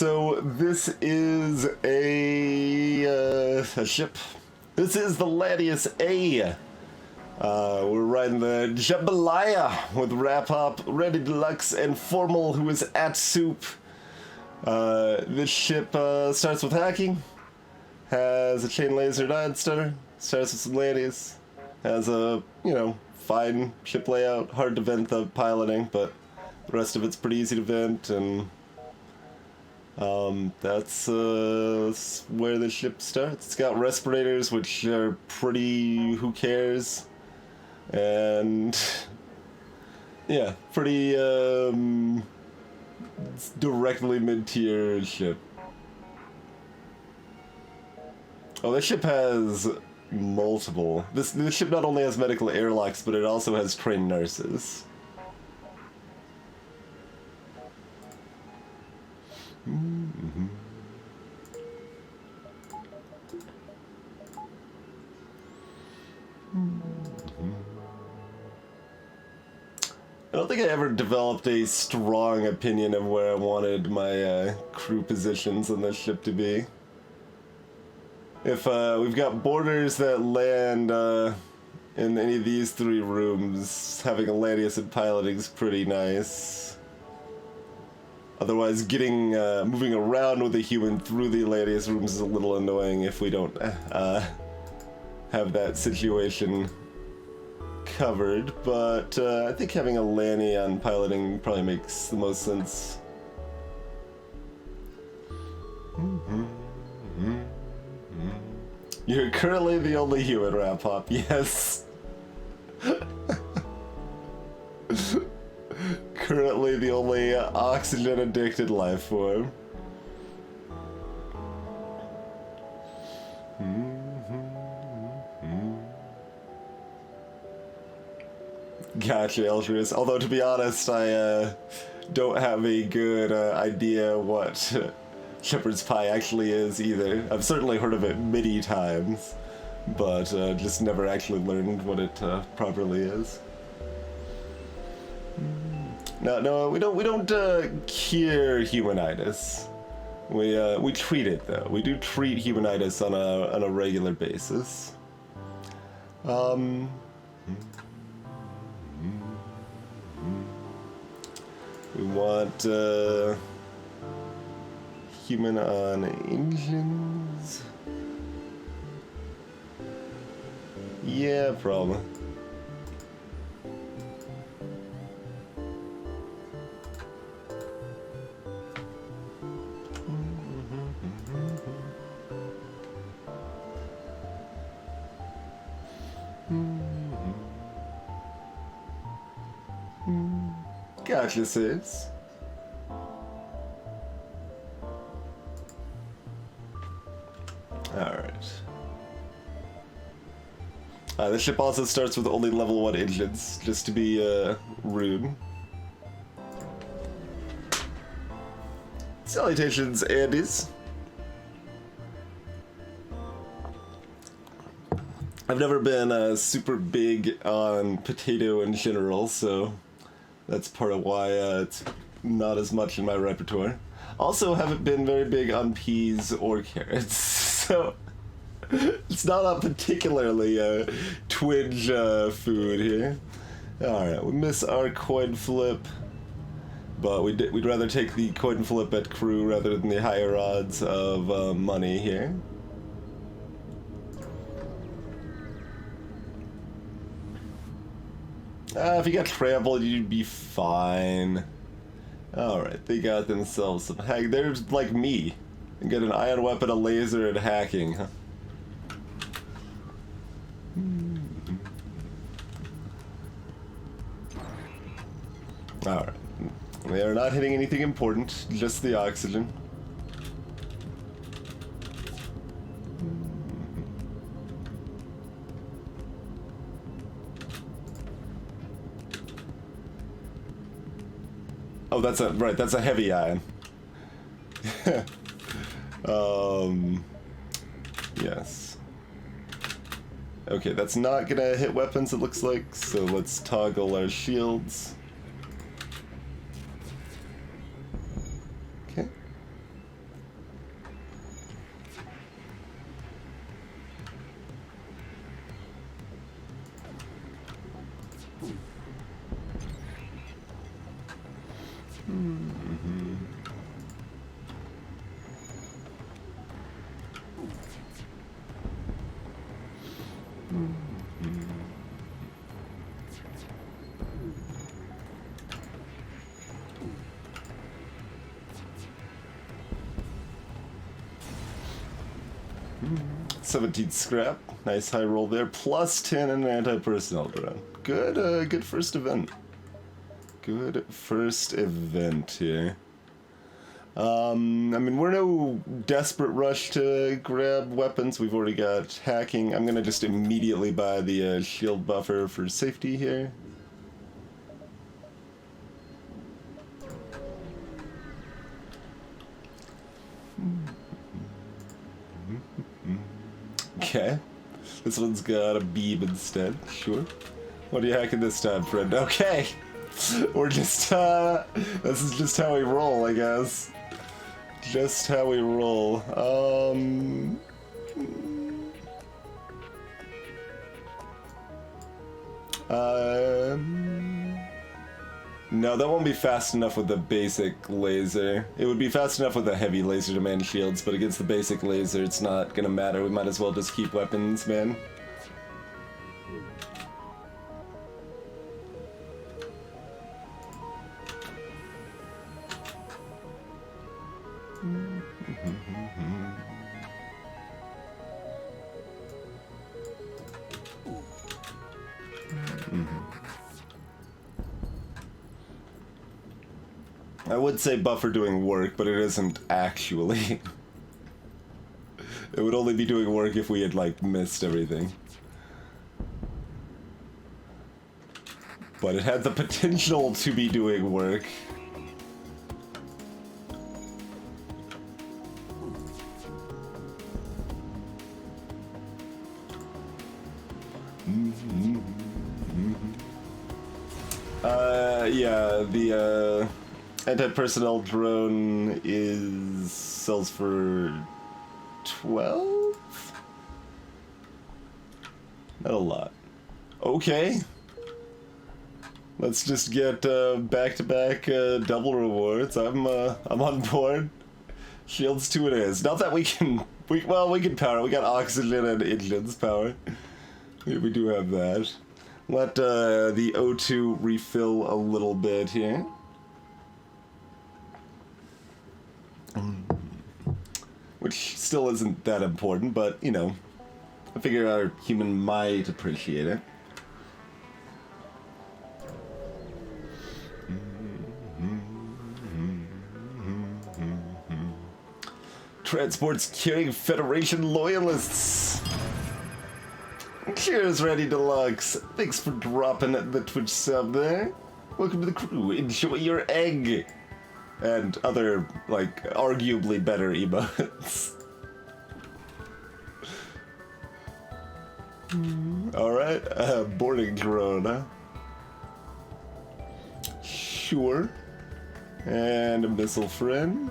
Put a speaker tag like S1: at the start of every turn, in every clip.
S1: So this is a ship. This is the Lanius A. We're riding the Jambalaya with Wrap Up, Ready Deluxe, and Formal, who is at Soup. This ship starts with hacking, has a chain laser nine stunner, starts with some Lanius, has a, fine ship layout, hard to vent the piloting, but the rest of it's pretty easy to vent, and that's where the ship starts. It's got respirators, which are pretty who cares, and yeah, pretty directly mid-tier ship. Oh, this ship has multiple. This ship not only has medical airlocks, but it also has trained nurses. Mm-hmm. Mm-hmm. I don't think I ever developed a strong opinion of where I wanted my crew positions on this ship to be. If we've got boarders that land in any of these three rooms, having a Lanius and piloting is pretty nice. Otherwise, moving around with a human through the Lanius rooms is a little annoying if we don't have that situation covered. But I think having a Lanny on piloting probably makes the most sense. Mm-hmm. Mm-hmm. You're currently the only human, Wrap Up. Yes. Currently the only oxygen-addicted life form. Gotcha, Eldris. Although, to be honest, I don't have a good idea what shepherd's pie actually is either. I've certainly heard of it many times, but just never actually learned what it properly is. No, we don't cure humanitis. We treat it though. We do treat humanitis on a regular basis. We want human on engines. Yeah, probably. Gotcha, sis. Alright. This ship also starts with only level 1 engines, just to be rude. Salutations, Andes. I've never been super big on potato in general, so that's part of why it's not as much in my repertoire. Also, haven't been very big on peas or carrots, so it's not a particularly twinge food here. Alright, we miss our coin flip, but we'd rather take the coin flip at crew rather than the higher odds of money here. If you got trampled, you'd be fine. Alright, they got themselves some hack. They're like me. They got an ion weapon, a laser, and hacking, huh? Alright. They are not hitting anything important, just the oxygen. Oh, that's a heavy ion. Yes. Okay, that's not gonna hit weapons, it looks like, so let's toggle our shields. Okay. 17 scrap. Nice high roll there. Plus 10 and an anti-personnel drone. Good, good first event. Good first event here. I mean, we're no desperate rush to grab weapons. We've already got hacking. I'm gonna just immediately buy the shield buffer for safety here. Okay. This one's got a beam instead. Sure. What are you hacking this time, friend? Okay. We're just, this is just how we roll, I guess. Just how we roll. No, that won't be fast enough with the basic laser. It would be fast enough with the heavy laser demand shields, but against the basic laser, it's not gonna matter. We might as well just keep weapons, man. I would say buffer doing work, but it isn't actually. It would only be doing work if we had, like, missed everything. But it had the potential to be doing work. Yeah, the, anti-personnel drone sells for 12? Not a lot. Okay. Let's just get back-to-back double rewards. I'm on board. Shields 2 it is. Not that we can we can power. We got oxygen and engines power. We do have that. Let the O2 refill a little bit here. Which still isn't that important, but, you know, I figure our human might appreciate it. Transports carrying Federation loyalists. Cheers, Ready Deluxe. Thanks for dropping the Twitch sub there. Welcome to the crew. Enjoy your egg. And other, like, arguably better emotes. Alright, boarding drone, huh? Sure. And a missile friend.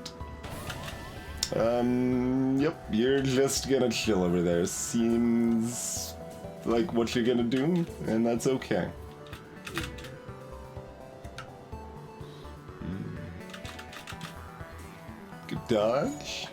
S1: Yep, you're just gonna chill over there. Seems like what you're gonna do, and that's okay. Good dodge.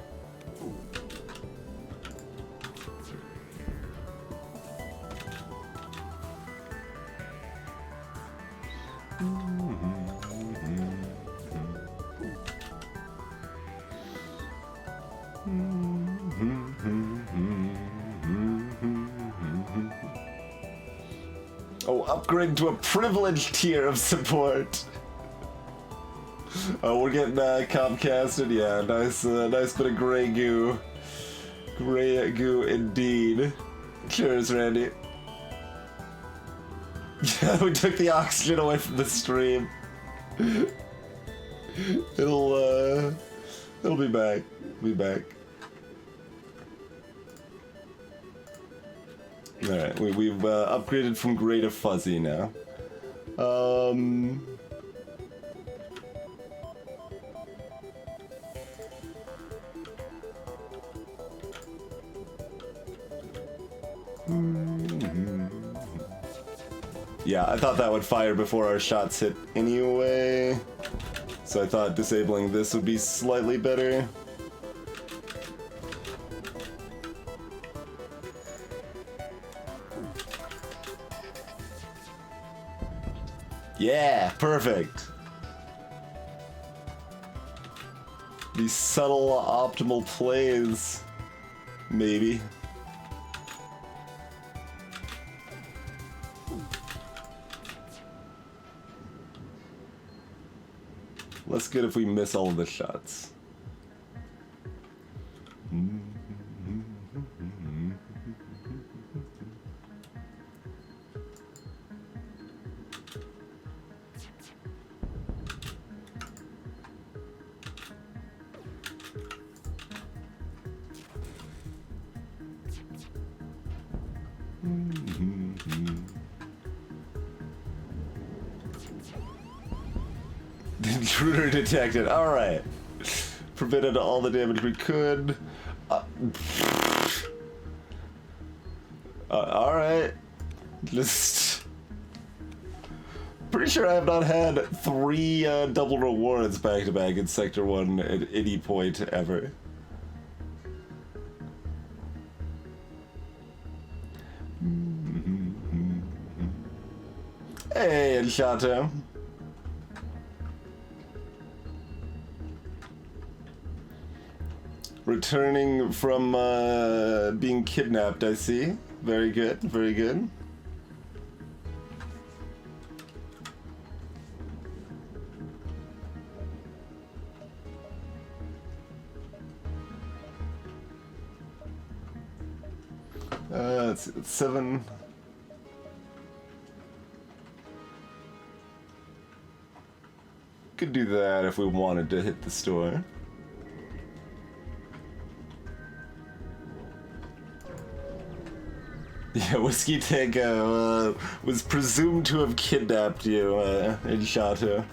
S1: Oh, upgrade to a privileged tier of support. Oh, we're getting Comcasted. Yeah, nice bit of gray goo. Gray goo indeed. Cheers, Randy. Yeah, we took the oxygen away from the stream. It'll be back. Be back. Alright, we've upgraded from gray to fuzzy now. Yeah, I thought that would fire before our shots hit anyway. So I thought disabling this would be slightly better. Yeah, perfect. These subtle optimal plays. Maybe. Less good if we miss all of the shots. Intruder detected. All right. Prevented all the damage we could. All right. Just pretty sure I have not had 3 double rewards back to back in Sector 1 at any point ever. Hey, and Shato. Returning from being kidnapped, I see. Very good, very good. It's 7. Could do that if we wanted to hit the store. Yeah, Whiskey Tango was presumed to have kidnapped you in Shato.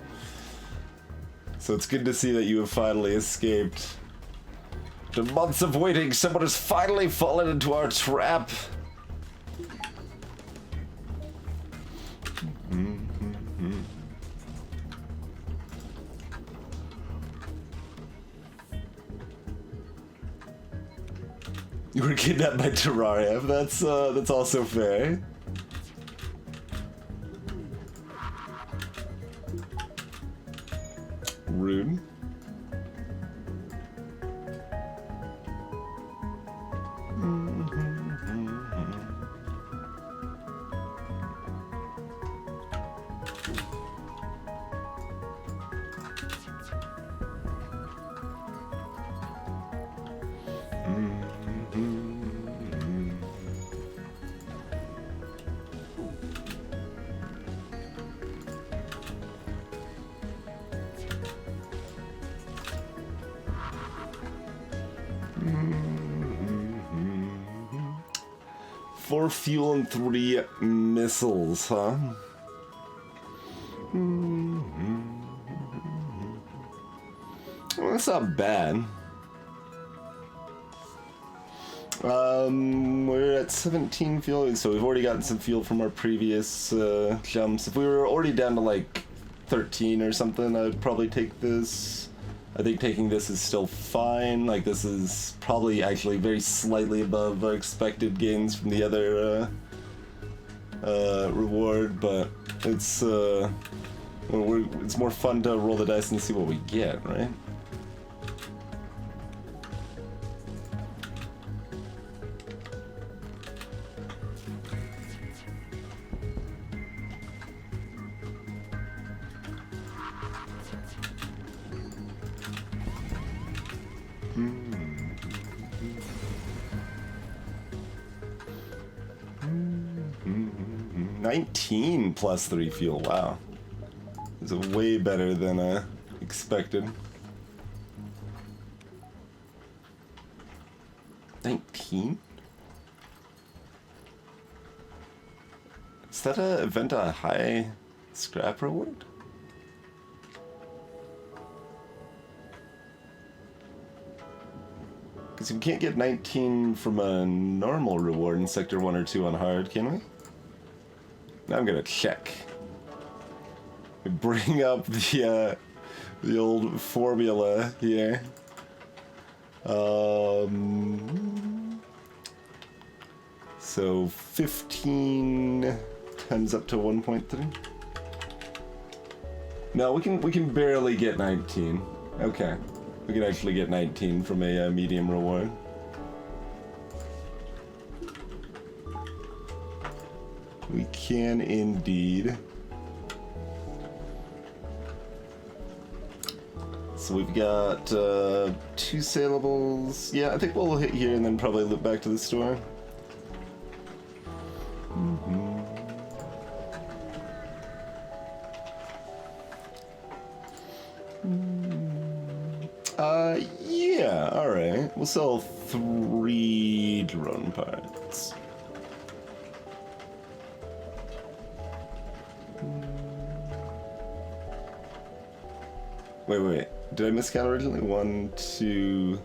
S1: So it's good to see that you have finally escaped. After months of waiting, someone has finally fallen into our trap. You were kidnapped by Terraria. That's also fair. Rude. Four fuel and 3 missiles, huh? Well, that's not bad. We're at 17 fuel, so we've already gotten some fuel from our previous jumps. If we were already down to like 13 or something, I'd probably take this. I think taking this is still fine. Like, this is probably actually very slightly above our expected gains from the other reward, but it's it's more fun to roll the dice and see what we get, right? Plus 3 fuel, wow. It's way better than expected. 19? Is that a event a high scrap reward? Because we can't get 19 from a normal reward in Sector 1 or 2 on hard, can we? Now I'm gonna check. Bring up the old formula here. So 15 times up to 1.3. No, we can barely get 19. Okay, we can actually get 19 from a medium reward. We can indeed. So we've got 2 saleables. Yeah, I think we'll hit here and then probably loop back to the store. Yeah, alright. We'll sell 3 drone parts. Wait. Did I miscount originally? 1, 2...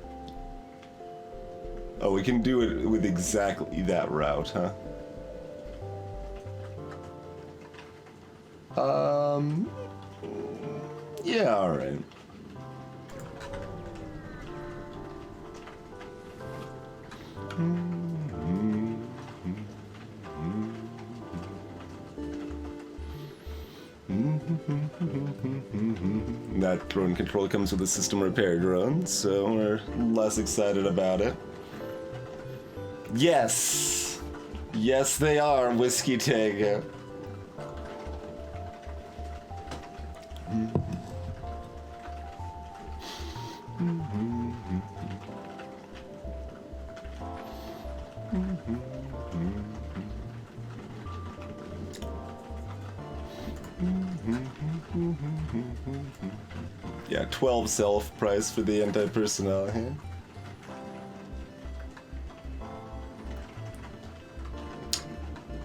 S1: Oh, we can do it with exactly that route, huh? Yeah, alright. That drone control comes with a system repair drone, so we're less excited about it. Yes! Yes, they are, Whiskey Tango. Yeah, 12 self price for the anti-personnel here.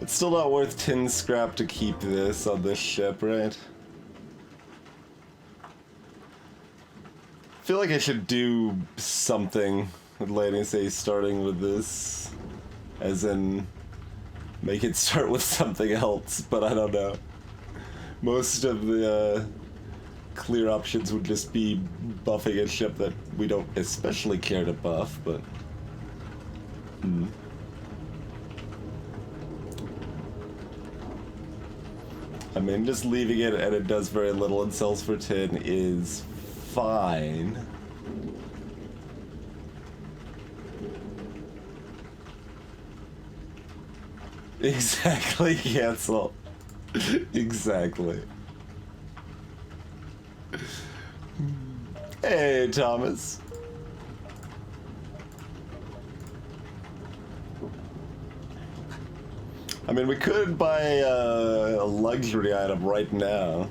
S1: It's still not worth 10 scrap to keep this on this ship, right? I feel like I should do something with Lanius A starting with this. As in, make it start with something else, but I don't know. Most of the clear options would just be buffing a ship that we don't especially care to buff, but... I mean, just leaving it and it does very little and sells for 10 is fine. Exactly, cancel. Exactly. Hey, Thomas. I mean, we could buy a luxury item right now.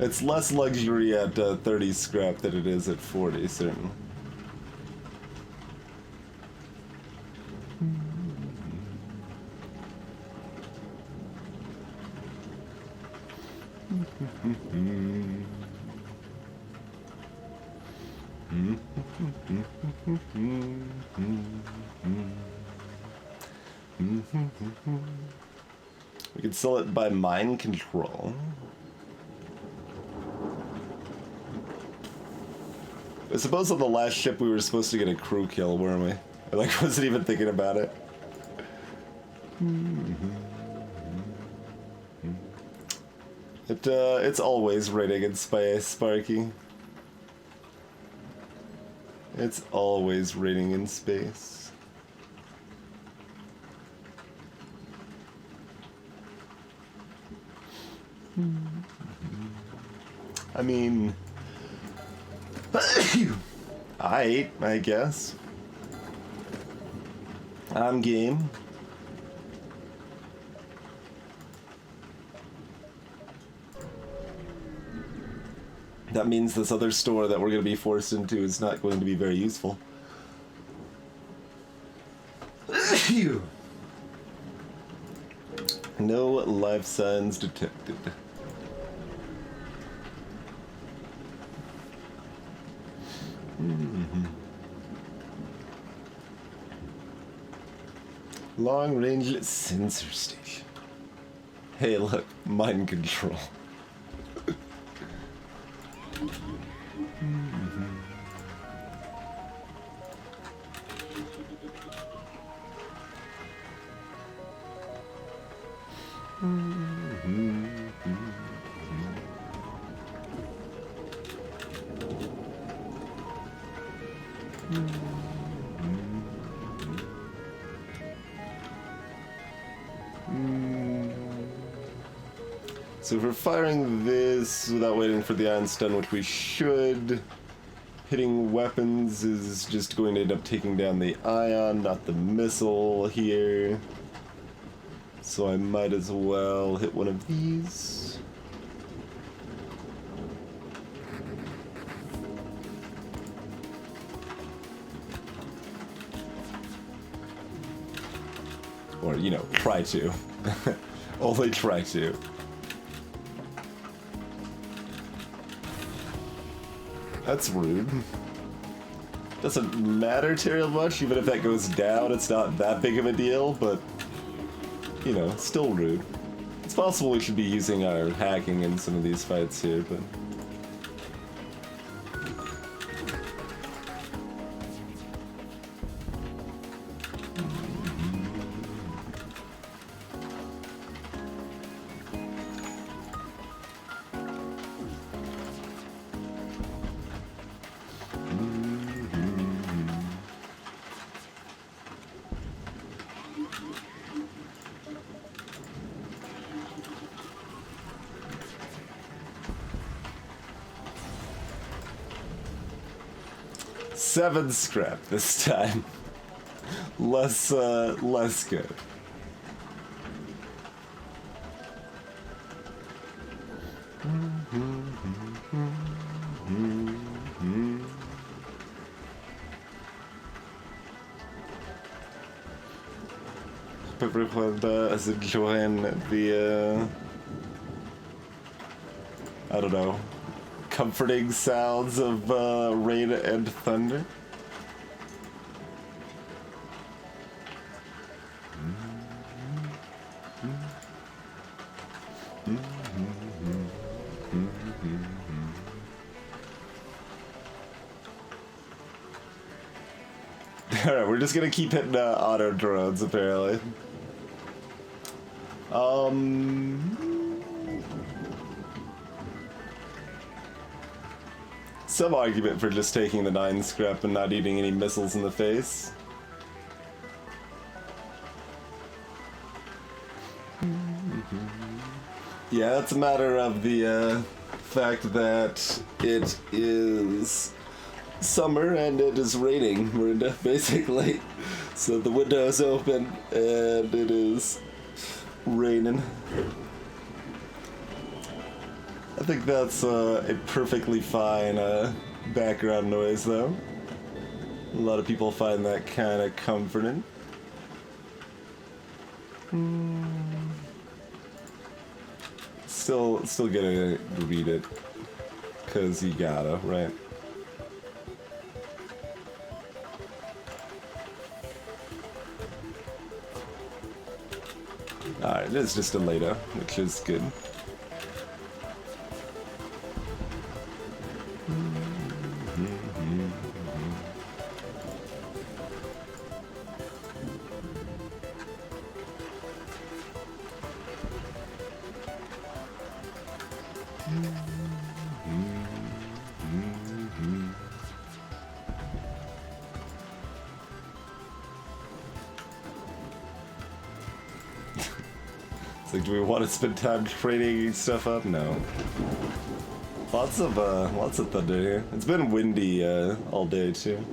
S1: It's less luxury at 30 scrap than it is at 40, certainly. We could sell it by mind control. I suppose on the last ship we were supposed to get a crew kill, weren't we? I like wasn't even thinking about it. It's always raining in space, Sparky. It's always raining in space. I mean, I guess. I'm game. That means this other store that we're going to be forced into is not going to be very useful. No life signs detected. Long-range sensor station. Hey, look, mind control. So if we're firing this without waiting for the ion stun, which we should, hitting weapons is just going to end up taking down the ion, not the missile here. So I might as well hit one of these. Or, you know, try to. Only try to. That's rude. Doesn't matter terribly much, even if that goes down, it's not that big of a deal, but, you know, still rude. It's possible we should be using our hacking in some of these fights here, but... Seven scrap this time. Less good. Everyone is enjoying the, I don't know, comforting sounds of rain and thunder. Alright, we're just gonna keep hitting auto drones apparently. Some argument for just taking the 9 scrap and not eating any missiles in the face. Yeah, that's a matter of the fact that it is summer and it is raining, basically. So the window is open and it is raining. I think that's a perfectly fine background noise, though. A lot of people find that kind of comforting. Still gonna read it, cause you gotta, right? Alright, it's just a later, which is good. It's like, do we want to spend time training stuff up? No. Lots of thunder here. It's been windy all day too.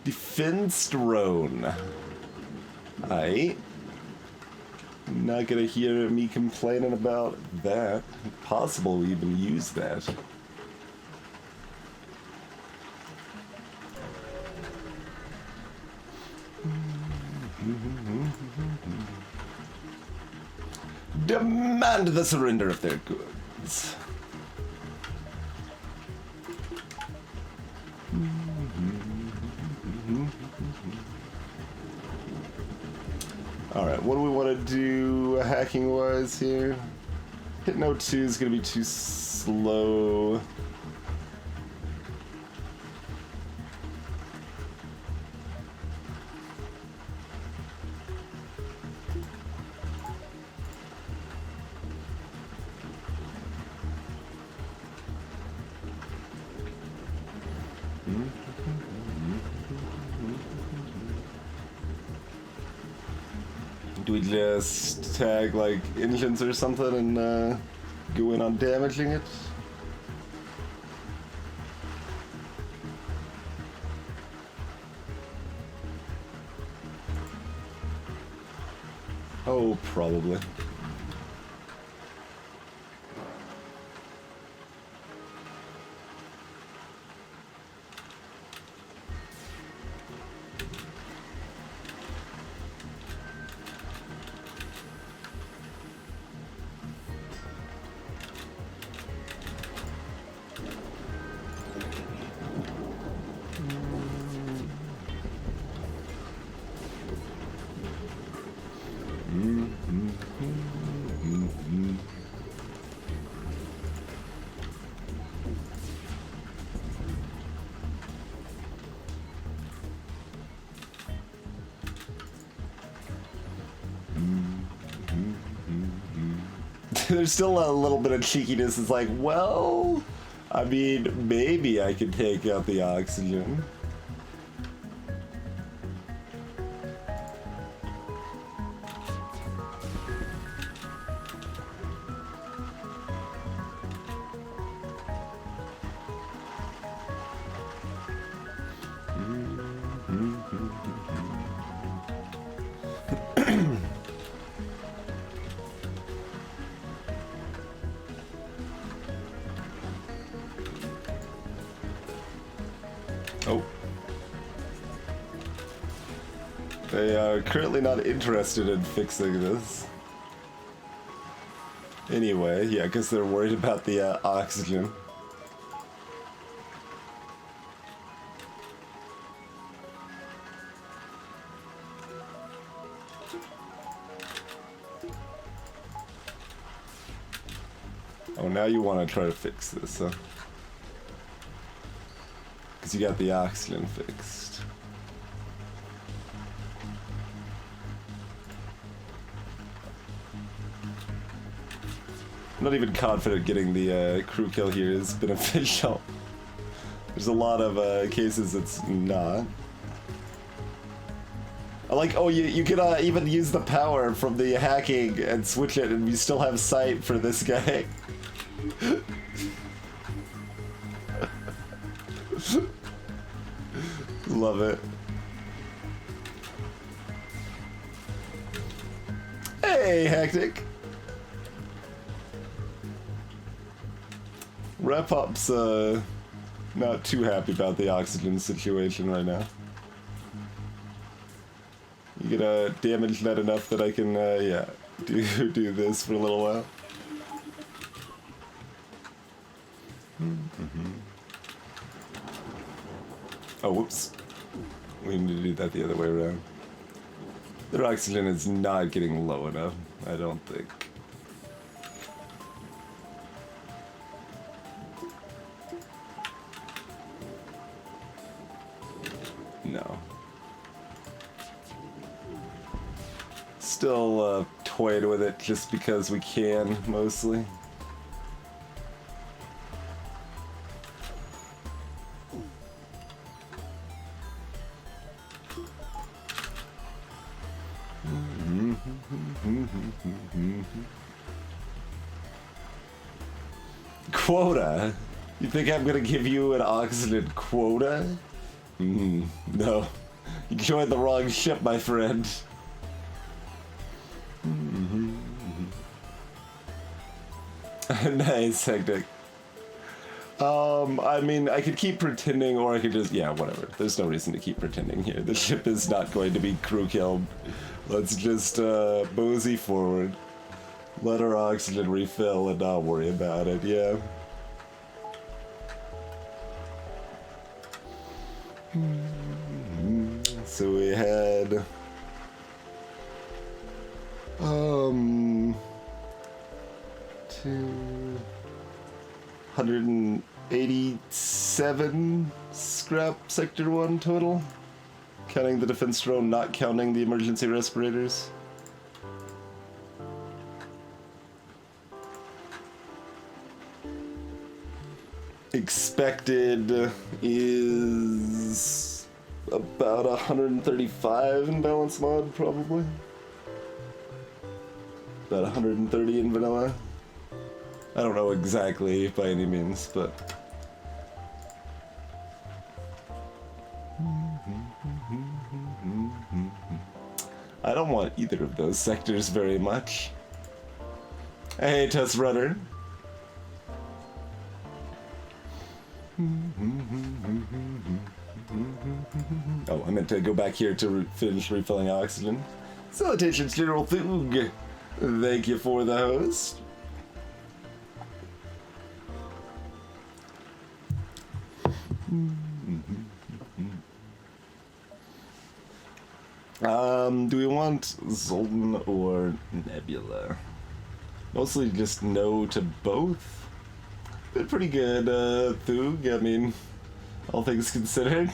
S1: Defense drone. Aight. Not gonna hear me complaining about that. Possible we even use that. Demand the surrender of their goods. Alright, what do we want to do hacking-wise here? Hit no 2 is going to be too slow. Do we just tag like engines or something and go in on damaging it? Oh, probably. There's still a little bit of cheekiness. It's like, well, I mean, maybe I could take out the oxygen. Oh. They are currently not interested in fixing this. Anyway, yeah, because they're worried about the oxygen. Oh, now you want to try to fix this, huh? Because you got the oxygen fixed. I'm not even confident getting the crew kill here is beneficial. There's a lot of cases it's not. I like, oh, you can even use the power from the hacking and switch it and you still have sight for this guy. Love it. Hey, Hectic. Rep-Up's not too happy about the oxygen situation right now. You gonna damage that enough that I can, yeah, do this for a little while. Oh, whoops. We need to do that the other way around. Their oxygen is not getting low enough, I don't think. No. Still toyed with it just because we can, mostly. Quota? You think I'm gonna give you an oxygen quota? No. You joined the wrong ship, my friend. Nice, Hectic. I mean, I could keep pretending, or I could just, yeah, whatever. There's no reason to keep pretending here. The ship is not going to be crew killed. Let's just, mosey forward. Let our oxygen refill and not worry about it, yeah. So we had... 287 scrap Sector 1 total. Counting the defense drone, not counting the emergency respirators. Expected is about 135 in balance mod, probably. about 130 in vanilla. I don't know exactly by any means, but... I don't want either of those sectors very much. Hey, Test Runner. Oh, I meant to go back here to finish refilling oxygen. Salutations, General Thug. Thank you for the host. Do we want Zoltan or Nebula? Mostly just no to both. Been pretty good, Thug, I mean, all things considered.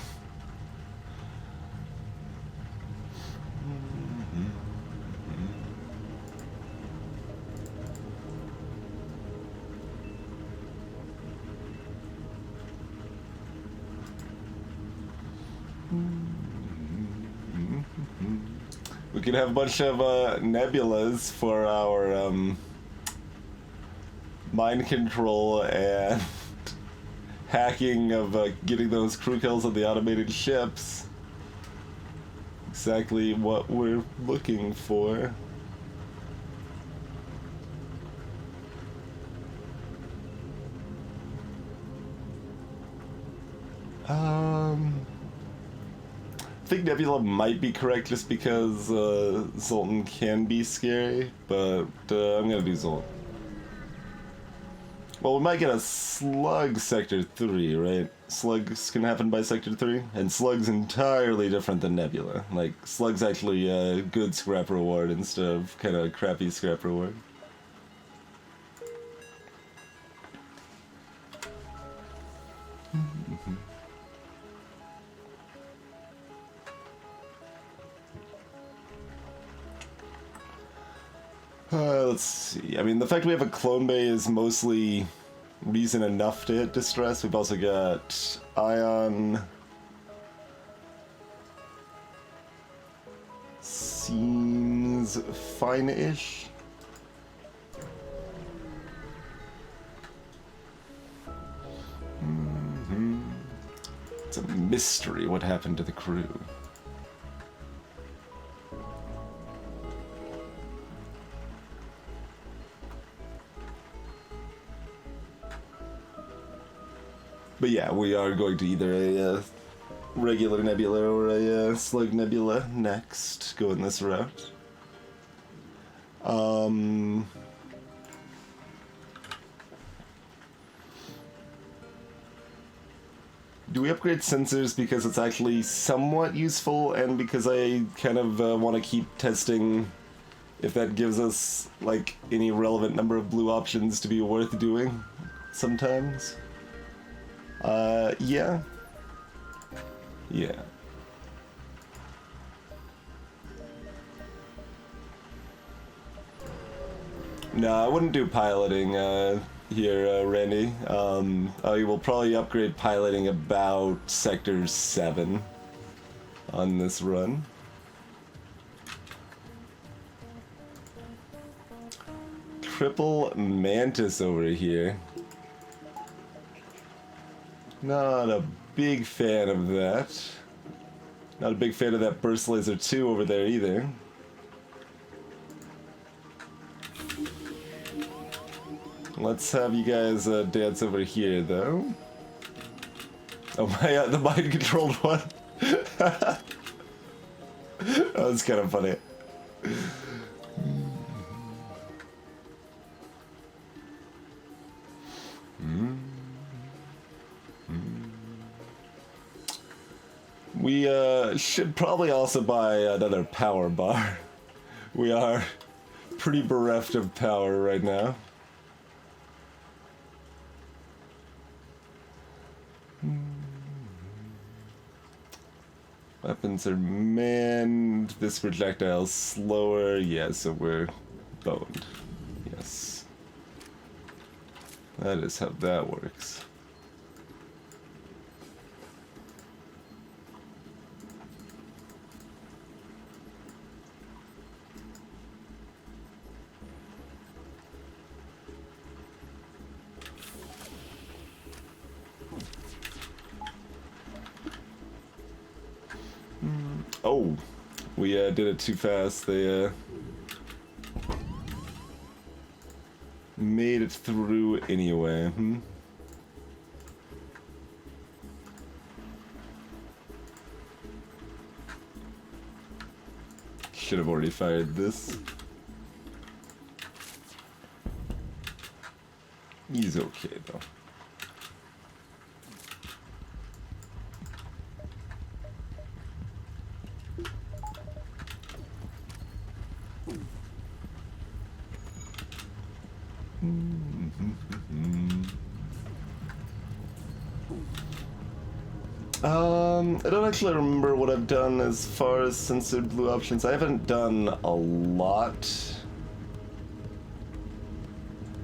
S1: We could have a bunch of nebulas for our mind control and hacking of getting those crew kills on the automated ships. Exactly what we're looking for. I think Nebula might be correct just because Zoltan can be scary, but I'm gonna do Zoltan. Well, we might get a Slug Sector 3, right? Slugs can happen by Sector 3, and Slug's entirely different than Nebula. Like, Slug's actually a good scrap reward instead of kind of crappy scrap reward. Let's see. I mean, the fact we have a clone bay is mostly reason enough to hit distress. We've also got Ion. Seems fine-ish. It's a mystery what happened to the crew. But yeah, we are going to either a regular nebula or a slug nebula next, going this route. Do we upgrade sensors because it's actually somewhat useful, and because I kind of want to keep testing if that gives us like any relevant number of blue options to be worth doing sometimes? Yeah. Yeah. No, I wouldn't do piloting here, Randy. I will probably upgrade piloting about Sector 7 on this run. Triple Mantis over here. Not a big fan of that. Not a big fan of that Burst Laser 2 over there either. Let's have you guys dance over here, though. Oh my, the mind-controlled one. That was kind of funny. We should probably also buy another power bar. We are pretty bereft of power right now. Weapons are manned. This projectile's slower. Yeah, so we're boned. Yes. That is how that works. Oh, we did it too fast. They made it through anyway. Should have already fired this. He's okay though. I don't actually remember what I've done as far as censored blue options. I haven't done a lot,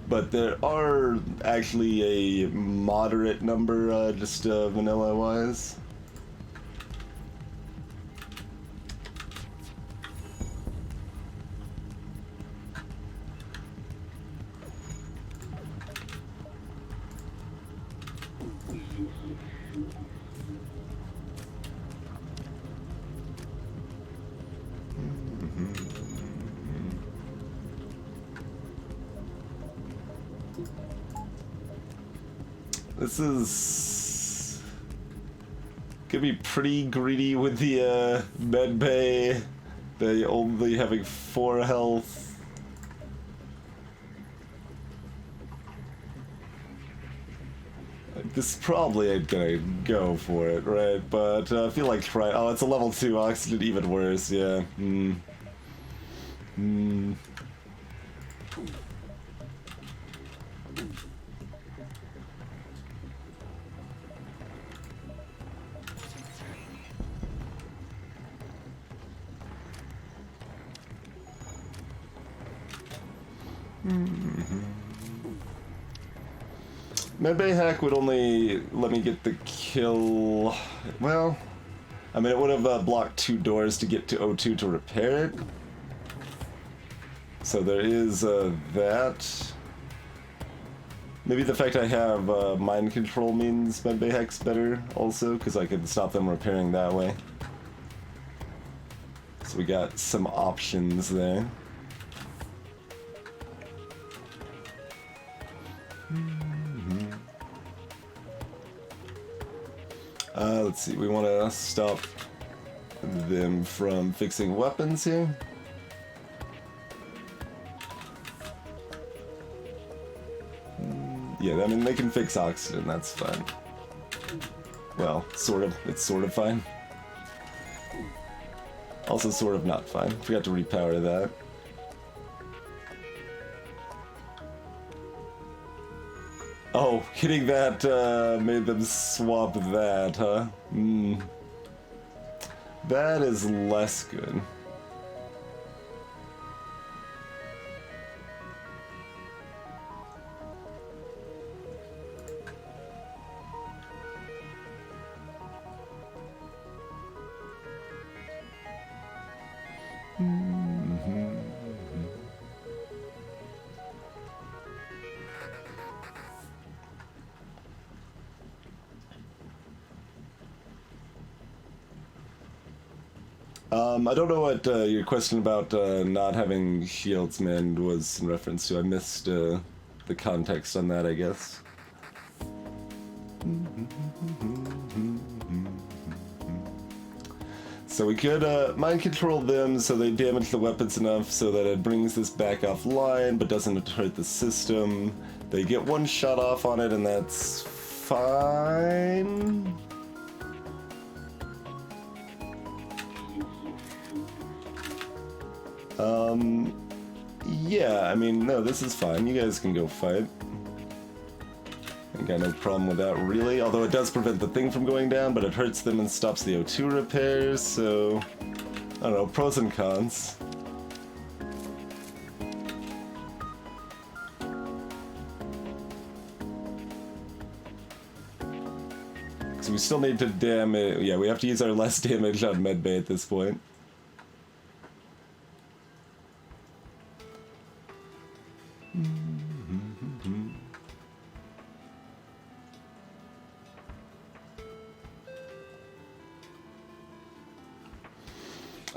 S1: but there are actually a moderate number, just vanilla-wise. This is gonna be pretty greedy with the med bay. They only having 4 health. This probably ain't gonna go for it, right? But I feel like try. Oh, it's a level 2 oxygen, even worse. Yeah. Medbay hack would only let me get the kill. Well, I mean, it would have blocked 2 doors to get to O2 to repair it. So there is that. Maybe the fact I have mind control means medbay hack's better also, because I can stop them repairing that way. So we got some options there. Let's see, we want to stop them from fixing weapons here. Yeah, I mean, they can fix oxygen, that's fine. Well, sort of, it's sort of fine. Also sort of not fine. Forgot to repower that. Oh, hitting that made them swap that, huh? That is less good. I don't know what your question about not having shields manned was in reference to. I missed the context on that, I guess. So we could mind control them so they damage the weapons enough so that it brings this back offline but doesn't hurt the system. They get 1 shot off on it and that's fine. Yeah, I mean, no, this is fine. You guys can go fight. Ain't got no problem with that, really. Although it does prevent the thing from going down, but it hurts them and stops the O2 repairs, so... I don't know, pros and cons. So we still need to damage... Yeah, we have to use our less damage on medbay at this point.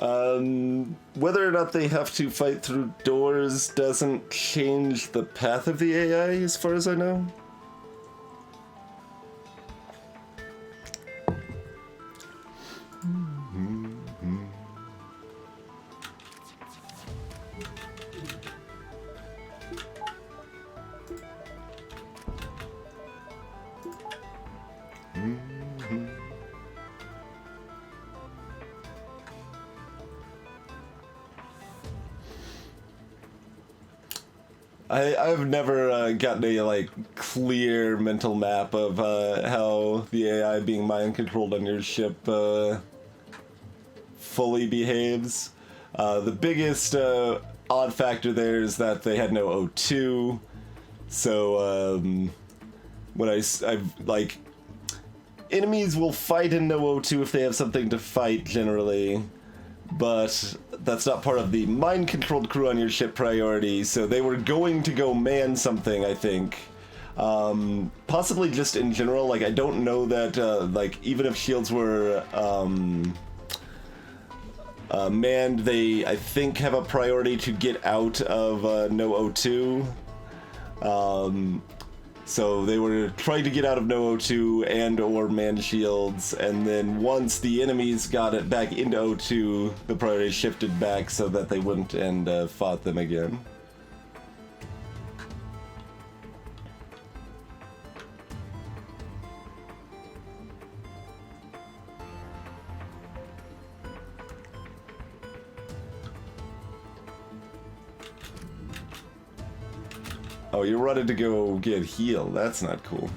S1: Whether or not they have to fight through doors doesn't change the path of the AI, as far as I know. I've never gotten a like clear mental map of how the AI being mind controlled on your ship fully behaves. The biggest odd factor there is that they had no O2, so when I like enemies will fight in no O2 if they have something to fight generally. But that's not part of the mind-controlled crew on your ship priority, so they were going to go man something, I think. Possibly just in general, like, I don't know that, like, even if shields were, manned, they, I think, have a priority to get out of, no O2. So they were trying to get out of no O2 and or man shields, and then once the enemies got it back into O2, the priority shifted back so that they wouldn't and fought them again. Oh, you're running to go get healed. That's not cool.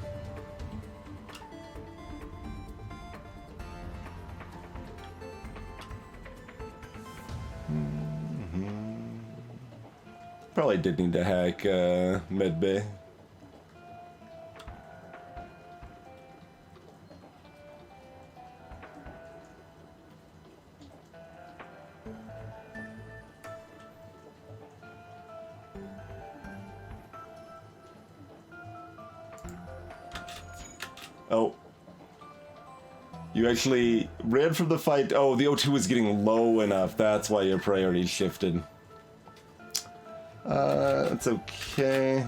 S1: Probably did need to hack medbay. Oh. You actually ran from the fight. Oh, the O2 was getting low enough. That's why your priority shifted. That's okay.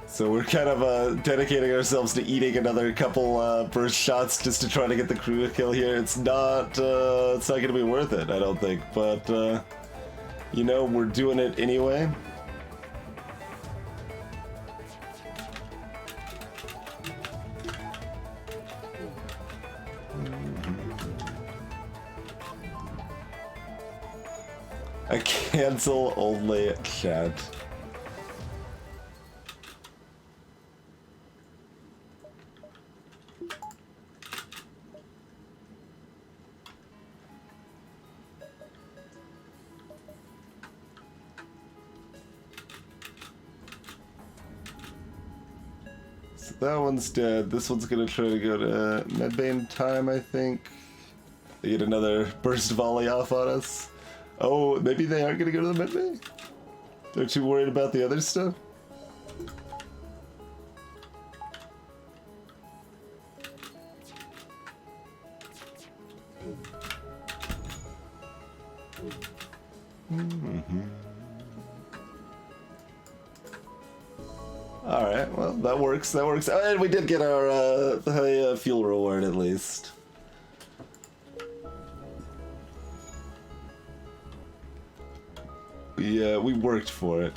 S1: So we're kind of dedicating ourselves to eating another couple burst shots just to try to get the crew kill here. It's not going to be worth it, I don't think. But you know, we're doing it anyway. A cancel only chat. That one's dead. This one's gonna try to go to medbay time, I think. They get another burst volley off on us. Oh, maybe they aren't gonna go to the medbay? They're too worried about the other stuff? Alright, well, that works, that works. And we did get our fuel reward at least. Yeah, we worked for it.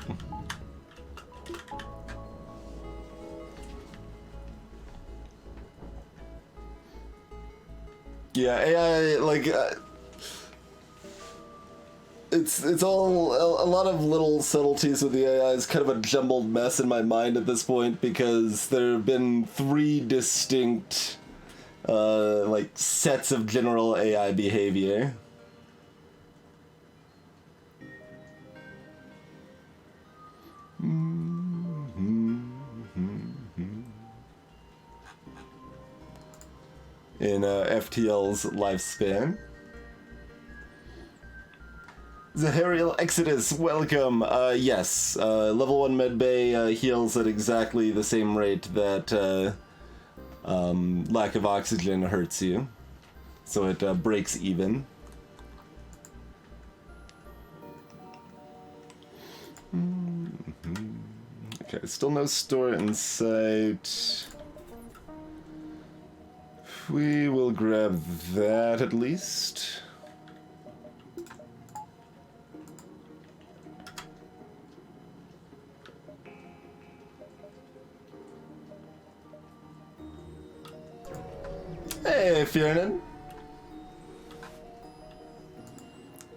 S1: Yeah, AI, like... It's all a lot of little subtleties with the AI. It's kind of a jumbled mess in my mind at this point because there have been 3 distinct like sets of general AI behavior. in FTL's lifespan. Zahariel Exodus, welcome. Yes, level 1 medbay heals at exactly the same rate that lack of oxygen hurts you. So it breaks even. Okay, still no store in sight. We will grab that at least. Hey, Fiernan.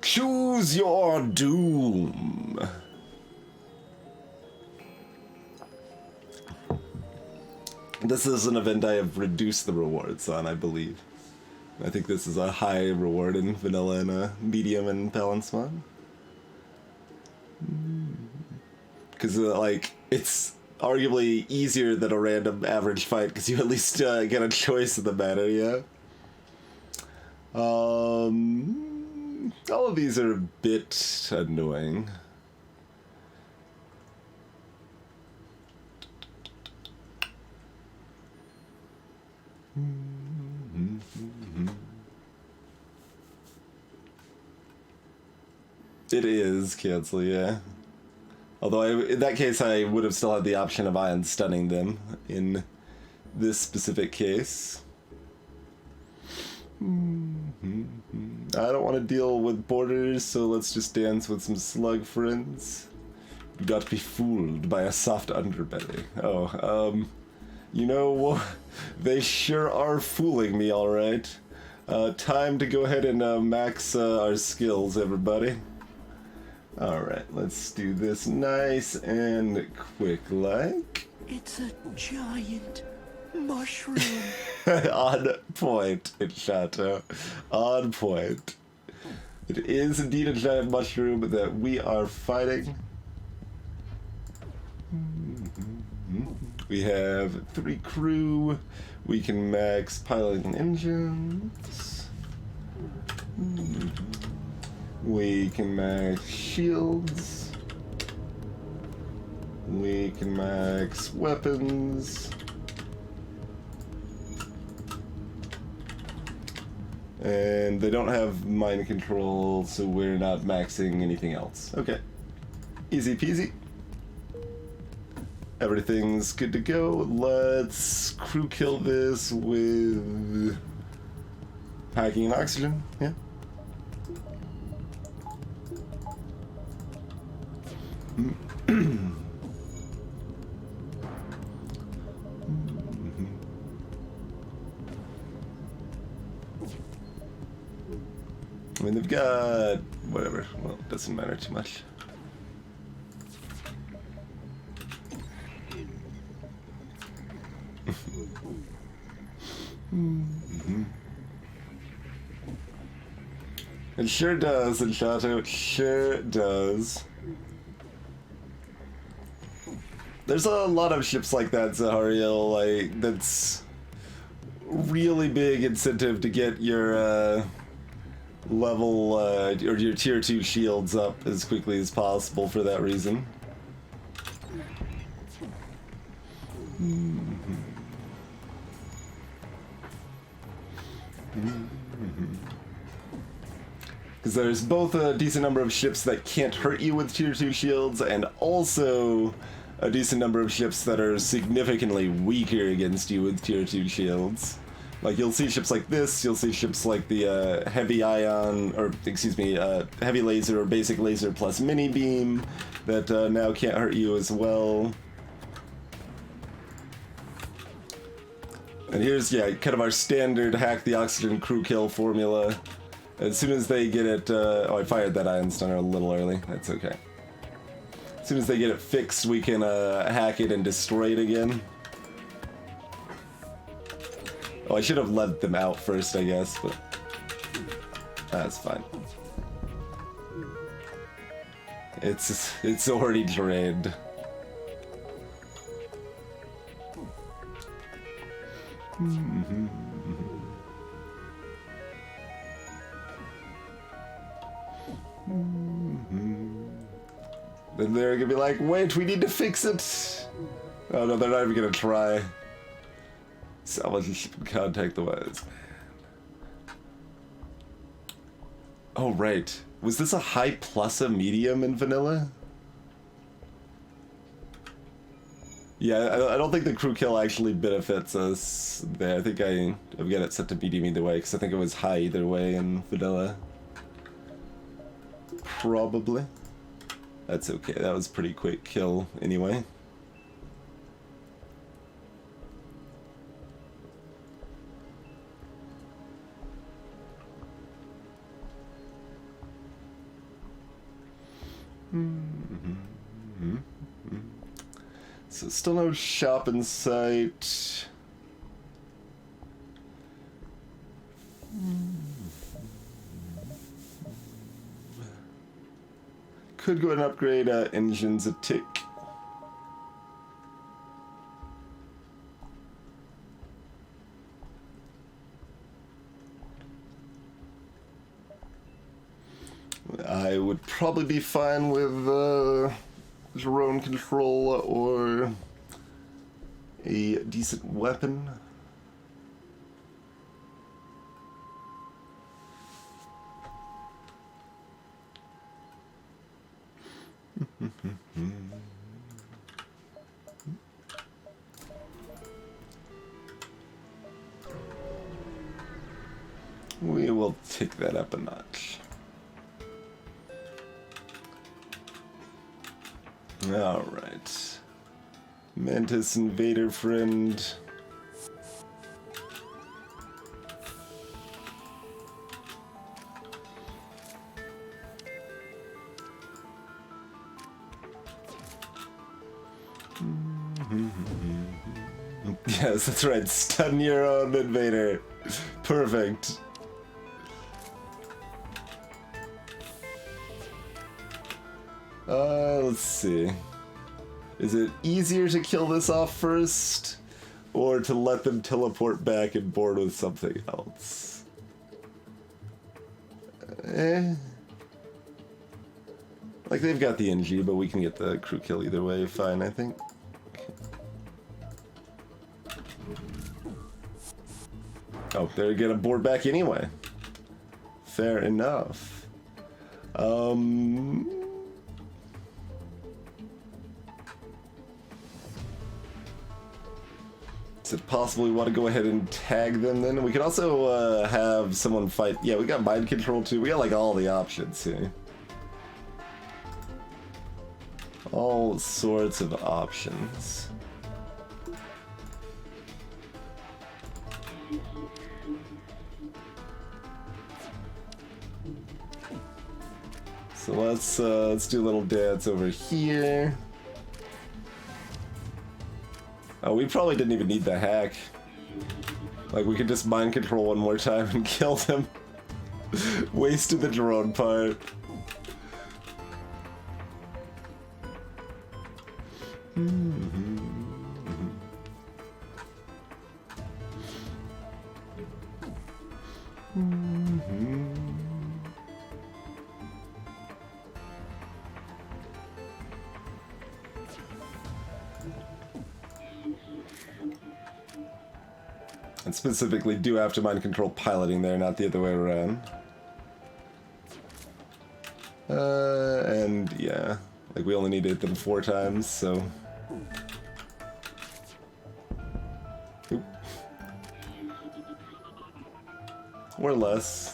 S1: Choose your doom. This is an event I have reduced the rewards on, I believe. I think this is a high reward in vanilla and a medium in balance mod. Because, like, it's arguably easier than a random average fight, because you at least get a choice in the meta, yeah? All of these are a bit annoying. It is cancel, yeah. Although in that case I would have still had the option of ion stunning them in this specific case. I don't want to deal with borders, so let's just dance with some slug friends. You got to be fooled by a soft underbelly. Oh, you know, they sure are fooling me, alright. Time to go ahead and max our skills, everybody. Alright, let's do this nice and quick like.
S2: It's a giant mushroom.
S1: On point, Chateau. On point. It is indeed a giant mushroom that we are fighting. We have 3 crew. We can max piloting engines. We can max shields. We can max weapons. And they don't have mind control, so we're not maxing anything else. Okay. Easy peasy. Everything's good to go. Let's crew kill this with hacking and oxygen. Yeah. I mean, they've got whatever. Well, it doesn't matter too much. It sure does, Enchanto. It sure does. There's a lot of ships like that, Zahariel. Like, that's really big incentive to get your level or your tier 2 shields up as quickly as possible for that reason. Because there's both a decent number of ships that can't hurt you with tier 2 shields, and also a decent number of ships that are significantly weaker against you with tier 2 shields. Like, you'll see ships like this, you'll see ships like the heavy ion, or excuse me, heavy laser or basic laser plus mini beam that now can't hurt you as well. And here's, yeah, kind of our standard hack the oxygen crew kill formula. As soon as they get it, oh, I fired that ion stunner a little early, that's okay. As soon as they get it fixed, we can hack it and destroy it again. Oh, I should have let them out first, I guess, but that's fine. It's already drained. Then they're gonna be like, wait, we need to fix it. Oh no, they're not even gonna try. Someone should contact the wise. Oh right, was this a high plus a medium in vanilla? Yeah, I don't think the crew kill actually benefits us there. I think I've got it set to medium either way, because I think it was high either way in vanilla. Probably. That's okay, that was a pretty quick kill anyway. So still no shop in sight. Could go and upgrade engines a tick. I would probably be fine with drone control or a decent weapon. We will take that up a notch. Alright. Mantis invader friend. Yes, that's right. Stun your own invader. Perfect. Let's see. Is it easier to kill this off first, or to let them teleport back and board with something else? Like, they've got the NG, but we can get the crew kill either way. Fine, I think. Oh, they're gonna board back anyway. Fair enough. Is it possible we want to go ahead and tag them then? We can also have someone fight. Yeah, we got mind control too. We got like all the options here. All sorts of options. So let's do a little dance over here. Oh, we probably didn't even need the hack. Like, we could just mind control one more time and kill them. Wasted the drone part. And specifically do have to mind control piloting there, not the other way around. And yeah, like we only need to hit them 4 times, so. Oop. Or less.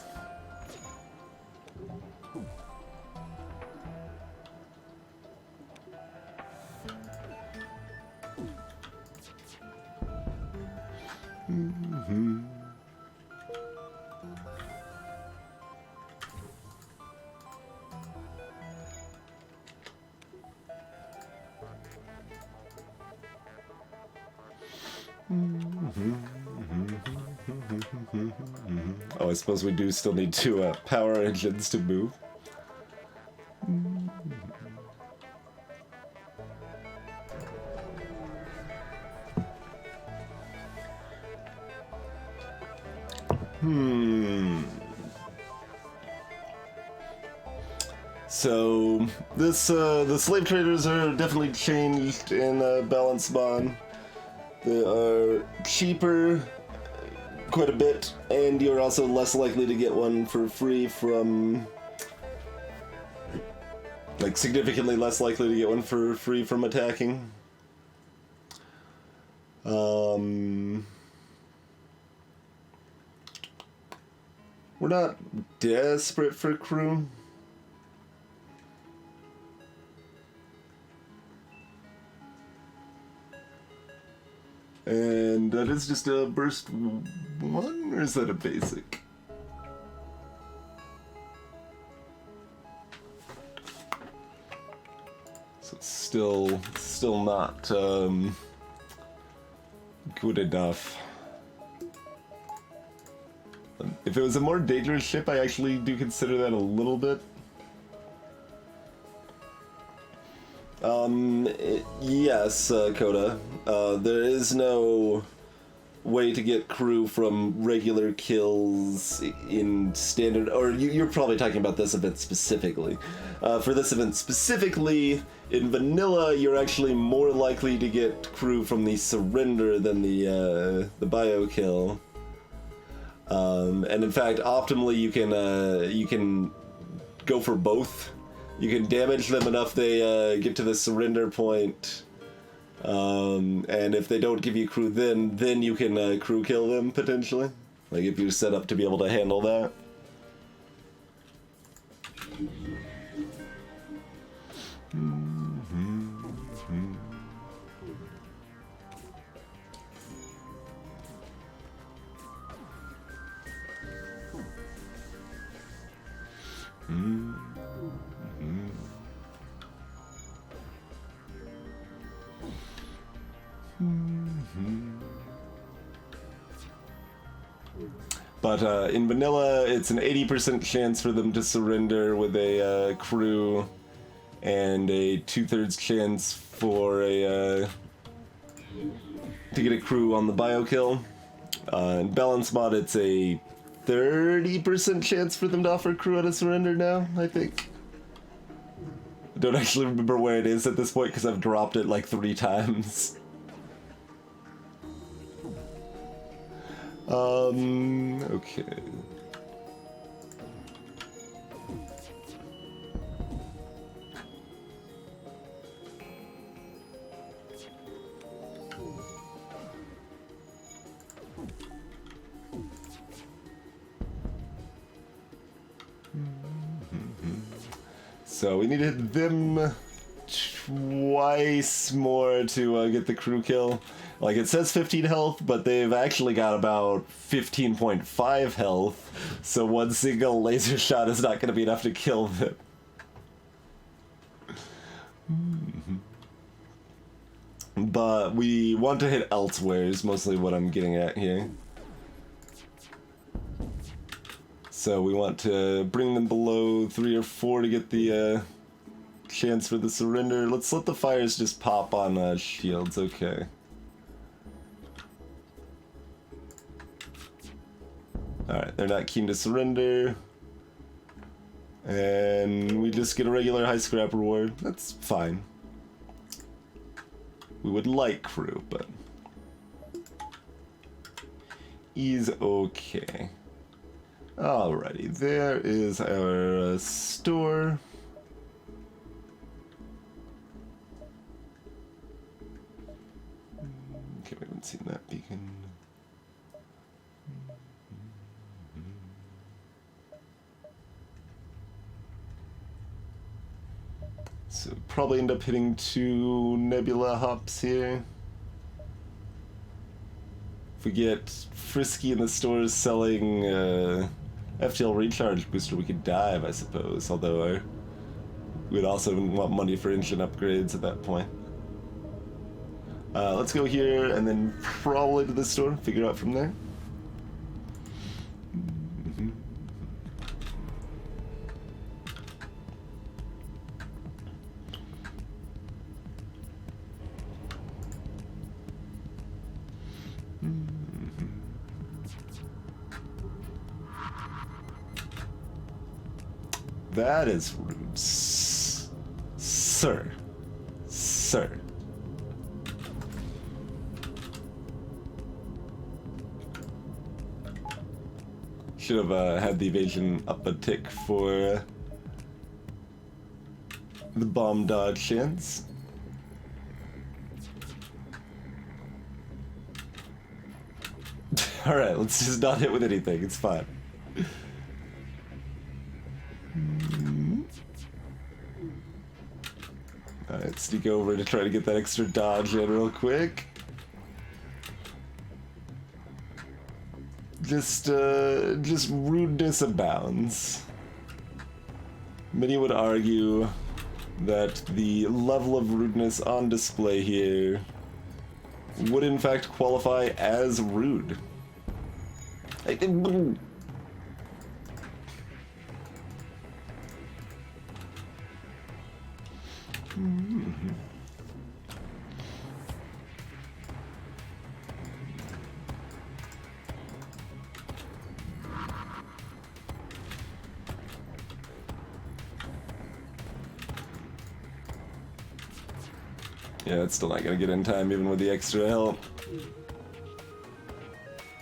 S1: Oh, I suppose we do still need to power engines to move. So this the slave traders are definitely changed in balance mod. They are cheaper quite a bit, and you're also less likely to get one for free from, like, significantly less likely to get one for free from attacking. We're not desperate for crew. And that is just a burst 1, or is that a basic? So it's still not good enough. If it was a more dangerous ship, I actually do consider that a little bit. Yes, Coda. There is no way to get crew from regular kills in standard, or you're probably talking about this event specifically. For this event specifically, in vanilla, you're actually more likely to get crew from the surrender than the bio kill. And in fact, optimally, you can go for both. You can damage them enough they get to the surrender point, and if they don't give you crew, then you can crew kill them potentially. Like if you're set up to be able to handle that. But in vanilla, it's an 80% chance for them to surrender with a crew, and a 2/3 chance for a to get a crew on the bio kill. In balance mod, it's a 30% chance for them to offer crew at a surrender now, I think. I don't actually remember where it is at this point because I've dropped it like 3 times. Okay. So we needed them twice more to get the crew kill. Like, it says 15 health, but they've actually got about 15.5 health, so one single laser shot is not going to be enough to kill them. But we want to hit elsewhere is mostly what I'm getting at here. So we want to bring them below 3 or 4 to get the chance for the surrender. Let's let the fires just pop on shields, okay. Alright, they're not keen to surrender. And we just get a regular high scrap reward. That's fine. We would like crew, but is okay. Alrighty, there is our store. Okay, we haven't seen that beacon. So probably end up hitting 2 nebula hops here. If we get frisky in the stores selling FTL recharge booster, we could dive, I suppose. Although we'd also want money for engine upgrades at that point. Let's go here and then probably to the store, figure out from there. That is rude. Sir. Sir. Should have had the evasion up a tick for the bomb dodge chance. Alright, let's just not hit with anything, it's fine. Alright, sneak over to try to get that extra dodge in real quick. Just rudeness abounds. Many would argue that the level of rudeness on display here would in fact qualify as rude. Yeah, it's still not gonna get in time even with the extra help.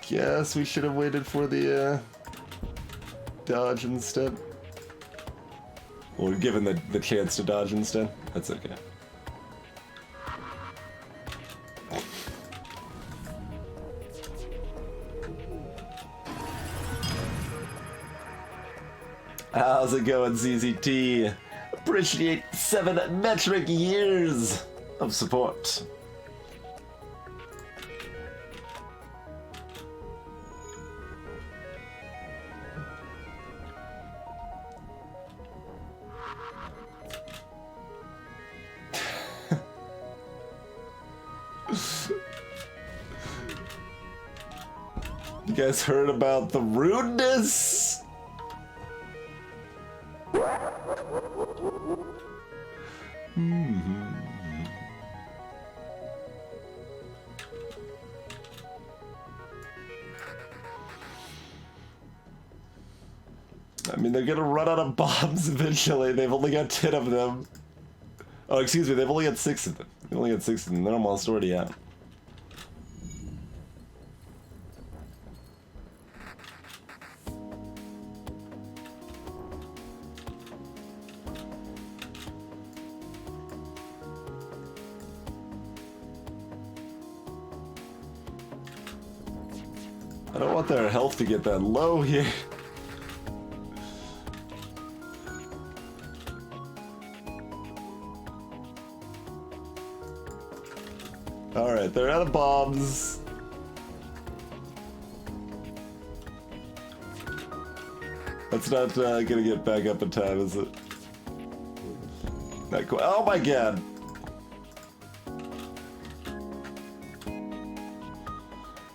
S1: Guess we should have waited for the dodge instead. Or given the chance to dodge instead. That's okay. How's it going, ZZT? Appreciate 7 metric years of support. You guys heard about the rudeness? I mean, they're gonna run out of bombs eventually. They've only got 10 of them. Oh, excuse me, they've only got 6 of them. They've only got 6 of them. They're almost already out. I don't want their health to get that low here. Alright, they're out of bombs. That's not gonna get back up in time, is it? Not quite. Oh my god!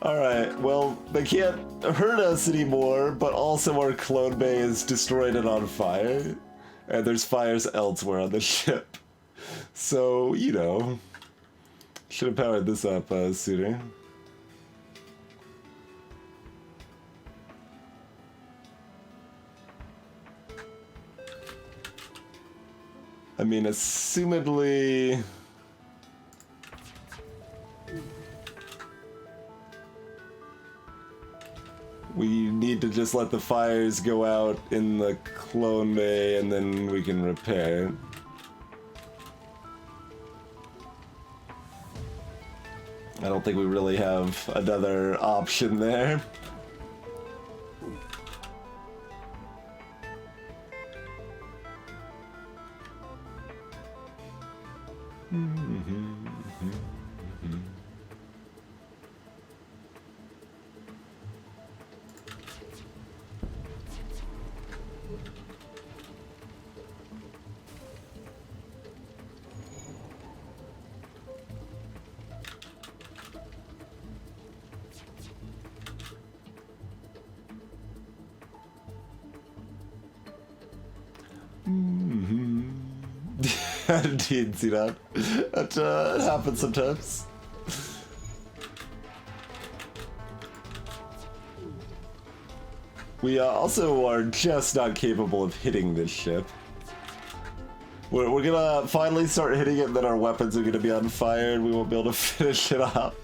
S1: Alright, well, they can't hurt us anymore, but also our clone bay is destroyed and on fire. And there's fires elsewhere on the ship. So, you know, should have powered this up sooner. I mean, assumedly... we need to just let the fires go out in the clone bay and then we can repair. I don't think we really have another option there. I didn't see that. That happens sometimes. We also are just not capable of hitting this ship. We're gonna finally start hitting it, and then our weapons are gonna be on fire, and we won't be able to finish it up.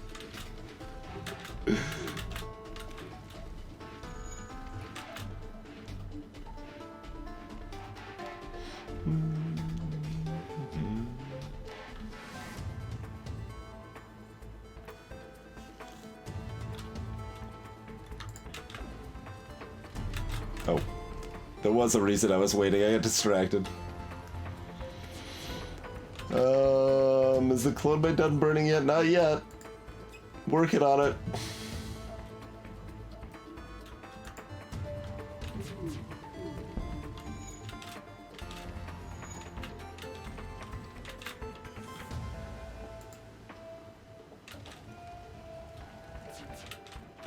S1: Oh. There was a reason I was waiting. I got distracted. Is the clone bay done burning yet? Not yet. Working on it.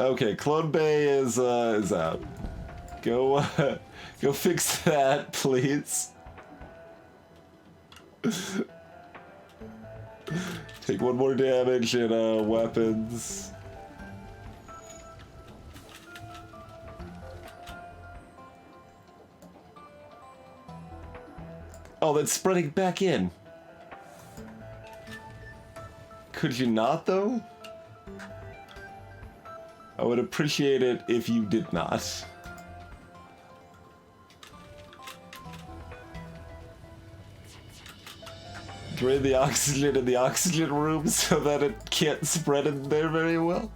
S1: Okay, clone bay is out. Go go fix that, please. Take one more damage and weapons. Oh, that's spreading back in. Could you not, though? I would appreciate it if you did not. Drain the oxygen in the oxygen room so that it can't spread in there very well.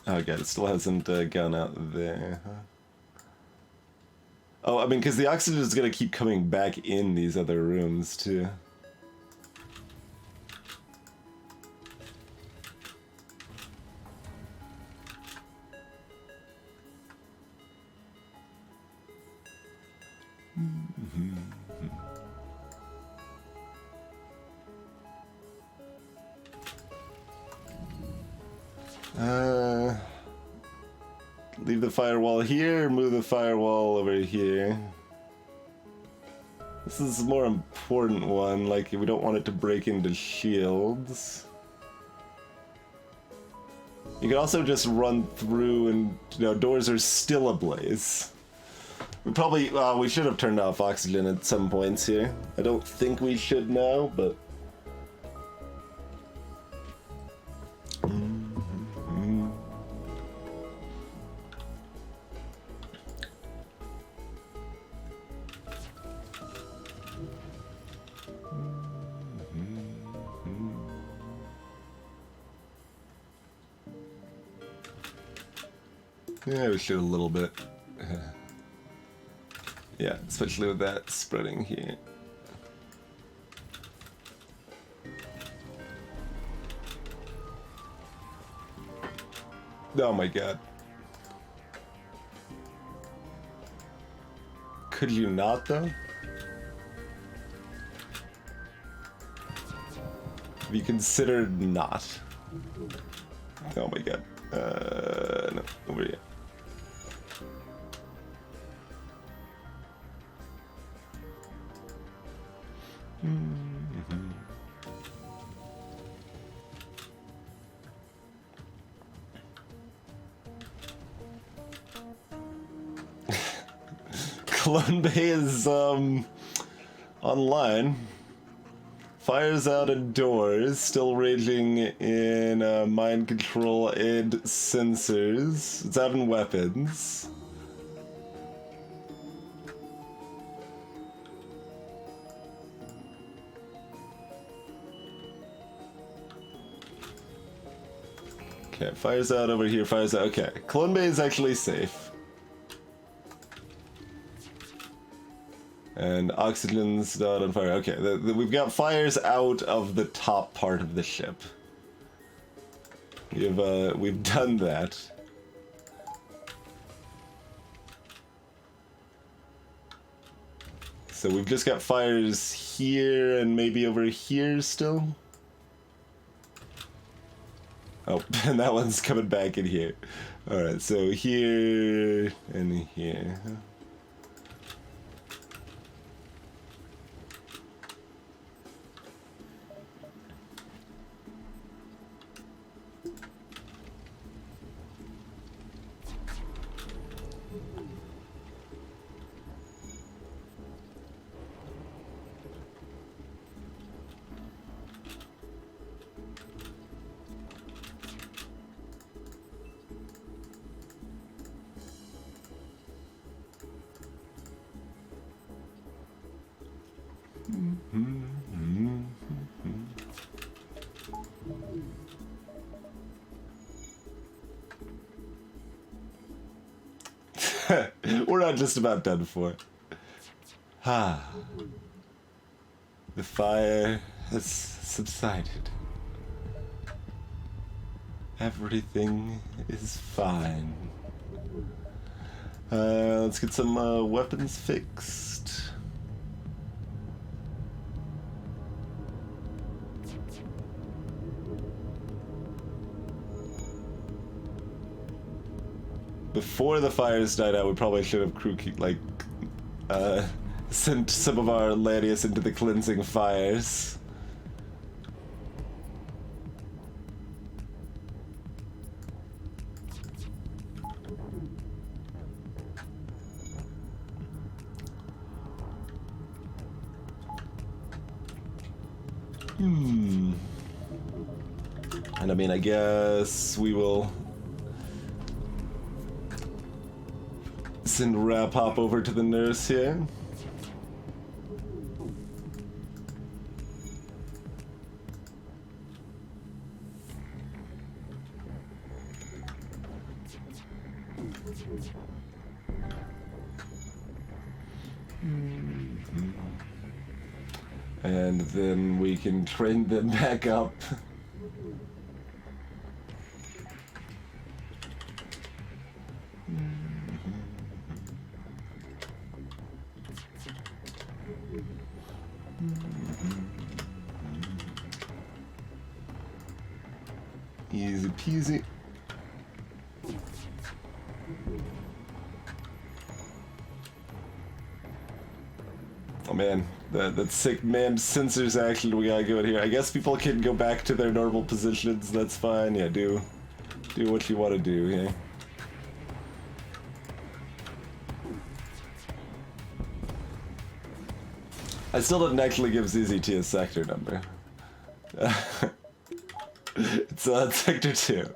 S1: Oh god, it still hasn't gone out there, huh? Oh, I mean, because the oxygen is gonna keep coming back in these other rooms, too. Leave the firewall here, move the firewall over here. This is a more important one, like we don't want it to break into shields. You can also just run through and, you know, doors are still ablaze. We probably, we should have turned off oxygen at some points here. I don't think we should now, but... Yeah, we should a little bit. Yeah, especially with that spreading here. Oh my god. Could you not, though? Have you considered not? Oh my god. No, over here. Clone Bay is online. Fires out indoors, still raging in mind control and sensors. It's out in weapons. Okay, fires out over here, fires out. Okay, Clone Bay is actually safe. And oxygen's not on fire. Okay, we've got fires out of the top part of the ship. We've done that. So we've just got fires here and maybe over here still. Oh, and that one's coming back in here. Alright, so here and here. We're not just about done for. Ah. The fire has subsided. Everything is fine. Let's get some weapons fixed. Before the fires died out, we probably should have sent some of our Lanius into the cleansing fires. And I mean, I guess we will send Rapop over to the nurse here. And then we can train them back up. Easy peasy. Oh man, that sick man sensors action we gotta go in here. I guess people can go back to their normal positions, that's fine. Yeah, do what you want to do here. I still didn't actually give ZZT a sector number. It's Sector 2.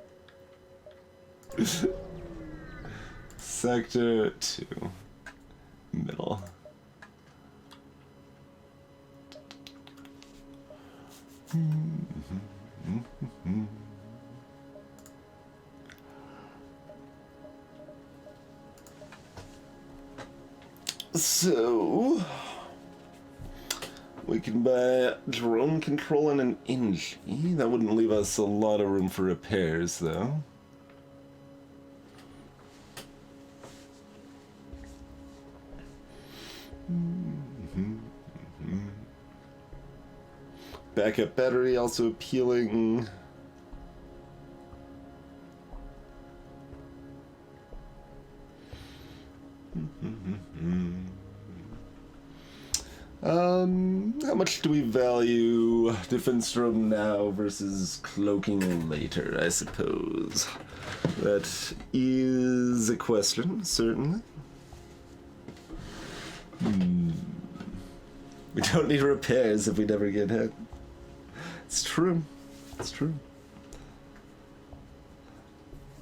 S1: Sector 2. Middle. So we can buy drone control and an inch. That wouldn't leave us a lot of room for repairs, though. Backup battery also appealing. How much do we value defense drone now versus cloaking later, I suppose? That is a question, certainly. We don't need repairs if we never get hit. It's true. It's true.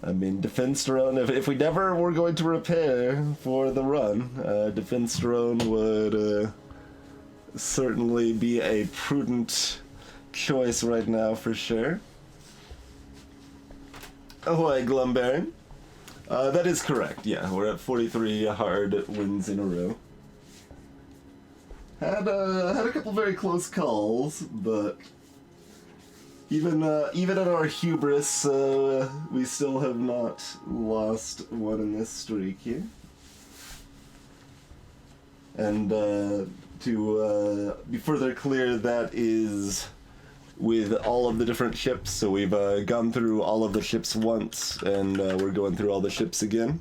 S1: I mean, defense drone, if we never were going to repair for the run, defense drone would certainly be a prudent choice right now for sure. Ahoy, Glumberry. That is correct, yeah. We're at 43 hard wins in a row. Had a couple very close calls, but Even in our hubris, we still have not lost one in this streak here. And to be further clear, that is with all of the different ships. So we've gone through all of the ships once, and we're going through all the ships again.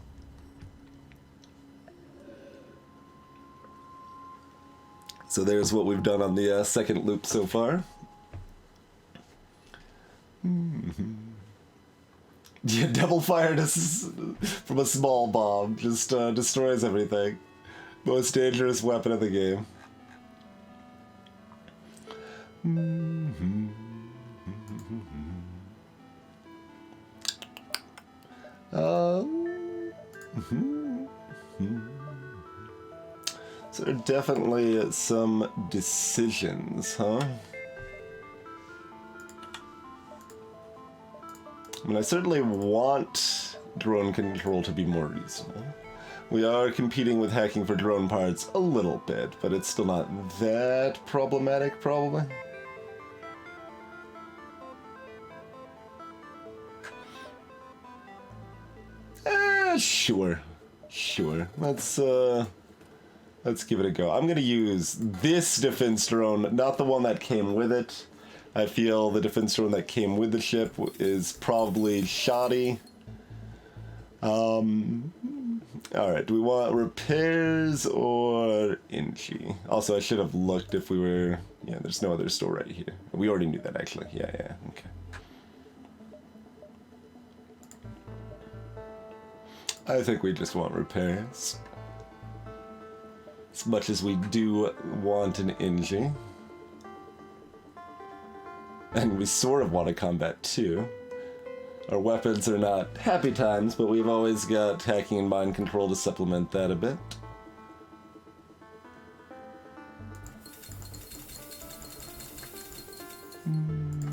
S1: So there's what we've done on the second loop so far. Yeah, double fire from a small bomb just destroys everything. Most dangerous weapon of the game. So there are definitely some decisions, huh? I mean, I certainly want drone control to be more reasonable. We are competing with hacking for drone parts a little bit, but it's still not that problematic, probably. Sure. Let's give it a go. I'm gonna use this defense drone, not the one that came with it. I feel the defense drone that came with the ship is probably shoddy. Alright, do we want repairs or Inchi? Also, I should have looked if we were... Yeah, there's no other store right here. We already knew that, actually. Yeah, okay. I think we just want repairs. As much as we do want an Inchi. And we sort of want a combat too. Our weapons are not happy times, but we've always got hacking and mind control to supplement that a bit.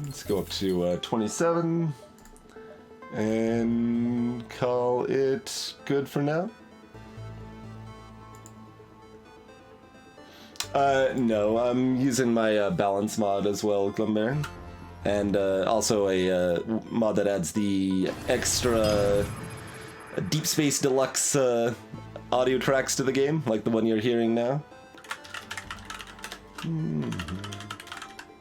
S1: Let's go up to 27 and call it good for now. No, I'm using my balance mod as well, Glumbear. And also a mod that adds the extra Deep Space Deluxe audio tracks to the game, like the one you're hearing now.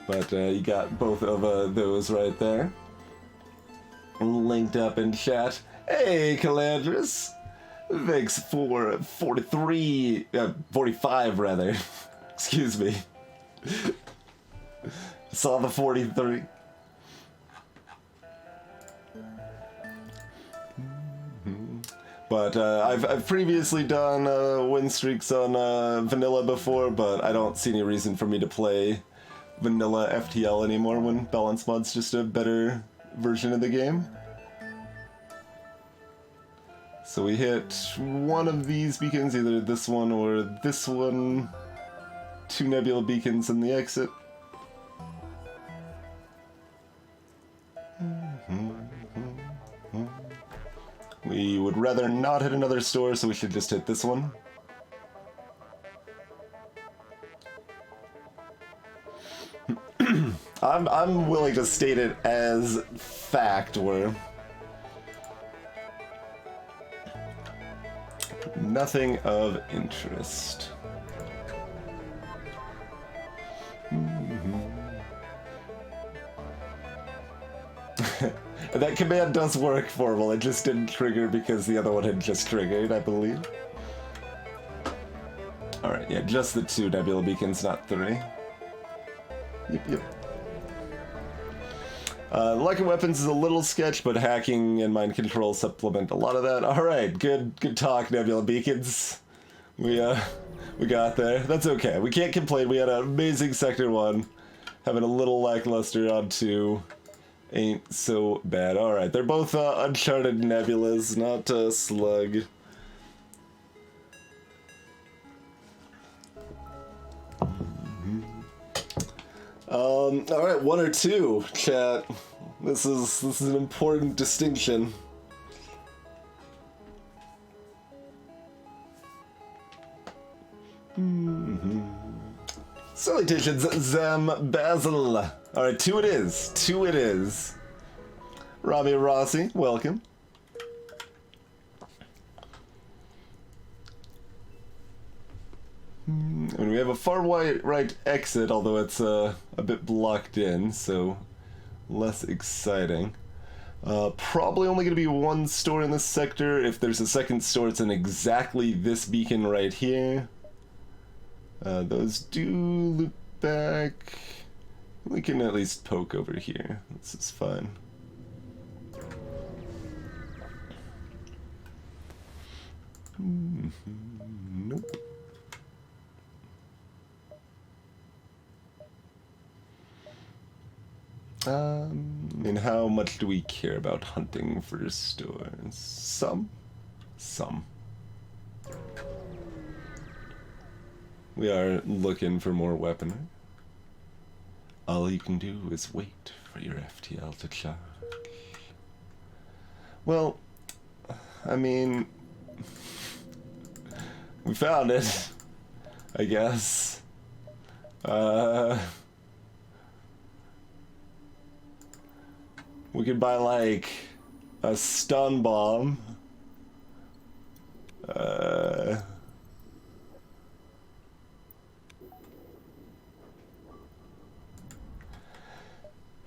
S1: But you got both of those right there. Linked up in chat. Hey, Calandris! Thanks for 45 rather. Excuse me. Saw the 43. But I've previously done win streaks on vanilla before, but I don't see any reason for me to play vanilla FTL anymore when balance mod's just a better version of the game. So we hit one of these beacons, either this one or this one. 2 nebula beacons in the exit. We would rather not hit another store, so we should just hit this one. I'm willing to state it as fact, where nothing of interest. That command does work, Formal. It just didn't trigger because the other one had just triggered, I believe. Alright, yeah, just the 2 nebula beacons, not 3. Yep. Lucky weapons is a little sketch, but hacking and mind control supplement a lot of that. Alright, good talk, nebula beacons. We got there. That's okay. We can't complain. We had an amazing Sector 1. Having a little lackluster on 2. Ain't so bad. Alright, they're both Uncharted nebulas, not Slug. Alright, 1 or 2, chat. This is an important distinction. Salutations, Zem Basil. Alright, two it is. Two it is. Robbie Rossi, welcome. And we have a far right exit, although it's a bit blocked in, so less exciting. Probably only going to be one store in this sector. If there's a second store, it's in exactly this beacon right here. Those do loop back. We can at least poke over here. This is fine. Nope. And how much do we care about hunting for stores? Some. We are looking for more weaponry. All you can do is wait for your FTL to charge. Well, I mean, we found it, I guess. We could buy, like, a stun bomb.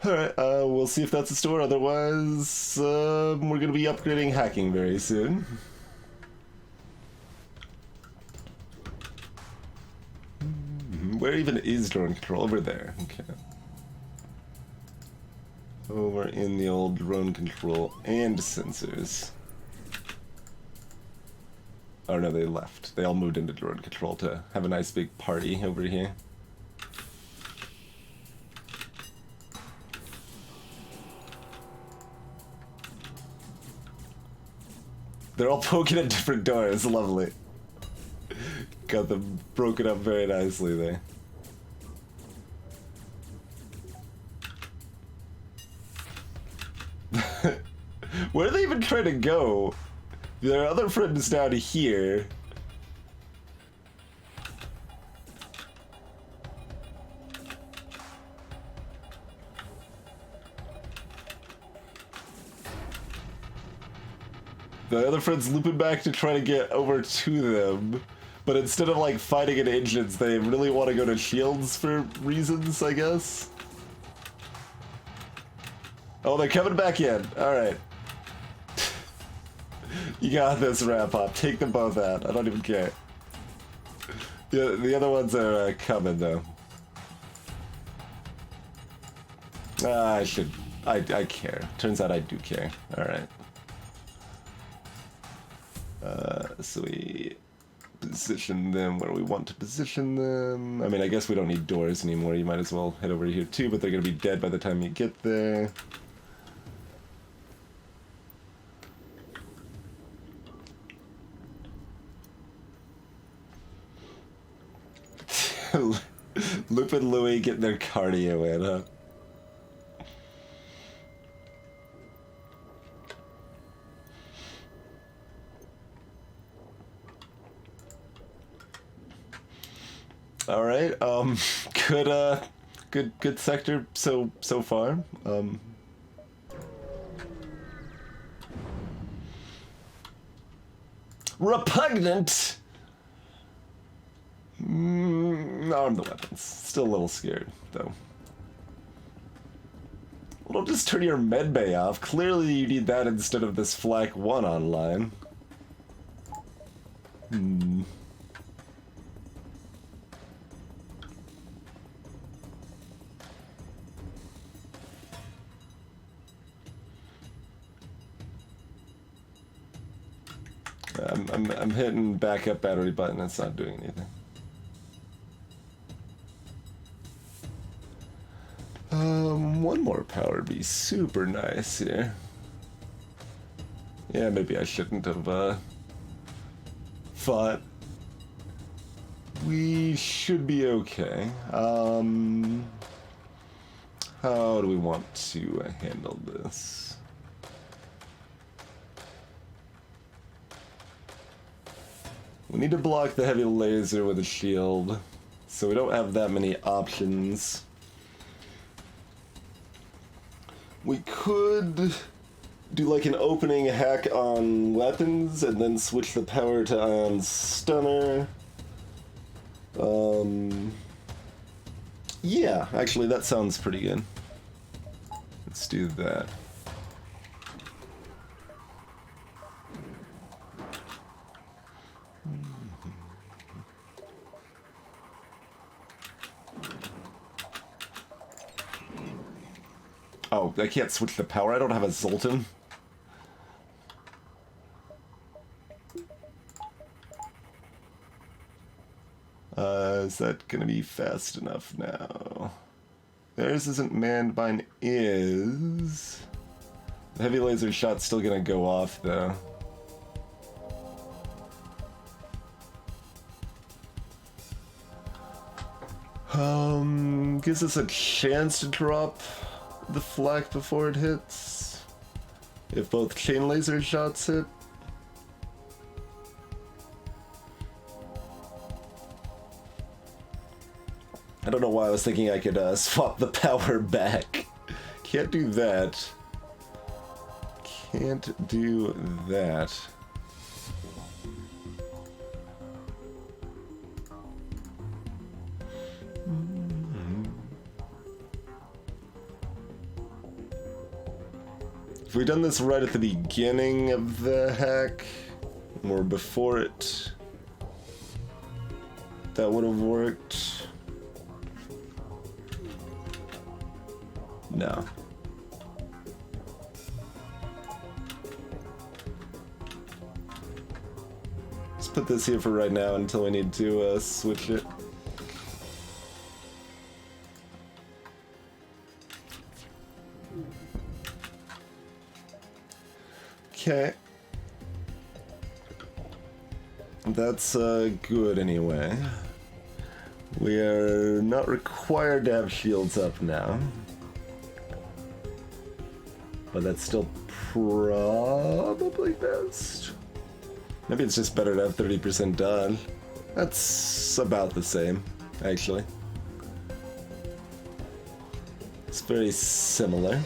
S1: Alright, we'll see if that's a store. Otherwise, we're gonna be upgrading hacking very soon. Where even is drone control? Over there. Okay. Over in the old drone control and sensors. Oh no, they left. They all moved into drone control to have a nice big party over here. They're all poking at different doors. Lovely. Got them broken up very nicely there. Where are they even trying to go? There are other friends down here. The other friend's looping back to try to get over to them. But instead of like fighting at engines, they really want to go to shields for reasons, I guess. Oh, they're coming back in. Alright. You got this, Wrap-Up. Take them both out. I don't even care. The other ones are coming, though. I care. Turns out I do care. Alright. So we position them where we want to position them. I mean, I guess we don't need doors anymore. You might as well head over here, too, but they're going to be dead by the time you get there. Loop and Louie getting their cardio in, huh? All right. Good sector so far. Repugnant. Arm the weapons. Still a little scared, though. Well, don't just turn your medbay off. Clearly you need that instead of this Flak 1 online. I'm hitting backup battery button. It's not doing anything. One more power would be super nice here. Yeah, maybe I shouldn't have fought. We should be okay. How do we want to handle this? We need to block the heavy laser with a shield. So we don't have that many options. We could do like an opening hack on weapons and then switch the power to on stunner. Yeah, actually that sounds pretty good. Let's do that. Oh, I can't switch the power. I don't have a Zoltan. Is that gonna be fast enough now? Theirs isn't manned, mine is. The heavy laser shot's still gonna go off though. Gives us a chance to drop the flak before it hits. If both chain laser shots hit. I don't know why I was thinking I could swap the power back. Can't do that. Can't do that. If we'd done this right at the beginning of the hack, or before it, that would have worked. No. Let's put this here for right now until we need to switch it. Okay. That's good anyway. We are not required to have shields up now. But that's still probably best. Maybe it's just better to have 30% done. That's about the same, actually. It's very similar.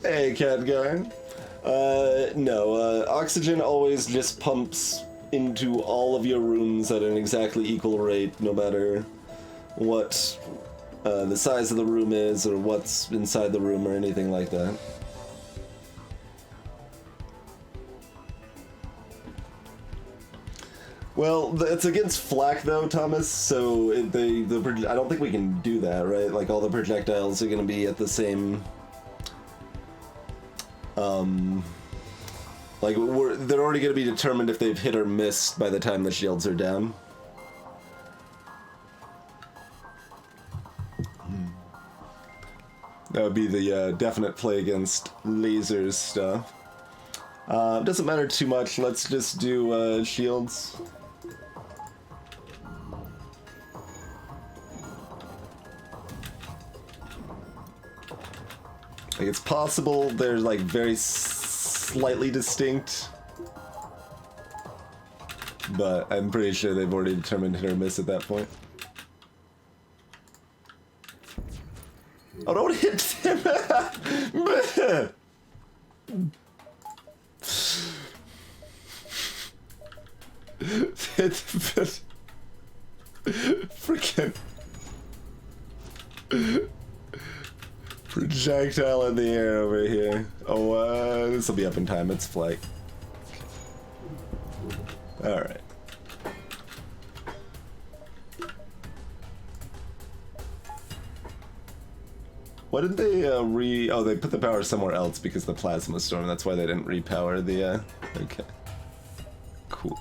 S1: Hey, cat guy. No, oxygen always just pumps into all of your rooms at an exactly equal rate, no matter what the size of the room is or what's inside the room or anything like that. Well, it's against flak though, Thomas, so I don't think we can do that, right? Like all the projectiles are gonna be at the same... like they're already going to be determined if they've hit or missed by the time the shields are down. That would be the definite play against lasers stuff. Doesn't matter too much. Let's just do shields. Like it's possible they're like very slightly distinct, but I'm pretty sure they've already determined hit or miss at that point. Oh, don't hit him! Freaking projectile in the air over here. Oh, this will be up in time. It's flight. Alright. Why did they oh, they put the power somewhere else because the plasma storm. That's why they didn't repower the, okay. Cool.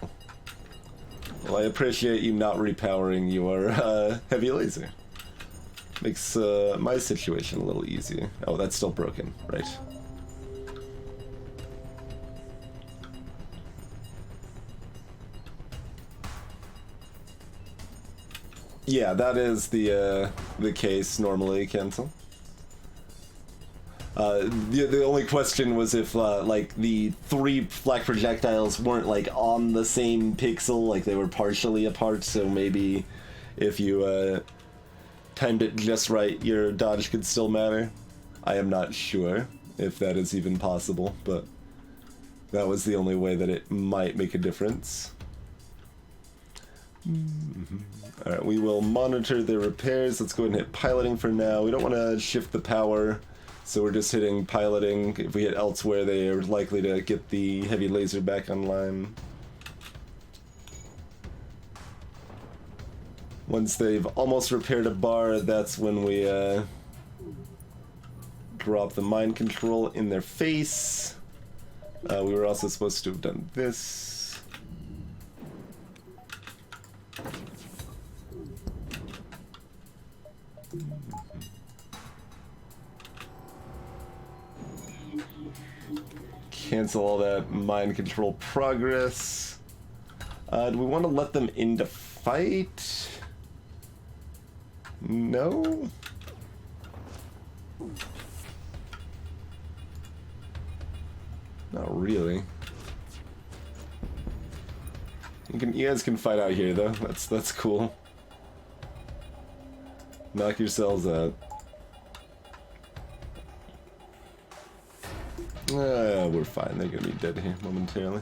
S1: Well, I appreciate you not repowering your, heavy laser. Makes, my situation a little easier. Oh, that's still broken, right. Yeah, that is the case normally, cancel. The only question was if like the 3 flak projectiles weren't like on the same pixel, like they were partially apart, so maybe if you timed it just right, your dodge could still matter. I am not sure if that is even possible, but that was the only way that it might make a difference. Alright, we will monitor the repairs. Let's go ahead and hit piloting for now. We don't want to shift the power, so we're just hitting piloting. If we hit elsewhere, they are likely to get the heavy laser back online. Once they've almost repaired a bar, that's when we drop the mind control in their face. We were also supposed to have done this. Cancel all that mind control progress. Do we want to let them into fight? No? Not really. You guys can fight out here though. That's cool. Knock yourselves out. We're fine. They're gonna be dead here momentarily.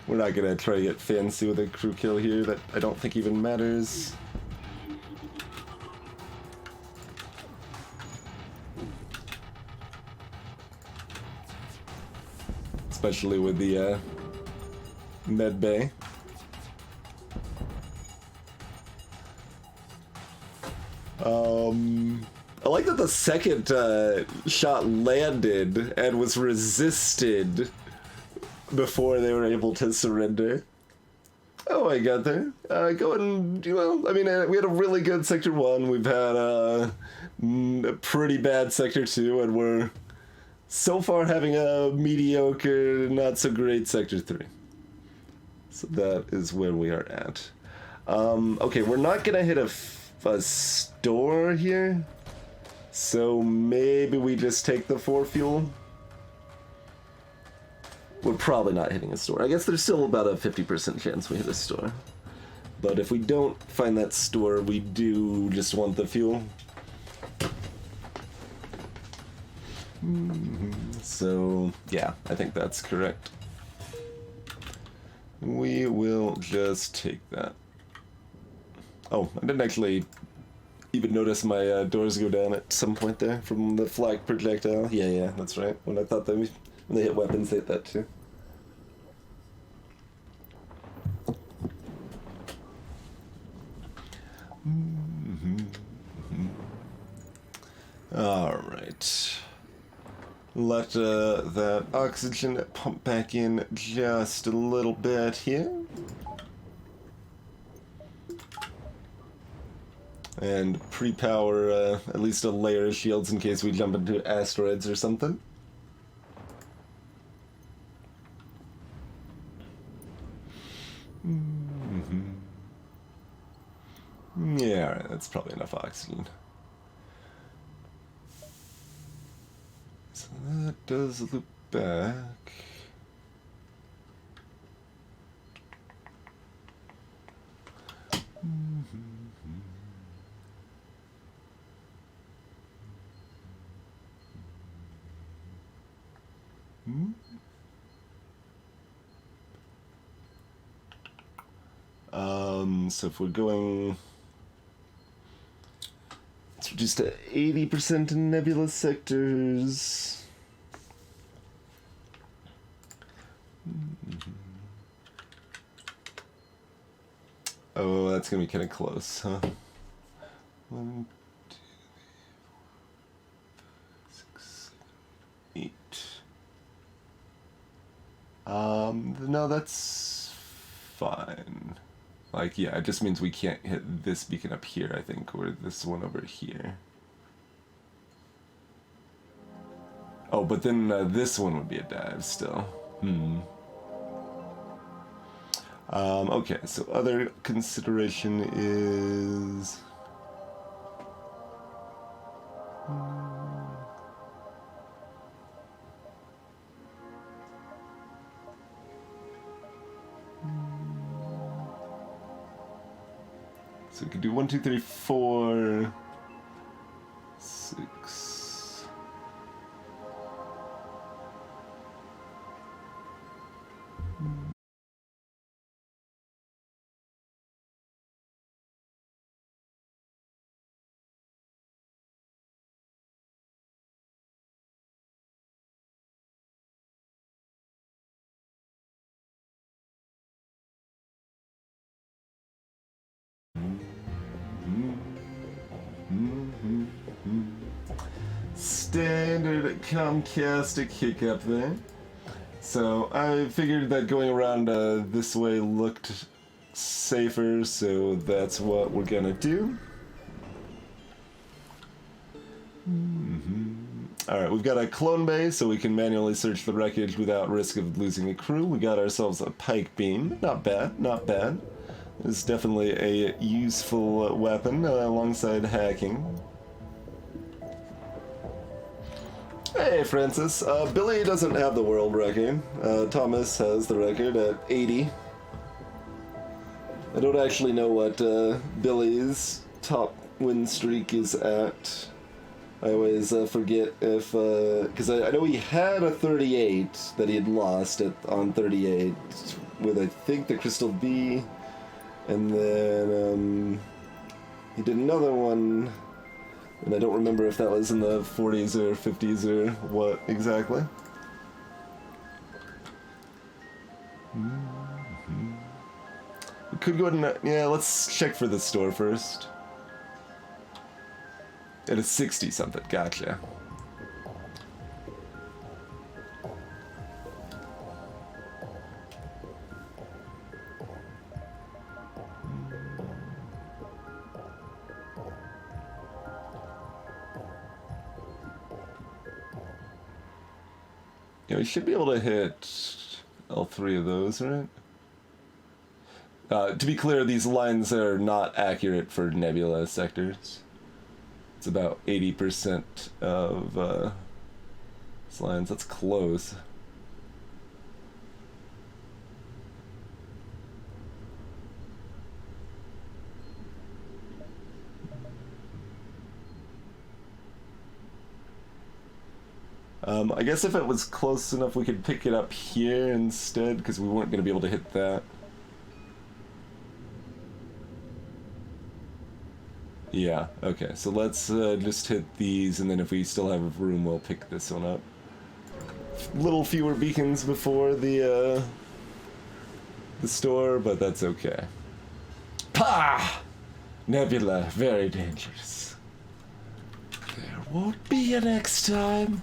S1: We're not gonna try to get fancy with a crew kill here. That I don't think even matters. Especially with the med bay. I like that the second shot landed and was resisted before they were able to surrender. Oh, I got there. Go and, well, I mean, we had a really good Sector 1. We've had a pretty bad Sector 2, and we're so far having a mediocre, not so great Sector 3. So that is where we are at. Okay, we're not gonna hit a store here. So maybe we just take the 4 fuel. We're probably not hitting a store. I guess there's still about a 50% chance we hit a store. But if we don't find that store, we do just want the fuel. So, yeah, I think that's correct. We will just take that. Oh, I didn't actually even notice my doors go down at some point there from the flak projectile. Yeah, that's right. When I thought when they hit weapons, they hit that too. All right. Let that oxygen pump back in just a little bit here. And pre-power at least a layer of shields in case we jump into asteroids or something. Yeah, alright, that's probably enough oxygen. So that does loop back. So if we're going, let's reduce to 80% in nebulous sectors. Oh, that's gonna be kind of close, huh? 1, 2, 3, 4, 5, 6, 7, 8. No, that's fine. Like, yeah, it just means we can't hit this beacon up here, I think, or this one over here. Oh, but then this one would be a dive still. Okay, so other consideration is... So we could do 1, 2, 3, 4, 6. Standard Comcast hiccup there. So I figured that going around this way looked safer, so that's what we're gonna do. Alright, we've got a clone bay, so we can manually search the wreckage without risk of losing a crew. We got ourselves a pike beam. Not bad, not bad. It's definitely a useful weapon alongside hacking. Hey, Francis. Billy doesn't have the world record. Thomas has the record at 80. I don't actually know what Billy's top win streak is at. I always forget if... because I know he had a 38 that he had lost on 38 with, I think, the Crystal Bee. And then he did another one... And I don't remember if that was in the 40s or 50s or what exactly. We could go ahead and... Yeah, let's check for the store first. It is 60-something, gotcha. Yeah, we should be able to hit all 3 of those, right? To be clear, these lines are not accurate for nebula sectors. It's about 80% of these lines. That's close. I guess if it was close enough, we could pick it up here instead, because we weren't going to be able to hit that. Yeah, okay, so let's just hit these, and then if we still have room, we'll pick this one up. Little fewer beacons before the store, but that's okay. Pah! Nebula, very dangerous. There won't be a next time.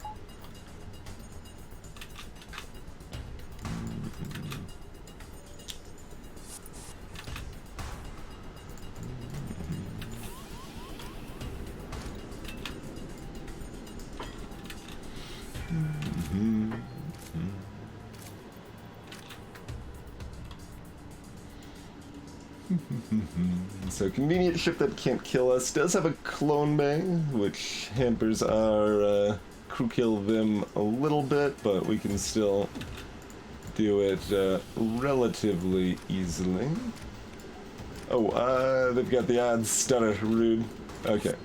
S1: So convenient ship that can't kill us does have a clone bay, which hampers our crew kill them a little bit, but we can still do it relatively easily. Oh, they've got the odds stunner, rude. Okay.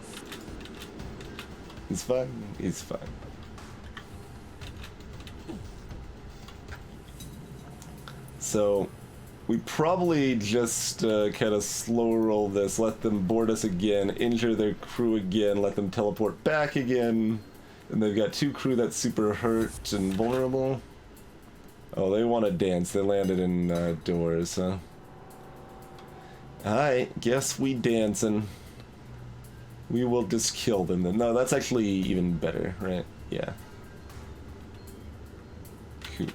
S1: He's fine, he's fine. So we probably just kind of slow roll this, let them board us again, injure their crew again, let them teleport back again, and they've got 2 crew that's super hurt and vulnerable. Oh, they want to dance. They landed in doors, huh? Alright, guess we dancing. We will just kill them then. No, that's actually even better, right? Yeah. Cool.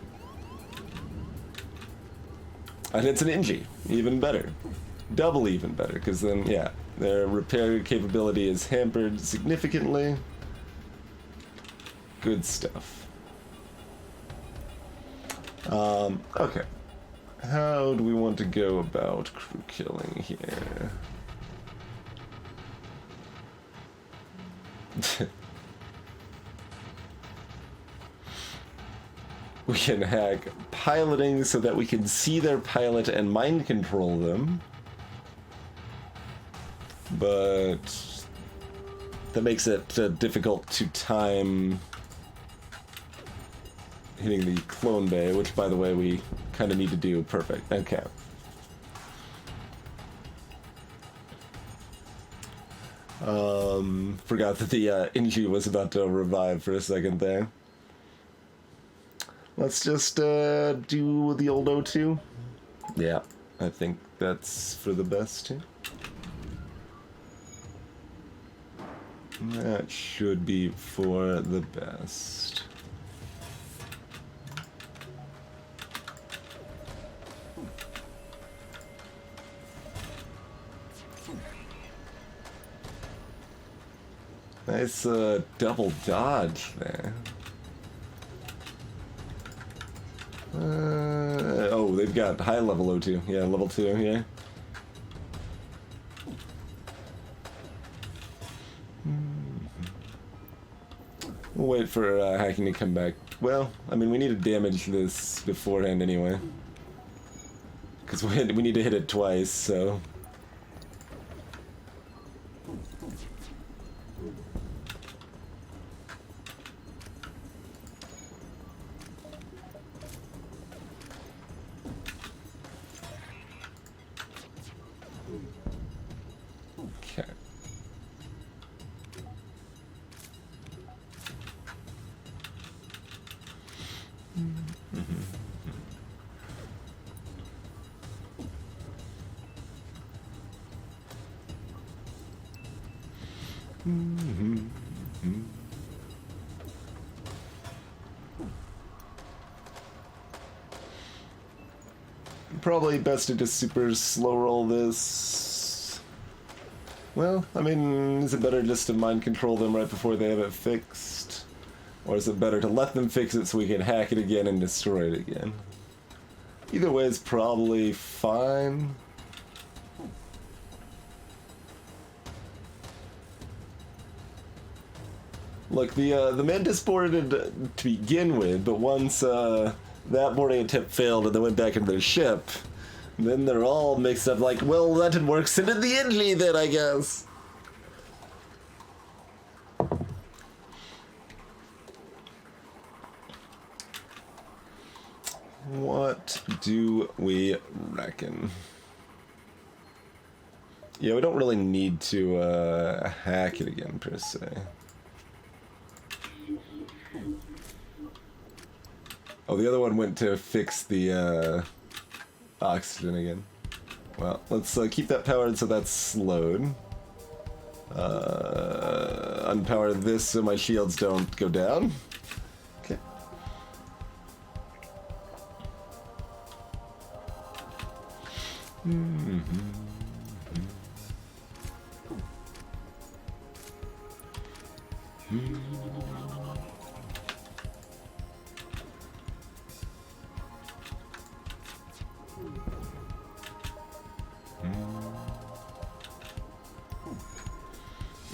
S1: And it's an Inji, even better. Double even better, because then, yeah, their repair capability is hampered significantly. Good stuff. Okay. How do we want to go about crew killing here? We can hack piloting so that we can see their pilot and mind control them. But that makes it difficult to time hitting the clone bay, which, by the way, we kind of need to do. Perfect. Okay. Forgot that the Inji was about to revive for a second there. Let's just do the old O2. Yeah, I think that's for the best too. That should be for the best. Nice double dodge there. Oh, they've got high level O2. Yeah, level 2, yeah. We'll wait for hacking to come back. Well, I mean, we need to damage this beforehand anyway. Because we need to hit it twice, so... Okay. Probably best to just super slow roll this. Well, I mean, is it better just to mind control them right before they have it fixed? Or is it better to let them fix it so we can hack it again and destroy it again? Either way is probably fine. Look, the Mantis boarded to begin with, but once that boarding attempt failed and they went back into their ship, then they're all mixed up like, well, that didn't work, send in the Inji then, I guess. What do we reckon? Yeah, we don't really need to hack it again, per se. Oh, the other one went to fix the oxygen again. Well, let's keep that powered so that's slowed. Unpower this so my shields don't go down. Okay.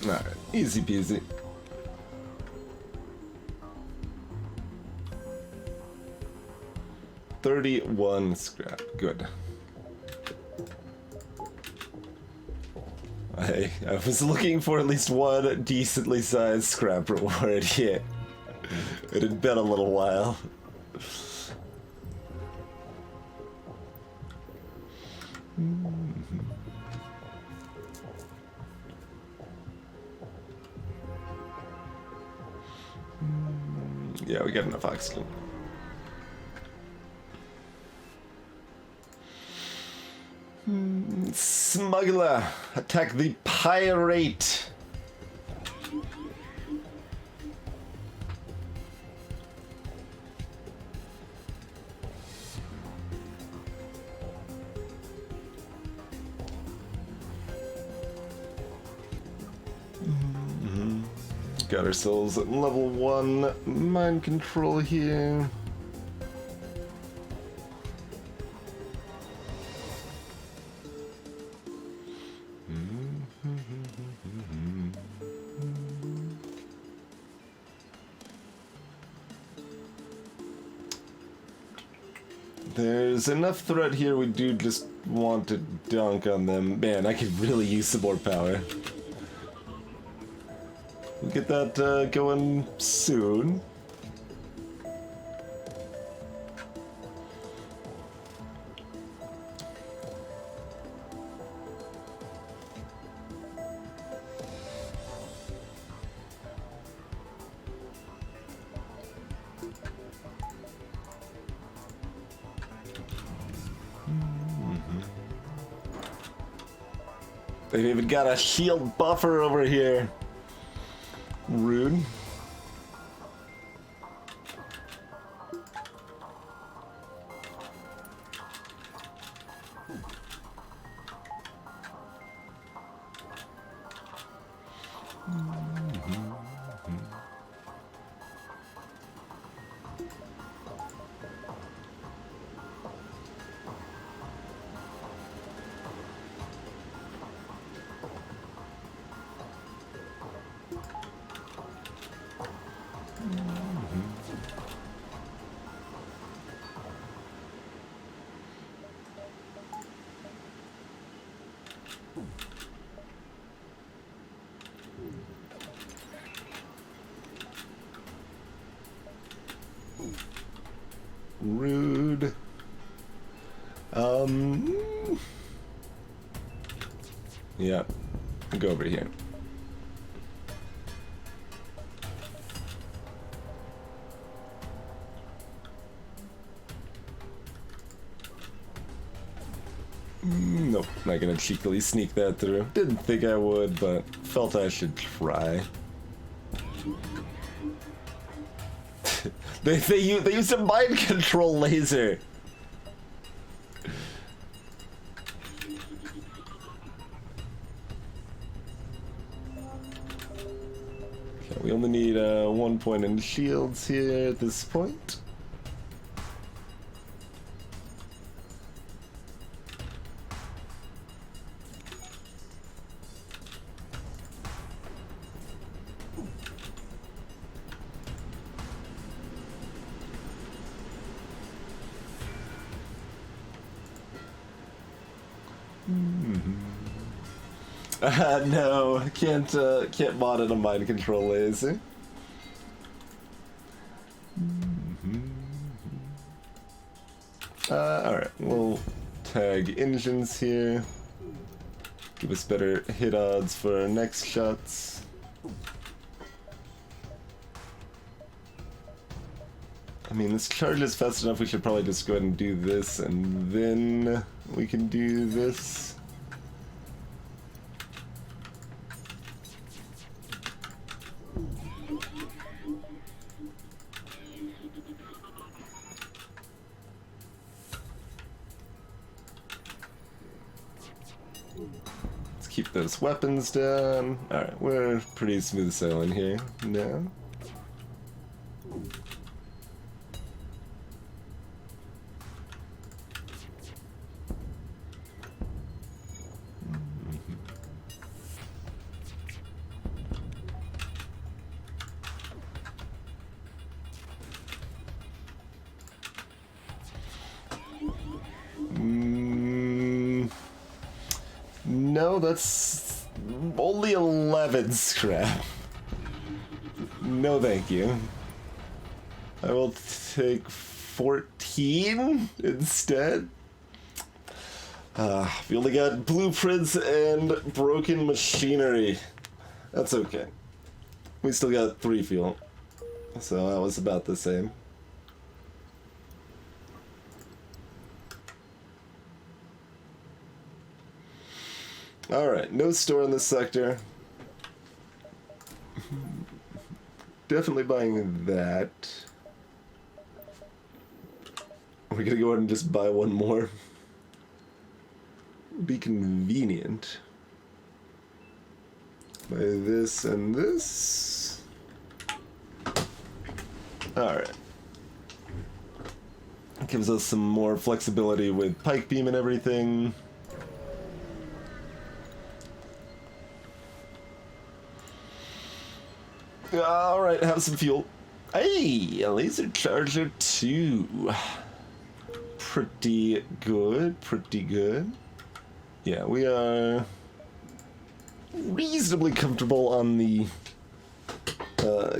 S1: Alright, easy peasy. $31 scrap. Good. I was looking for at least one decently sized scrap reward here. It had been a little while. Yeah, we got enough oxygen. Smuggler, attack the pirate. Got ourselves at level 1 mind control here. There's enough threat here, we do just want to dunk on them. Man, I could really use some more power. We'll get that going soon. They've even got a shield buffer over here. Rude. Rude. Yeah, go over here. Nope, not gonna cheekily sneak that through. Didn't think I would, but felt I should try. They used a mind control laser. Okay, we only need 1 point in shields here at this point. No, can't mod in a mind control laser. Alright, we'll tag engines here. Give us better hit odds for our next shots. I mean, this charge is fast enough, we should probably just go ahead and do this, and then we can do this. Let's keep those weapons down. Alright, we're pretty smooth sailing here now. No, that's only 11 scrap. No, thank you. I will take 14 instead. We only got blueprints and broken machinery. That's okay. We still got 3 fuel. So that was about the same. Alright, no store in this sector. Definitely buying that. We're gonna go ahead and just buy one more. Be convenient. Buy this and this. Alright. Gives us some more flexibility with pike beam and everything. Alright, have some fuel. Hey, a laser charger too. pretty good, pretty good. Yeah, we are reasonably comfortable on the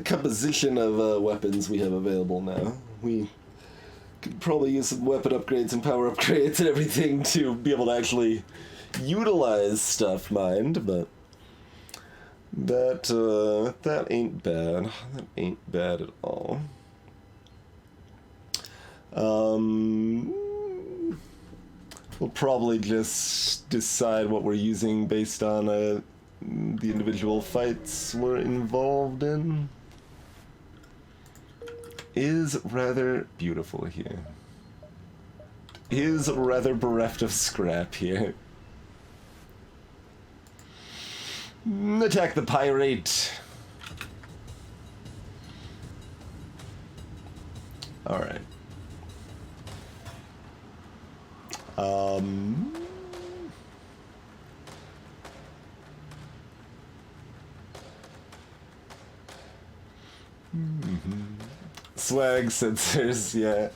S1: composition of weapons we have available now. We could probably use some weapon upgrades and power upgrades and everything to be able to actually utilize stuff, mind, but that ain't bad. That ain't bad at all. We'll probably just decide what we're using based on the individual fights we're involved in. Is rather beautiful here. Is rather bereft of scrap here. Attack the pirate! Alright. Swag sensors, yeah.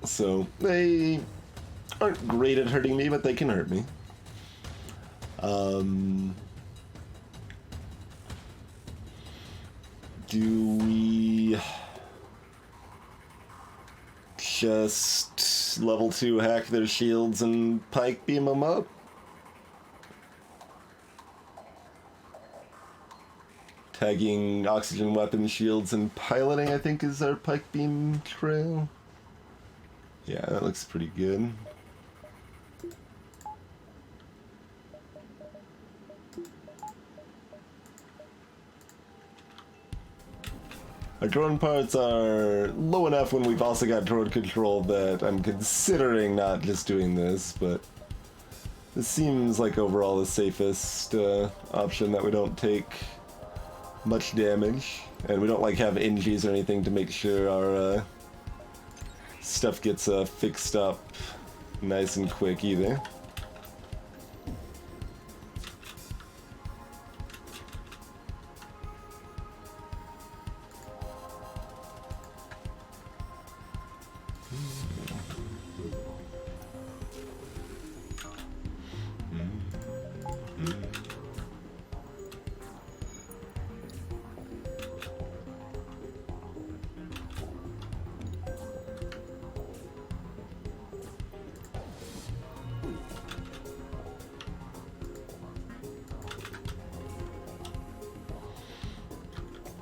S1: So, they aren't great at hurting me, but they can hurt me. Do we just level 2 hack their shields and pike beam them up? Tagging oxygen weapon shields and piloting, I think, is our pike beam trail. Yeah, that looks pretty good. Our drone parts are low enough when we've also got drone control that I'm considering not just doing this, but this seems like overall the safest option, that we don't take much damage, and we don't like have NGs or anything to make sure our stuff gets fixed up nice and quick either.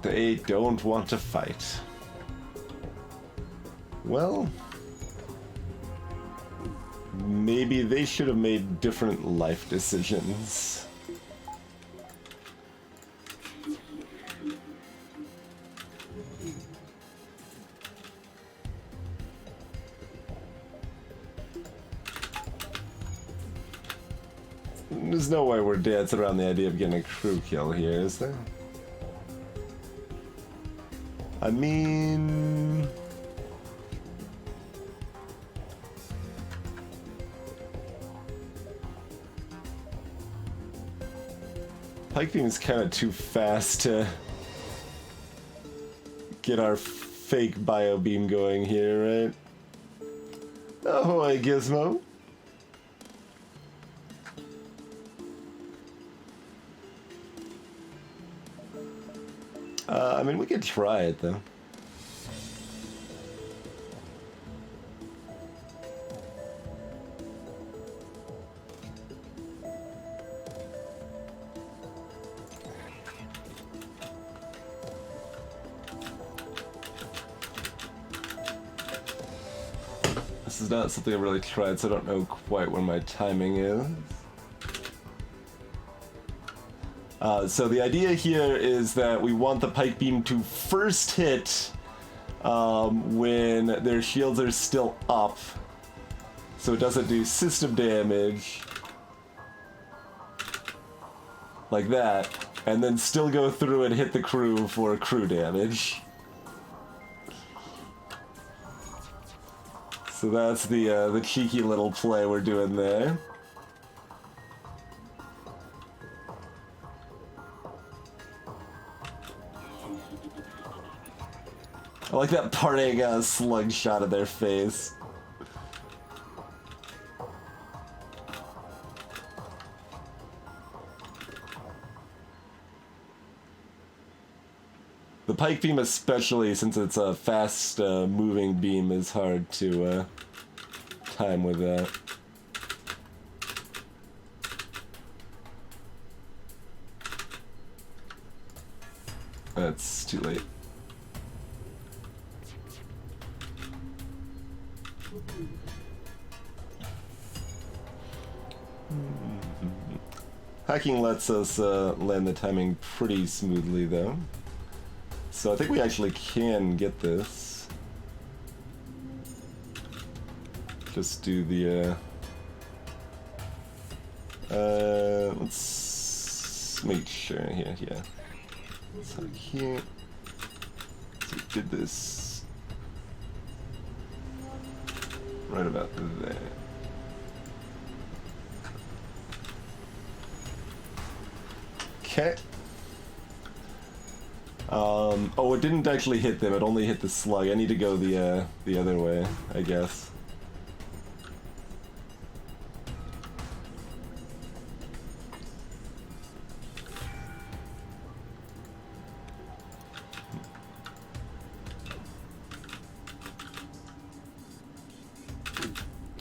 S1: They don't want to fight. Well, maybe they should have made different life decisions. There's no way we're dancing around the idea of getting a crew kill here, is there? I mean... Pike beam is kind of too fast to get our fake bio beam going here, right? Ahoy, Gizmo! I mean, we could try it, though. This is not something I've really tried, so I don't know quite where my timing is. So the idea here is that we want the pike beam to first hit when their shields are still up, so it doesn't do system damage, like that, and then still go through and hit the crew for crew damage. So that's the cheeky little play we're doing there. I like that parting slug shot of their face. The pike beam especially, since it's a fast moving beam, is hard to time with that. That's too late. Hacking lets us land the timing pretty smoothly though. So I think we actually can get this. Just do the let's make sure here, yeah. So here, so we did this right about there. Okay. Oh, it didn't actually hit them. It only hit the slug. I need to go the other way, I guess.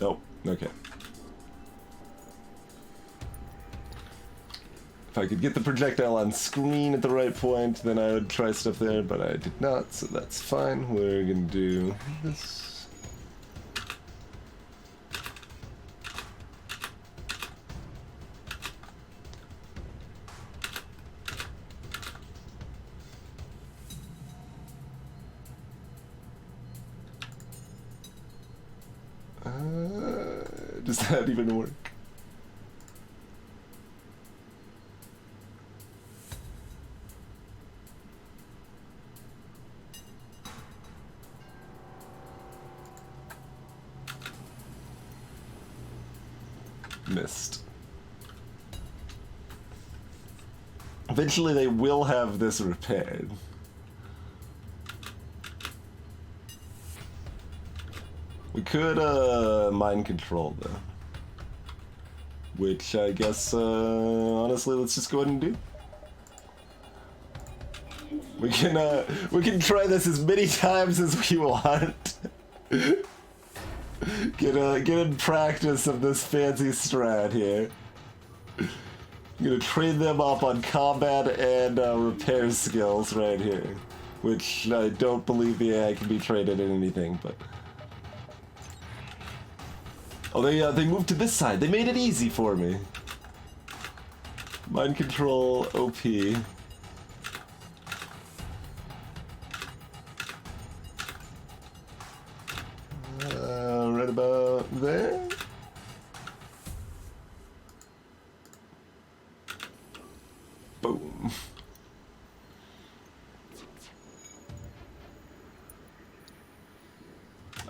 S1: Oh, okay. If I could get the projectile on screen at the right point, then I would try stuff there, but I did not, so that's fine. We're gonna do this. Does that even work? Missed. Eventually they will have this repaired. We could mind control though. Which I guess honestly let's just go ahead and do. We can try this as many times as we want. Get in practice of this fancy strat here. I'm gonna train them up on combat and repair skills right here, which I don't believe the AI can be trained in anything. But oh, they moved to this side. They made it easy for me. Mind control OP. Right about there. Boom.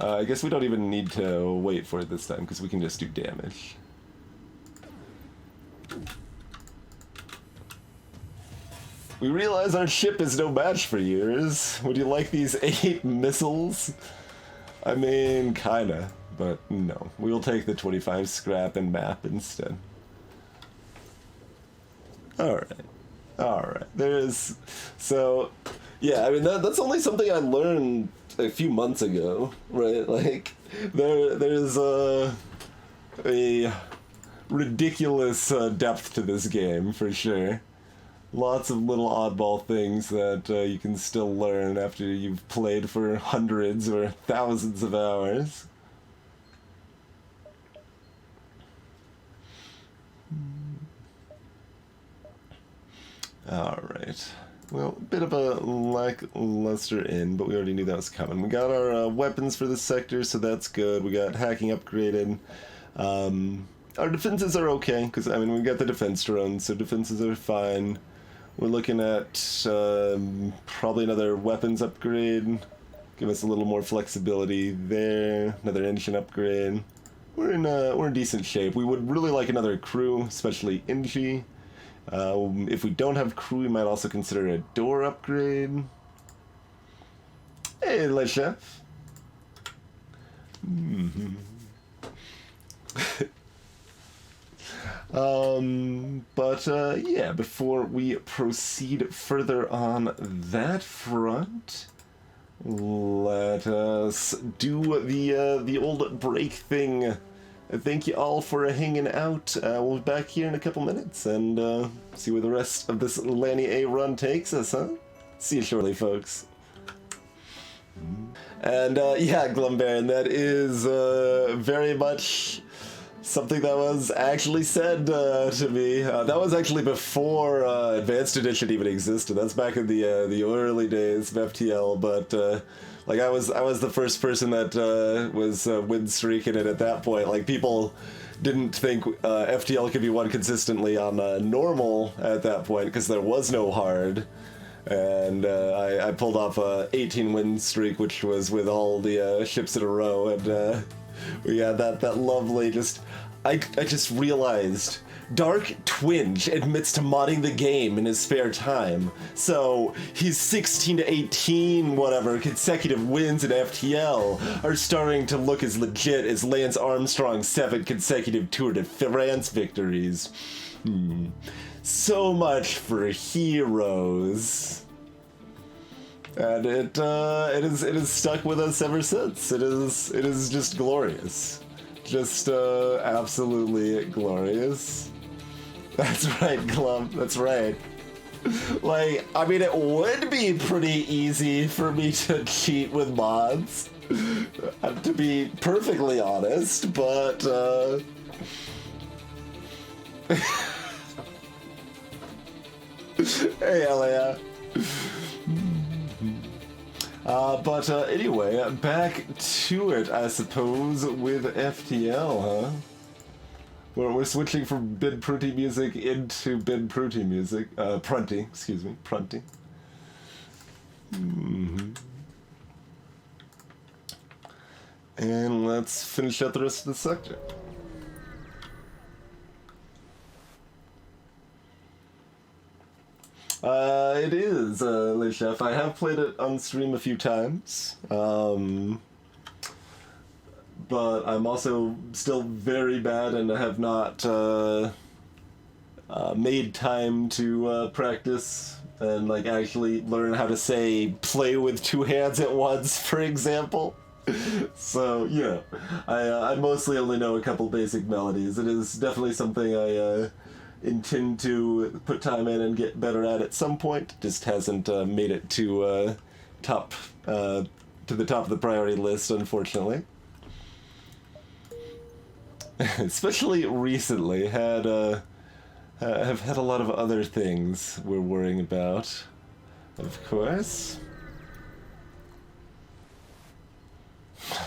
S1: I guess we don't even need to wait for it this time because we can just do damage. We realize our ship is no match for yours. Would you like these 8 missiles? I mean, kinda, but no. We'll take the 25 scrap and map instead. Alright. There's... So, yeah, I mean, that's only something I learned a few months ago, right? Like, there's a ridiculous depth to this game, for sure. Lots of little oddball things that you can still learn after you've played for hundreds or thousands of hours. Alright. Well, a bit of a lackluster end, but we already knew that was coming. We got our weapons for this sector, so that's good. We got hacking upgraded. Our defenses are okay, because, I mean, we got the defense drones, so defenses are fine. We're looking at probably another weapons upgrade. Give us a little more flexibility there. Another engine upgrade. We're in decent shape. We would really like another crew, especially Inji. If we don't have crew, we might also consider a door upgrade. Hey, Le Chef. Yeah, before we proceed further on that front, let us do the old break thing. Thank you all for hanging out. We'll be back here in a couple minutes and see where the rest of this Lani A run takes us, huh? See you shortly, folks. And yeah, Glumbaron, that is very much something that was actually said to me. That was actually before Advanced Edition even existed. That's back in the early days of FTL, but like I was the first person that was win streaking it at that point. Like people didn't think FTL could be won consistently on normal at that point because there was no hard. And I pulled off a 18 win streak, which was with all the ships in a row, and we had that lovely I just realized DarkTwinge admits to modding the game in his spare time, so his 16 to 18 whatever consecutive wins in FTL are starting to look as legit as Lance Armstrong's 7 consecutive Tour de France victories. So much for heroes. And it is stuck with us ever since. It is just glorious. Just absolutely glorious. That's right, Glum. That's right. Like, I mean, it would be pretty easy for me to cheat with mods, to be perfectly honest, but hey, Elia. Anyway, back to it, I suppose, with FTL, huh? We're switching from Bid Prunty music into Bid Prunty music. Prunty, excuse me, Prunty. And let's finish out the rest of the sector. It is, Le Chef. I have played it on stream a few times, but I'm also still very bad and have not made time to practice and like actually learn how to say play with 2 hands at once, for example. So, you know, I mostly only know a couple basic melodies. It is definitely something I intend to put time in and get better at some point. Just hasn't made it to the top of the priority list, unfortunately. Especially recently, have had a lot of other things we're worrying about, of course.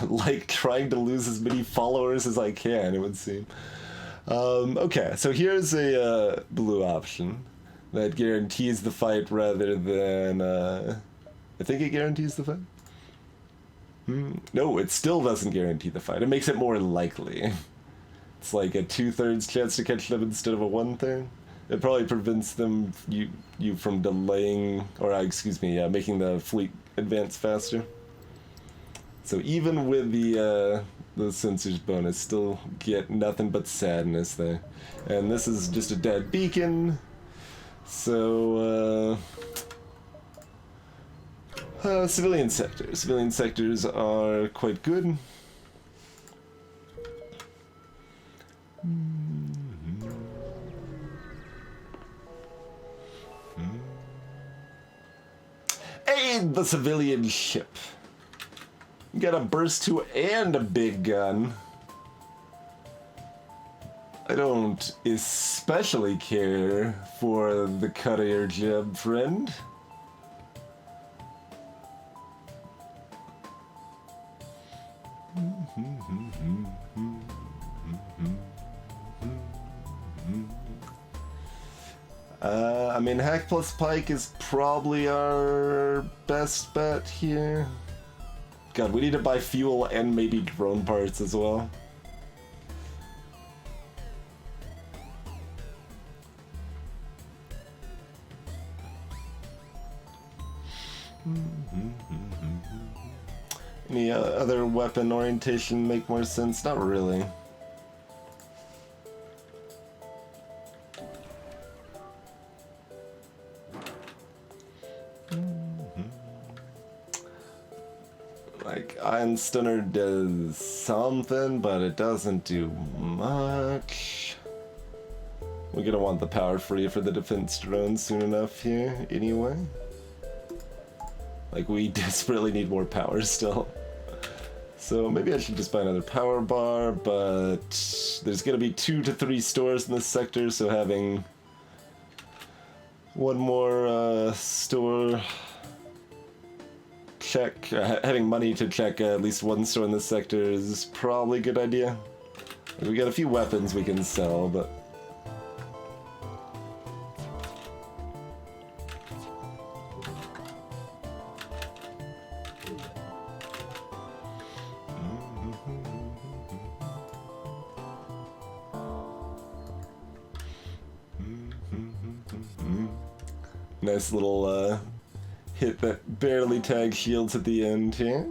S1: Like trying to lose as many followers as I can, it would seem. Okay, so here's a blue option that guarantees the fight rather than, I think it guarantees the fight? No, it still doesn't guarantee the fight. It makes it more likely. It's like a 2/3 chance to catch them instead of a 1/3. It probably prevents them, you from delaying, or excuse me, making the fleet advance faster. So even with the sensors bonus, still get nothing but sadness there. And this is just a dead beacon, so civilian sectors. Civilian sectors are quite good. Hey, the civilian ship. Got a burst 2 and a big gun. I don't especially care for the courier job, friend. I mean, Hack plus Pike is probably our best bet here. God, we need to buy fuel and maybe drone parts as well. Any other weapon orientation make more sense? Not really. Like, Iron Stunner does something, but it doesn't do much. We're gonna want the power free for the defense drone soon enough here, anyway. Like, we desperately need more power still. So maybe I should just buy another power bar, but there's gonna be 2 to 3 stores in this sector, so having one more store check, having money to check at least one store in this sector is probably a good idea. We got a few weapons we can sell, but nice little hit that barely tags shields at the end here.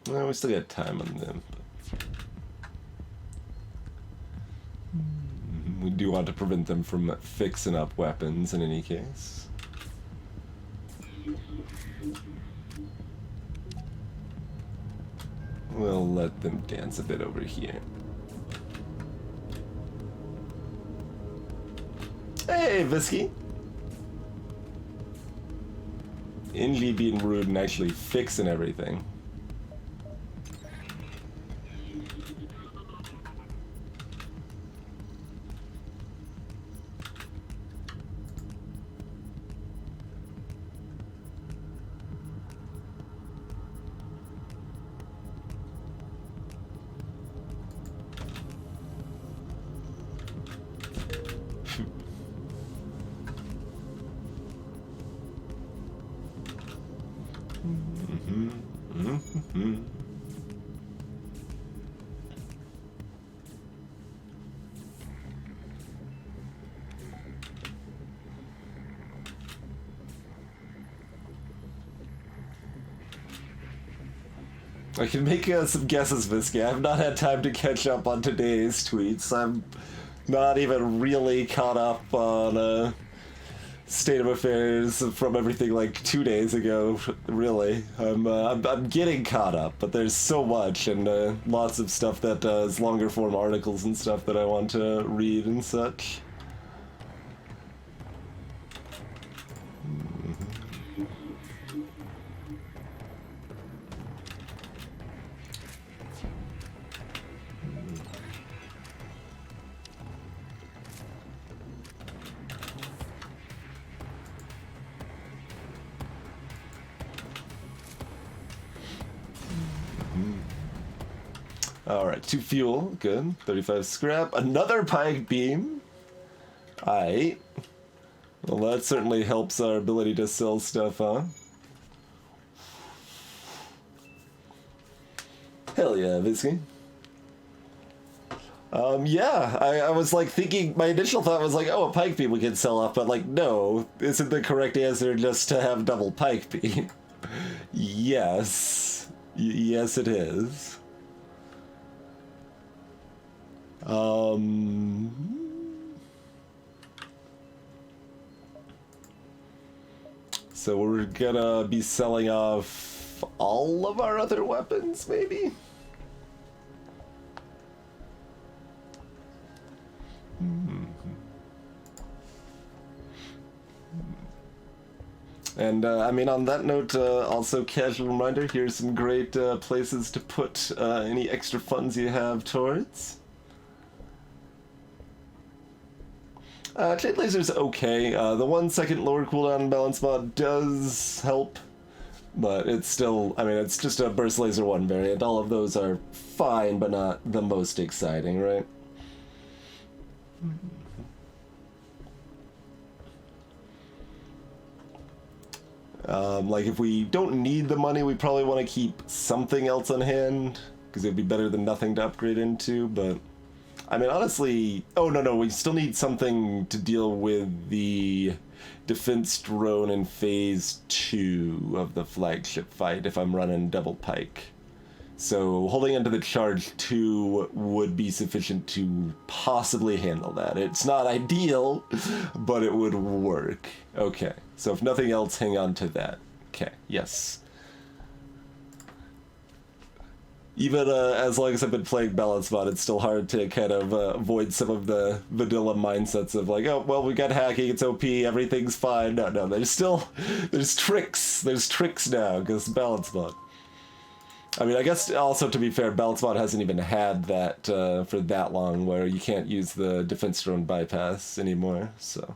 S1: Well, we still got time on them. We do want to prevent them from fixing up weapons in any case. We'll let them dance a bit over here. Hey, Visky! Inly being rude and actually fixing everything. I can make some guesses, Visky. I've not had time to catch up on today's tweets. I'm not even really caught up on state of affairs from everything like 2 days ago. Really, I'm getting caught up, but there's so much and lots of stuff that is longer form articles and stuff that I want to read and such. Alright, 2 fuel, good. 35 scrap. Another pike beam. Aight. Well, that certainly helps our ability to sell stuff, huh? Hell yeah, Visky. Yeah, I was like thinking, my initial thought was like, oh, a pike beam we could sell off, but like, no, isn't the correct answer just to have double pike beam? Yes. Yes, it is. So we're gonna be selling off all of our other weapons, maybe? And I mean, on that note, also casual reminder, here's some great places to put any extra funds you have towards. Trade Laser's okay. The 1 second lower cooldown balance mod does help But it's still, I mean, it's just a Burst Laser 1 variant. All of those are fine, but not the most exciting, right? Like, if we don't need the money, we probably want to keep something else on hand, because it'd be better than nothing to upgrade into, but... I mean, honestly... Oh, no, we still need something to deal with the defense drone in Phase 2 of the flagship fight, if I'm running double pike. So, holding onto the charge 2 would be sufficient to possibly handle that. It's not ideal, but it would work. Okay, so if nothing else, hang on to that. Okay, yes. Even as long as I've been playing Balance Bot, it's still hard to kind of avoid some of the vanilla mindsets of like, oh, well, we got hacking, it's OP, everything's fine. No, there's tricks. There's tricks now, because Balance Bot. I mean, I guess also, to be fair, Balance Bot hasn't even had that for that long, where you can't use the defense drone bypass anymore, so...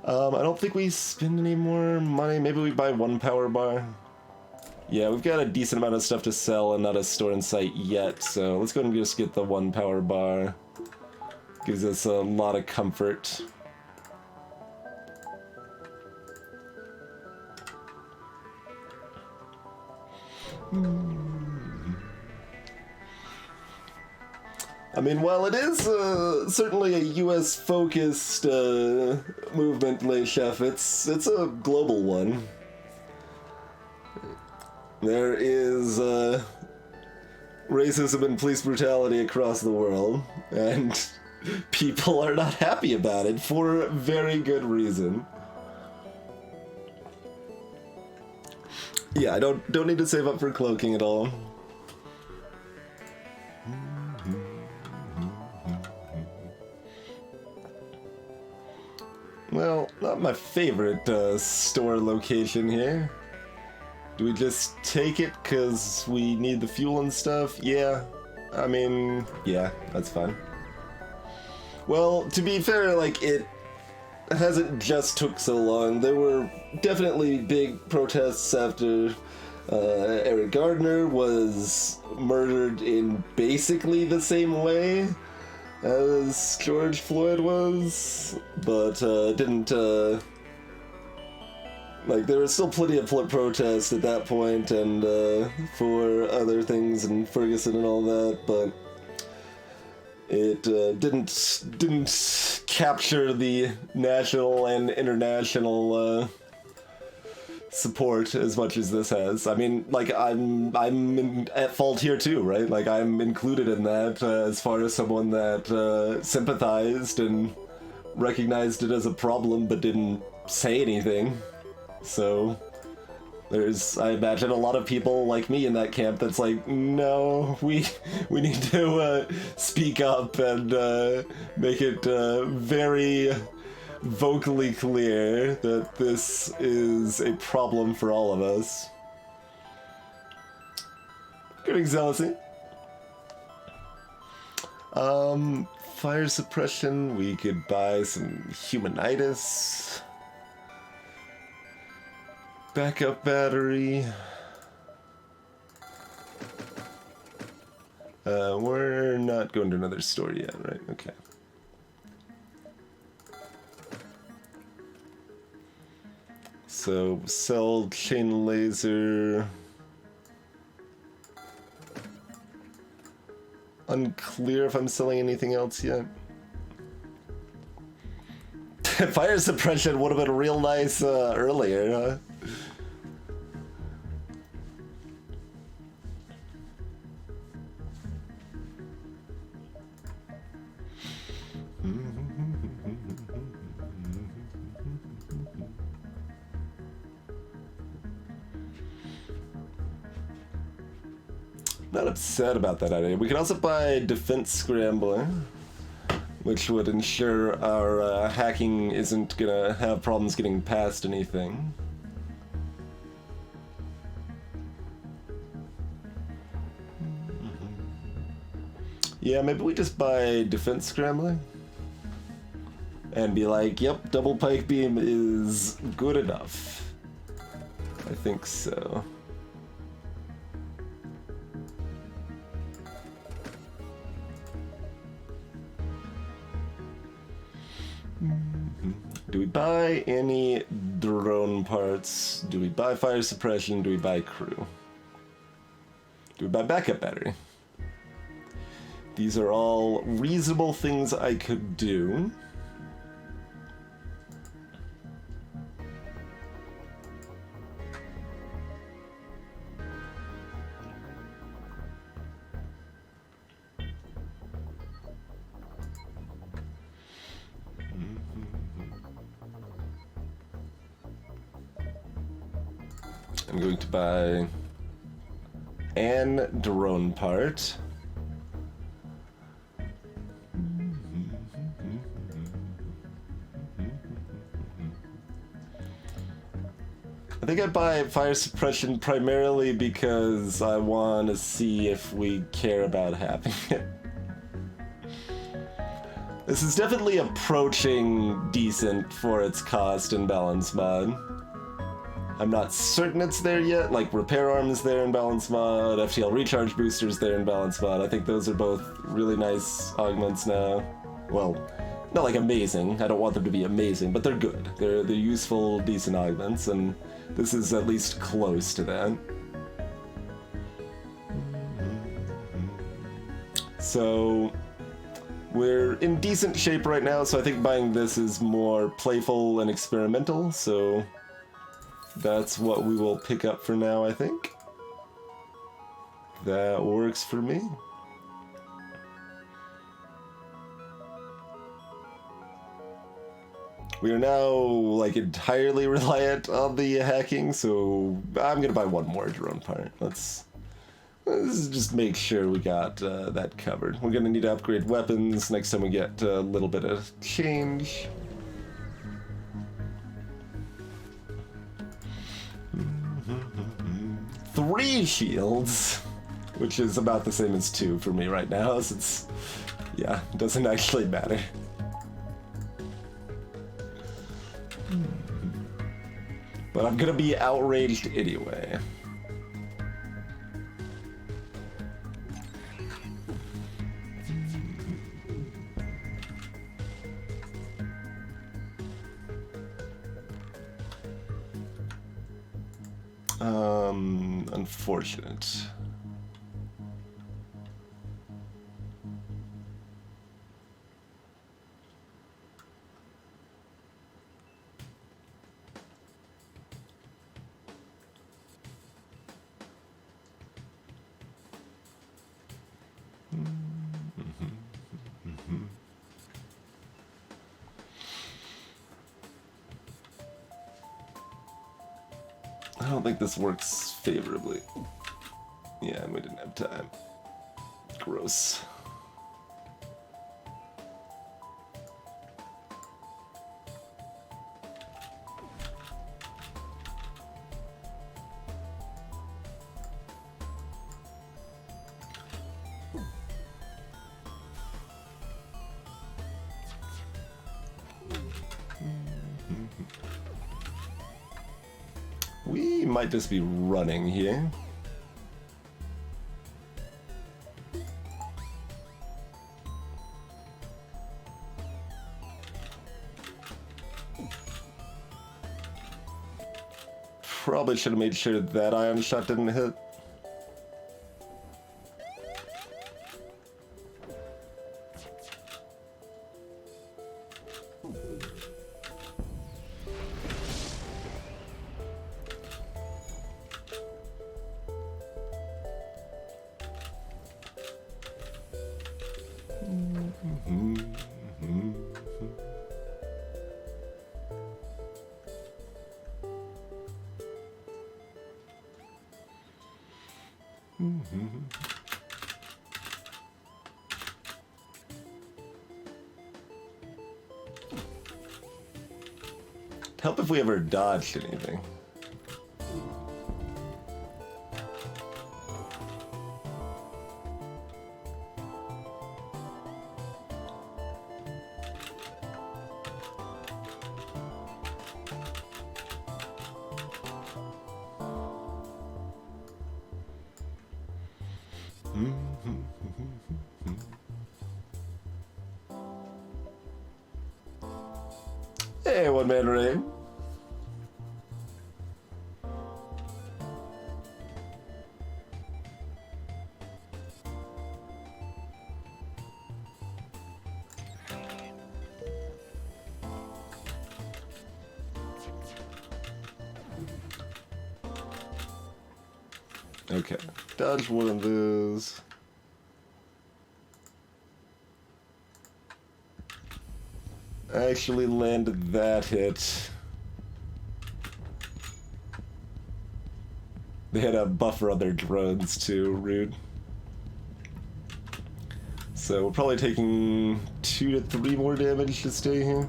S1: I don't think we spend any more money. Maybe we buy one power bar. Yeah, we've got a decent amount of stuff to sell and not a store in sight yet, so let's go ahead and just get the one power bar. Gives us a lot of comfort. I mean, while it is certainly a US-focused movement, Le Chef, it's a global one. There is racism and police brutality across the world, and people are not happy about it for very good reason. Yeah, I don't need to save up for cloaking at all. Well, not my favorite store location here. Do we just take it because we need the fuel and stuff? Yeah. I mean, yeah, that's fine. Well, to be fair, like, it hasn't just took so long. There were definitely big protests after Eric Gardner was murdered in basically the same way as George Floyd was, but didn't, like, there was still plenty of protest at that point, and for other things in Ferguson and all that, but it didn't capture the national and international support as much as this has. I mean, like, I'm at fault here too, right? Like, I'm included in that as far as someone that sympathized and recognized it as a problem but didn't say anything. So there's, I imagine, a lot of people like me in that camp that's like, no, we need to speak up and make it very vocally clear that this is a problem for all of us. Good zealousy. Fire suppression, we could buy some humanitis. Backup battery. We're not going to another store yet, right? Okay. So, sell chain laser. Unclear if I'm selling anything else yet. Fire suppression would have been real nice earlier, huh? Not upset about that idea. We could also buy Defense Scrambler, which would ensure our hacking isn't gonna have problems getting past anything. Yeah, maybe we just buy Defense Scrambler and be like, yep, double pike beam is good enough. I think so. Do we buy any drone parts? Do we buy fire suppression? Do we buy crew? Do we buy backup battery? These are all reasonable things I could do. I'm going to buy an drone part. I think I buy fire suppression primarily because I want to see if we care about having it. This is definitely approaching decent for its cost in balance mod. I'm not certain it's there yet, like repair arm is there in balance mod, FTL recharge booster's there in balance mod. I think those are both really nice augments now. Well, not like amazing, I don't want them to be amazing, but they're good. They're useful, decent augments, and this is at least close to that. So we're in decent shape right now, so I think buying this is more playful and experimental, so that's what we will pick up for now, I think. That works for me. We are now, like, entirely reliant on the hacking, so I'm gonna buy one more drone part. Let's just make sure we got that covered. We're gonna need to upgrade weapons next time we get a little bit of change. Three shields, which is about the same as 2 for me right now, since, yeah, it doesn't actually matter. But I'm gonna be outraged anyway. Unfortunate. I don't think this works favorably. Yeah, we didn't have time. Gross. We might just be running here. Probably should have made sure that ion shot didn't hit. Help if we ever dodged anything. Hey, One Man Ray. Okay, dodge one of those. Actually landed that hit. They had a buffer on their drones too, rude. So we're probably taking 2 to 3 more damage to stay here.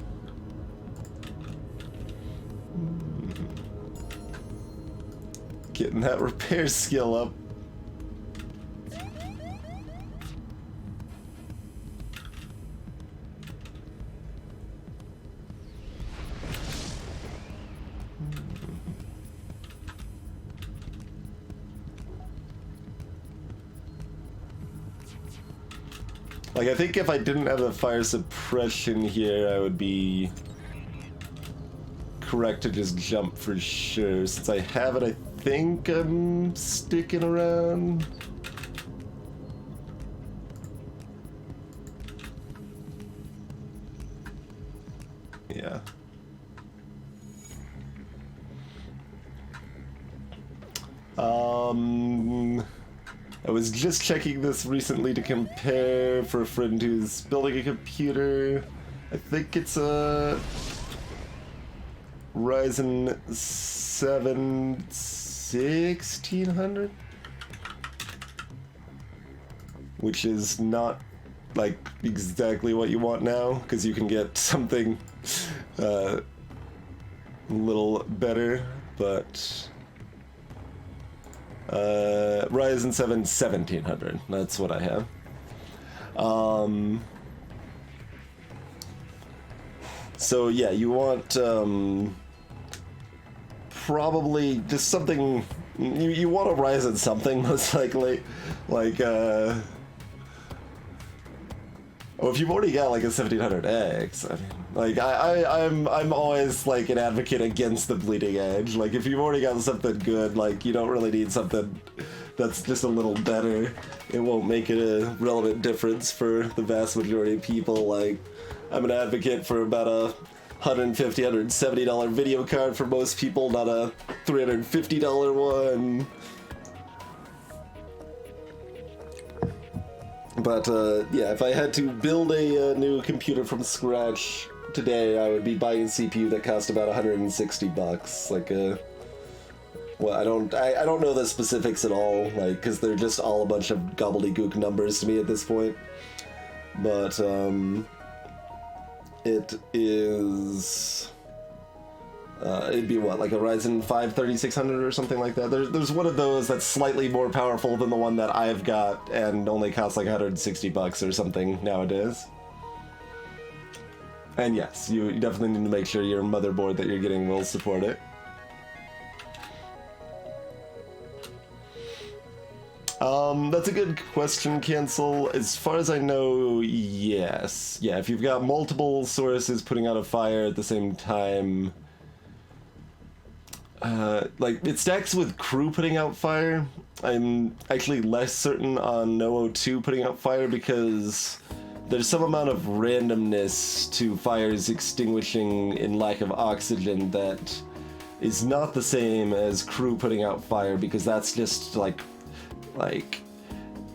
S1: Getting that repair skill up. Like, I think if I didn't have the fire suppression here, I would be correct to just jump for sure. Since I have it, I think I'm sticking around. Yeah. I was just checking this recently to compare for a friend who's building a computer. I think it's a Ryzen 7 1600, which is not like exactly what you want now, because you can get something a little better, but Ryzen 7 1700, that's what I have. So yeah, you want probably just something, you want a Ryzen something most likely, like oh, if you've already got like a 1700X, I mean, like I'm always like an advocate against the bleeding edge. Like if you've already got something good, like you don't really need something that's just a little better. It won't make it a relevant difference for the vast majority of people. Like I'm an advocate for about a $150, $170 video card for most people, not a $350 one. But yeah, if I had to build a new computer from scratch today, I would be buying a CPU that cost about $160. Like well, I don't know the specifics at all, like, because they're just all a bunch of gobbledygook numbers to me at this point. But it is. It'd be what, like a Ryzen 5 3600 or something like that. There's one of those that's slightly more powerful than the one that I've got and only costs like $160 or something nowadays. And yes, you definitely need to make sure your motherboard that you're getting will support it. That's a good question, Cancel. As far as I know, yes. Yeah, if you've got multiple sources putting out a fire at the same time, like, it stacks with crew putting out fire. I'm actually less certain on No02 putting out fire because there's some amount of randomness to fires extinguishing in lack of oxygen that is not the same as crew putting out fire, because that's just like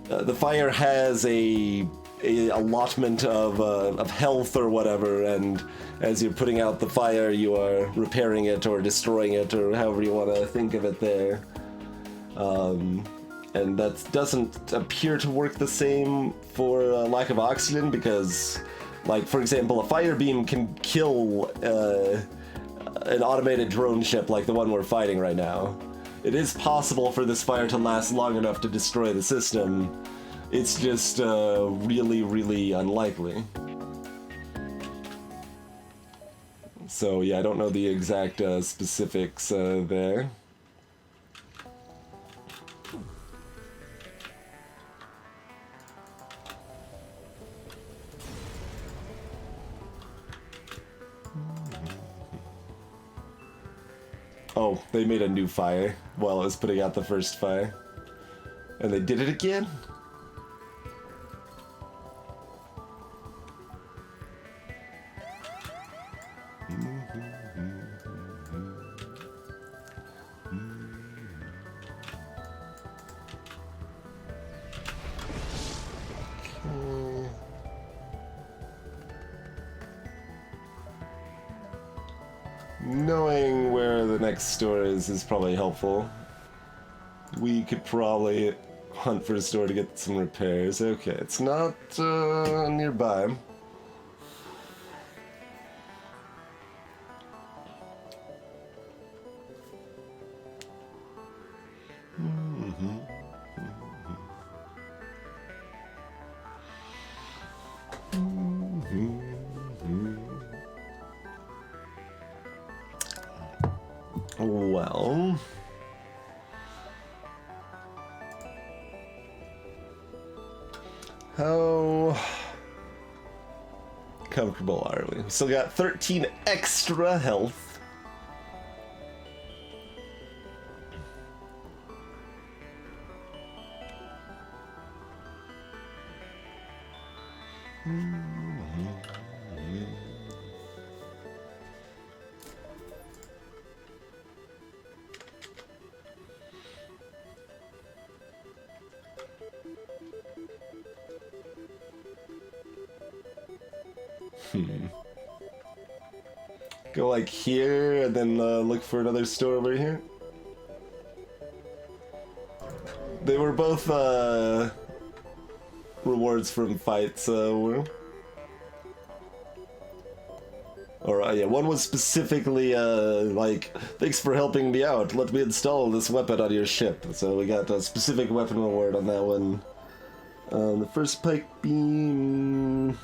S1: the fire has a allotment of health or whatever, and as you're putting out the fire, you are repairing it or destroying it, or however you want to think of it there. And that doesn't appear to work the same for lack of oxygen, because, like, for example, a fire beam can kill an automated drone ship like the one we're fighting right now. It is possible for this fire to last long enough to destroy the system. It's just really, really unlikely. So yeah, I don't know the exact specifics there. Oh, they made a new fire while it was putting out the first fire. And they did it again? Knowing where the next store is probably helpful. We could probably hunt for a store to get some repairs. Okay, it's not nearby. Well, how comfortable are we? We still got 13 extra health. Go like here and then look for another store over here. They were both rewards from fights. Yeah, one was specifically like, thanks for helping me out. Let me install this weapon on your ship. So we got a specific weapon reward on that one. The first pike beam.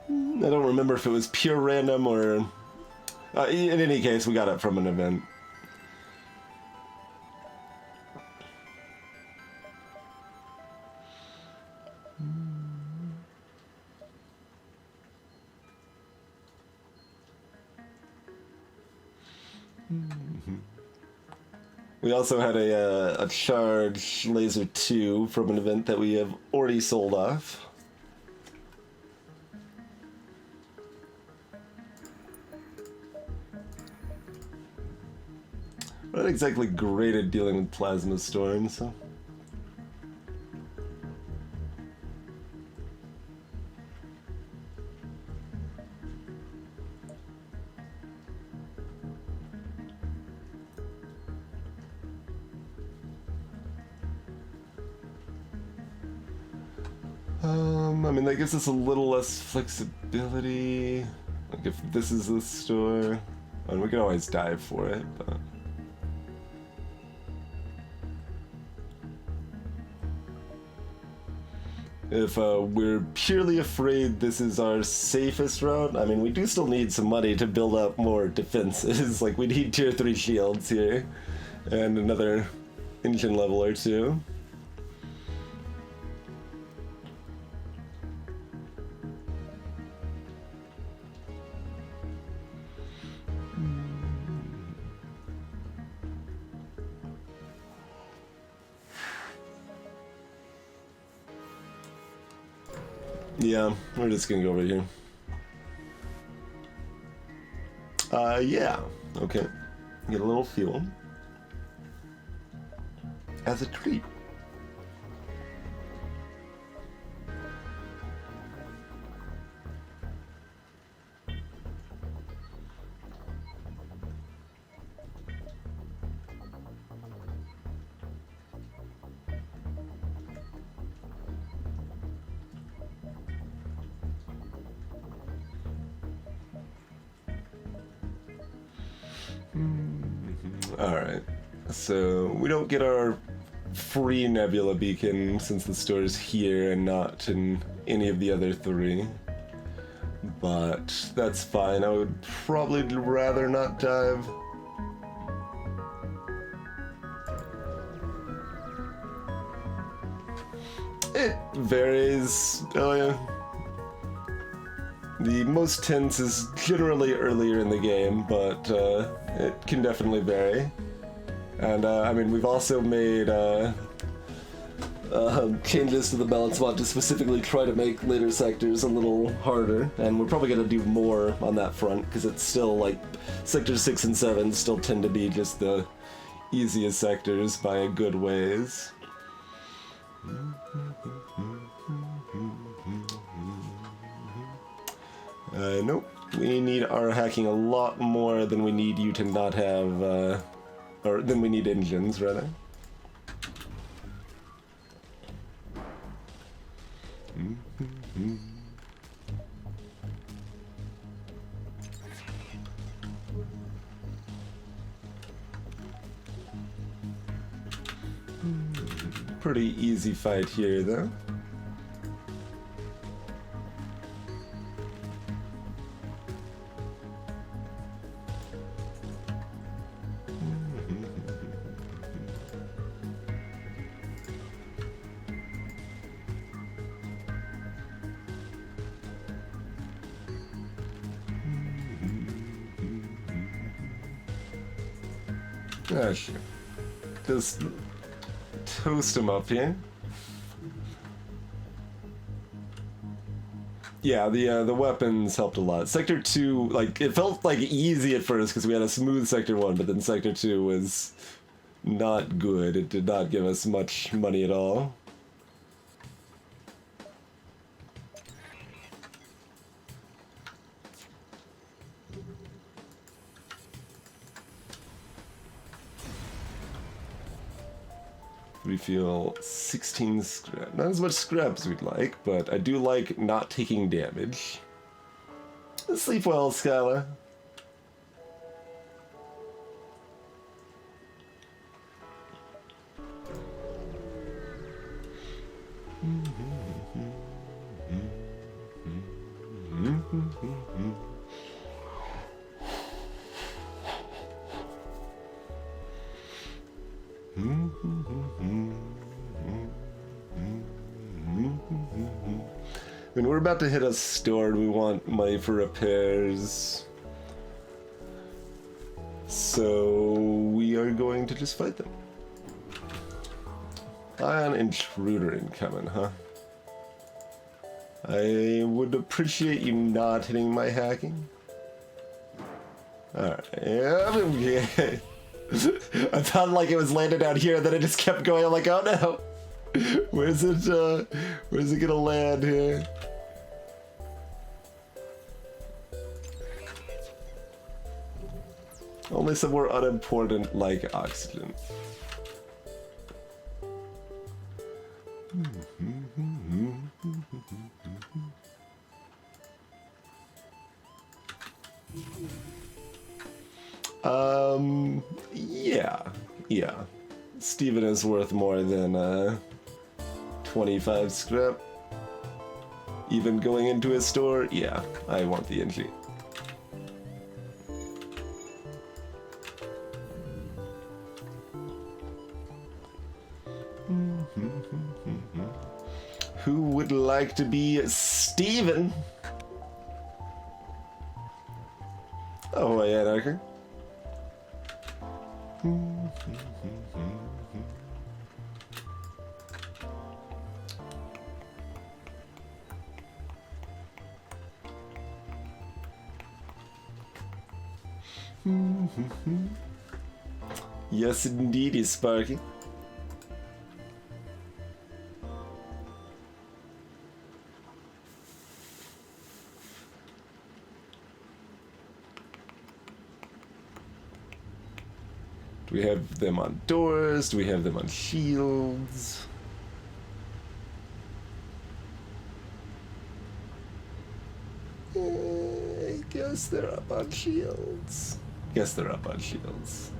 S1: I don't remember if it was pure random or... in any case, we got it from an event. We also had a charge laser 2 from an event that we have already sold off. Not exactly great at dealing with plasma storms, so... I mean, that gives us a little less flexibility. Like, if this is the store... And we can always dive for it, but... If we're purely afraid this is our safest route, I mean, we do still need some money to build up more defenses. Like, we need tier 3 shields here, and another engine level or two. Yeah, we're just gonna go over here. Yeah, okay. Get a little fuel. As a treat. Alright, so we don't get our free nebula beacon since the store is here and not in any of the other 3. But that's fine, I would probably rather not dive. It varies, The most tense is generally earlier in the game, but it can definitely vary. And I mean, we've also made changes to the balance mod to specifically try to make later sectors a little harder, and we're probably going to do more on that front, because it's still like sectors 6 and 7 still tend to be just the easiest sectors by a good ways. Nope. We need our hacking a lot more than we need you to not have, or than we need engines, rather. Pretty easy fight here, though. Ah, sure. Just toast him up here. Yeah, the weapons helped a lot. Sector 2, like, it felt like easy at first because we had a smooth Sector 1, but then Sector 2 was not good. It did not give us much money at all. We feel 16 scrap. Not as much scrap as we'd like, but I do like not taking damage. Sleep well, Skylar. I mean, we're about to hit a store and we want money for repairs. So we are going to just fight them. Ion intruder incoming, huh? I would appreciate you not hitting my hacking. Alright, yeah, okay. I thought like it was landed out here, then it just kept going. I'm like, oh no. Where's it gonna land here? Only somewhere unimportant like oxygen. Yeah. Steven is worth more than 25 scrap. Even going into his store, yeah, I want the NG. Who would like to be Steven? Oh, yeah, Anarchy. Yes, indeed, is Sparky. Do we have them on doors? Do we have them on shields? I guess they're up on shields. Guess they're up on shields.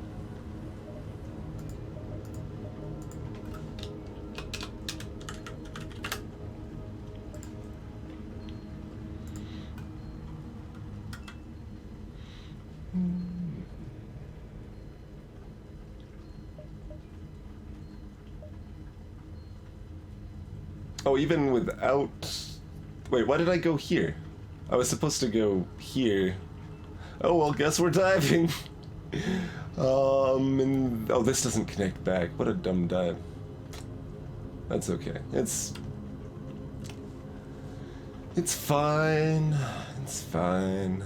S1: Oh, even without... Wait, why did I go here? I was supposed to go here. Oh well, guess we're diving. Oh, this doesn't connect back. What a dumb dive. That's okay. It's fine. It's fine.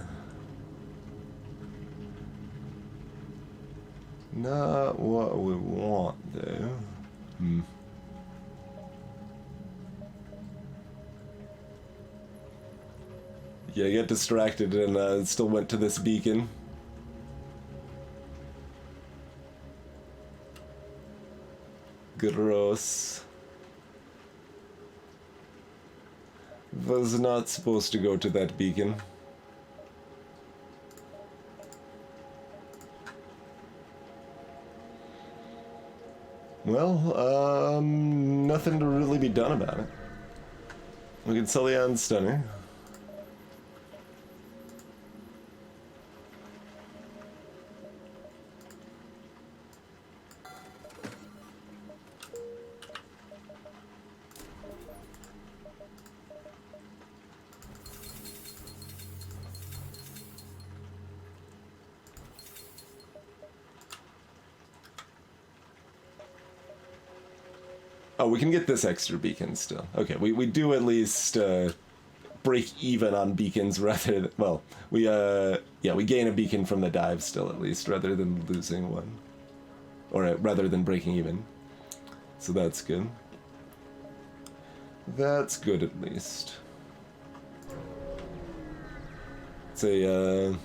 S1: Not what we want, though. Yeah, I got distracted and still went to this beacon. Gross. Was not supposed to go to that beacon. Well, nothing to really be done about it. We can sell the Stunner. Oh, we can get this extra beacon still. Okay, we do at least break even on beacons rather than, well, we gain a beacon from the dive still at least rather than losing one. Or rather than breaking even. So that's good. That's good at least. It's a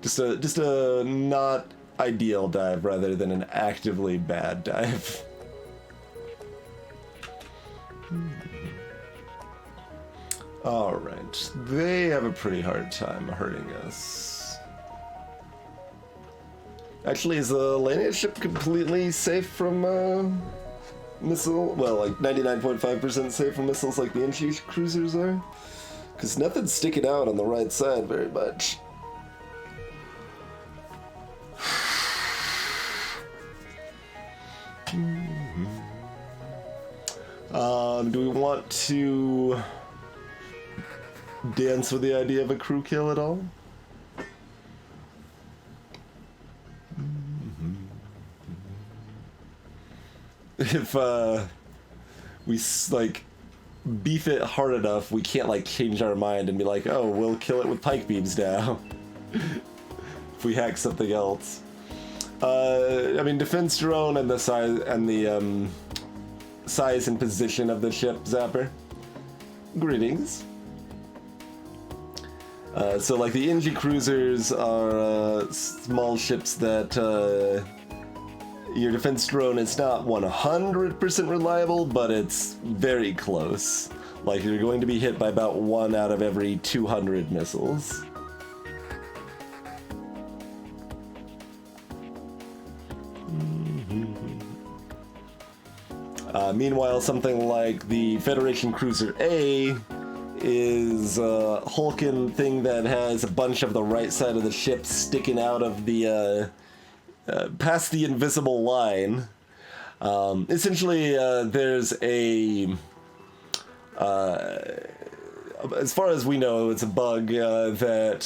S1: just a not ideal dive rather than an actively bad dive. Alright, they have a pretty hard time hurting us. Actually, is the Lanius ship completely safe from missile? Well, like 99.5% safe from missiles like the Inchi cruisers are? Because nothing's sticking out on the right side very much. Do we want to dance with the idea of a crew kill at all? If we like beef it hard enough, we can't like change our mind and be like, oh, we'll kill it with pike beams now. If we hack something else. I mean, defense drone and the size and the size and position of the ship, Zapper. Greetings. So like the Inji cruisers are small ships that your defense drone is not 100% reliable, but it's very close. Like you're going to be hit by about 1 out of every 200 missiles. Meanwhile, something like the Federation Cruiser A is a hulking thing that has a bunch of the right side of the ship sticking out of the past the invisible line. Essentially, there's a as far as we know, it's a bug that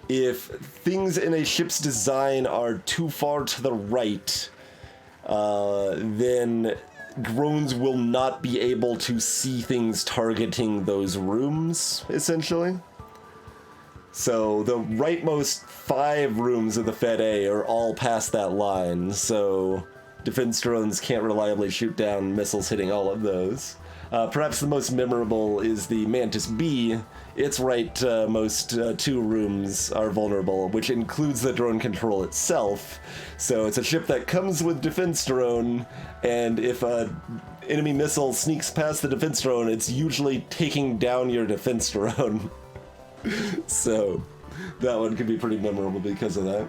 S1: if things in a ship's design are too far to the right, then drones will not be able to see things targeting those rooms, essentially. So the rightmost 5 rooms of the Fed A are all past that line, so defense drones can't reliably shoot down missiles hitting all of those. Perhaps the most memorable is the Mantis B. Its rightmost 2 rooms are vulnerable, which includes the drone control itself. So it's a ship that comes with defense drone, and if an enemy missile sneaks past the defense drone, it's usually taking down your defense drone. So that one could be pretty memorable because of that.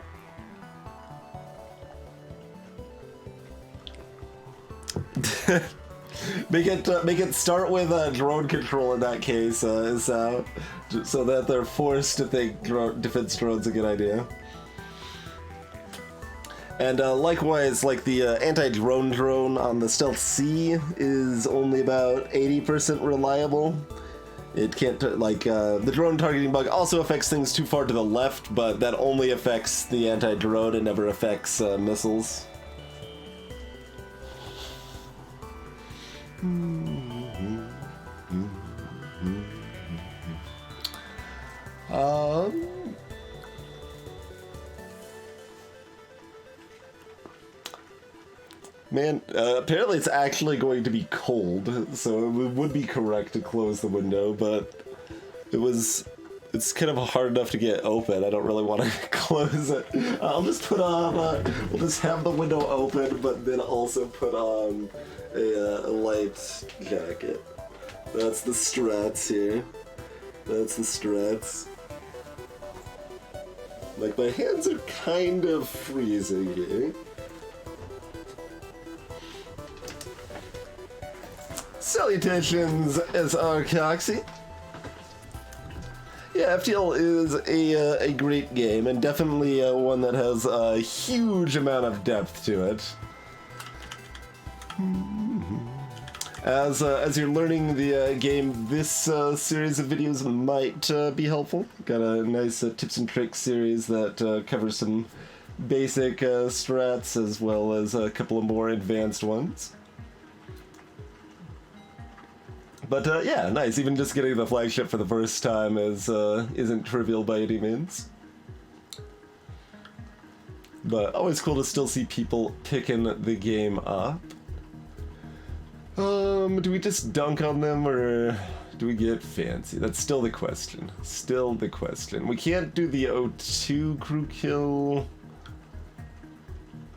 S1: Make it start with drone control in that case, so that they're forced to think defense drone's a good idea. And likewise, like the anti-drone drone on the Stealth C is only about 80% reliable, It can't, the drone targeting bug also affects things too far to the left, but that only affects the anti-drone, it never affects missiles. Man, apparently it's actually going to be cold, so it would be correct to close the window, but it's kind of hard enough to get open. I don't really want to close it. I'll just put on, we'll just have the window open, but then also put on a light jacket. That's the strats here. That's the strats. Like, my hands are kind of freezing here. Salutations, SR Coxie. Yeah, FTL is a great game, and definitely one that has a huge amount of depth to it. As you're learning the game, this series of videos might be helpful. Got a nice tips and tricks series that covers some basic strats as well as a couple of more advanced ones. But yeah, nice. Even just getting the flagship for the first time isn't trivial by any means. But always cool to still see people picking the game up. Do we just dunk on them or do we get fancy? That's still the question. Still the question. We can't do the O2 crew kill.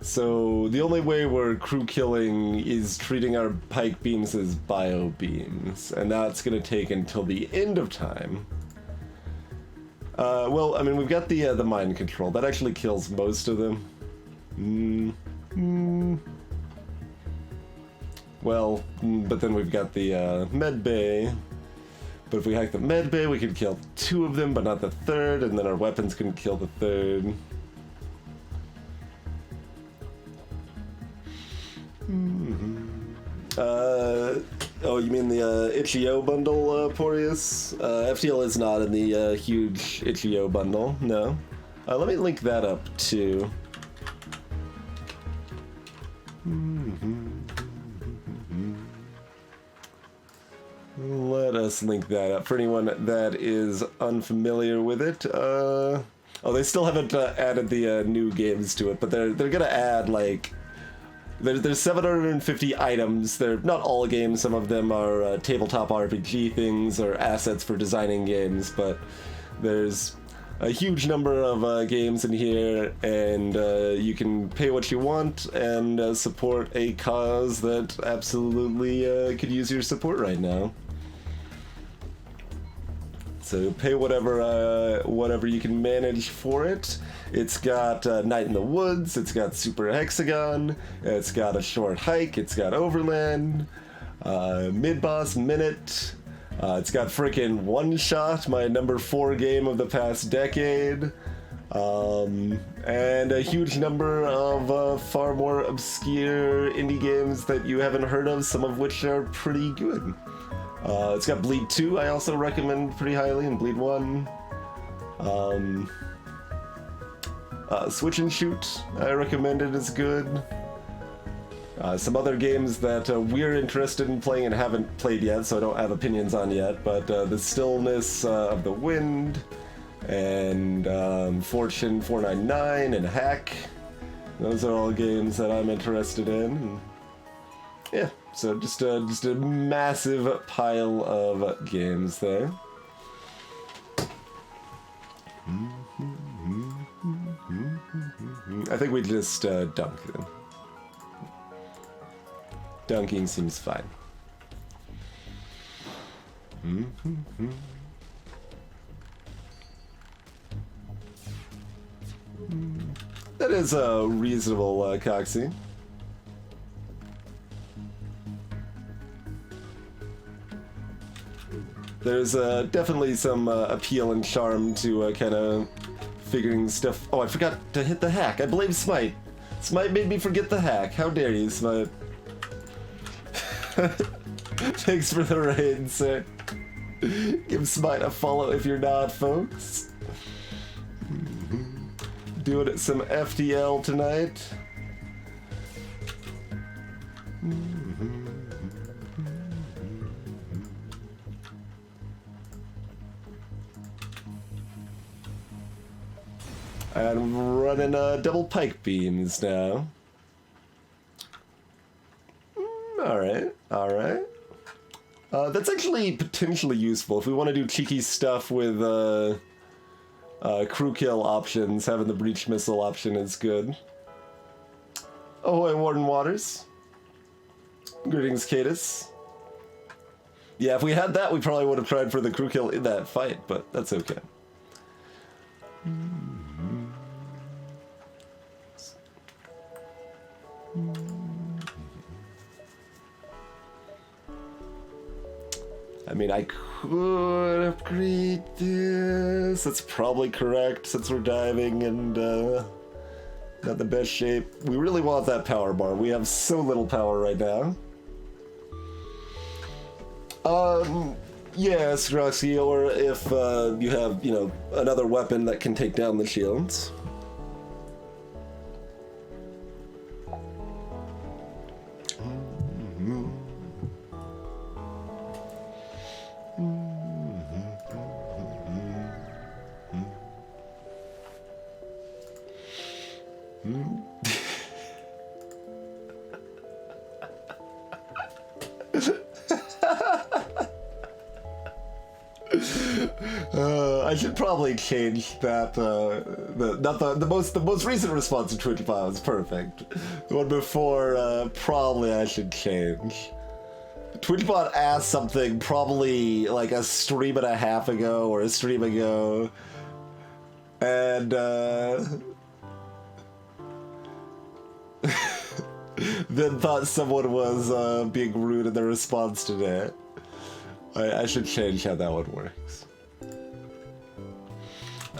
S1: So the only way we're crew killing is treating our pike beams as bio beams, and that's gonna take until the end of time. Well, I mean, we've got the mind control. That actually kills most of them. Well, but then we've got the med bay. But if we hack the med bay, we could kill 2 of them, but not the 3rd, and then our weapons can kill the 3rd. Oh, you mean the itch.io bundle, Poreus? FTL is not in the huge itch.io bundle, no. Let me link that up, too. Let us link that up for anyone that is unfamiliar with it. Oh, they still haven't added the new games to it, but they're gonna add, like... There's 750 items. They're not all games. Some of them are tabletop RPG things or assets for designing games, but there's a huge number of games in here, and you can pay what you want and support a cause that absolutely could use your support right now. So pay whatever you can manage for it. It's got Night in the Woods, it's got Super Hexagon, it's got A Short Hike, it's got Overland, Mid-Boss Minute, it's got frickin' One Shot, my number 4 game of the past decade, and a huge number of far more obscure indie games that you haven't heard of, some of which are pretty good. It's got Bleed 2, I also recommend pretty highly, and Bleed 1. Switch and Shoot, I recommend it, is good. Some other games that we're interested in playing and haven't played yet, so I don't have opinions on yet, but The Stillness of the Wind, and Fortune 499, and Hack. Those are all games that I'm interested in. Yeah, so just a massive pile of games there. I think we just dunk them. Dunking seems fine. That is reasonable, Coxie. There's definitely some appeal and charm to kind of figuring stuff. Oh, I forgot to hit the hack. I blame Smite. Smite made me forget the hack. How dare you, Smite? Thanks for the raid, sir. Give Smite a follow if you're not, folks. Doing some FTL tonight. And running double pike beams now. Alright, alright. That's actually potentially useful if we want to do cheeky stuff with crew kill options. Having the breach missile option is good. Ahoy, Warden Waters. Greetings, Cadus. Yeah, if we had that, we probably would have tried for the crew kill in that fight, but that's okay. I mean, I could upgrade this. That's probably correct since we're diving and not the best shape. We really want that power bar. We have so little power right now. Yes, Roxy, or if you have, you know, another weapon that can take down the shields. I should probably change that. The most recent response to TwitchBot was perfect. The one before, probably I should change. TwitchBot asked something probably like a stream and a half ago or a stream ago, and then thought someone was being rude in their response to that. I should change how that one works.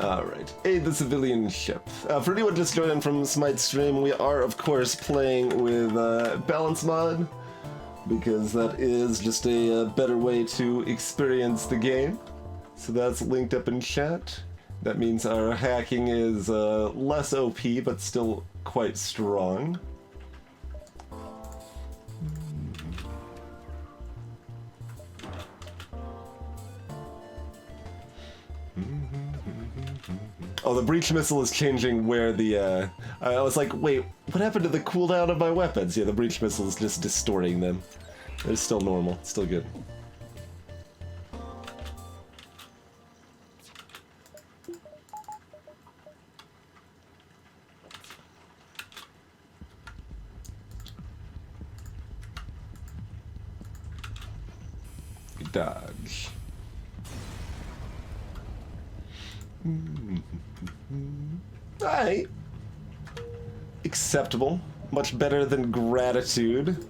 S1: Alright, aid the civilian ship. For anyone just joining from Smite stream, we are of course playing with balance mod, because that is just a better way to experience the game. So that's linked up in chat. That means our hacking is less OP, but still quite strong. Oh, the breach missile is changing where the, I was like, wait, what happened to the cooldown of my weapons? Yeah, the breach missile is just distorting them. They're still normal, still good. Dodge. Alright. Acceptable. Much better than gratitude.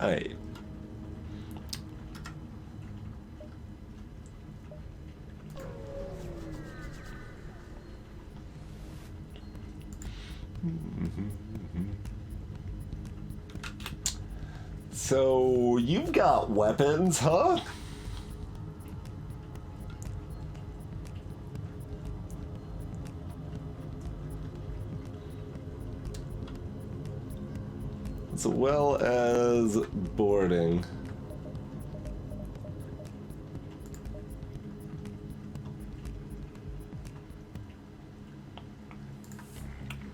S1: Alright. So, you've got weapons, huh? As well as boarding.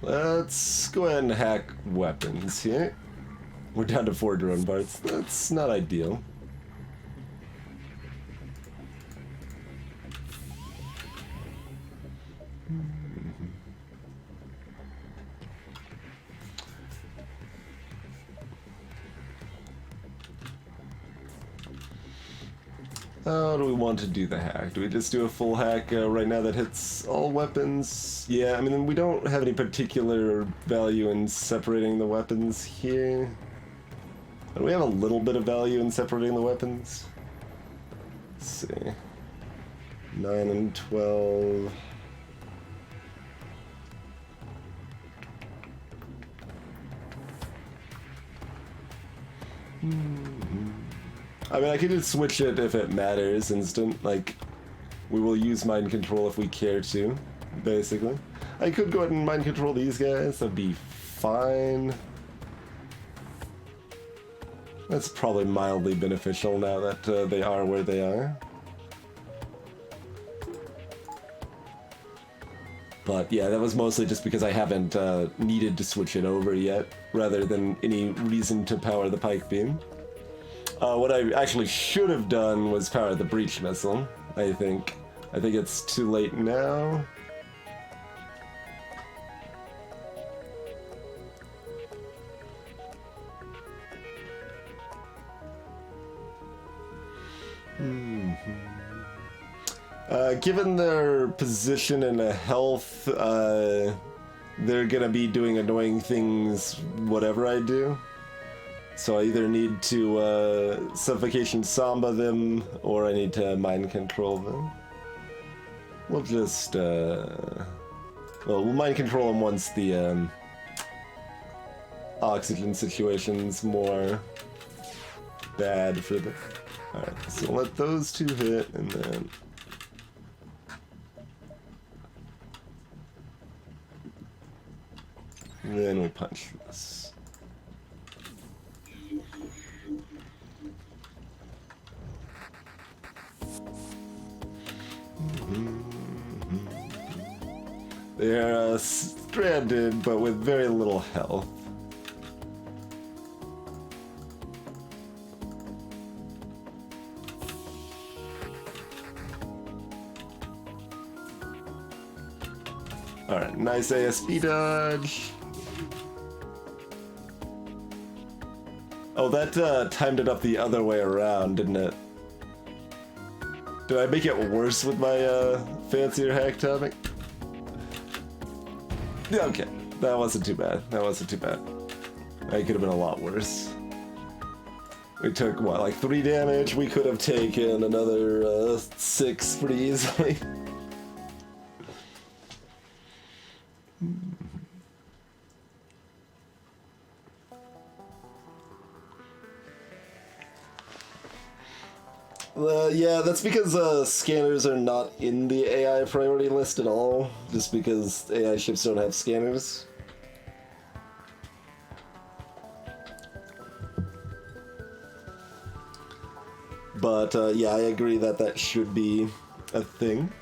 S1: Let's go ahead and hack weapons here. We're down to 4 drone parts. That's not ideal. How do we want to do the hack? Do we just do a full hack right now that hits all weapons? Yeah, I mean, we don't have any particular value in separating the weapons here. But we have a little bit of value in separating the weapons. Let's see. 9 and 12. I mean, I could just switch it if it matters instant, like, we will use mind control if we care to, basically. I could go ahead and mind control these guys, that'd be fine. That's probably mildly beneficial now that they are where they are. But yeah, that was mostly just because I haven't needed to switch it over yet, rather than any reason to power the pike beam. What I actually should have done was power the breach missile, I think. I think it's too late now. Given their position and health, they're gonna be doing annoying things whatever I do. So I either need to suffocation samba them, or I need to mind control them. We'll just, well, we'll mind control them once the oxygen situation's more bad for them. Alright, so let those two hit, and then we punch this. They're stranded, but with very little health. Alright, nice ASB dodge. Oh, that timed it up the other way around, didn't it? Did I make it worse with my fancier hack timing? Yeah, okay, that wasn't too bad. That wasn't too bad. That could have been a lot worse. We took, what, like 3 damage? We could have taken another 6 pretty easily. Yeah, that's because scanners are not in the AI priority list at all, just because AI ships don't have scanners. But yeah, I agree that that should be a thing.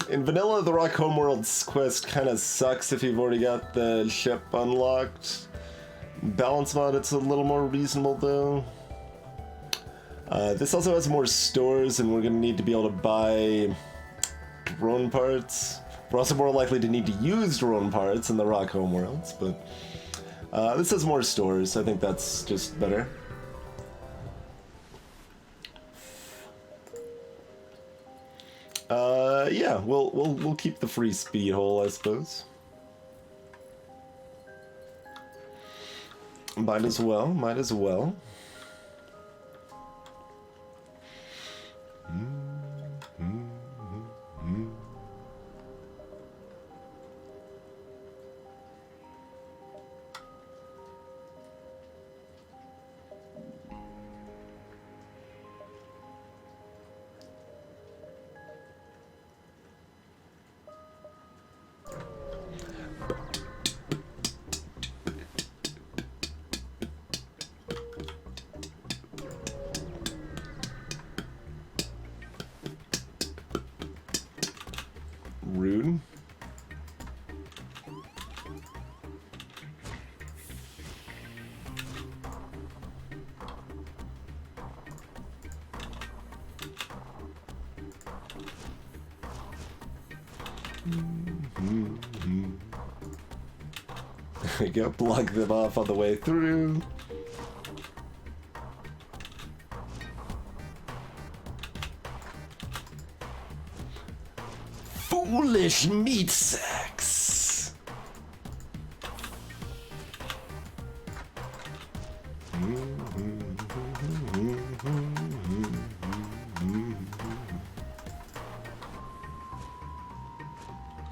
S1: In vanilla, the Rock Homeworld's quest kind of sucks if you've already got the ship unlocked. Balance mod, it's a little more reasonable though. This also has more stores, and we're gonna need to be able to buy drone parts. We're also more likely to need to use drone parts in the Rock Homeworlds, but this has more stores. I think that's just better. Yeah, we'll keep the free speed hole, I suppose. Might as well, might as well. Rude. There you go, block them off on the way through. Foolish meat sacks.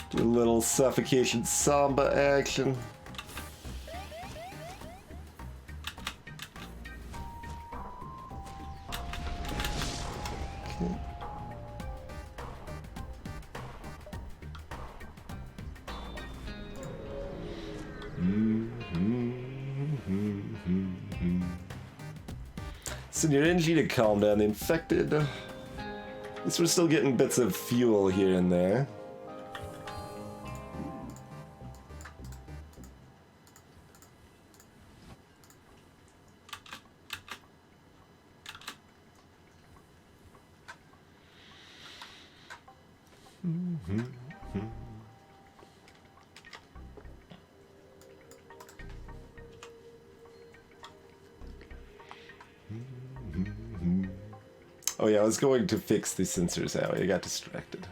S1: Do a little suffocation samba action. Okay. Send your energy to calm down the infected. At least we're still getting bits of fuel here and there. Oh yeah, I was going to fix the sensors out. I got distracted.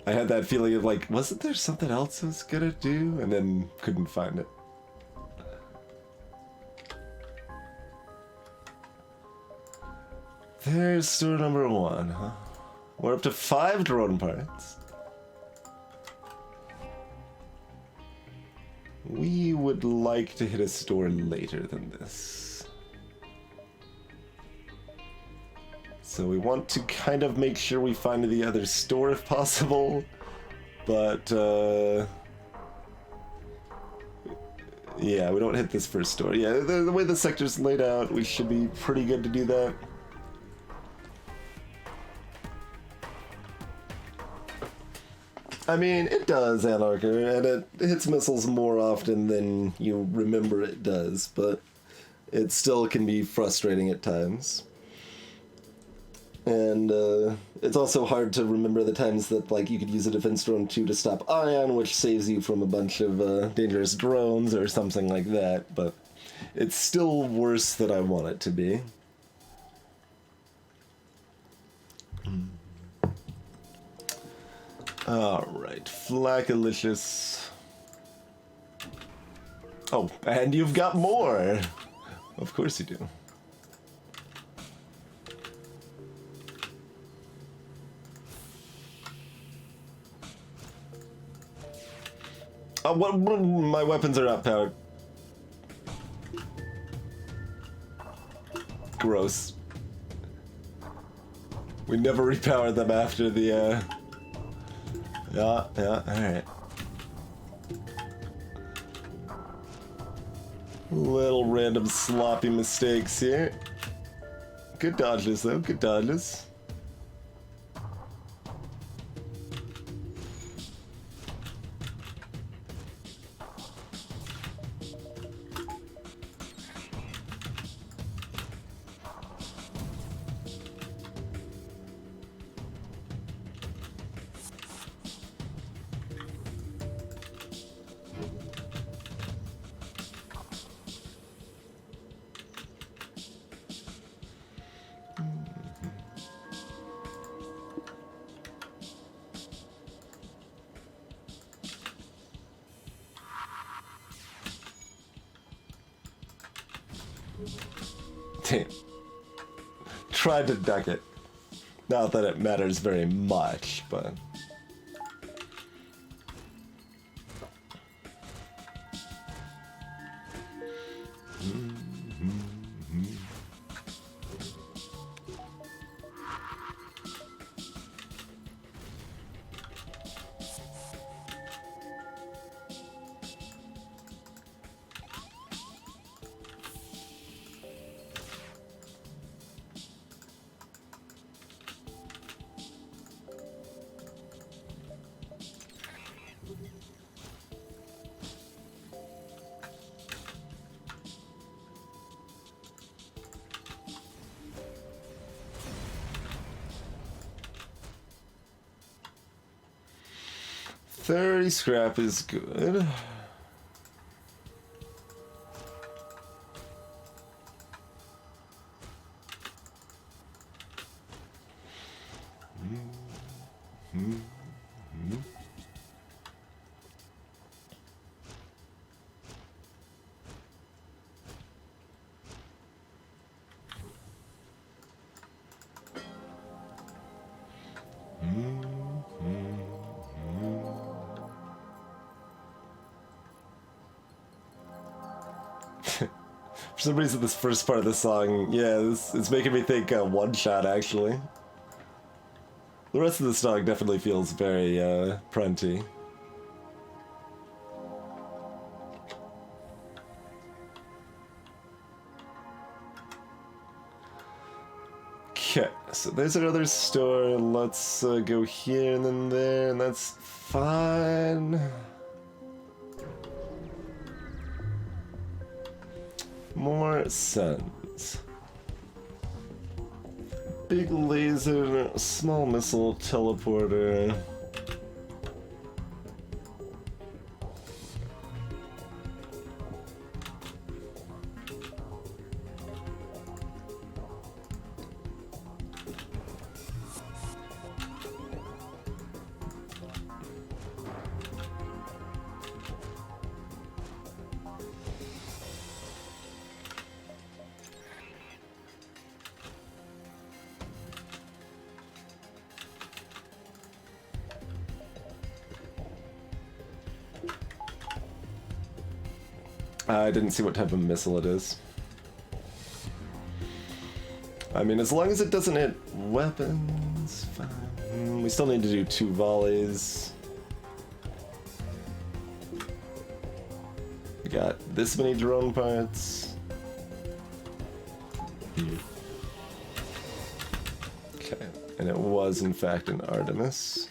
S1: I had that feeling of like, wasn't there something else I was gonna do? And then couldn't find it. There's store number 1, huh? We're up to 5 drone parts. We would like to hit a store later than this. So we want to kind of make sure we find the other store if possible. But, yeah, we don't hit this first store. Yeah, the way the sector's laid out, we should be pretty good to do that. I mean, it does, Anarcher, and it hits missiles more often than you remember it does, but it still can be frustrating at times. And it's also hard to remember the times that, like, you could use a defense drone 2 to stop ion, which saves you from a bunch of dangerous drones or something like that, but it's still worse than I want it to be. Alright, Flackalicious. Oh, and you've got more! Of course you do. Oh, what, my weapons are not powered. Gross. We never repowered them after the, Yeah, alright. Little random sloppy mistakes here. Good dodges though, good dodges. Damn. Tried to duck it. Not that it matters very much, but... $30 scrap is good. For some reason, this first part of the song, yeah, it's making me think One Shot, actually. The rest of the song definitely feels very, prunty. Okay, so there's our other store. Let's go here and then there, and that's fine. More suns. Big laser, small missile teleporter. I didn't see what type of missile it is. I mean, as long as it doesn't hit weapons, fine. We still need to do 2 volleys. We got this many drone parts. Okay, and it was in fact an Artemis.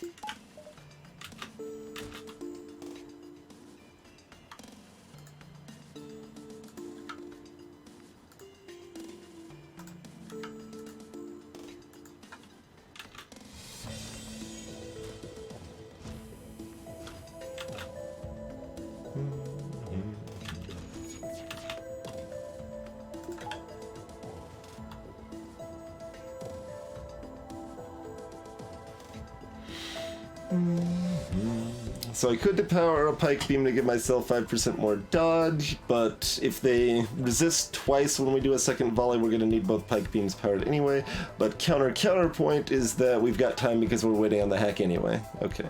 S1: So I could depower a pike beam to give myself 5% more dodge, but if they resist twice when we do a second volley, we're going to need both pike beams powered anyway. But counterpoint is that we've got time because we're waiting on the hack anyway. Okay.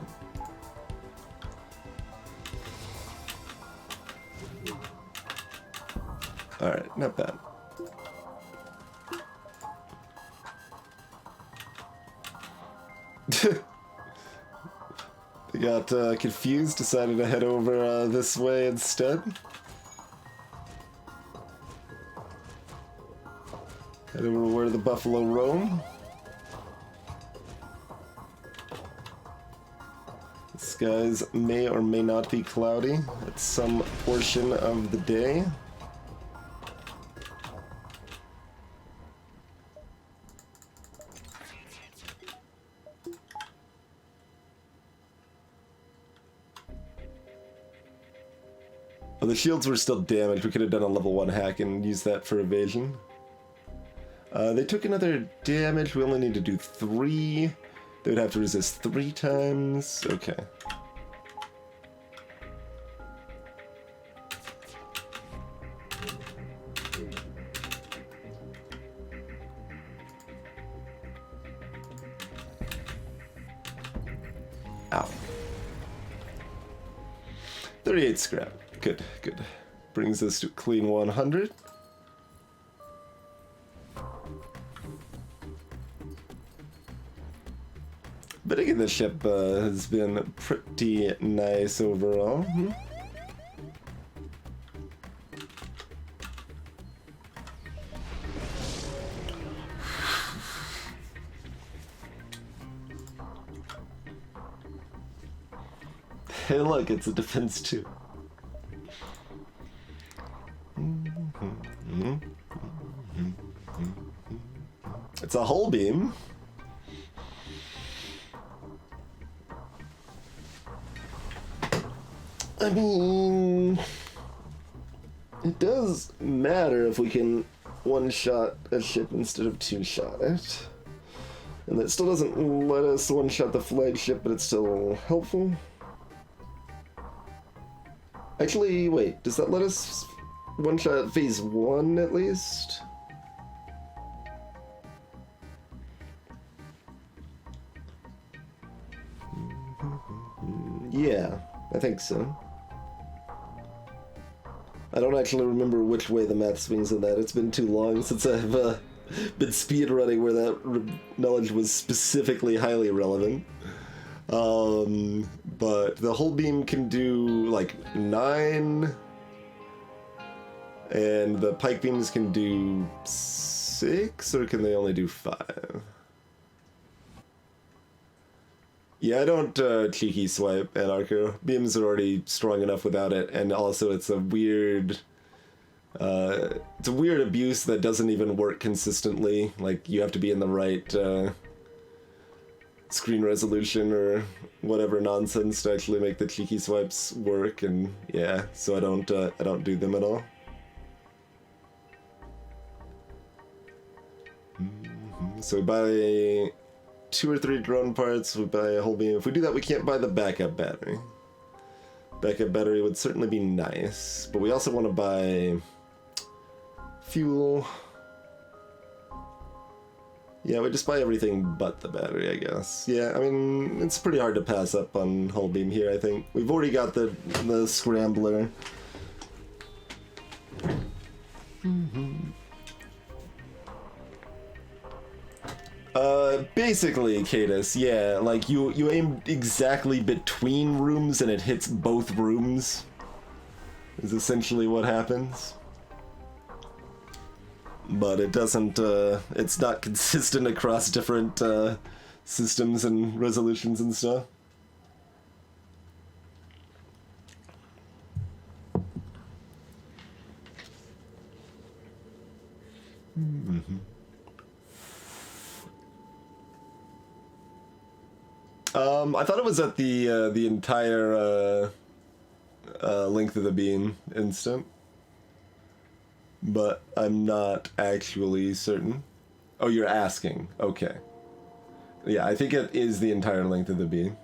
S1: Alright, not bad. They got confused, decided to head over this way instead. Head over where the buffalo roam. The skies may or may not be cloudy at some portion of the day. Well, the shields were still damaged. We could have done a level 1 hack and used that for evasion. They took another damage. We only need to do 3. They would have to resist 3 times. Okay. Ow. 38 scrap. Good, good. Brings us to clean 100. Bidding in the ship has been pretty nice overall. Hey look, it's a defense too. It's a hull beam. I mean, it does matter if we can one-shot a ship instead of two-shot it. And that still doesn't let us one-shot the flagship, but it's still helpful. Actually, wait, does that let us one-shot phase 1 at least? Yeah, I think so. I don't actually remember which way the math swings in that. It's been too long since I've been speedrunning where that knowledge was specifically highly relevant. But the whole beam can do like 9, and the pike beams can do 6, or can they only do 5? Yeah, I don't cheeky swipe at Archer. Beams are already strong enough without it, and also it's a weird abuse that doesn't even work consistently. Like, you have to be in the right screen resolution or whatever nonsense to actually make the cheeky swipes work, and yeah, so I don't do them at all. So we buy 2 or 3 drone parts, we buy a whole beam. If we do that, we can't buy the backup battery. Backup battery would certainly be nice, but we also want to buy fuel. Yeah, we just buy everything but the battery, I guess. Yeah, I mean, it's pretty hard to pass up on hull beam here, I think. We've already got the scrambler. Basically, Cadus, yeah, like you aim exactly between rooms and it hits both rooms, is essentially what happens. But it doesn't, it's not consistent across different systems and resolutions and stuff. I thought it was at the entire length of the beam instant, but I'm not actually certain. Oh, you're asking. Okay. Yeah, I think it is the entire length of the beam.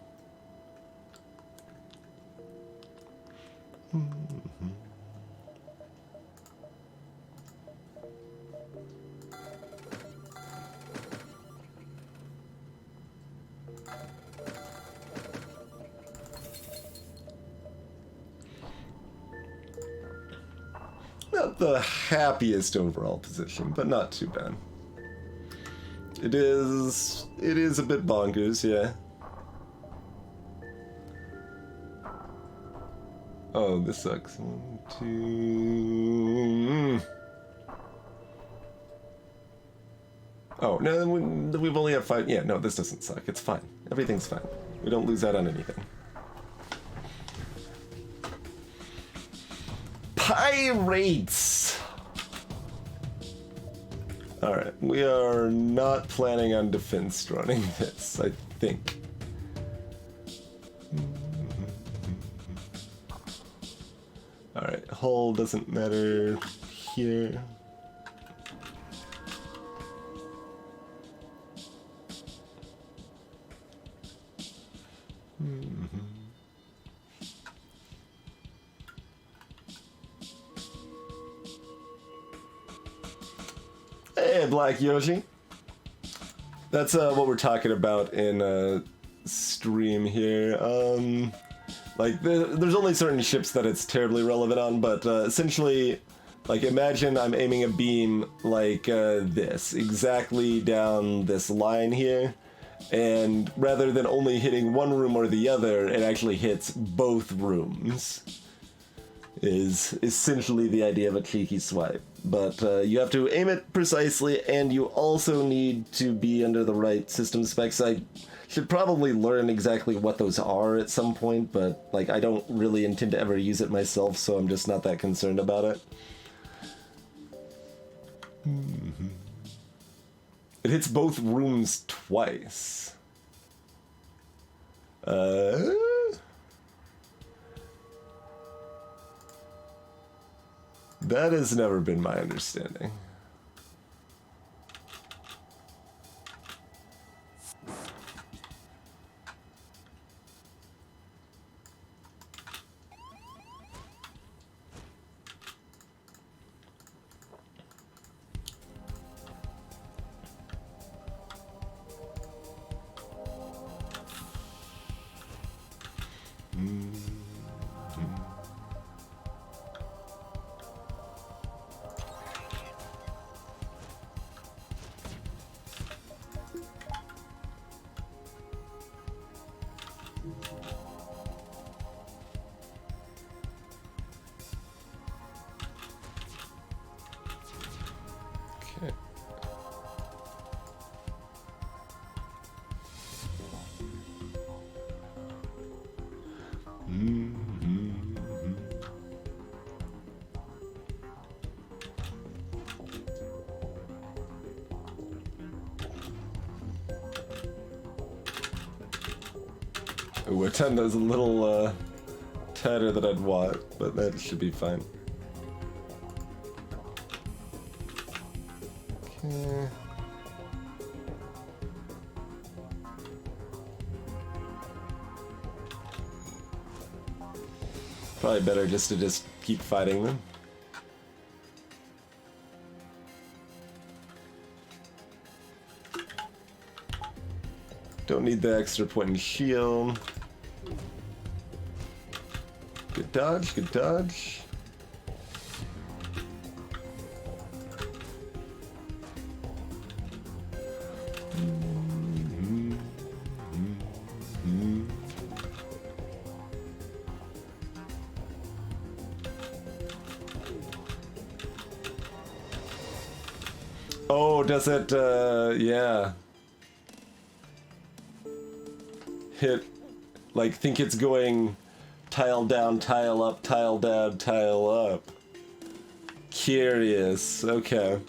S1: Not the happiest overall position, but not too bad. It is a bit bonkers, yeah. Oh, this sucks. 1, 2... Oh, no, we've only have 5... Yeah, no, this doesn't suck. It's fine. Everything's fine. We don't lose out on anything. Pirates! Alright, we are not planning on defense running this, I think. Alright, hull doesn't matter here. Hey, Black Yoshi. That's what we're talking about in stream here. Like, there's only certain ships that it's terribly relevant on, but essentially, like, imagine I'm aiming a beam like this, exactly down this line here, and rather than only hitting one room or the other, it actually hits both rooms. Is essentially the idea of a cheeky swipe. But you have to aim it precisely, and you also need to be under the right system specs. I should probably learn exactly what those are at some point, but like I don't really intend to ever use it myself, so I'm just not that concerned about it. It hits both rooms twice. That has never been my understanding. Ooh, a 10 is a little tighter than I'd want, but that should be fine. Okay. Probably better just to keep fighting them. Don't need the extra point in shield. Good dodge, good dodge. Oh, does it, yeah. Hit, like, think it's going tile down, tile up, tile down, tile up. Curious, okay.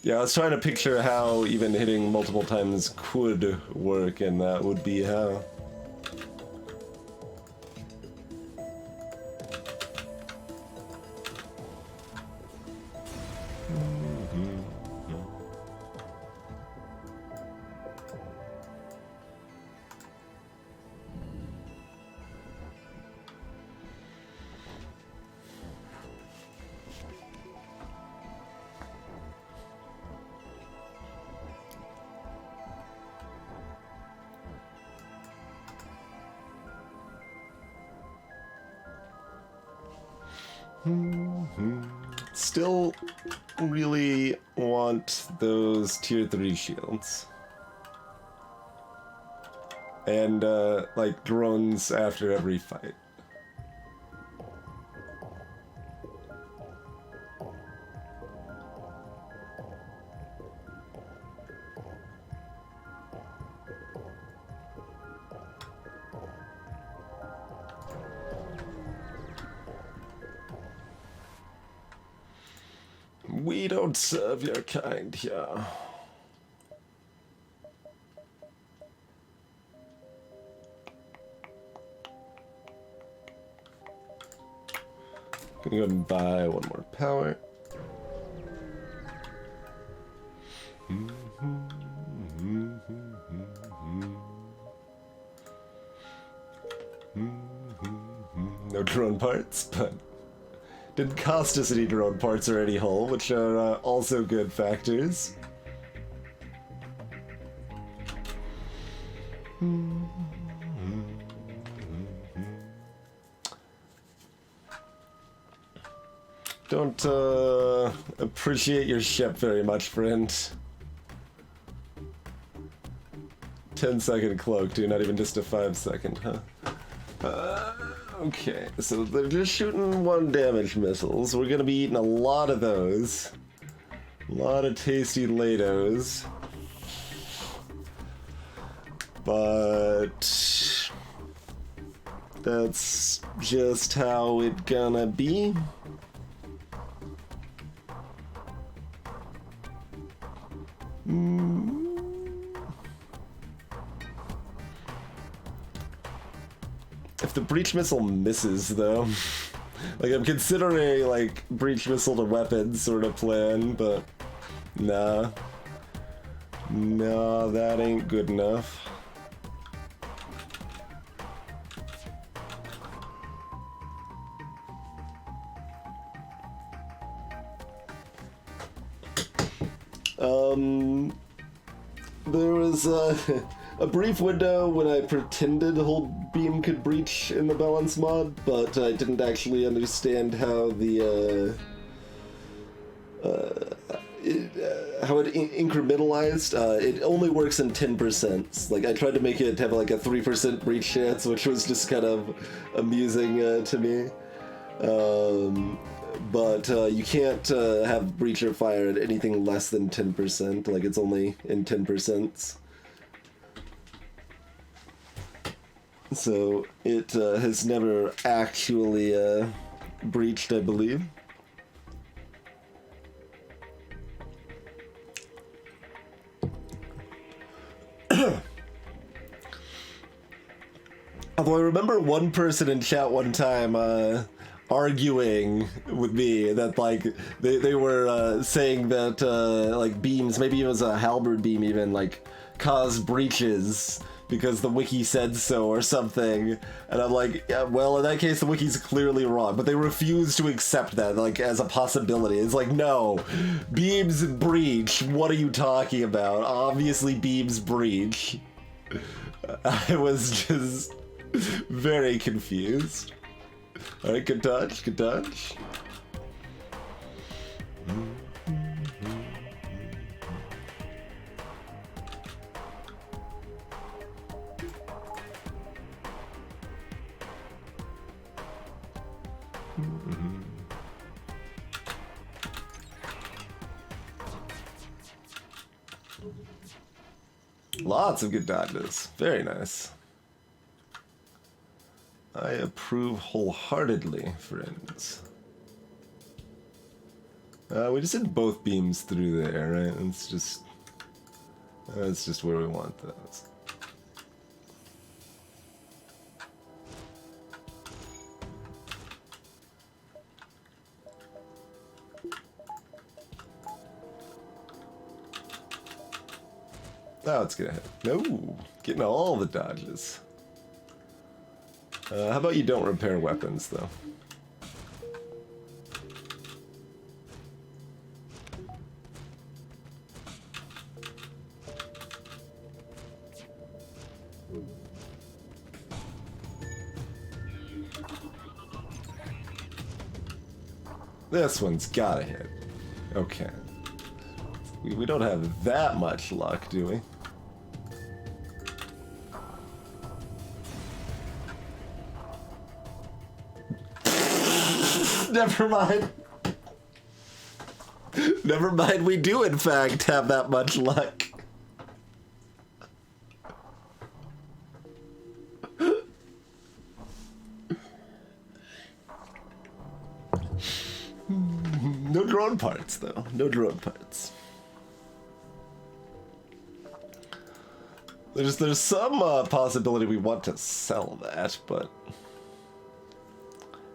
S1: Yeah, I was trying to picture how even hitting multiple times could work, and that would be how. Still really want those tier 3 shields. And, like, drones after every fight. We don't serve your kind here. Gonna go ahead and buy one more power. No drone parts, but didn't cost us any drone parts or any hull, which are also good factors. Don't appreciate your ship very much, friend. 10-second cloak, too, not even just a 5-second, huh? Okay, so they're just shooting 1 damage missiles. We're gonna be eating a lot of those. A lot of tasty Lados. But that's just how it gonna be. If the breach missile misses, though, like, I'm considering, like, breach missile to weapons sort of plan, but nah. Nah, that ain't good enough. There was a brief window when I pretended Hold Beam could breach in the balance mod, but I didn't actually understand how the how it incrementalized. It only works in 10%. Like, I tried to make it have like a 3% breach chance, which was just kind of amusing to me. But you can't have breacher fire at anything less than 10%. Like, it's only in 10%. So it has never actually breached, I believe. Well, I remember one person in chat one time arguing with me that like they were saying that like beams, maybe it was a halberd beam even, like caused breaches because the wiki said so or something, and I'm like, yeah, well, in that case the wiki's clearly wrong, but they refuse to accept that like as a possibility. It's like, no, beams breach, what are you talking about? Obviously beams breach. I was just very confused. Alright, good touch, good touch. Lots of good dodges. Very nice. I approve wholeheartedly, friends. We just did both beams through there, right? That's just where we want those. Oh, it's gonna hit. No, getting all the dodges. How about you don't repair weapons, though? This one's gotta hit. Okay. We don't have that much luck, do we? Never mind. Never mind, we do in fact have that much luck. No drone parts, though. No drone parts. There's some possibility we want to sell that, but...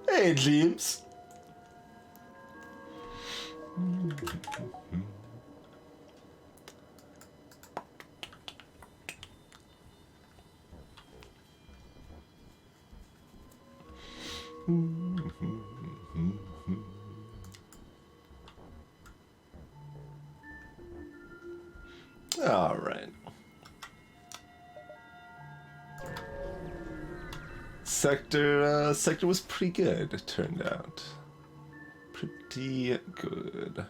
S1: Hey, Jeeves. All right. Sector was pretty good, it turned out. Pretty good.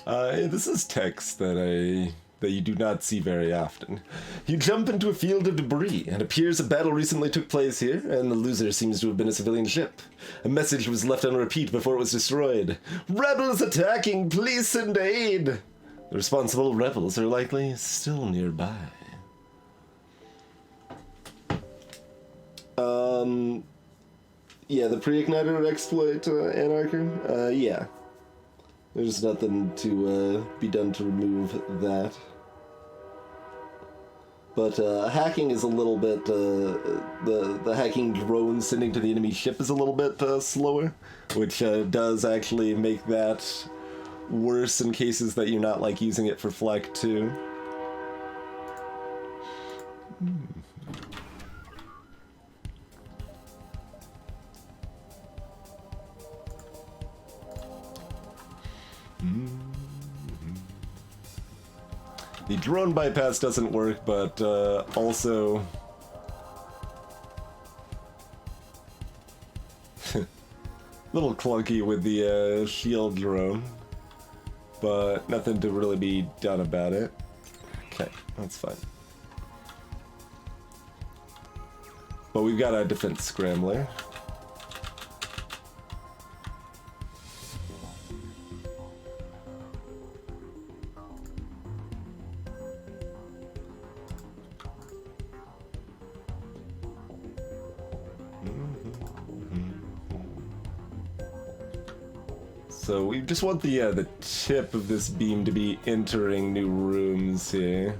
S1: This is text that you do not see very often. You jump into a field of debris. It appears a battle recently took place here, and the loser seems to have been a civilian ship. A message was left on repeat before it was destroyed. Rebels attacking! Please send aid! The responsible rebels are likely still nearby. Yeah, the pre-igniter exploit, Anarcher? Yeah. There's nothing to be done to remove that. But hacking is a little bit, the hacking drone sending to the enemy ship is a little bit slower, which does actually make that worse in cases that you're not like using it for Fleck too. The drone bypass doesn't work, but also a little clunky with the shield drone, but nothing to really be done about it. Okay, that's fine. But we've got a defense scrambler. So we just want the tip of this beam to be entering new rooms here.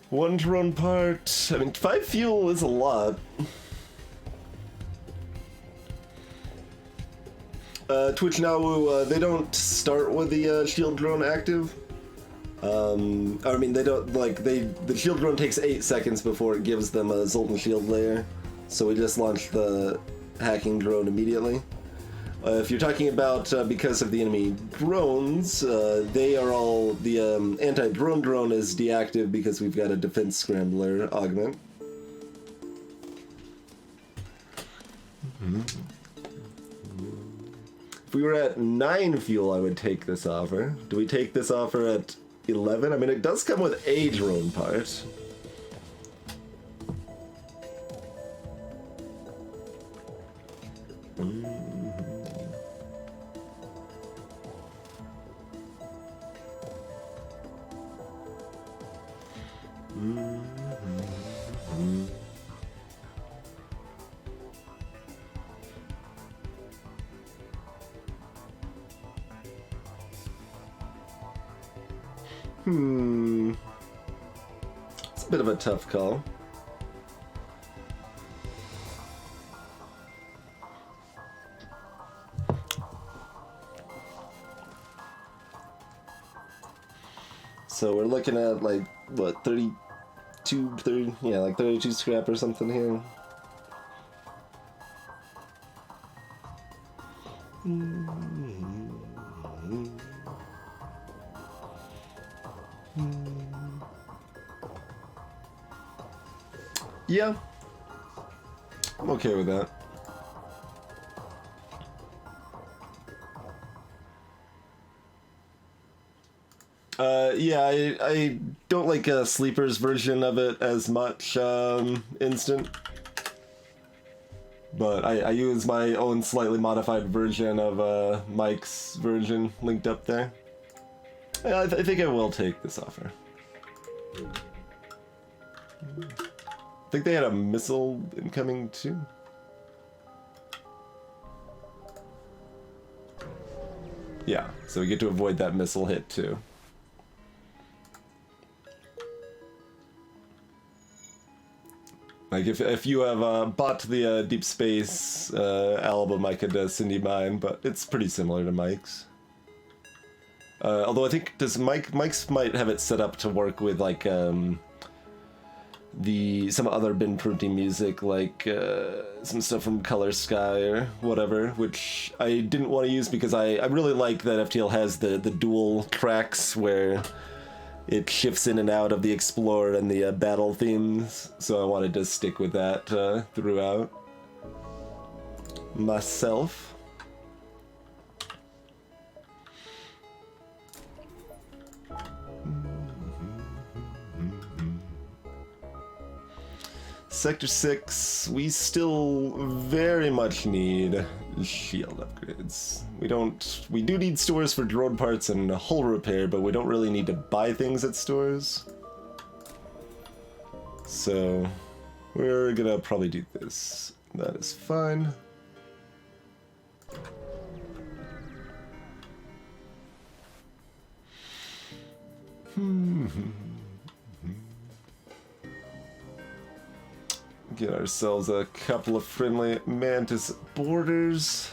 S1: One drone part. I mean, 5 fuel is a lot. Twitch now, they don't start with the shield drone active. I mean, they don't, like, the shield drone takes 8 seconds before it gives them a Zoltan shield layer. So we just launched the hacking drone immediately. If you're talking about because of the enemy drones, they are all, the anti-drone drone is deactive because we've got a defense scrambler augment. If we were at 9 fuel, I would take this offer. Do we take this offer at 11? I mean, it does come with a drone part. It's a bit of a tough call. So we're looking at like, what, 30, yeah, like 32 scrap or something here. Yeah, I'm okay with that. Yeah, I don't like Sleeper's version of it as much, instant. But I use my own slightly modified version of Mike's version linked up there. Yeah, I think I will take this offer. I think they had a missile incoming too. Yeah, so we get to avoid that missile hit too. Like if you have bought the Deep Space album, I could send you mine, but it's pretty similar to Mike's. Although I think Mike's might have it set up to work with like some other bin printing music, like some stuff from Color Sky or whatever, which I didn't want to use because I really like that FTL has the dual tracks where it shifts in and out of the Explorer and the battle themes, so I wanted to stick with that throughout. Myself. Sector 6, we still very much need shield upgrades. We do need stores for drone parts and hull repair, but we don't really need to buy things at stores. So, we're gonna probably do this. That is fine. Get ourselves a couple of friendly Mantis borders.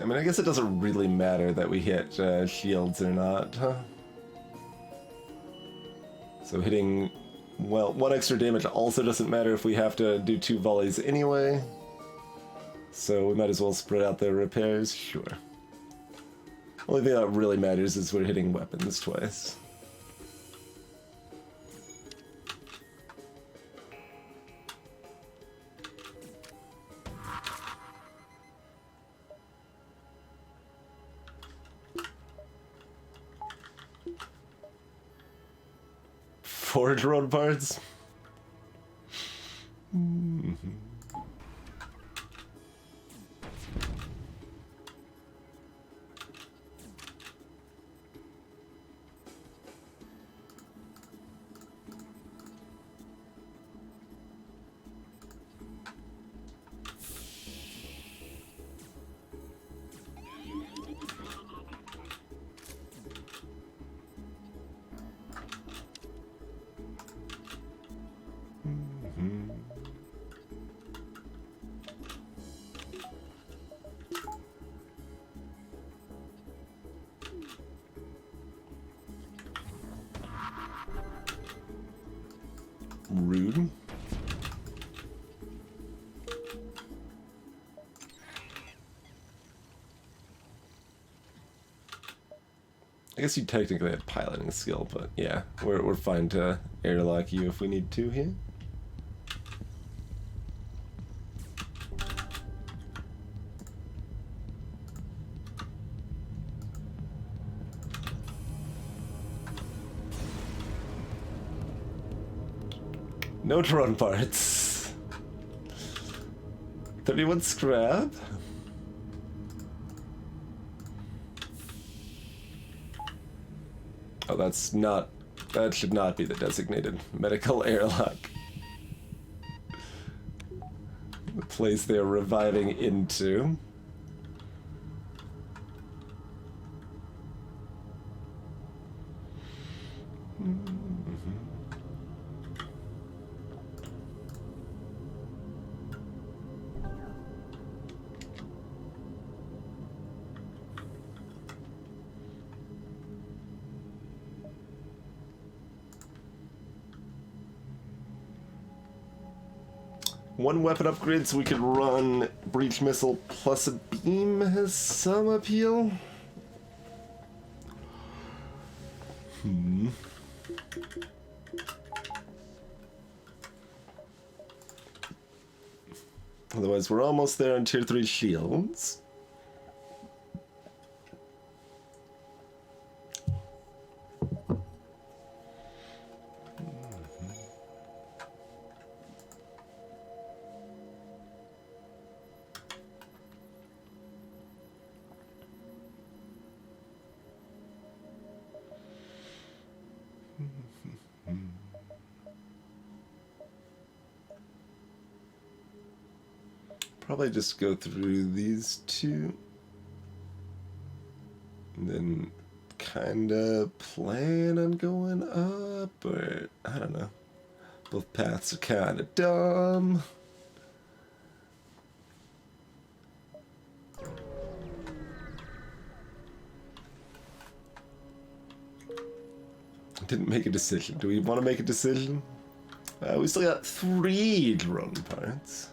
S1: I mean, I guess it doesn't really matter that we hit shields or not, huh? So hitting, well, 1 extra damage also doesn't matter if we have to do 2 volleys anyway. so we might as well spread out the repairs, sure. Only thing that really matters is we're hitting weapons twice. Four drone parts? Rude. I guess you technically have piloting skill, but yeah, we're fine to airlock you if we need to here. No drone parts. 31 scrap. Oh, that's not... That should not be the designated medical airlock. The place they're reviving into. One weapon upgrade so we could run breach missile plus a beam has some appeal. Otherwise, we're almost there on tier 3 shields. Probably just go through these two. And then kinda plan on going up, or I don't know. Both paths are kinda dumb. Didn't make a decision. Do we want to make a decision? We still got 3 drone parts.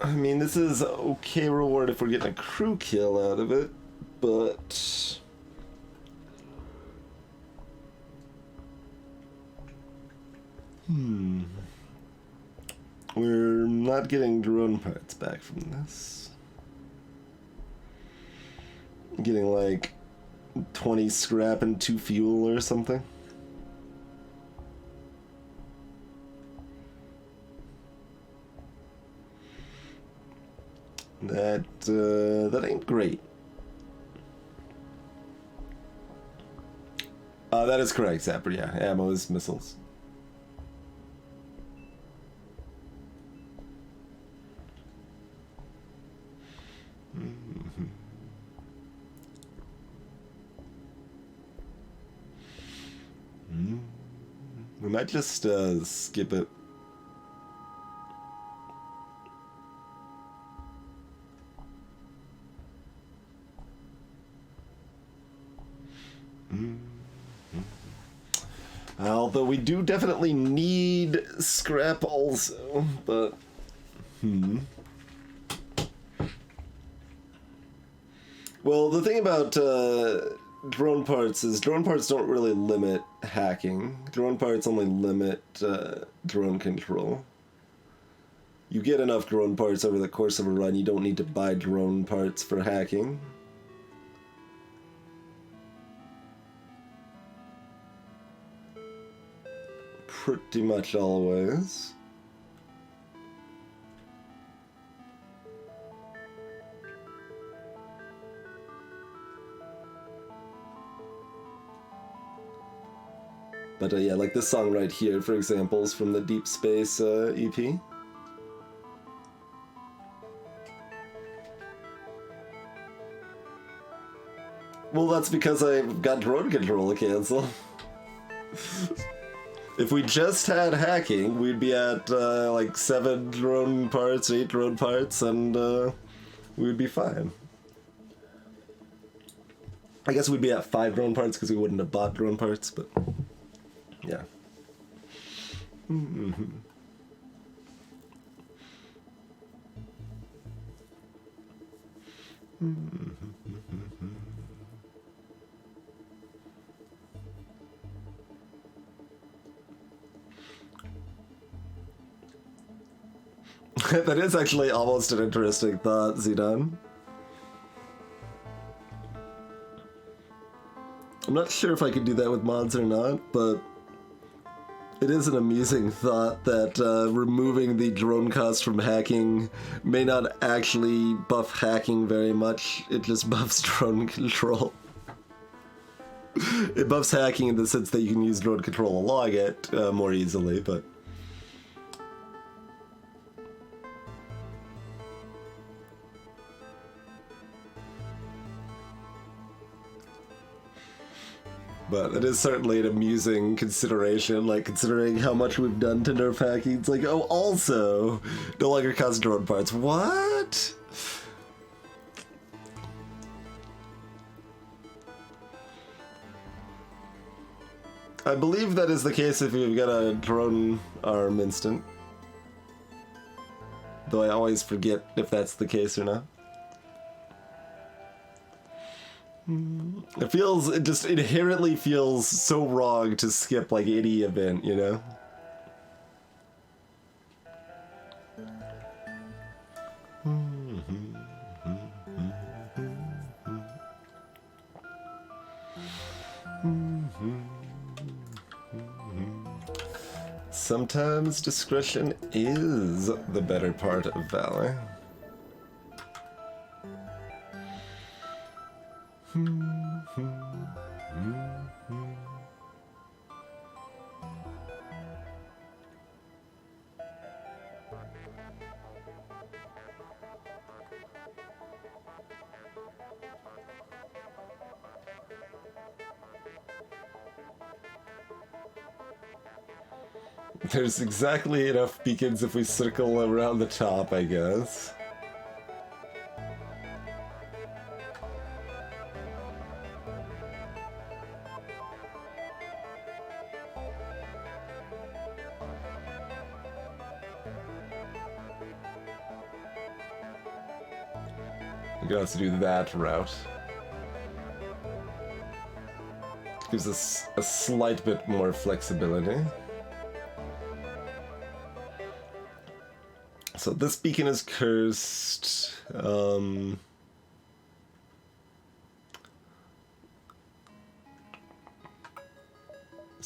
S1: I mean, this is okay reward if we're getting a crew kill out of it, but... We're not getting drone parts back from this. Getting like 20 scrap and 2 fuel or something. That ain't great. That is correct, Zapper, yeah. Ammo is missiles. might just skip it. Although we do definitely need scrap also, but... Well, the thing about drone parts is drone parts don't really limit hacking. Drone parts only limit drone control. You get enough drone parts over the course of a run, you don't need to buy drone parts for hacking. Pretty much always. But yeah, like this song right here, for example, is from the Deep Space EP. Well, that's because I've got drone control to cancel. If we just had hacking, we'd be at like 7 drone parts, 8 drone parts, and we'd be fine. I guess we'd be at 5 drone parts because we wouldn't have bought drone parts, but yeah. That is actually almost an interesting thought, Zidane. I'm not sure if I could do that with mods or not, but it is an amusing thought that removing the drone cost from hacking may not actually buff hacking very much, it just buffs drone control. It buffs hacking in the sense that you can use drone control to log it more easily, but... But it is certainly an amusing consideration, like considering how much we've done to nerf hacking. It's like, oh, also, no longer cost drone parts. What? I believe that is the case if you've got a drone arm instant. Though I always forget if that's the case or not. It just inherently feels so wrong to skip like any event, you know? Sometimes discretion is the better part of valor. There's exactly enough beacons if we circle around the top, I guess. We can also do that route. Gives us a slight bit more flexibility. So this beacon is cursed. So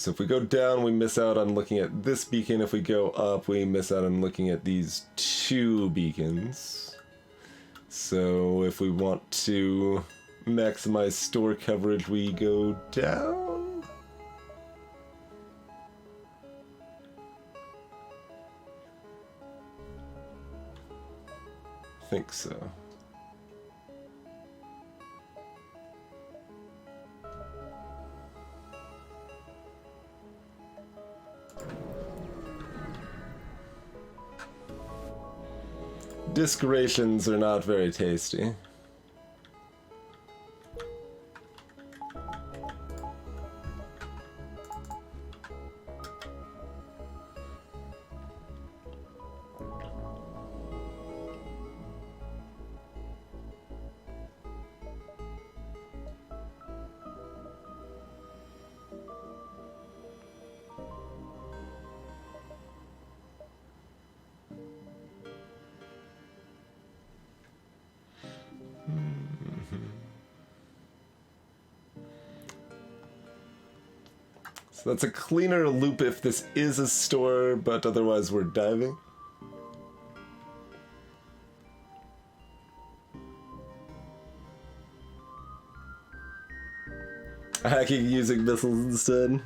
S1: if we go down, we miss out on looking at this beacon. If we go up, we miss out on looking at these 2 beacons. So if we want to maximize store coverage, we go down. I think so. disc rations are not very tasty. So that's a cleaner loop if this is a store, but otherwise we're diving. Hacking using missiles instead.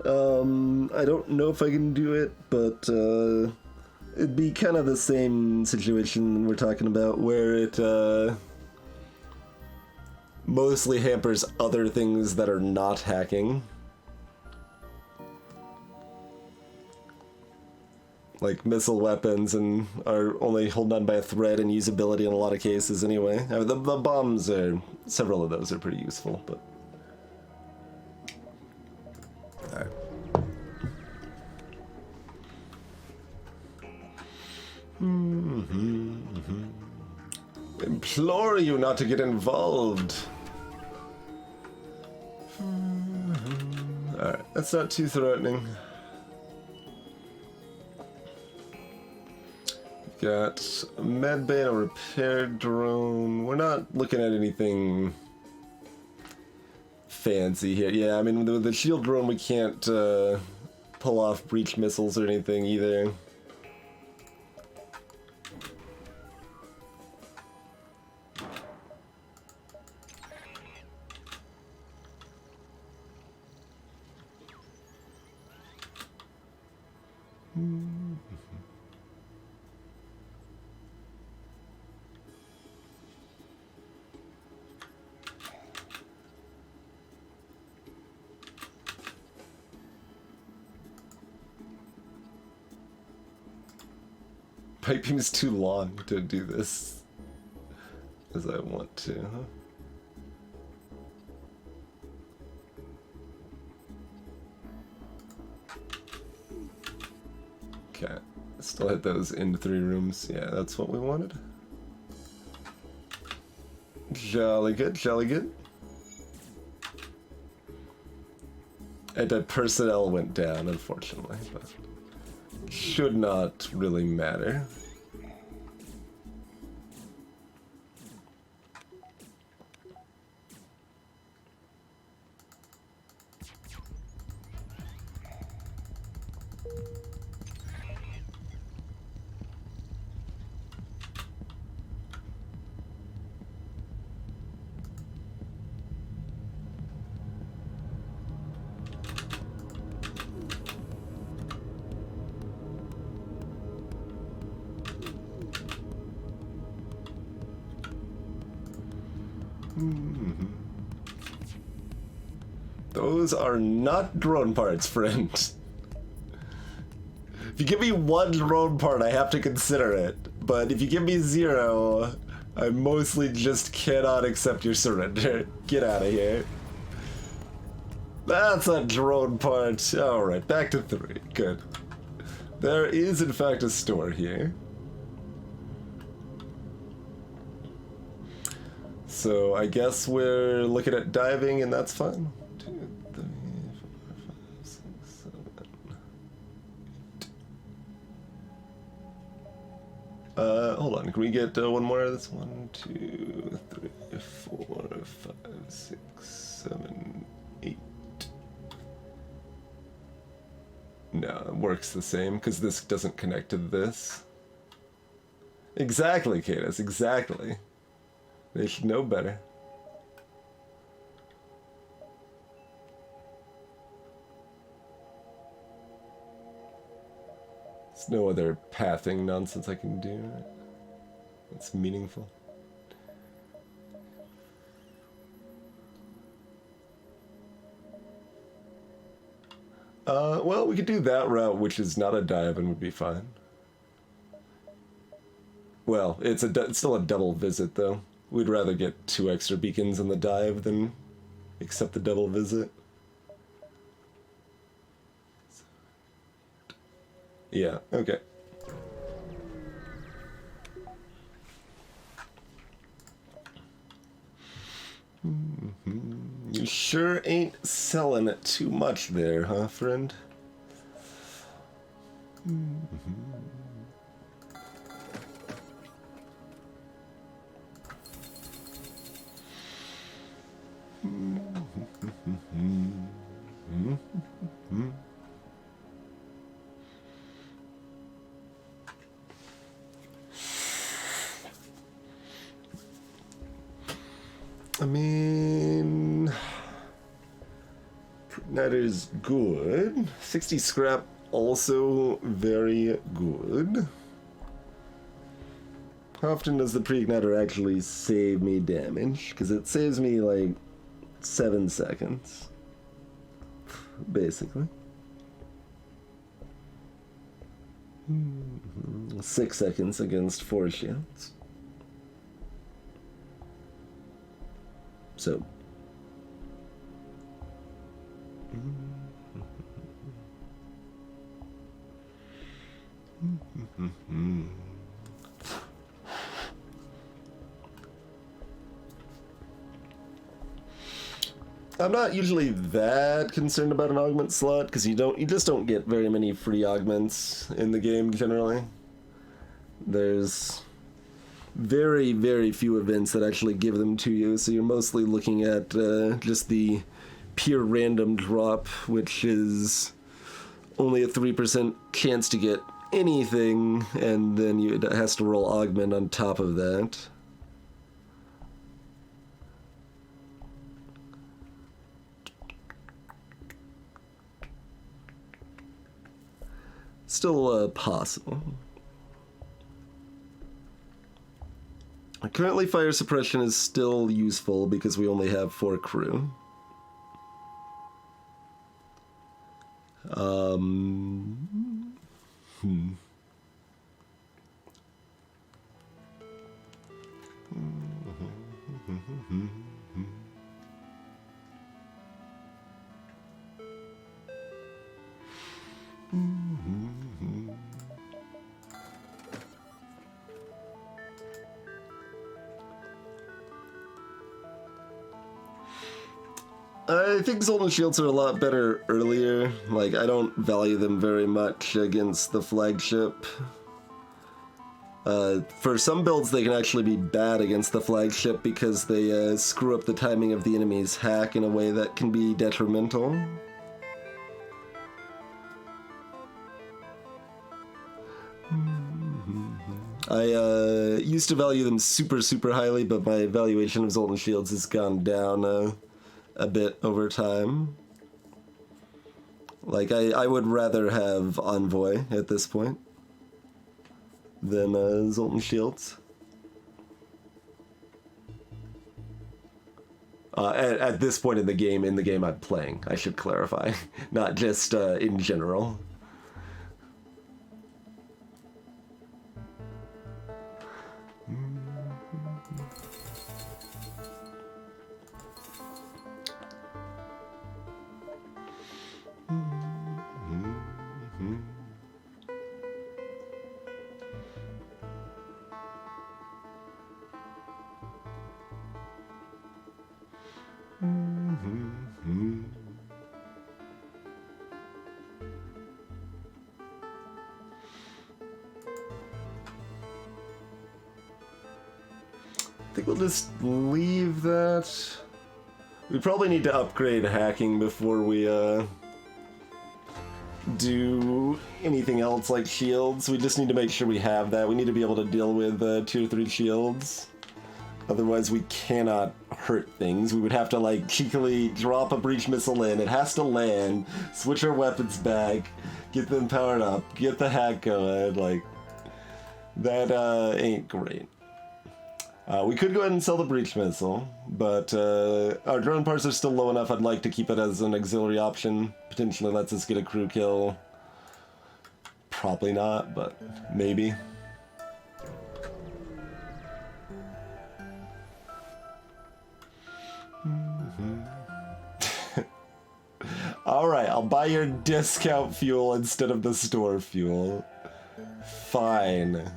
S1: I don't know if I can do it, but it'd be kind of the same situation we're talking about, where it mostly hampers other things that are not hacking. Like missile weapons, and are only holding on by a thread and usability in a lot of cases anyway. I mean, the bombs are, several of those are pretty useful, but... Alright. Implore you not to get involved. Alright, that's not too threatening. Got a medbay and a repair drone. We're not looking at anything fancy here. Yeah, I mean, with the shield drone, we can't pull off breach missiles or anything either. Pipe beam is too long to do this as I want to. Okay, still hit those into 3 rooms. Yeah, that's what we wanted. Jolly good, jolly good. And the personnel went down, unfortunately, but should not really matter. Those are not drone parts, friend. If you give me 1 drone part, I have to consider it. But if you give me 0, I mostly just cannot accept your surrender. Get out of here. That's a drone part. Alright, back to 3. Good. There is, in fact, a store here. So I guess we're looking at diving, and that's fine. 2, 3, 4, 5, 6, 7, 8. Hold on. Can we get one more of this? 1, 2, 3, 4, 5, 6, 7, 8. No, it works the same because this doesn't connect to this. Exactly, Cadus. Exactly. They should know better. There's no other pathing nonsense I can do. That's meaningful. Well, we could do that route, which is not a dive and would be fine. Well, it's still a double visit, though. We'd rather get 2 extra beacons in the dive than accept the double visit. Yeah, okay. You sure ain't selling it too much there, huh, friend? I mean, that is good. 60 scrap, also very good. How often does the pre-igniter actually save me damage? Because it saves me like 7 seconds, basically. 6 seconds against 4 shields. So. I'm not usually that concerned about an augment slot because you just don't get very many free augments in the game generally. There's very, very few events that actually give them to you, so you're mostly looking at just the pure random drop, which is only a 3% chance to get anything, and then it has to roll augment on top of that. Still possible. Currently, fire suppression is still useful because we only have 4 crew. I think Zoltan Shields are a lot better earlier. Like, I don't value them very much against the flagship. For some builds, they can actually be bad against the flagship because they screw up the timing of the enemy's hack in a way that can be detrimental. I used to value them super, super highly, but my valuation of Zoltan Shields has gone down a bit over time. Like, I would rather have Envoy at this point than Zoltan Shields. At this point in the game I'm playing, I should clarify, not just in general. I think we'll just leave that. We probably need to upgrade hacking before we do anything else like shields. We just need to make sure we have that. We need to be able to deal with tier 3 shields. Otherwise we cannot hurt things. We would have to like cheekily drop a breach missile in. It has to land, switch our weapons back, get them powered up, get the hack going. Like, that ain't great. We could go ahead and sell the breach missile, but our drone parts are still low enough. I'd like to keep it as an auxiliary option. Potentially lets us get a crew kill. Probably not, but maybe. Alright, I'll buy your discount fuel instead of the store fuel. Fine.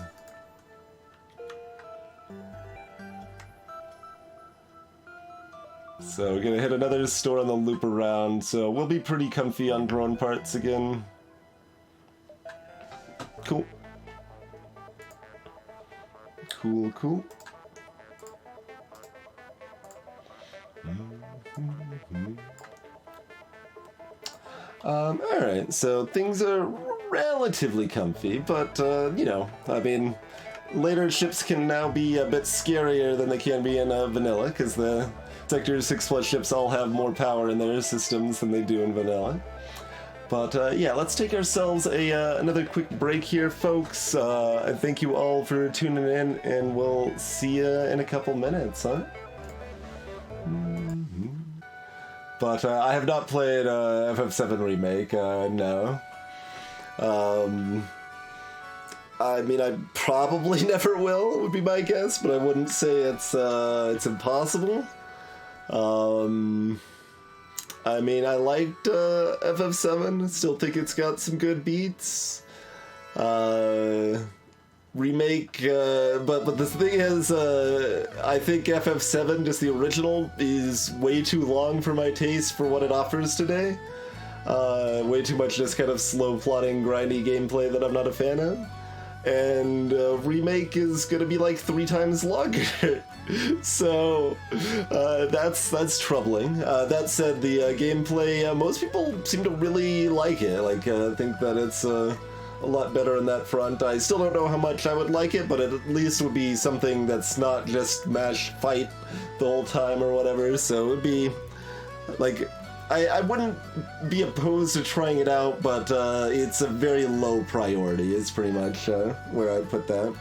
S1: So we're gonna hit another store on the loop around, so we'll be pretty comfy on drone parts again. Cool. Cool, cool. Alright, so things are relatively comfy, but, you know, I mean, later ships can now be a bit scarier than they can be in vanilla, because the Sector 6+ ships all have more power in their systems than they do in vanilla. But, yeah, let's take ourselves another quick break here, folks. And thank you all for tuning in, and we'll see you in a couple minutes, huh? But I have not played FF7 Remake, no. I mean, I probably never will, would be my guess, but I wouldn't say it's impossible. I mean, I liked FF7, still think it's got some good beats. Remake, but the thing is, I think FF7, just the original, is way too long for my taste for what it offers today. Way too much just kind of slow plotting, grindy gameplay that I'm not a fan of. And Remake is gonna be like 3 times longer. So that's troubling. That said, the gameplay, most people seem to really like it. Like, I think that it's a lot better on that front. I still don't know how much I would like it, but it at least would be something that's not just mash fight the whole time or whatever. So it would be like, I wouldn't be opposed to trying it out, but it's a very low priority is pretty much where I'd put that.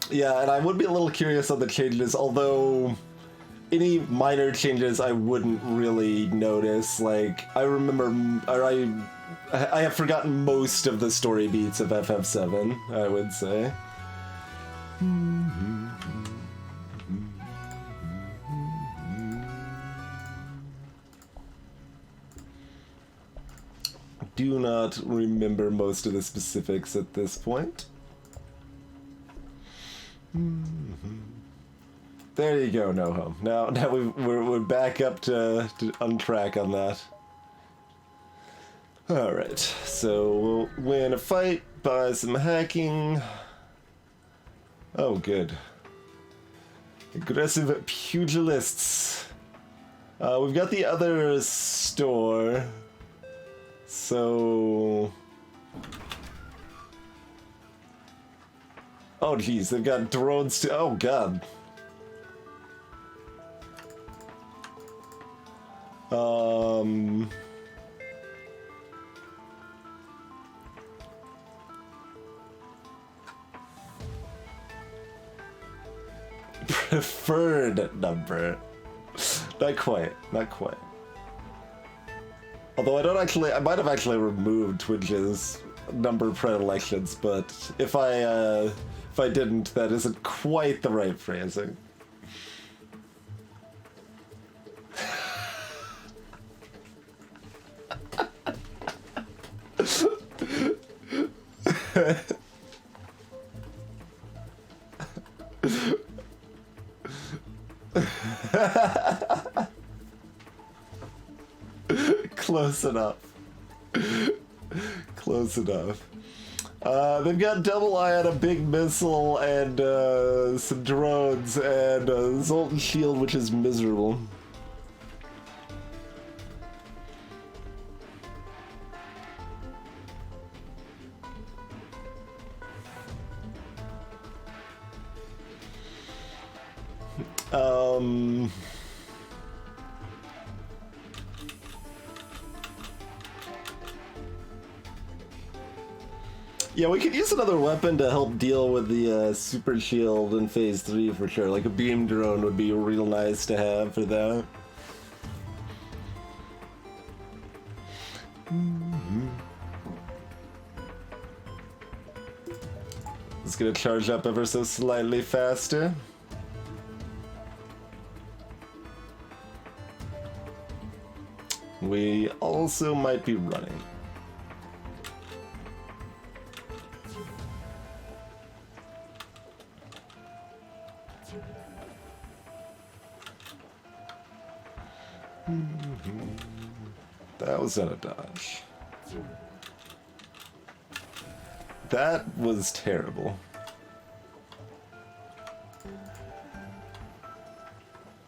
S1: Yeah, and I would be a little curious on the changes, although any minor changes I wouldn't really notice. Like, I remember, or I have forgotten most of the story beats of FF7, I would say. Do not remember most of the specifics at this point. There you go, NoHo. Now we're back up to on track on that. Alright, so we'll win a fight by some hacking. Oh, good. Aggressive pugilists. We've got the other store. So... Oh, geez, they've got drones too. Oh, God. Preferred number. Not quite, not quite. Although I might have actually removed Twinge's number predilections, but if I didn't, that isn't quite the right phrasing. Close enough. Close enough. They've got double eye on a big missile and some drones and a Zoltan shield, which is miserable. Yeah, we could use another weapon to help deal with the super shield in phase 3 for sure. Like a beam drone would be real nice to have for that. It's gonna charge up ever so slightly faster. We also might be running. That was not a dodge. That was terrible.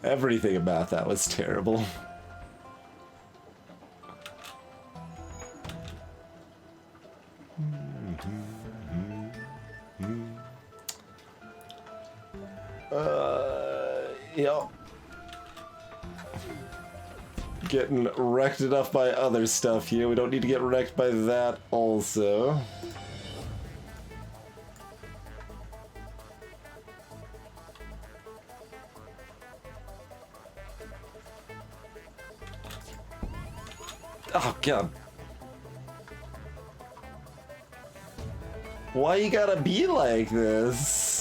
S1: Everything about that was terrible. Yep. Getting wrecked enough by other stuff here. We don't need to get wrecked by that also. Oh, God. Why you gotta be like this?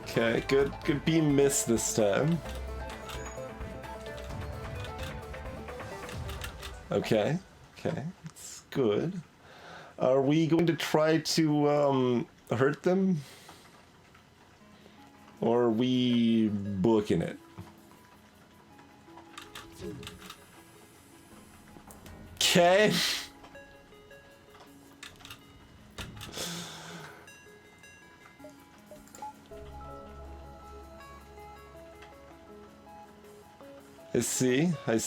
S1: Okay, good beam miss this time. Okay, it's good. Are we going to try to hurt them? Or are we booking it? Okay. I see. I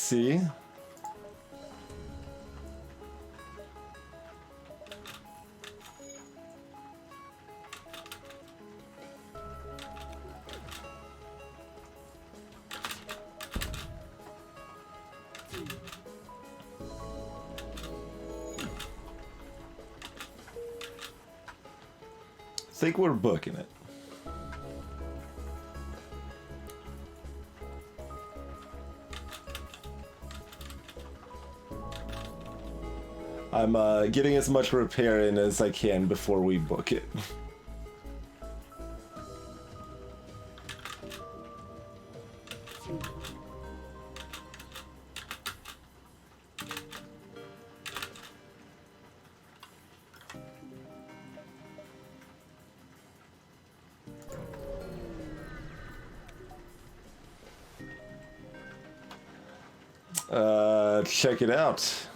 S1: think we're booking it. I'm getting as much repair in as I can before we book it. Check it out.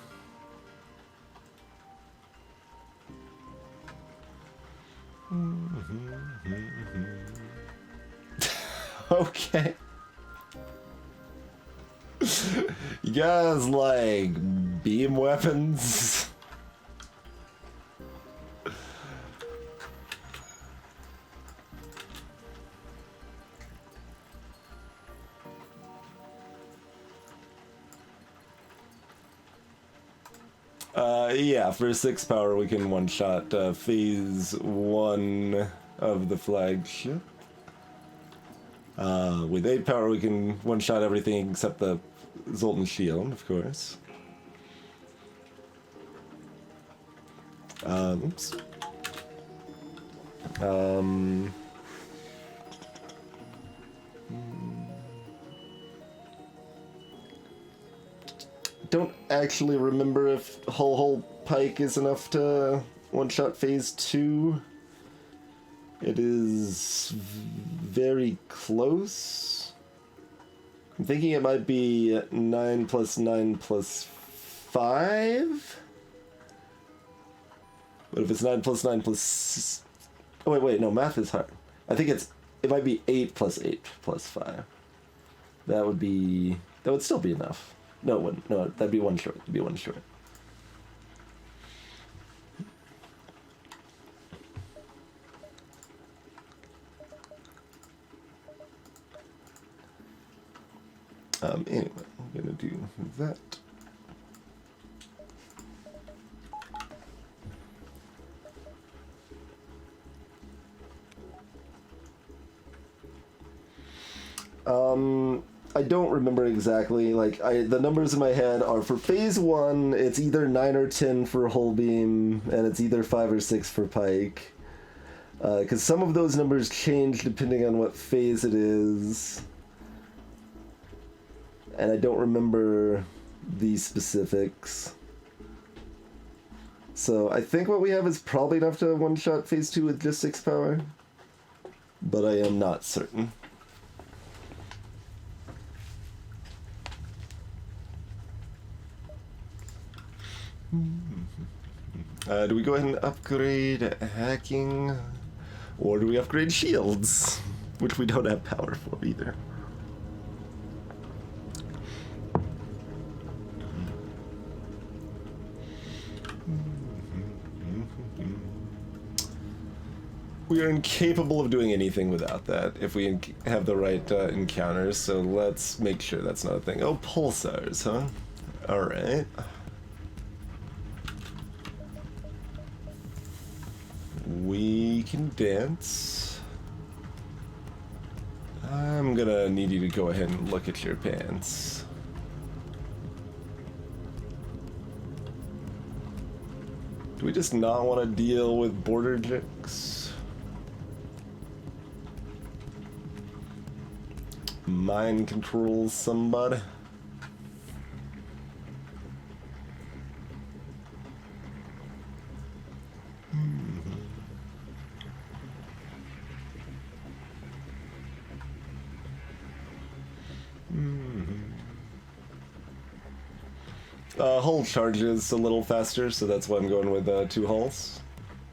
S1: Okay. You guys like beam weapons? Yeah, for 6 power we can one-shot phase 1 of the flagship. With 8 power we can one-shot everything except the Zoltan shield, of course. Oops. Don't actually remember if Hull Pike is enough to one-shot phase 2. It is very close. I'm thinking it might be 9 plus 9 plus 5. But if it's 9 plus 9 plus... Oh, wait, no, math is hard. I think it might be 8 plus 8 plus 5. That would still be enough. No, it wouldn't. No, that'd be one short. It'd be one short. Anyway, I'm gonna do that. I don't remember exactly. Like, the numbers in my head are for phase 1, it's either 9 or 10 for hull beam, and it's either 5 or 6 for pike. Because some of those numbers change depending on what phase it is. And I don't remember the specifics. So I think what we have is probably enough to one-shot phase 2 with just 6 power. But I am not certain. Do we go ahead and upgrade hacking? Or do we upgrade shields? Which we don't have power for either. We are incapable of doing anything without that if we have the right encounters, so let's make sure that's not a thing. Oh, pulsars, huh? Alright. We can dance. I'm gonna need you to go ahead and look at your pants. Do we just not want to deal with border jicks? Mind control somebody? Hull charges a little faster, so that's why I'm going with 2 hulls,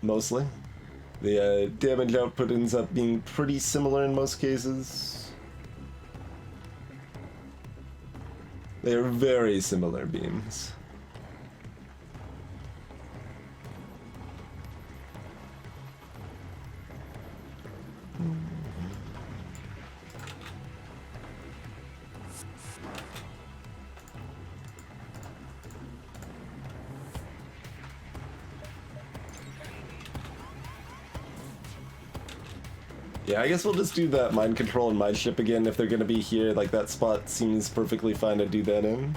S1: mostly. The damage output ends up being pretty similar in most cases. They are very similar beams. Yeah, I guess we'll just do that mind control in my ship again if they're gonna be here. Like, that spot seems perfectly fine to do that in.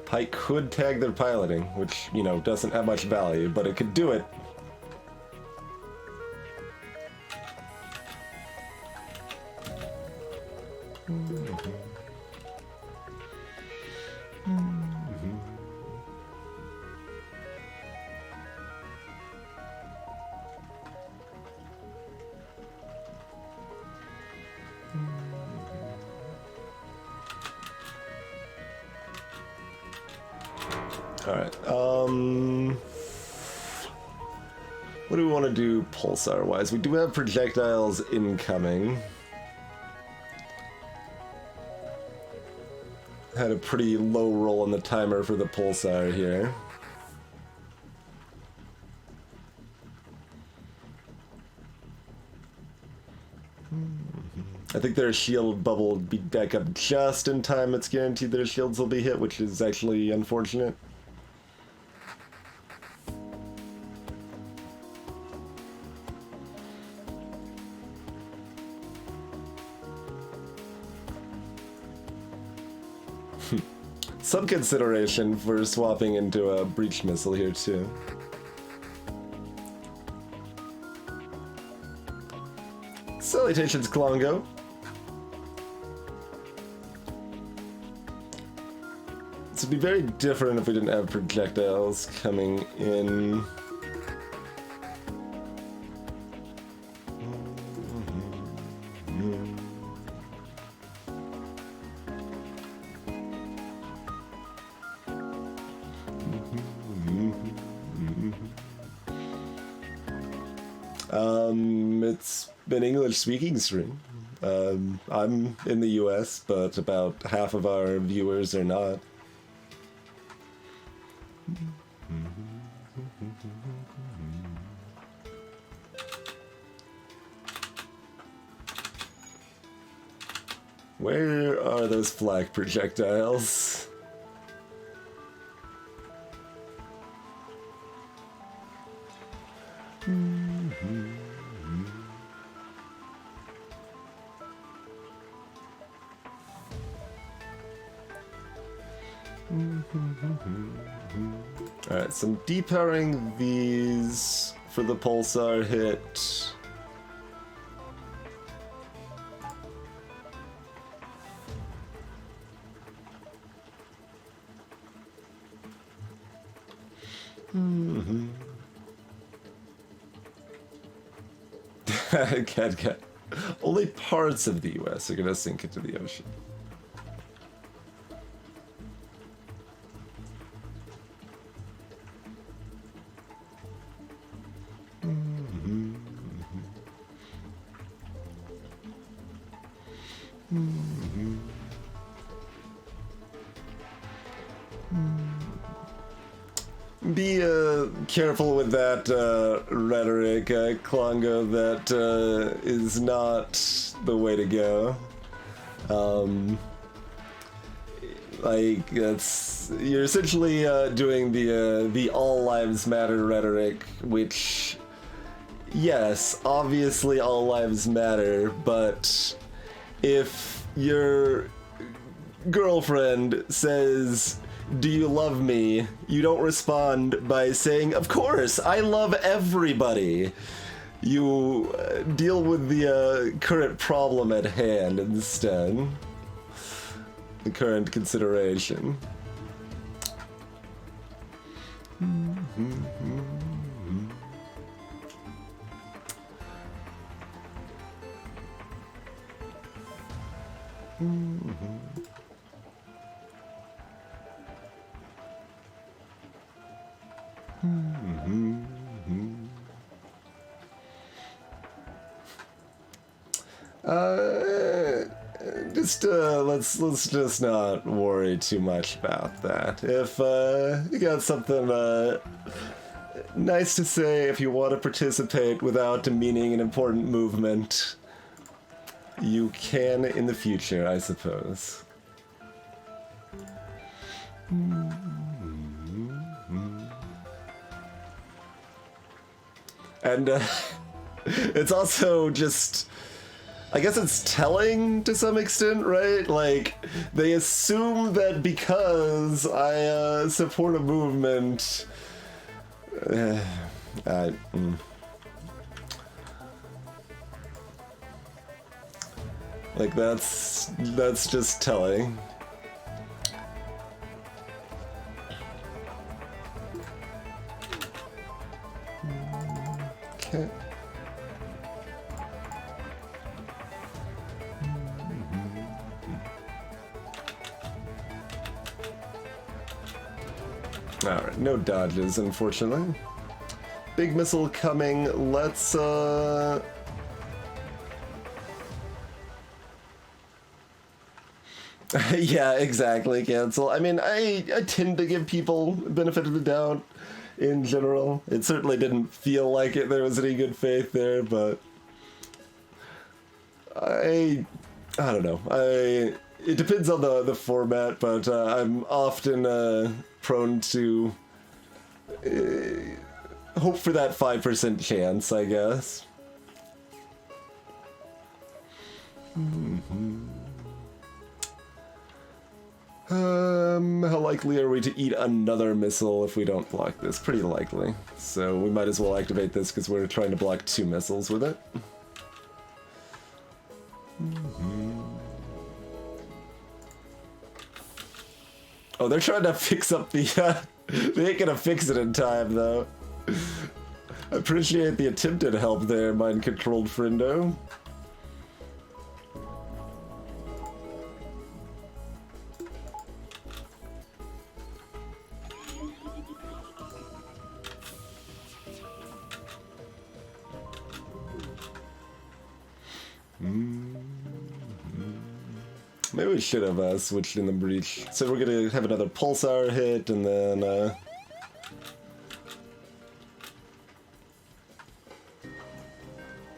S1: Pike could tag their piloting, which, you know, doesn't have much value, but it could do it. Alright, what do we want to do pulsar-wise? We do have projectiles incoming. Had a pretty low roll on the timer for the pulsar here. I think their shield bubble will be back up just in time. It's guaranteed their shields will be hit, which is actually unfortunate. Some consideration for swapping into a breach missile here too. Salutations, Klongo. This would be very different if we didn't have projectiles coming in. It's been English-speaking stream. I'm in the US, but about half of our viewers are not. Where are those flak projectiles? Alright, so I'm depowering these for the pulsar hit. Cat. Only parts of the US are gonna sink into the ocean. Be careful with that rhetoric, Klongo. That is not the way to go. Like you're essentially doing the all lives matter rhetoric, which, yes, obviously all lives matter, but if your girlfriend says, "Do you love me?" you don't respond by saying, "Of course, I love everybody." You deal with the current problem at hand instead. The current consideration. Let's just not worry too much about that. If you got something nice to say, if you want to participate without demeaning an important movement, you can in the future, I suppose. And it's also just, I guess it's telling to some extent, right? Like, they assume that because I support a movement, like that's just telling. Okay. Alright, no dodges, unfortunately. Big missile coming. Let's, yeah, exactly, cancel. I mean, I tend to give people benefit of the doubt in general. It certainly didn't feel like there was any good faith there, but I don't know. It depends on the format, but I'm often prone to hope for that 5% chance, I guess. How likely are we to eat another missile if we don't block this? Pretty likely. So we might as well activate this because we're trying to block 2 missiles with it. Oh, they're trying to fix up the... they ain't gonna fix it in time, though. Appreciate the attempted help there, mind-controlled friendo. Maybe we should have switched in the breach. So we're gonna have another pulsar hit, and then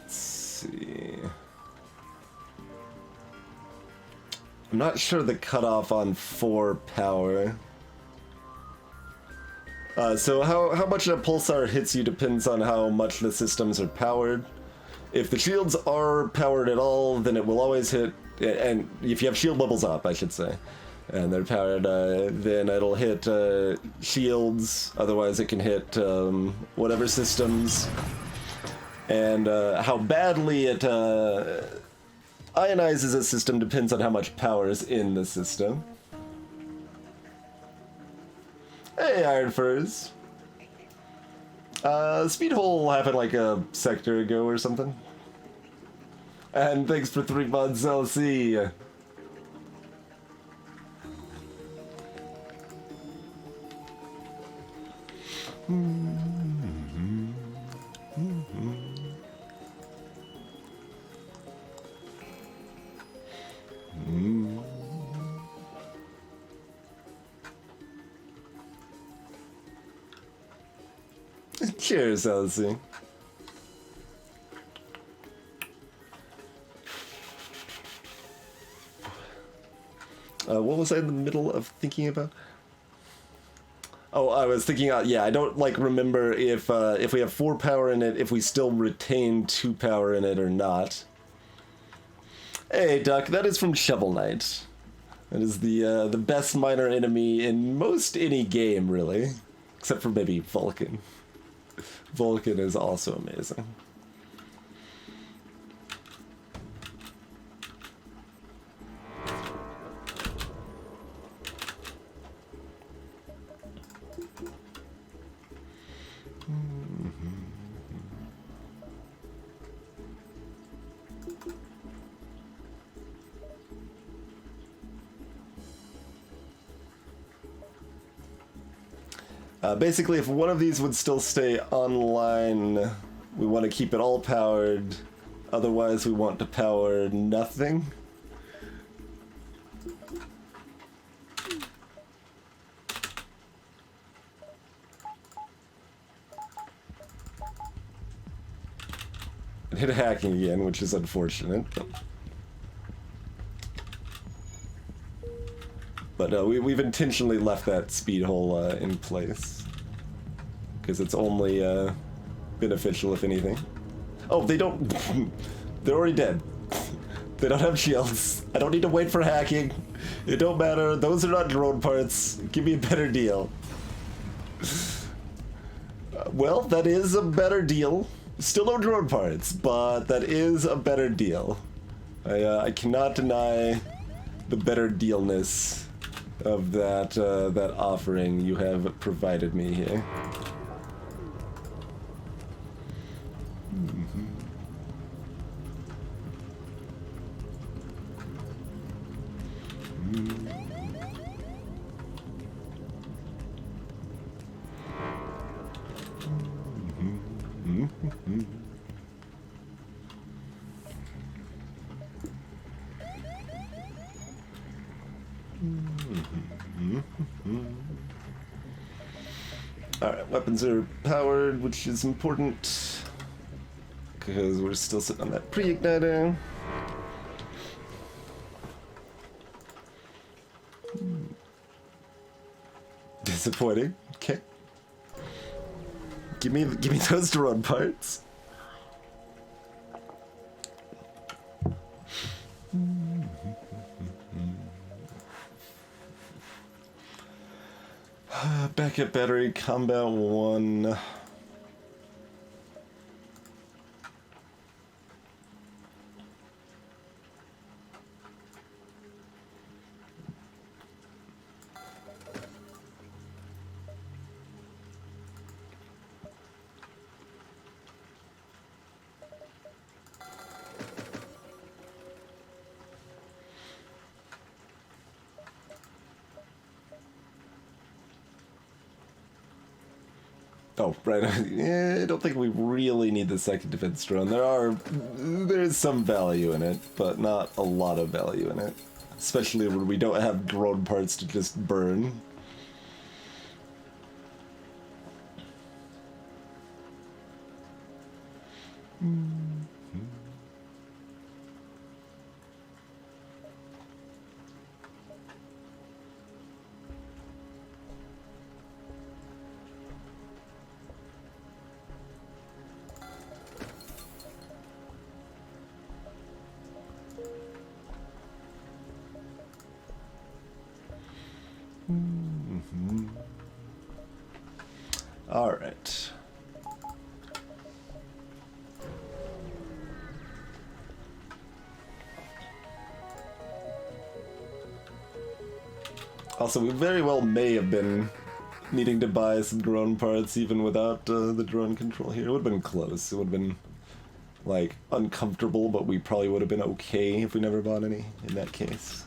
S1: let's see. I'm not sure the cutoff on 4 power. So how much a pulsar hits you depends on how much the systems are powered. If the shields are powered at all, then it will always hit, and if you have shield levels up, I should say, and they're powered, then it'll hit shields, otherwise it can hit whatever systems. And how badly it ionizes a system depends on how much power is in the system. Hey, Iron Furs. Speed hole happened like a sector ago or something. And thanks for 3 months, LC. Cheers, Elsie. What was I in the middle of thinking about? Oh, I was thinking, yeah, I don't like remember if we have 4 power in it, if we still retain 2 power in it or not. Hey, Duck, that is from Shovel Knight. That is the best minor enemy in most any game, really, except for maybe Vulcan. Vulcan is also amazing. Basically, if one of these would still stay online, we want to keep it all powered. Otherwise, we want to power nothing. It hit hacking again, which is unfortunate. But we've intentionally left that speed hole in place. Because it's only beneficial, if anything. Oh, they don't... They're already dead. They don't have shields. I don't need to wait for hacking. It don't matter. Those are not drone parts. Give me a better deal. Well, that is a better deal. Still no drone parts, but that is a better deal. I cannot deny the better dealness of that that offering you have provided me here. Alright, weapons are powered, which is important because we're still sitting on that pre-igniter. Disappointing. Okay. Give me those drone parts. Backup battery, combat 1. Oh, right. I don't think we really need the second defense drone. There's some value in it, but not a lot of value in it. Especially when we don't have drone parts to just burn. Alright. Also, we very well may have been needing to buy some drone parts even without the drone control here. It would have been close. It would have been, like, uncomfortable, but we probably would have been okay if we never bought any in that case.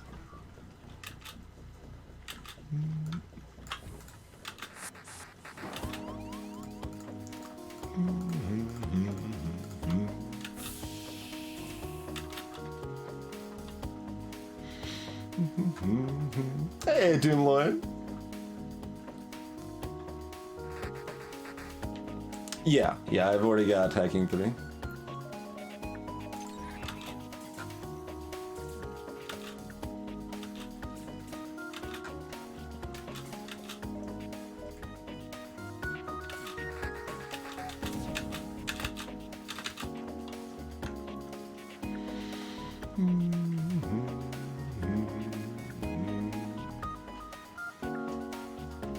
S1: Hey, Doomlord. Yeah, I've already got hacking 3.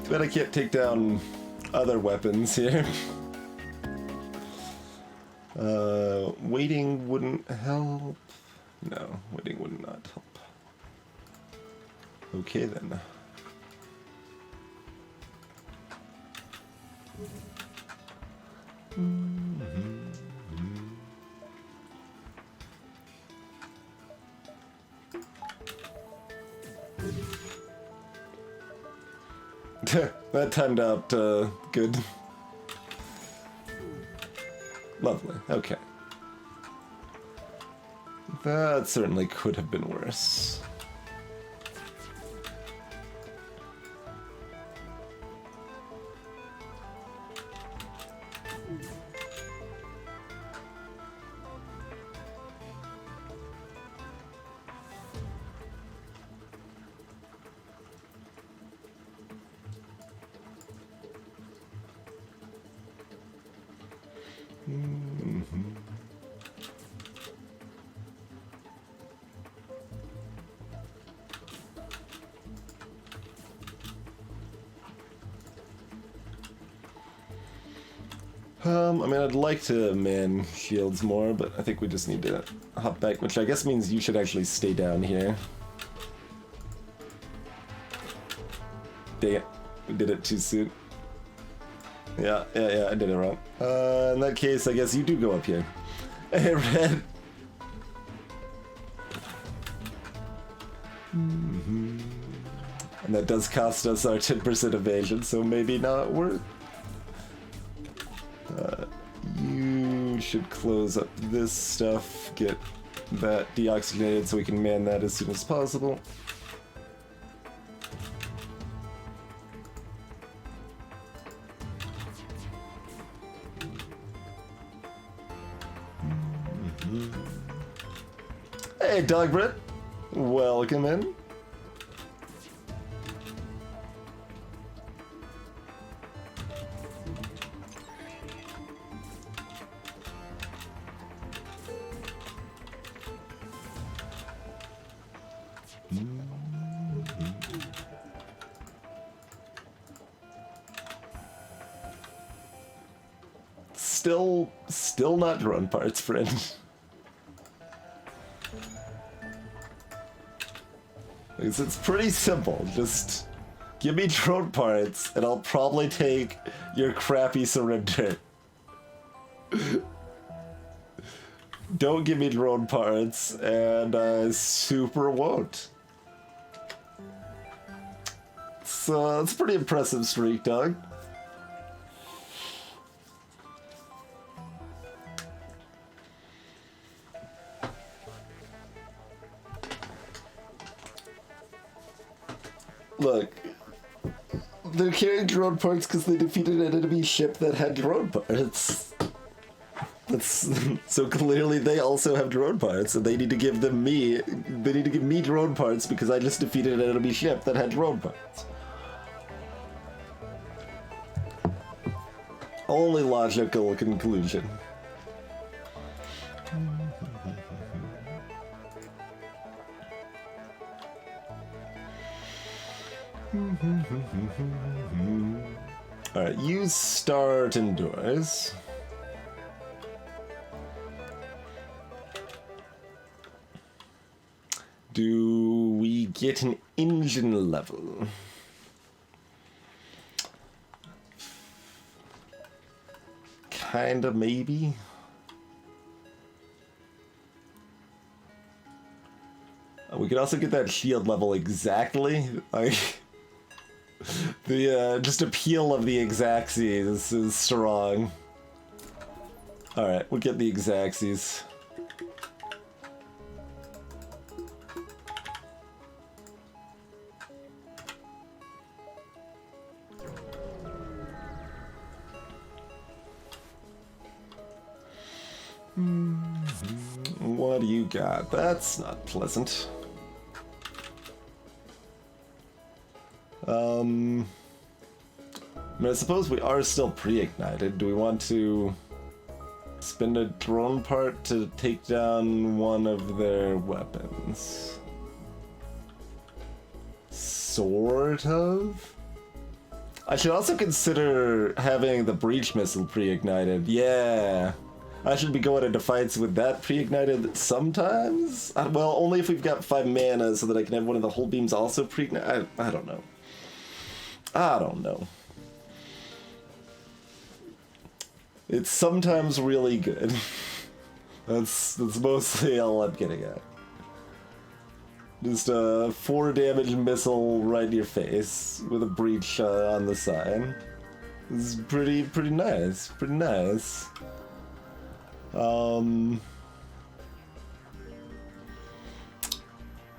S1: But I can't take down other weapons here. Waiting wouldn't help. No, waiting would not help. Okay then. That timed out good. Lovely, okay. That certainly could have been worse. I mean, I'd like to man shields more, but I think we just need to hop back, which I guess means you should actually stay down here. Dang it. We did it too soon. Yeah, I did it wrong. In that case, I guess you do go up here. Hey, Red. And that does cost us our 10% evasion, so maybe not worth. You should close up this stuff, get that deoxygenated so we can man that as soon as possible. Hey, Dogbrit. Welcome in. Still not drone parts, friend. It's pretty simple. Just give me drone parts, and I'll probably take your crappy surrender. Don't give me drone parts, and I super won't. So it's a pretty impressive streak, dog. Look, they're carrying drone parts because they defeated an enemy ship that had drone parts. So clearly they also have drone parts, and they need to give them me. They need to give me drone parts because I just defeated an enemy ship that had drone parts. Only logical conclusion. Alright, use start indoors. Do we get an engine level? Kinda, maybe. We could also get that shield level exactly. Like the just appeal of the exactsies is strong. All right, we'll get the exactsies. What do you got? That's not pleasant. I mean, I suppose we are still pre-ignited. Do we want to spend a drone part to take down one of their weapons? Sort of? I should also consider having the breach missile pre-ignited. Yeah. I should be going into fights with that pre-ignited sometimes? Well, only if we've got 5 mana so that I can have one of the hull beams also pre-ignited. I don't know. I don't know. It's sometimes really good. That's mostly all I'm getting at. Just a 4 damage missile right in your face with a breach on the side. This is pretty nice. Pretty nice.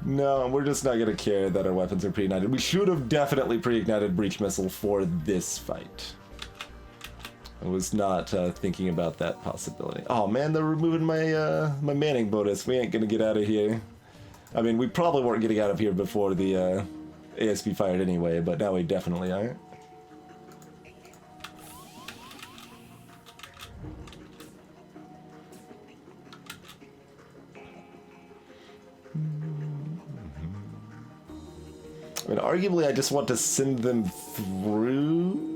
S1: No, we're just not gonna care that our weapons are pre-ignited. We should have definitely pre-ignited breach missile for this fight. I was not thinking about that possibility. Oh man, they're removing my my manning bonus. We ain't gonna get out of here. I mean, we probably weren't getting out of here before the ASP fired anyway, but now we definitely are. I mean, arguably, I just want to send them through.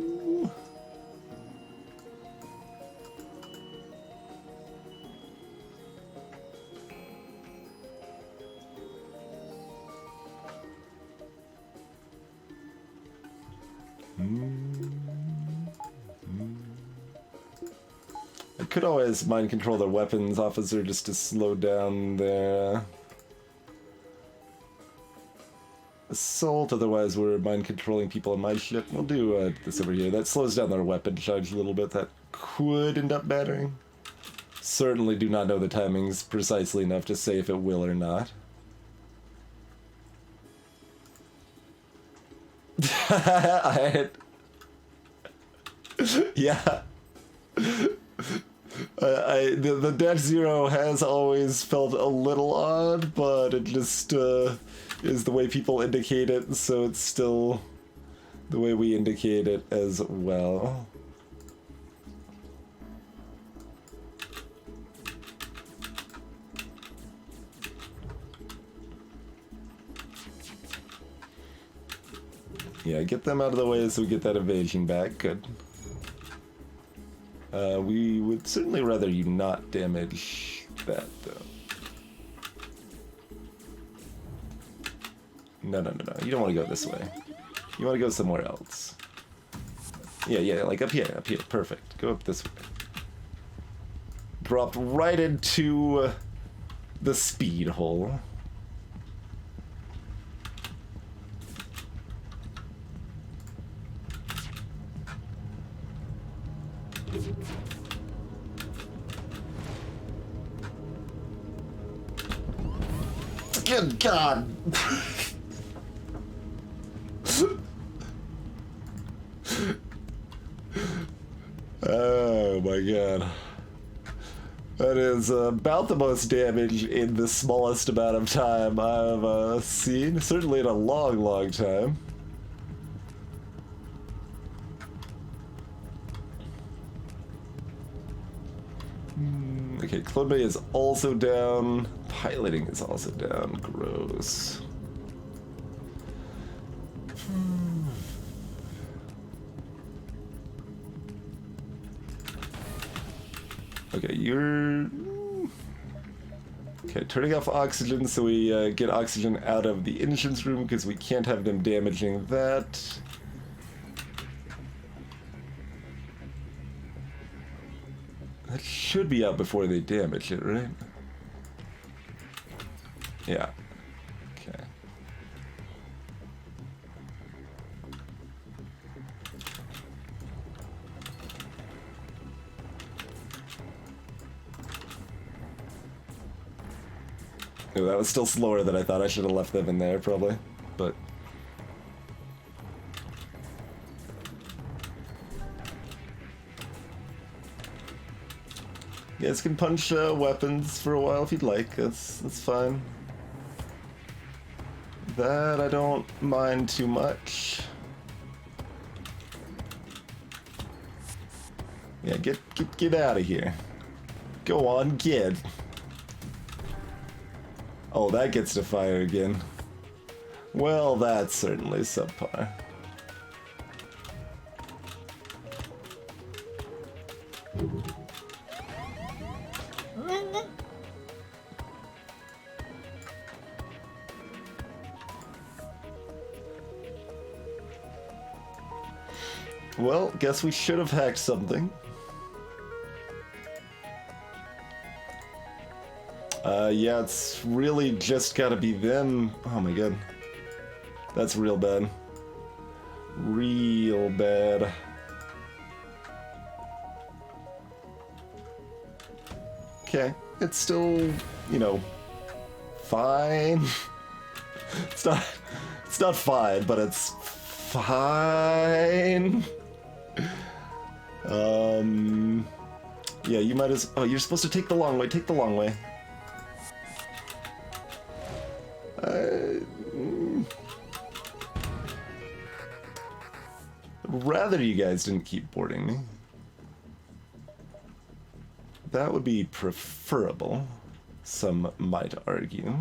S1: I could always mind control their weapons officer just to slow down their assault, otherwise we're mind controlling people on my ship. We'll do this over here. That slows down their weapon charge a little bit. That could end up mattering. Certainly do not know the timings precisely enough to say if it will or not. Yeah. The dash zero has always felt a little odd, but it just is the way people indicate it, so it's still the way we indicate it as well. Yeah, get them out of the way so we get that evasion back. Good. We would certainly rather you not damage that, though. No. You don't want to go this way. You want to go somewhere else. Yeah, like up here. Perfect. Go up this way. Dropped right into the speed hole. Good God! Oh my God. That is about the most damage in the smallest amount of time I've seen. Certainly in a long time. Okay, Clone Bay is also down. Piloting is also down. Gross. Okay, you're... Okay, turning off oxygen so we get oxygen out of the entrance room because we can't have them damaging that. That should be out before they damage it, right? Yeah. Okay. Oh, that was still slower than I thought. I should have left them in there, probably. But... You guys can punch weapons for a while if you'd like. That's fine. That I don't mind too much. Yeah, get out of here. Go on, kid. Oh, that gets to fire again. Well, that's certainly subpar. Well, guess we should have hacked something. Yeah, it's really just gotta be them. Oh my god. That's real bad. Real bad. Okay, it's still, you know, fine. It's not fine, but it's fine. Yeah, you might as... Oh, you're supposed to take the long way. Take the long way. Rather you guys didn't keep boarding me. That would be preferable, some might argue.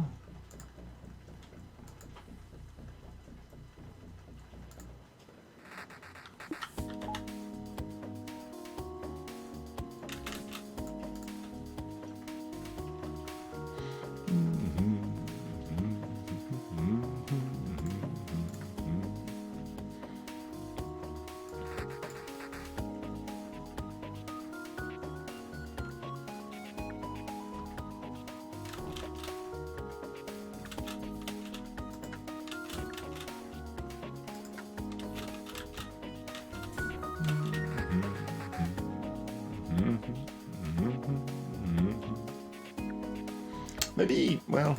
S1: Maybe, well...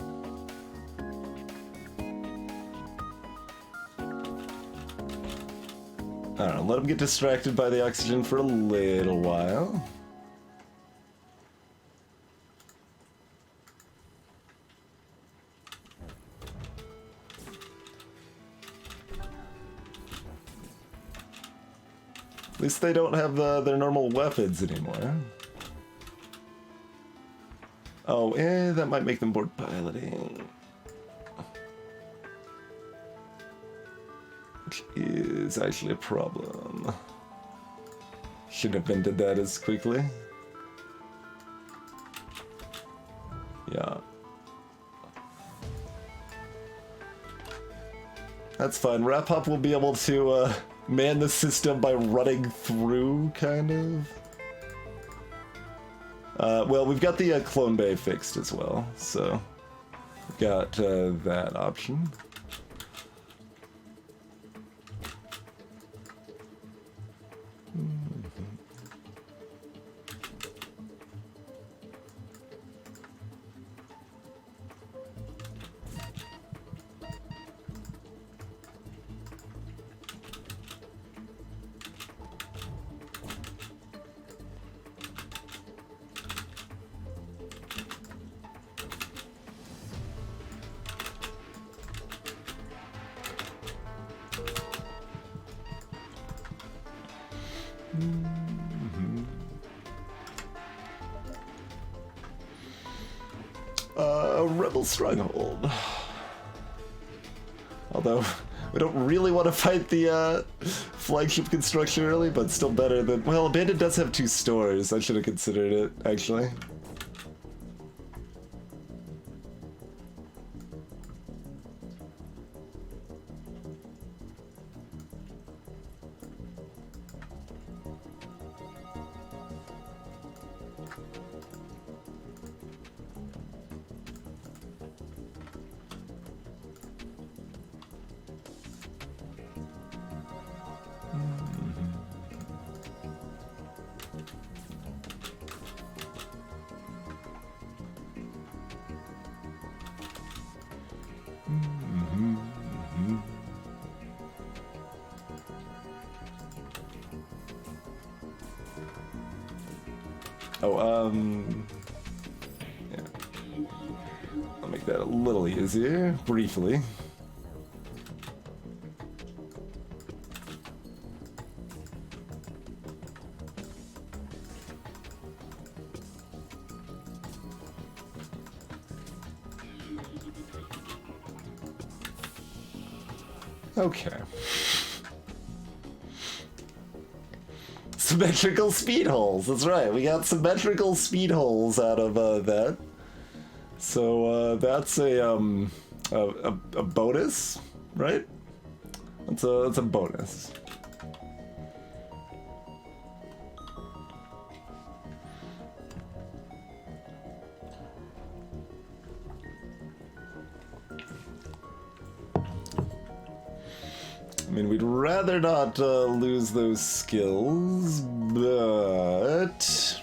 S1: I don't know, let him get distracted by the oxygen for a little while. At least they don't have their normal weapons anymore. Oh, that might make them board piloting. Which is actually a problem. Shouldn't have been did that as quickly. Yeah. That's fine. Wrap-Up will be able to man the system by running through, kind of. Well, we've got the clone bay fixed as well, so we've got that option. Rebel stronghold. Although We don't really want to fight the flagship construction early, but still better than... Well, Abandoned does have 2 stores. I should have considered it, actually. Oh, yeah. I'll make that a little easier, briefly. Okay. Symmetrical speed holes. That's right. We got symmetrical speed holes out of that. So that's a bonus, right? That's a bonus. I mean, we'd rather not lose those skills, but...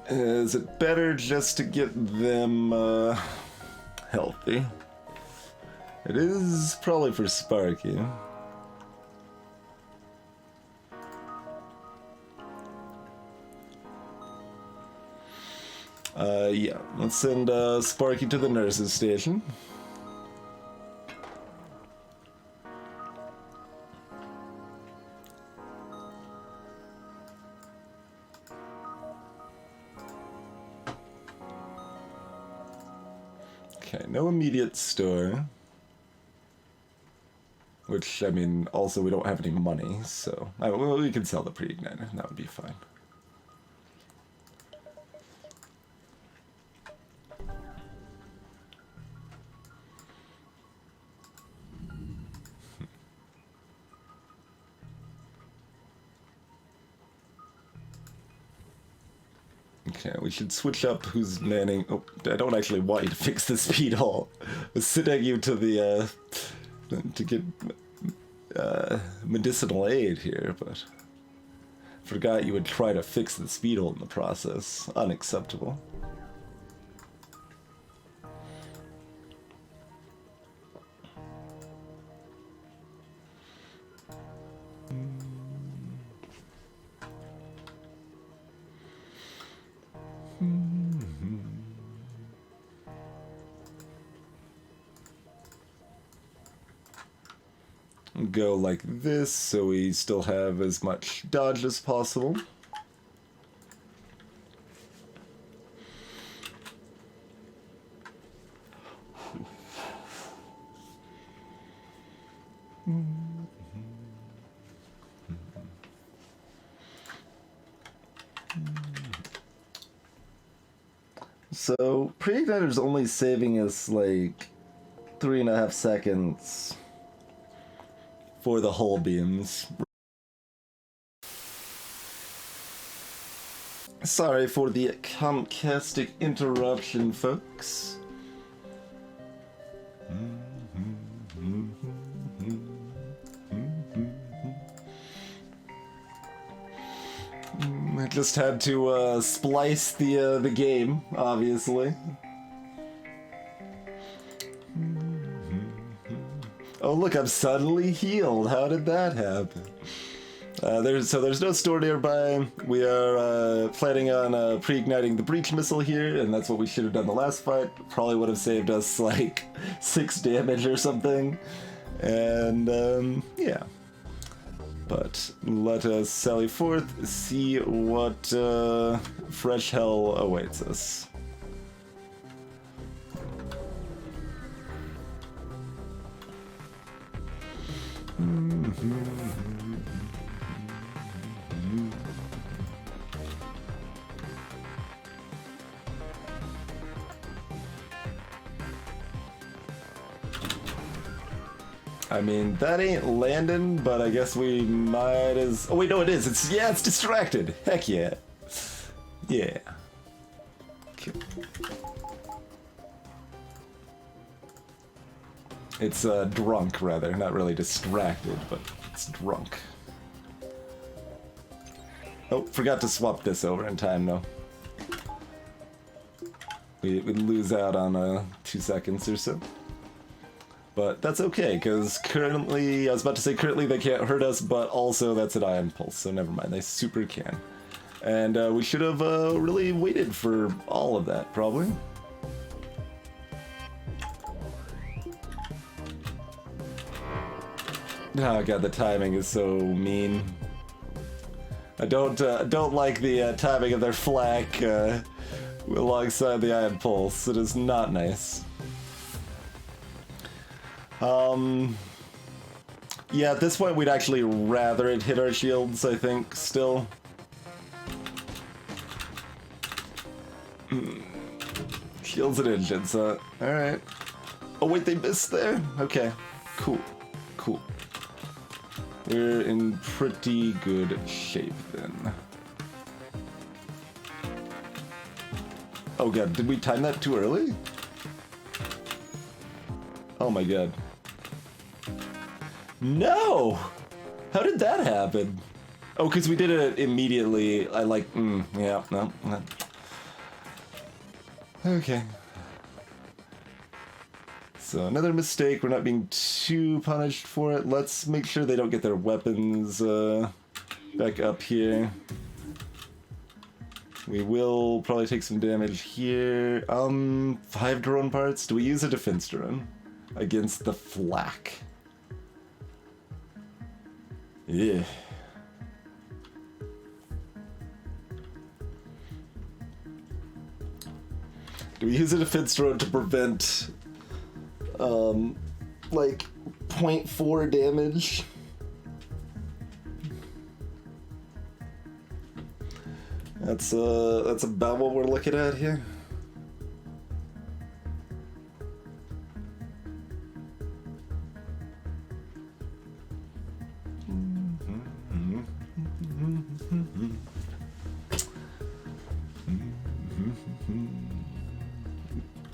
S1: Is it better just to get them healthy? It is probably for Sparky. Yeah, let's send Sparky to the nurse's station. Okay, no immediate store. Which, I mean, also we don't have any money, so... well, we can sell the pre-igniter, that would be fine. Okay, we should switch up who's manning... Oh, I don't actually want you to fix the speed hole. I was sending you to the, to get medicinal aid here, but forgot you would try to fix the speed hole in the process. Unacceptable. Go like this, so we still have as much dodge as possible. So, pre-igniter's only saving us like 3.5 seconds for the hull beams. Sorry for the Comcastic interruption, folks. I just had to splice the game, obviously. Oh look, I'm suddenly healed. How did that happen? There's no store nearby. We are planning on pre-igniting the breach missile here, and that's what we should have done the last fight. Probably would have saved us like 6 damage or something. And, yeah. But let us sally forth, see what fresh hell awaits us. I mean, that ain't landing, but I guess we might as... Oh, wait, no, it is. It's distracted. Heck yeah. Yeah. Okay. It's drunk, rather. Not really distracted, but it's drunk. Oh, forgot to swap this over in time, though. We lose out on 2 seconds or so. But that's okay, because currently, I was about to say currently they can't hurt us, but also that's an ion pulse, so never mind, they super can. And we should have really waited for all of that, probably. Oh god, the timing is so mean. I don't like the timing of their flak alongside the ion pulse. It is not nice. Yeah, at this point we'd actually rather it hit our shields, I think, still. Shields and engines, alright. Oh wait, they missed there? Okay, cool, cool. We're in pretty good shape then. Oh god, did we time that too early? Oh my god. No! How did that happen? Oh, because we did it immediately. I like, yeah, no. Okay. So another mistake. We're not being too punished for it. Let's make sure they don't get their weapons back up here. We will probably take some damage here. 5 drone parts. Do we use a defense drone against the flak? Yeah. Do we use a defense drone to prevent, like, 0.4 damage? That's about what we're looking at here.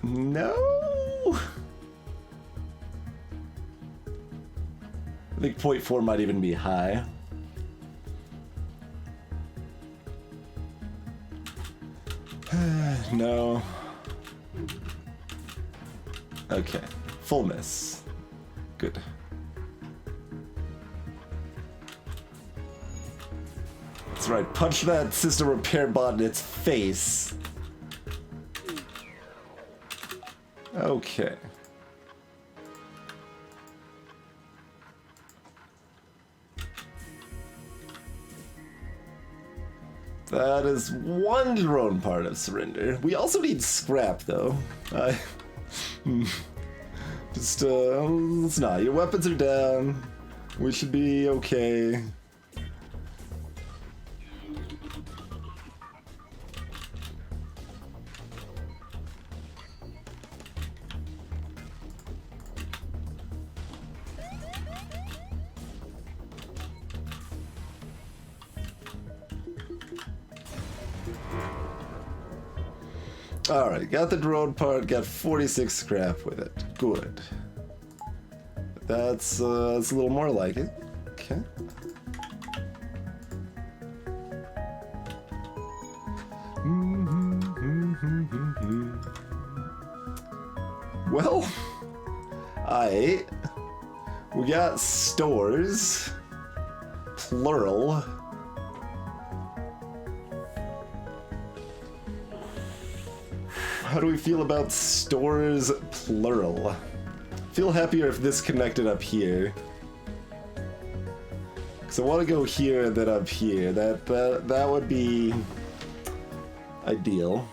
S1: No! I think 0.4 might even be high. No. Okay. Full miss. Good. That's right. Punch that system repair bot in its face. Okay. That is one drone part of surrender. We also need scrap, though. Just, let's not. Your weapons are down. We should be okay. Alright, got the drone part, got 46 scrap with it. Good. That's a little more like it. Okay. Well, we got stores, plural. How do we feel about stores, plural? feel happier if this connected up here. Because I want to go here and then up here. That would be ideal.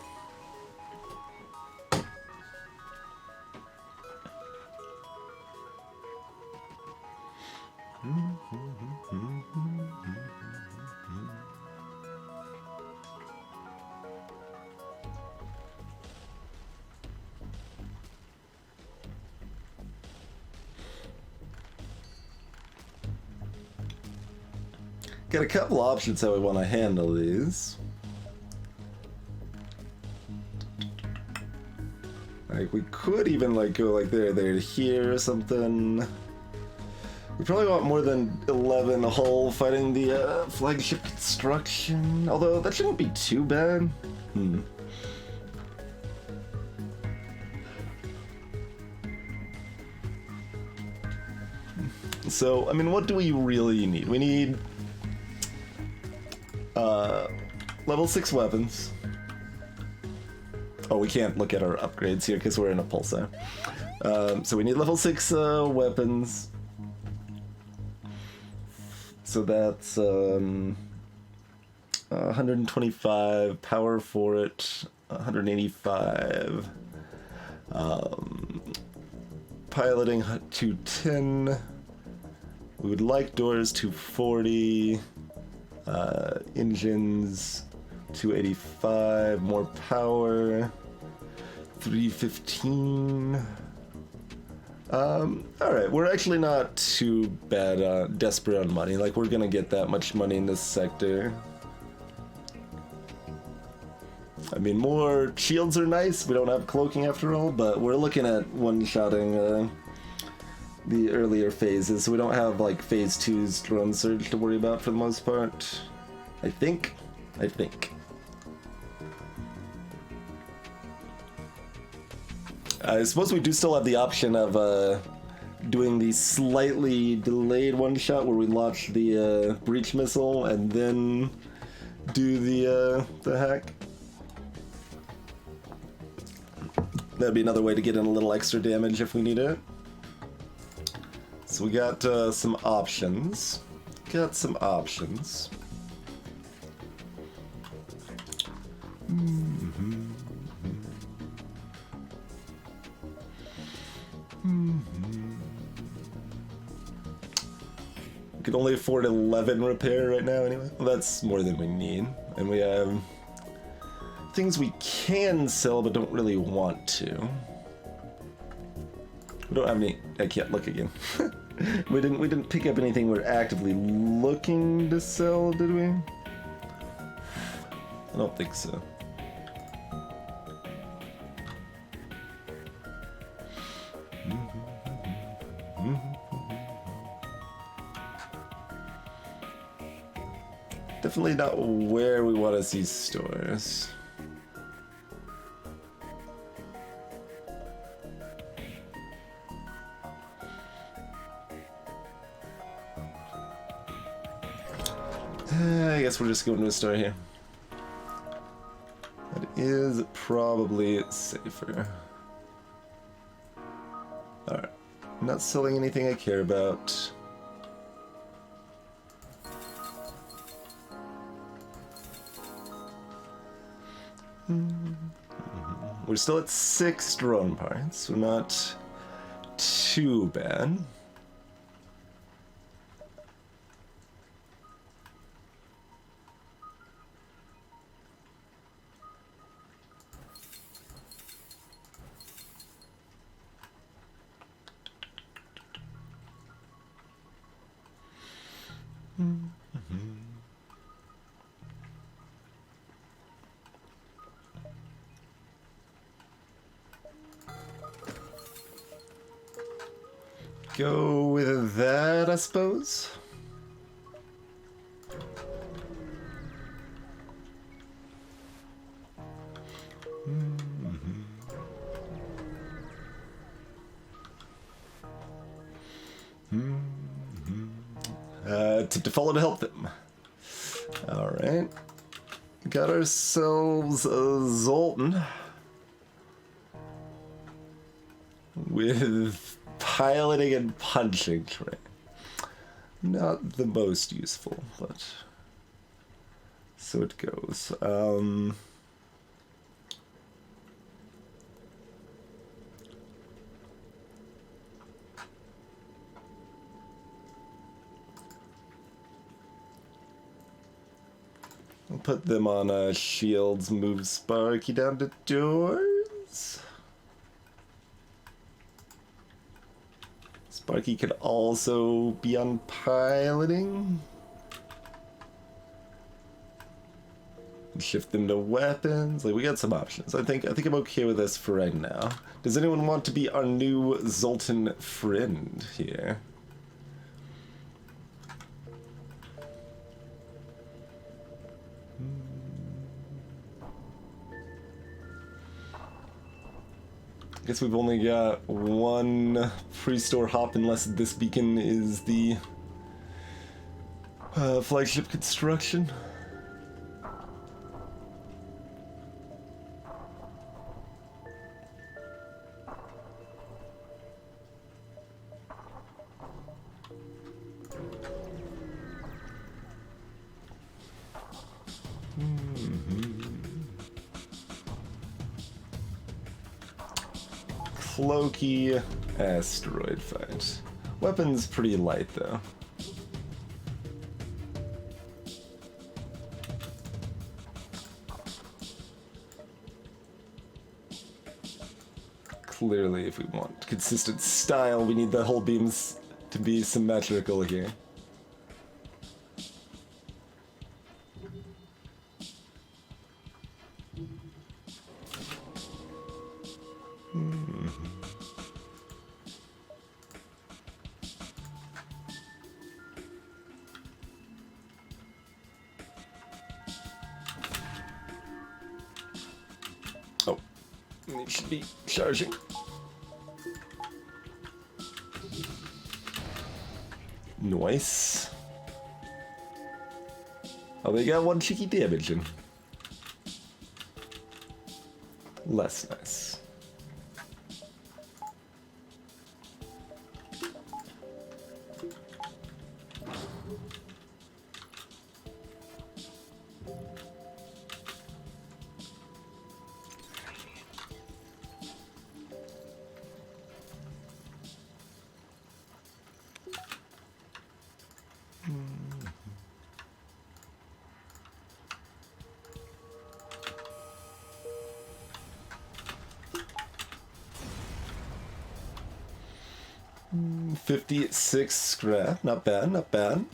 S1: Got a couple options how we want to handle these. Like, we could even like go like there to here or something. We probably want more than 11 hull fighting the flagship construction, although that shouldn't be too bad. So, I mean, what do we really need? We need level 6 weapons. Oh, we can't look at our upgrades here because we're in a pulsar. So we need level 6 weapons. So that's 125 power for it, 185 piloting 210. We would like doors 240, engines 285, more power 315. Alright, we're actually not too bad, desperate on money. Like, we're gonna get that much money in this sector. I mean, more shields are nice. We don't have cloaking after all, but we're looking at one-shotting, the earlier phases, so we don't have, like, phase 2's drone surge to worry about for the most part. I think. I suppose we do still have the option of doing the slightly delayed one-shot where we launch the breach missile and then do the hack. That'd be another way to get in a little extra damage if we need it. So we got some options. We can only afford 11 repair right now anyway. Well, that's more than we need. And we have things we can sell but don't really want to. We don't have any. I can't look again. We didn't pick up anything we're actively looking to sell, did we? I don't think so. Definitely not where we want to see stores. I guess we're just going to a store here. That is probably safer. Alright. I'm not selling anything I care about. We're still at 6 drone parts. We're not too bad. Go with that, I suppose. To follow to help them. All right. Got ourselves a Zoltan with piloting and punching tray. Not the most useful, but so it goes. I'll put them on shields, move Sparky down to doors. Sparky could also be on piloting. Shift them to weapons. Like, we got some options. I think I'm okay with this for right now. Does anyone want to be our new Zoltan friend here? I guess we've only got one pre-store hop unless this beacon is the flagship construction. Cloaky asteroid fight. Weapon's pretty light though. Clearly, if we want consistent style, we need the hull beams to be symmetrical here. Oh, they should be charging. Nice. Oh, they got one cheeky damage in. Less nice. Mm, 56 scrap, not bad, not bad.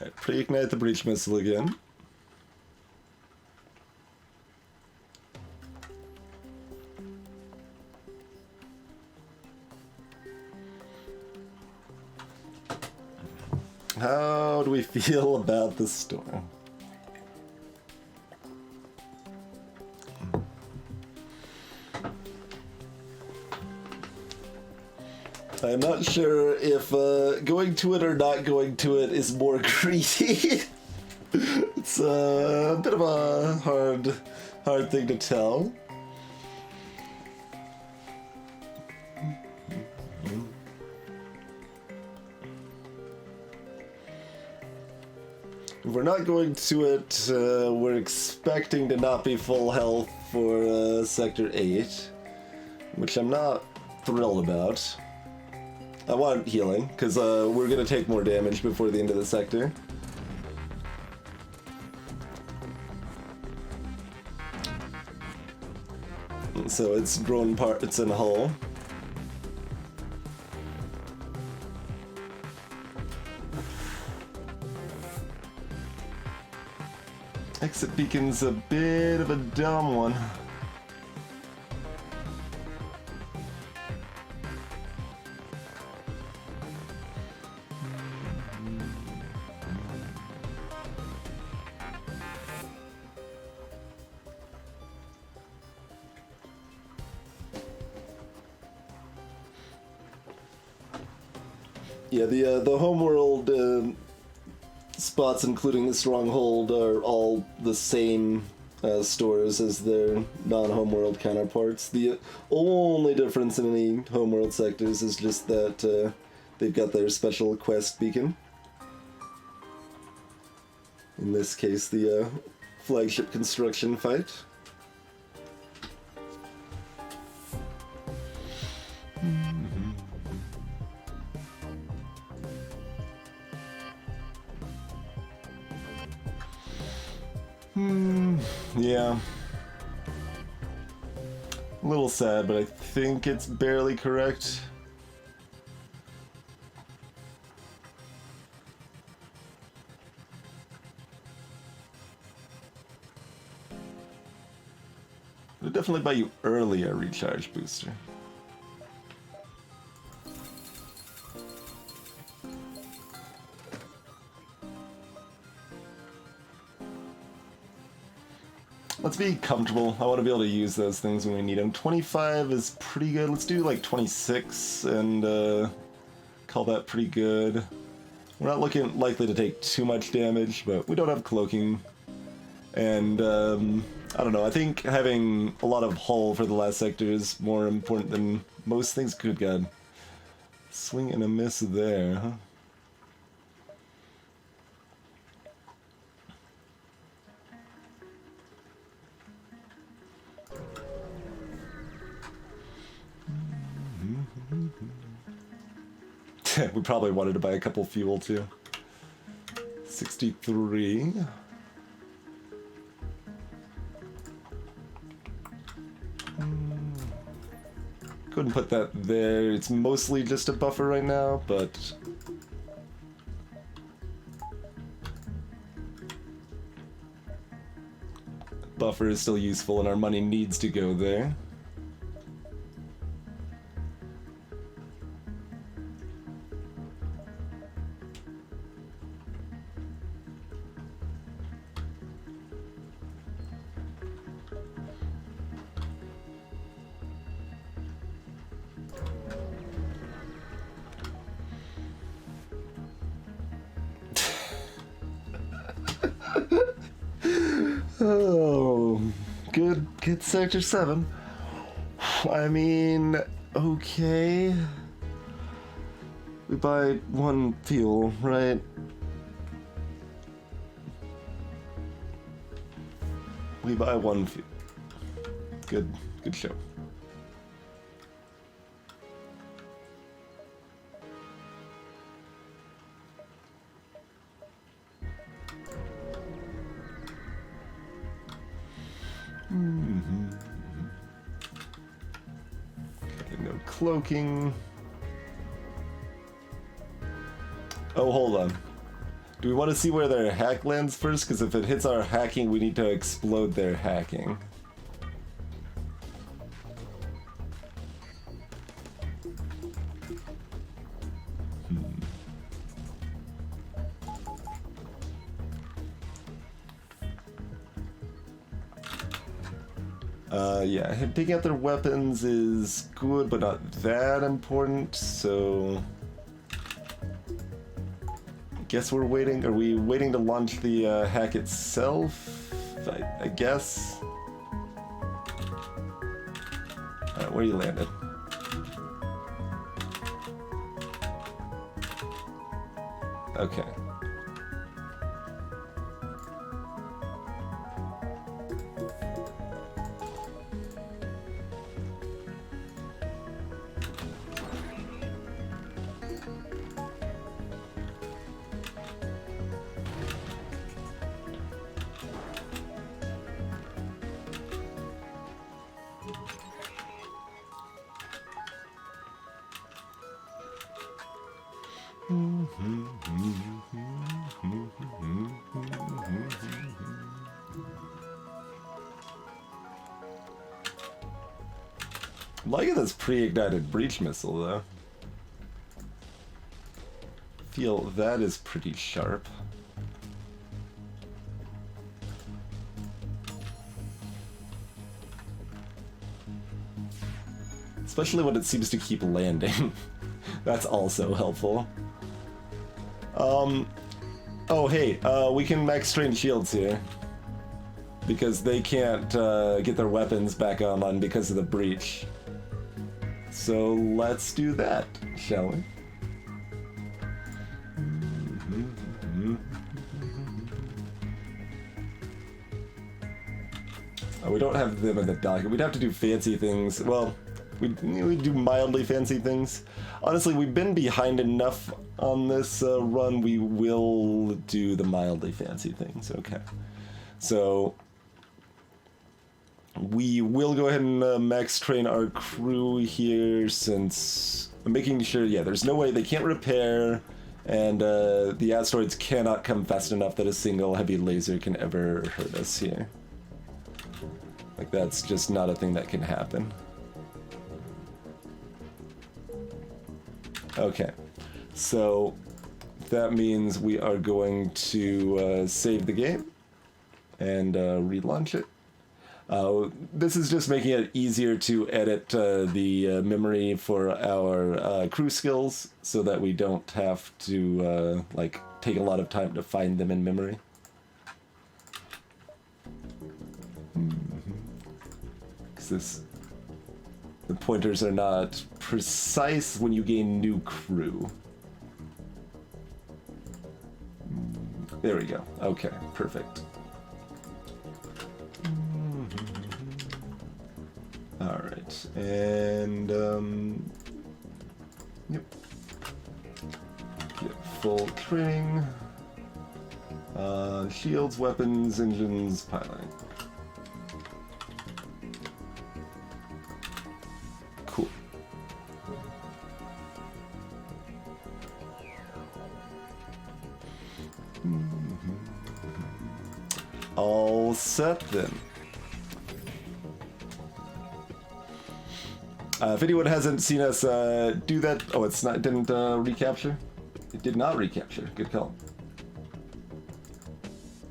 S1: Alright, pre-ignite the breach missile again. How do we feel about the storm? I'm not sure if going to it or not going to it is more greedy. It's a bit of a hard thing to tell. If we're not going to it, we're expecting to not be full health for Sector 8, which I'm not thrilled about. I want healing, because we're going to take more damage before the end of the sector. So it's grown parts in hull. Exit beacon's a bit of a dumb one. Yeah, the homeworld spots, including the stronghold, are all the same
S3: stores as their non-homeworld counterparts. The only difference in any homeworld sectors is just that they've got their special quest beacon. In this case, the flagship construction fight.
S1: Yeah. A little sad, but I think it's barely correct. It'll definitely buy you early a recharge booster. Let's be comfortable. I want to be able to use those things when we need them. 25 is pretty good. Let's do like 26 and call that pretty good. We're not looking likely to take too much damage, but we don't have cloaking. And I don't know, I think having a lot of hull for the last sector is more important than most things. Good God. Swing and a miss there, huh? We probably wanted to buy a couple fuel too. 63. Couldn't put that there. It's mostly just a buffer right now, but buffer is still useful and our money needs to go there. Oh, good Sector 7. I mean, okay. We buy one fuel, right? We buy one fuel. Good show. Okay, no cloaking. Oh, hold on. Do we want to see where their hack lands first? Because if it hits our hacking, we need to explode their hacking. Yeah, taking out their weapons is good, but not that important, so I guess we're waiting. Are we waiting to launch the hack itself? I guess. Alright, where you landed? Okay. I'm liking this pre-ignited breach missile, though. Feel that is pretty sharp. Especially when it seems to keep landing. That's also helpful. Oh hey, we can max train shields here. because they can't get their weapons back online because of the breach. So let's do that, shall we? Oh, we don't have them in the docket. We'd have to do fancy things. Well, we do mildly fancy things. Honestly, we've been behind enough on this run. We will do the mildly fancy things. Okay. So we will go ahead and max train our crew here, since I'm making sure, yeah, there's no way they can't repair, and the asteroids cannot come fast enough that a single heavy laser can ever hurt us here. Like, that's just not a thing that can happen. Okay, so that means we are going to save the game and relaunch it. This is just making it easier to edit the memory for our crew skills, so that we don't have to like take a lot of time to find them in memory. Because the pointers are not precise when you gain new crew. There we go. Okay, perfect. All right, and yep. Get full training. Shields, weapons, engines, piloting. Cool. All set then. If anyone hasn't seen us do that, oh, it's not, didn't recapture? It did not recapture. Good call.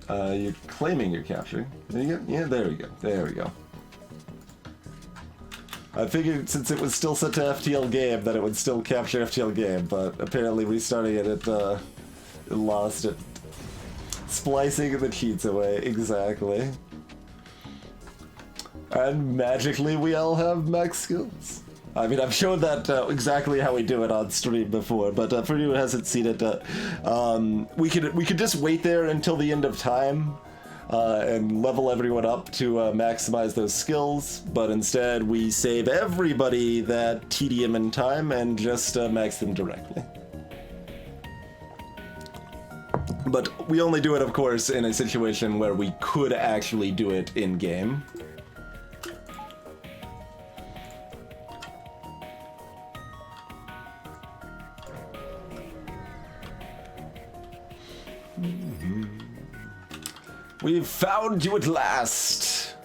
S1: You're claiming you're capturing. There you go. Yeah, there we go. There we go. I figured since it was still set to FTL game that it would still capture FTL game, but apparently restarting it, it lost it. Splicing the cheats away, exactly. And magically we all have max skills. I mean, I've shown that exactly how we do it on stream before, but for anyone who hasn't seen it, we could just wait there until the end of time and level everyone up to maximize those skills, but instead we save everybody that tedium and time and just max them directly. But we only do it, of course, in a situation where we could actually do it in-game. We've found you at last!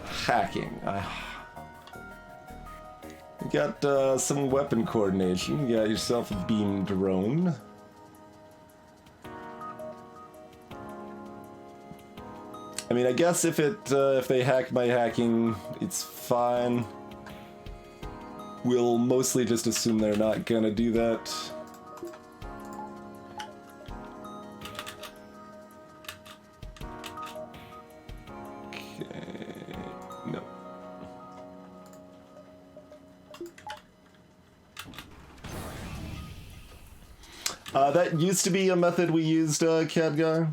S1: Hacking. You got some weapon coordination. You got yourself a beam drone. I mean, I guess if they hack my hacking, it's fine. We'll mostly just assume they're not gonna do that. That used to be a method we used, Khadgar.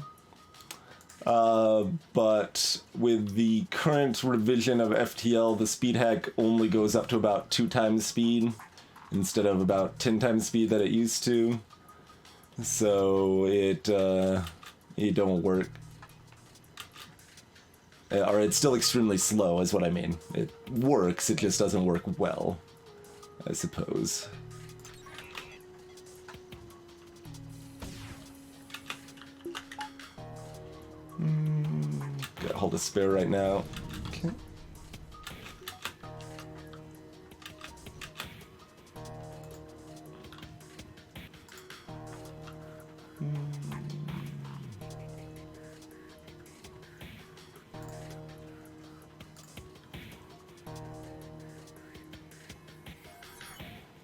S1: But with the current revision of FTL, the speed hack only goes up to about 2 times speed instead of about 10 times speed that it used to. So it don't work. Or it's still extremely slow, is what I mean. It works, it just doesn't work well, I suppose. Got a hold of spare right now. Okay.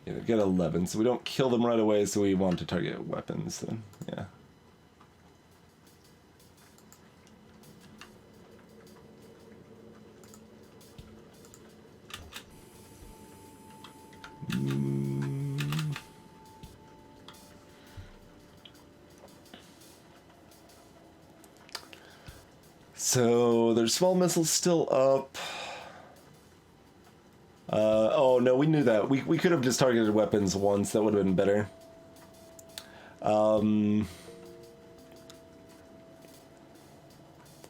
S1: Yeah, they've got 11, so we don't kill them right away, so we want to target weapons then, yeah. So their small missile's still up. Oh no, we knew that. We could have just targeted weapons once. That would have been better. We're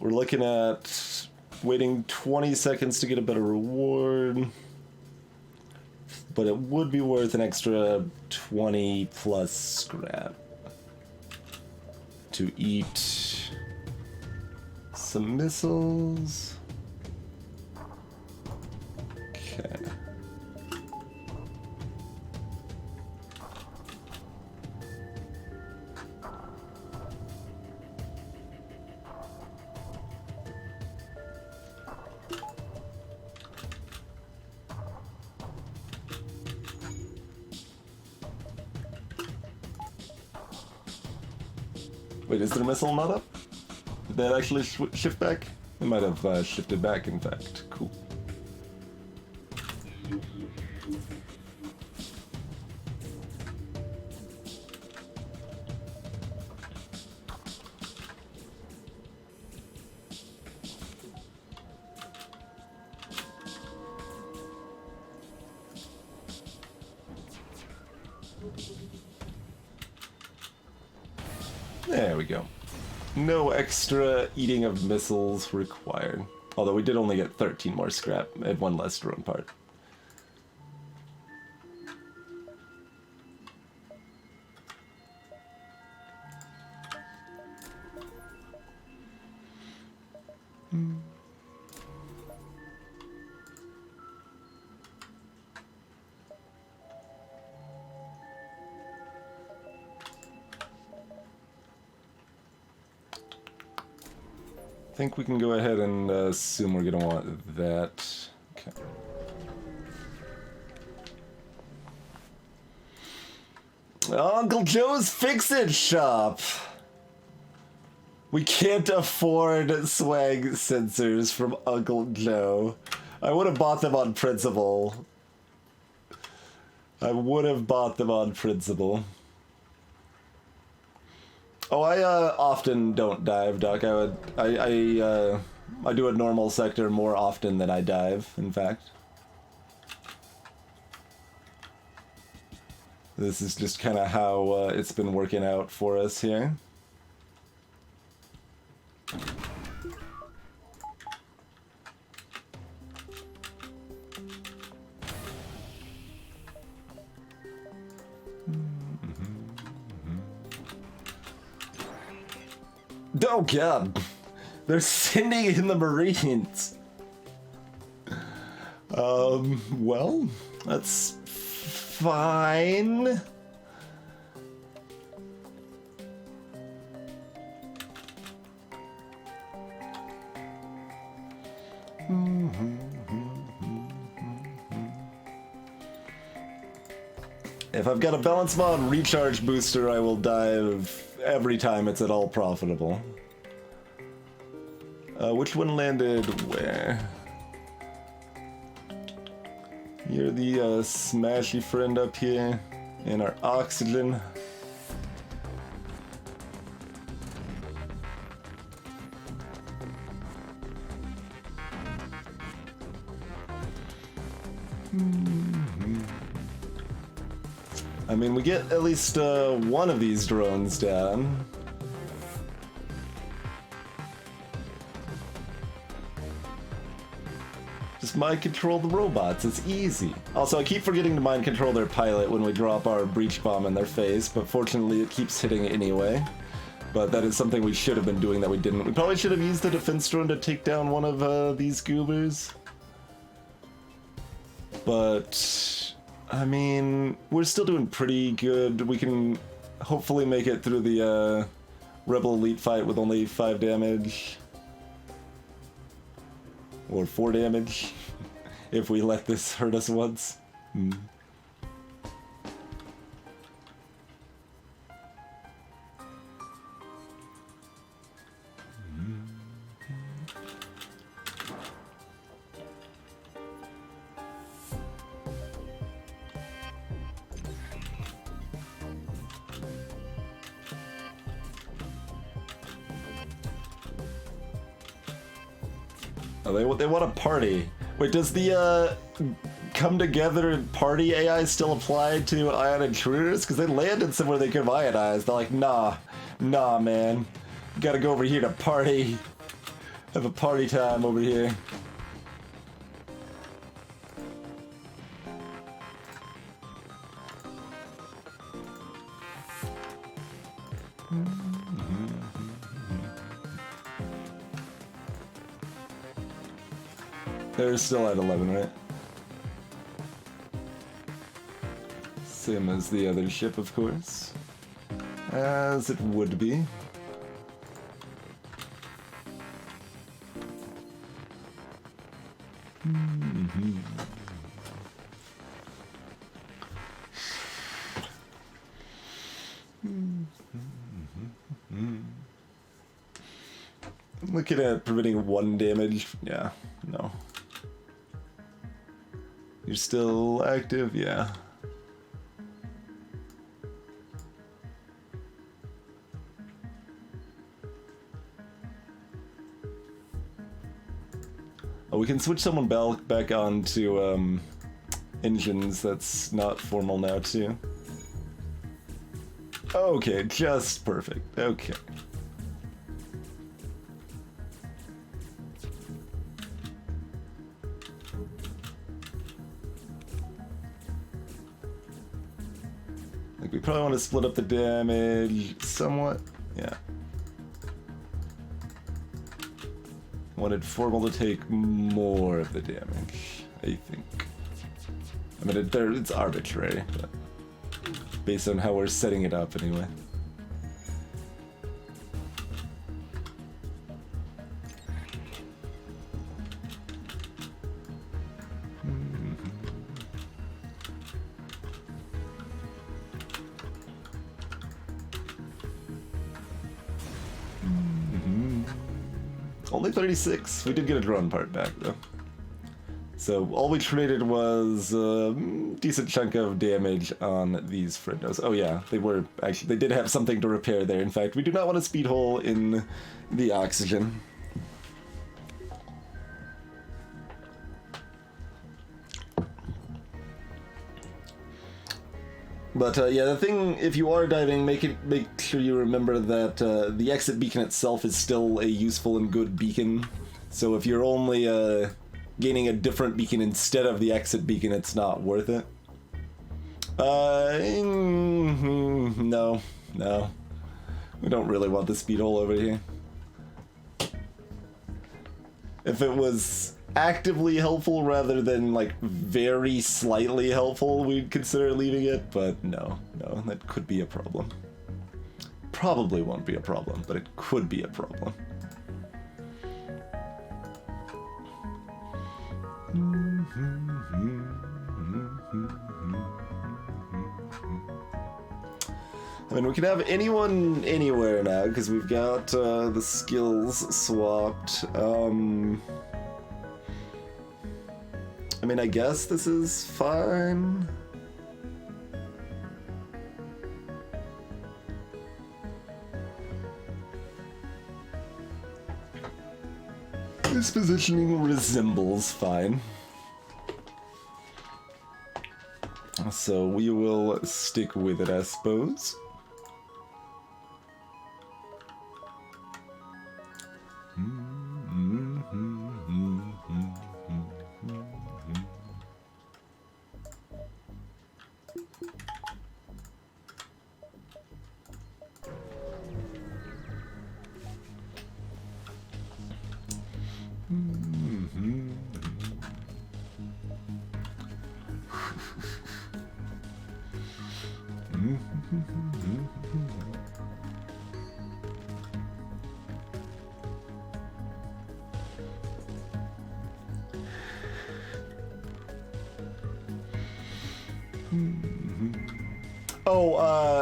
S1: looking at waiting 20 seconds to get a better reward. But it would be worth an extra 20 plus scrap to eat some missiles. Okay. Wait, is their missile not up? Did that actually shift back? It might have shifted back, in fact. Cool. There we go. No extra eating of missiles required. Although we did only get 13 more scrap and one less drone part. I think we can go ahead and assume we're gonna want that. Okay. Uncle Joe's Fix-It Shop! We can't afford swag sensors from Uncle Joe. I would have bought them on principle. I would have bought them on principle. Oh, I often don't dive, Doc. I do a normal sector more often than I dive, in fact. This is just kind of how it's been working out for us here. Oh god, they're sending in the Marines. Well, that's fine. If I've got a balance mod recharge booster, I will dive every time it's at all profitable. Which one landed where? You're the smashy friend up here in our oxygen. I mean, we get at least one of these drones down. Just mind control the robots, it's easy. Also, I keep forgetting to mind control their pilot when we drop our breach bomb in their face, but fortunately it keeps hitting anyway. But that is something we should have been doing that we didn't. We probably should have used the defense drone to take down one of these goobers. But, I mean, we're still doing pretty good. We can hopefully make it through the Rebel Elite fight with only 5 damage. Or 4 damage, if we let this hurt us once. Oh, they want a party. Wait, does the come together and party AI still apply to ion intruders? Because they landed somewhere they could have ionized. They're like, nah, man. Gotta go over here to party. Have a party time over here. They're still at 11, right? Same as the other ship, of course. As it would be. Looking at preventing 1 damage. Yeah, no. You're still active? Yeah. Oh, we can switch someone back on to engines. That's not formal now, too. Okay, just perfect. Okay. Like, we probably want to split up the damage somewhat. Yeah. Wanted formal to take more of the damage, I think. I mean, it's arbitrary, but based on how we're setting it up anyway. Only 36. We did get a drone part back, though. So all we traded was a decent chunk of damage on these friendos. Oh yeah, they did have something to repair there. In fact, we do not want a speed hole in the oxygen. But yeah, the thing, if you are diving, make sure you remember that the exit beacon itself is still a useful and good beacon. So if you're only gaining a different beacon instead of the exit beacon, it's not worth it. No. We don't really want the speed hole over here. If it was actively helpful rather than like very slightly helpful, we'd consider leaving it, but no, that could be a problem. Probably won't be a problem, but it could be a problem. I mean, we can have anyone anywhere now because we've got the skills swapped. I mean, I guess this is fine. This positioning resembles fine. So we will stick with it, I suppose.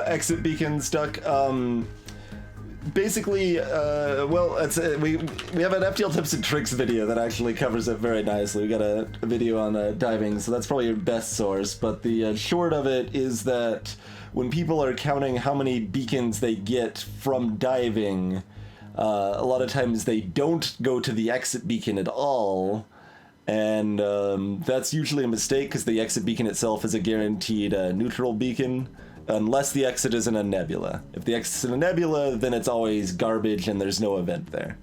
S1: Exit beacon stuck. Basically, well, it's, we have an FTL tips and tricks video that actually covers it very nicely. We got a video on diving, so that's probably your best source. But the short of it is that when people are counting how many beacons they get from diving, A lot of times they don't go to the exit beacon at all, and that's usually a mistake because the exit beacon itself is a guaranteed neutral beacon, unless the exit is in a nebula. If the exit's in a nebula, then it's always garbage and there's no event there.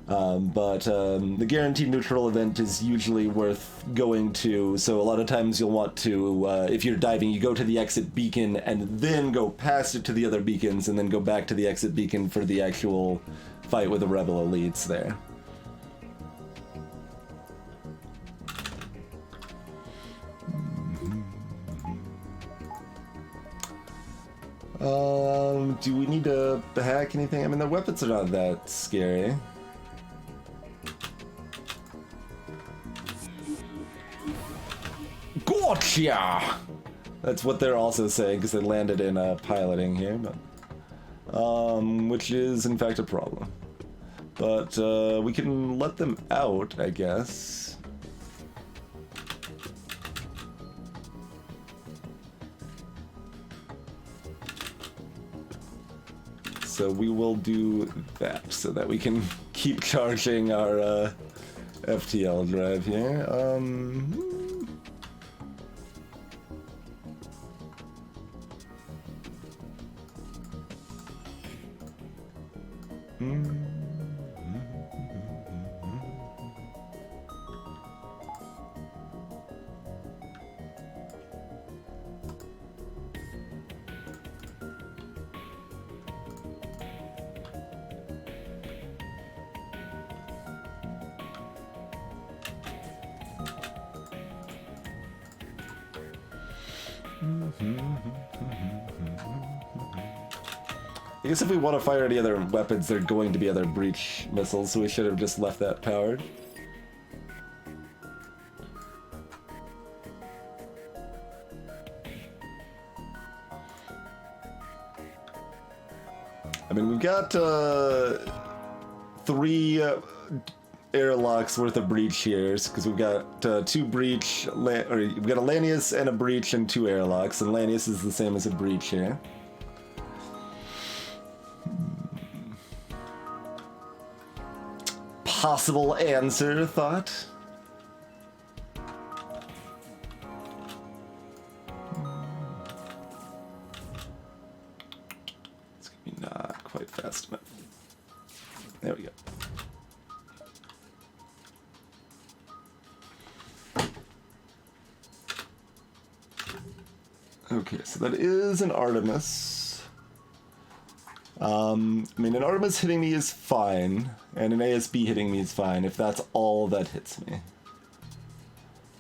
S1: But the guaranteed neutral event is usually worth going to, so a lot of times you'll want to, if you're diving, you go to the exit beacon and then go past it to the other beacons and then go back to the exit beacon for the actual fight with the rebel elites there. Do we need to hack anything? I mean, the weapons are not that scary. Gotcha! That's what they're also saying, because they landed in piloting here, but which is in fact a problem. But we can let them out, I guess. So we will do that so that we can keep charging our FTL drive here. I guess if we want to fire any other weapons, they're going to be other breach missiles, so we should have just left that powered. I mean, we've got 3 airlocks worth of breach here, because we've got 2 breach, we've got a Lanius and a breach and 2 airlocks, and Lanius is the same as a breach here. Possible answer, thought. It's gonna be not quite fast enough. There we go. Okay, so that is an Artemis. I mean, an Artemis hitting me is fine, and an ASB hitting me is fine, if that's all that hits me.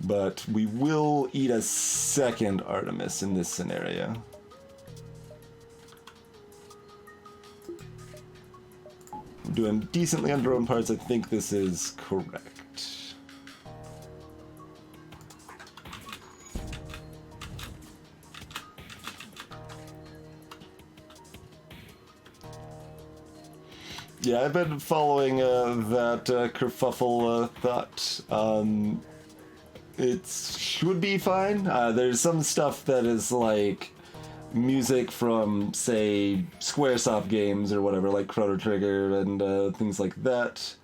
S1: But we will eat a second Artemis in this scenario. We're doing decently on drone parts. I think this is correct. Yeah, I've been following that kerfuffle thought. It should be fine. There's some stuff that is like music from, say, Squaresoft games or whatever, like Chrono Trigger and things like that,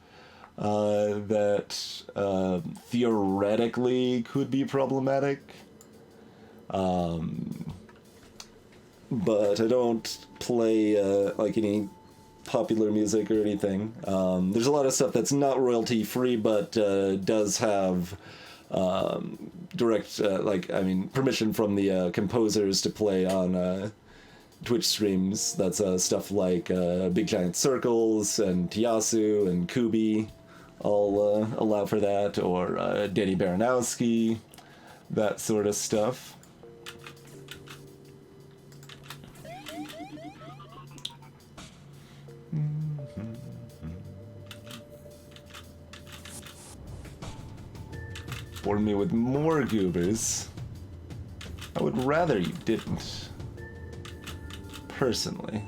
S1: that theoretically could be problematic. But I don't play like any popular music or anything. There's a lot of stuff that's not royalty free, but does have direct, permission from the composers to play on Twitch streams. That's stuff like Big Giant Circles and Tiasu and Kubi all allow for that, or Danny Baranowski, that sort of stuff. Bored me with more goobers. I would rather you didn't. Personally.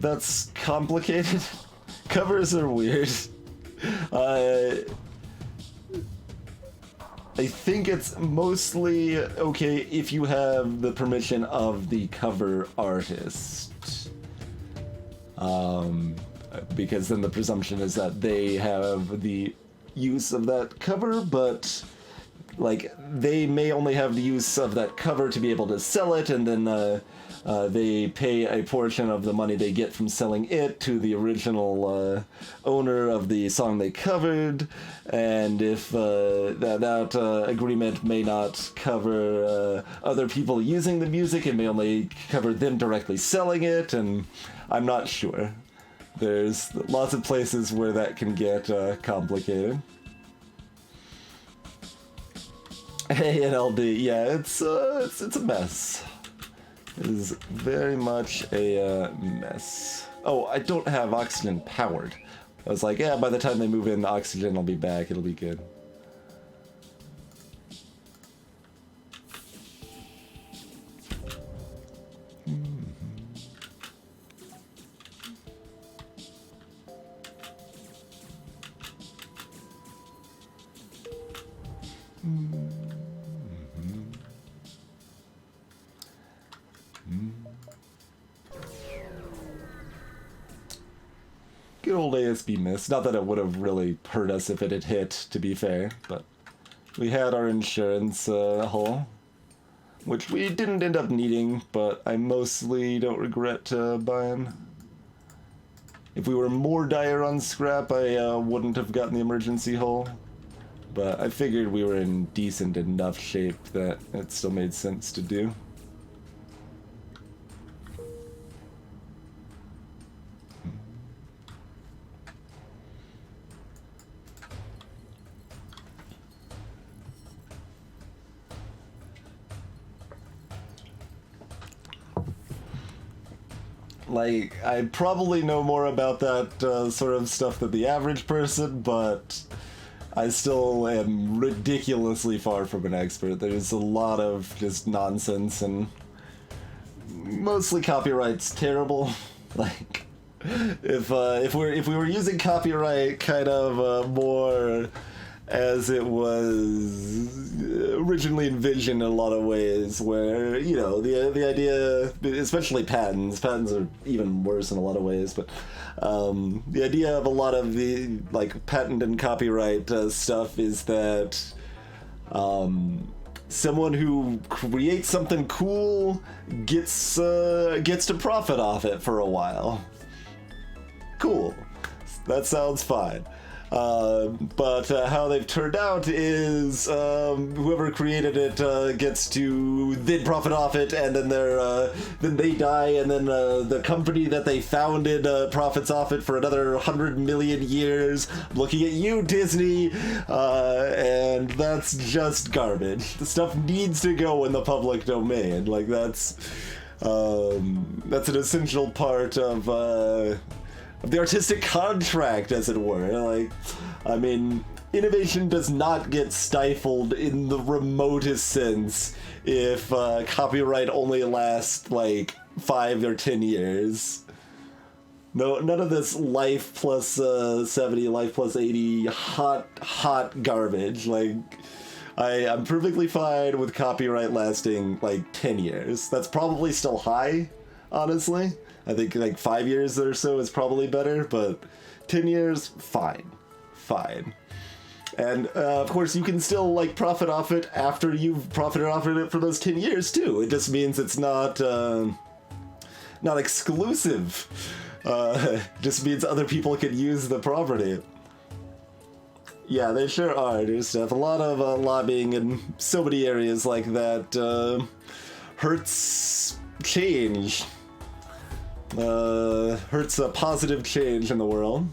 S1: that's complicated. Covers are weird. I think it's mostly okay if you have the permission of the cover artist. Because then the presumption is that they have the use of that cover, but like they may only have the use of that cover to be able to sell it, and then they pay a portion of the money they get from selling it to the original owner of the song they covered, and if that agreement may not cover other people using the music, it may only cover them directly selling it, and I'm not sure. There's lots of places where that can get complicated. ANLD, yeah, it's a mess. It is very much a mess. Oh, I don't have oxygen powered. I was like, yeah, by the time they move in, the oxygen will be back. It'll be good. Good old ASB miss. Not that it would have really hurt us if it had hit, to be fair, but we had our insurance hull, which we didn't end up needing, but I mostly don't regret buying. If we were more dire on scrap, I wouldn't have gotten the emergency hull, but I figured we were in decent enough shape that it still made sense to do. Like, I probably know more about that sort of stuff than the average person, but I still am ridiculously far from an expert. There's a lot of just nonsense, and mostly copyright's terrible. Like, if we were using copyright kind of more as it was originally envisioned in a lot of ways, where, you know, the idea, especially patents are even worse in a lot of ways, but the idea of a lot of the, like, patent and copyright stuff is that someone who creates something cool gets to profit off it for a while. Cool. That sounds fine. But how they've turned out is whoever created it gets to then profit off it, and then then they die, and then the company that they founded profits off it for another 100 million years. I'm looking at you, Disney, and that's just garbage. The stuff needs to go in the public domain. Like, that's an essential part of the artistic contract, as it were. Like, I mean, innovation does not get stifled in the remotest sense if copyright only lasts like 5 or 10 years. No, none of this life plus 70, life plus 80 hot garbage. Like, I'm perfectly fine with copyright lasting like 10 years. That's probably still high, honestly. I think like 5 years or so is probably better, but 10 years, fine. And of course you can still like profit off it after you've profited off of it for those 10 years too. It just means it's not exclusive. Just means other people can use the property. Yeah, they sure are. There's a lot of lobbying in so many areas like that. Hurts change. Hurts a positive change in the world.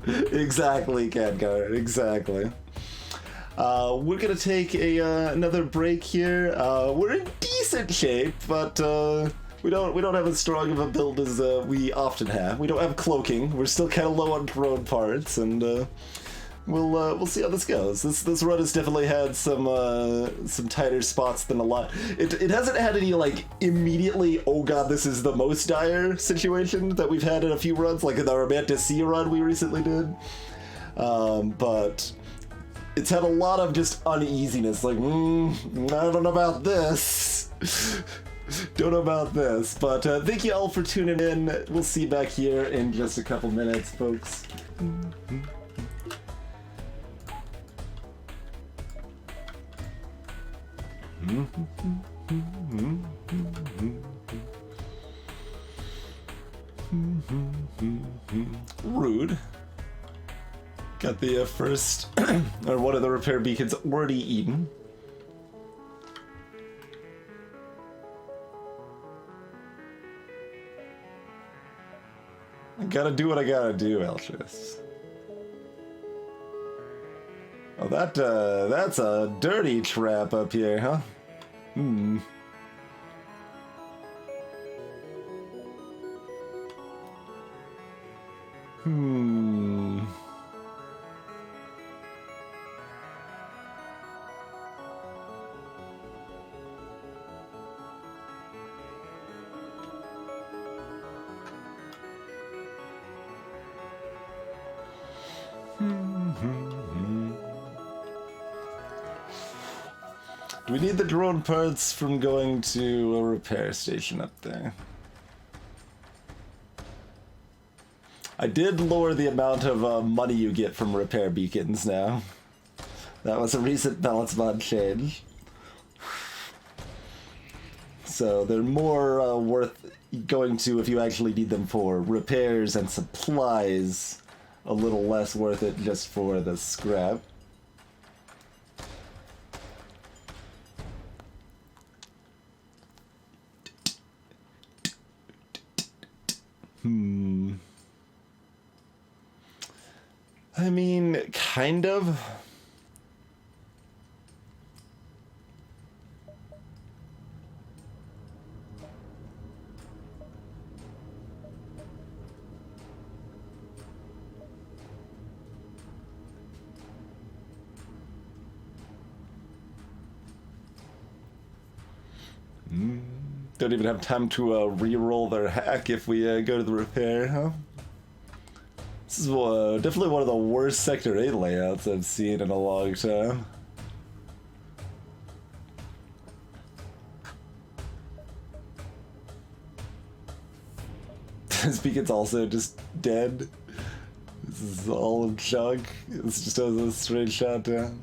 S1: Exactly, Cadgar, exactly. We're gonna take another break here. We're in decent shape, but we don't have as strong of a build as we often have. We don't have cloaking. We're still kind of low on prone parts, and we'll see how this goes. This run has definitely had some tighter spots than a lot. It hasn't had any like immediately, oh god, this is the most dire situation that we've had in a few runs, like in the Romantic Sea run we recently did. But it's had a lot of just uneasiness, like, I don't know about this. Don't know about this, but thank you all for tuning in. We'll see you back here in just a couple minutes, folks. Rude. Got the first, or one of the repair beacons already eaten. I gotta do what I gotta do, Elchis. Oh, that's a dirty trap up here, huh? Hmm. Do we need the drone parts from going to a repair station up there? I did lower the amount of money you get from repair beacons now. That was a recent balance mod change. So they're more worth going to if you actually need them for repairs and supplies. A little less worth it just for the scrap. I mean, kind of. Don't even have time to re-roll their hack if we go to the repair, huh? This is definitely one of the worst Sector 8 layouts I've seen in a long time. This beacon's also just dead. This is all junk. It's just a straight shot down.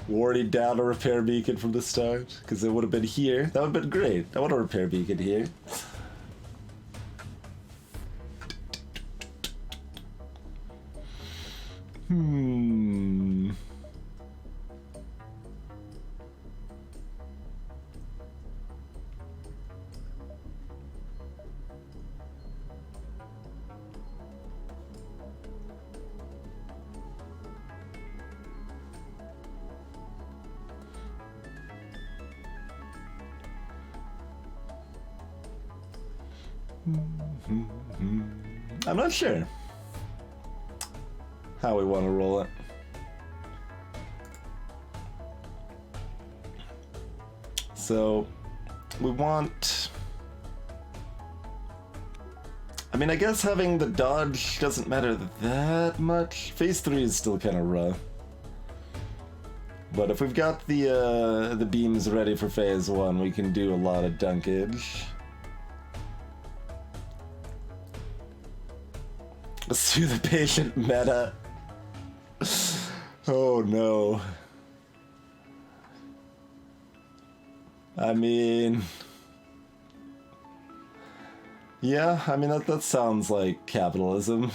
S1: Already down a repair beacon from the start, because it would have been here. That would have been great. I want a repair beacon here. I'm not sure how we want to roll it. So we want, I mean, I guess having the dodge doesn't matter that much. Phase 3 is still kind of rough. But if we've got the beams ready for phase 1, we can do a lot of dunkage. Let's do the patient meta. Oh no. I mean... yeah, I mean, that sounds like capitalism.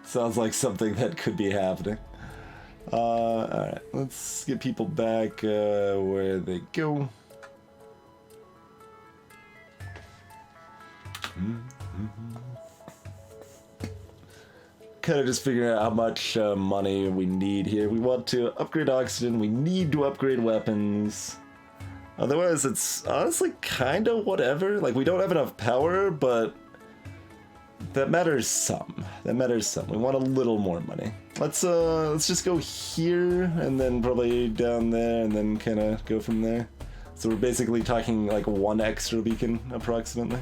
S1: Sounds like something that could be happening. Alright, let's get people back where they go. Kind of just figuring out how much money we need here. We want to upgrade oxygen, we need to upgrade weapons. Otherwise, it's honestly kind of whatever. Like, we don't have enough power, but that matters some. That matters some. We want a little more money. Let's just go here and then probably down there and then kind of go from there. So we're basically talking like 1 extra beacon approximately.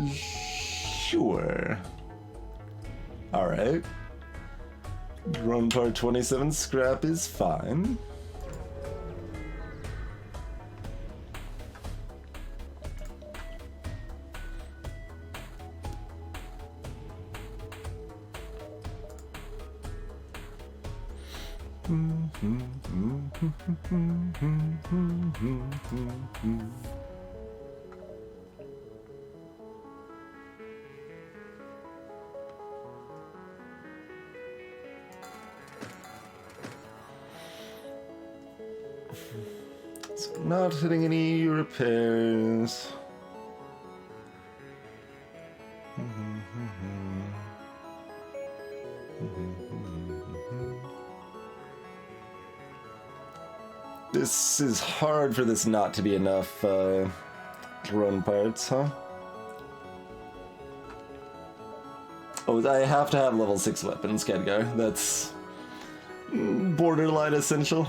S1: Sure. Alright. Drone part 27 scrap is fine. So not hitting any repairs. This is hard for this not to be enough drone parts, huh? Oh, I have to have level 6 weapons, Khadgar. That's borderline essential.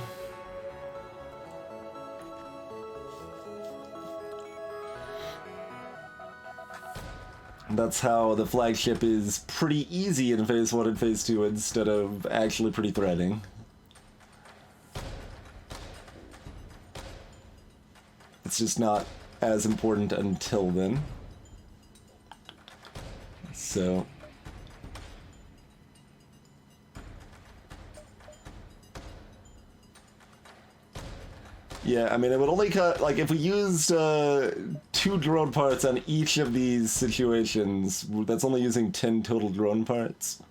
S1: That's how the flagship is pretty easy in Phase 1 and Phase 2 instead of actually pretty threatening. It's just not as important until then. So... yeah, I mean, it would only cut, like, if we used 2 drone parts on each of these situations, that's only using 10 total drone parts.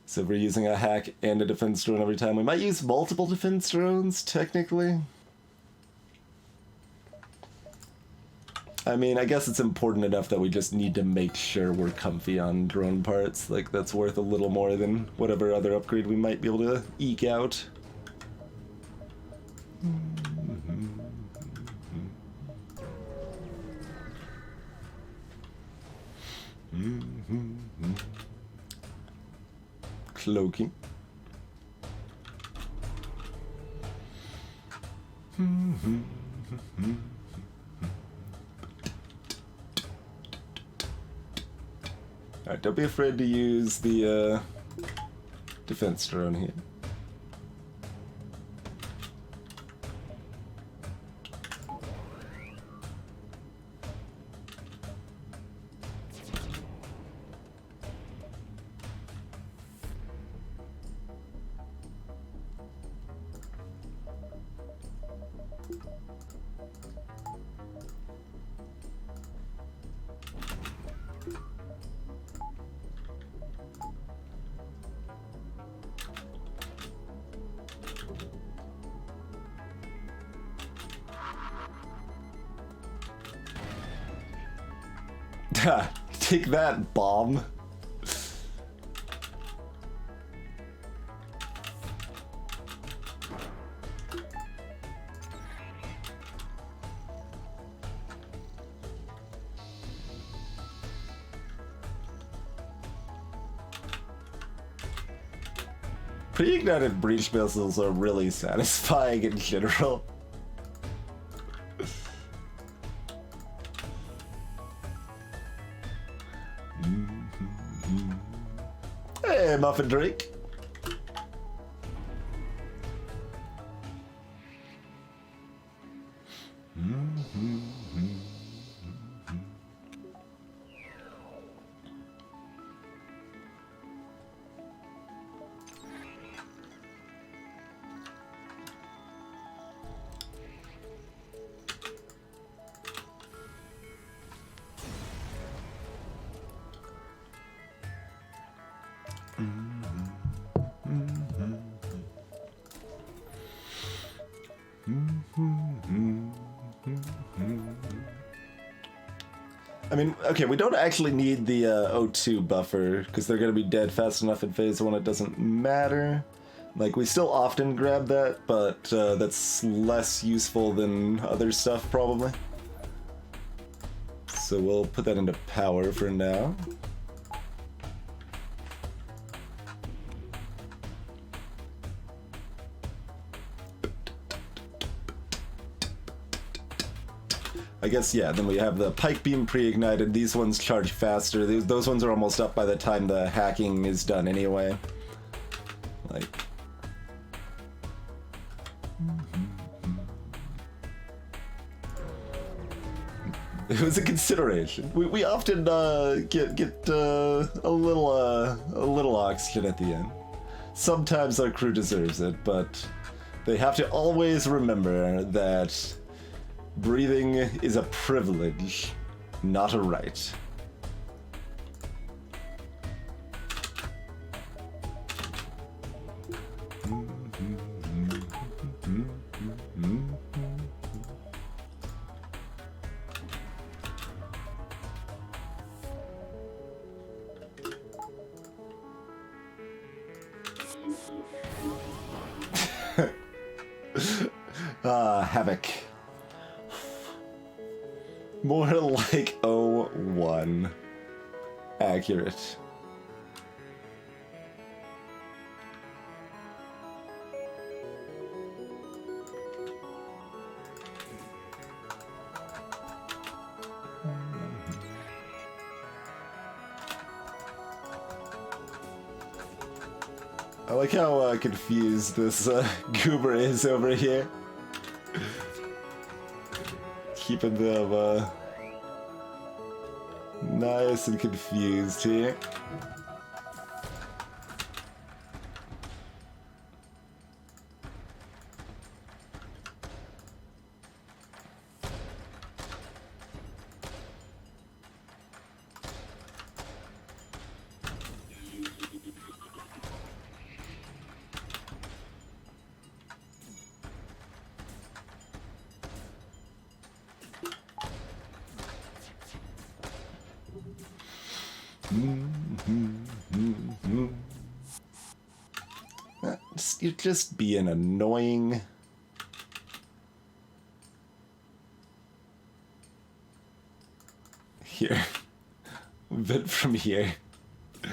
S1: So if we're using a hack and a defense drone every time, we might use multiple defense drones, technically. I mean, I guess it's important enough that we just need to make sure we're comfy on drone parts. Like, that's worth a little more than whatever other upgrade we might be able to eke out. Cloaking. Alright, don't be afraid to use the defense drone here. Take that, bomb. Pre-ignited breach missiles are really satisfying in general. Hey, Muffin Drake. I mean, okay, we don't actually need the O2 buffer, because they're going to be dead fast enough in phase 1 it doesn't matter. Like, we still often grab that, but that's less useful than other stuff, probably. So we'll put that into power for now. I guess, yeah, then we have the pike beam pre-ignited. These ones charge faster. Those ones are almost up by the time the hacking is done anyway. Like... It was a consideration. We often get a little oxygen at the end. Sometimes our crew deserves it, but they have to always remember that breathing is a privilege, not a right. Havoc. More like 01. Accurate. I like how confused this goober is over here. Keeping them nice and confused here. You're just being annoying. Here. Vent from here. I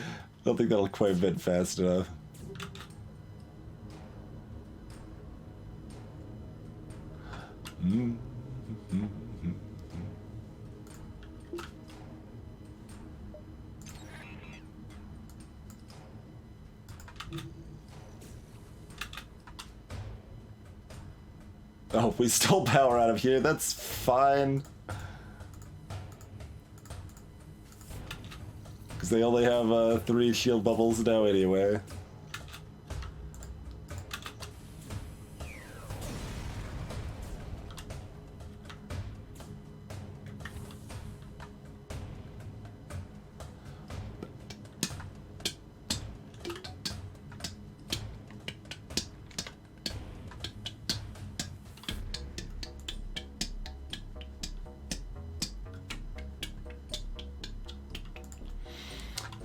S1: don't think that'll quite vent fast enough. Oh, we stole power out of here. That's fine. Because they only have 3 shield bubbles now anyway.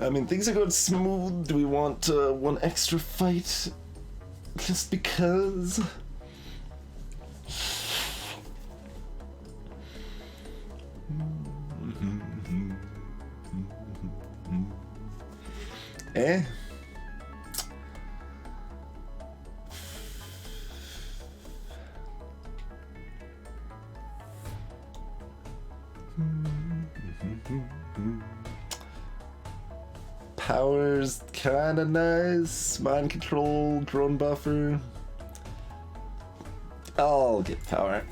S1: I mean, things are going smooth. Do we want one extra fight? Just because? Eh? Power's kinda nice. Mind control, drone buffer. I'll get power.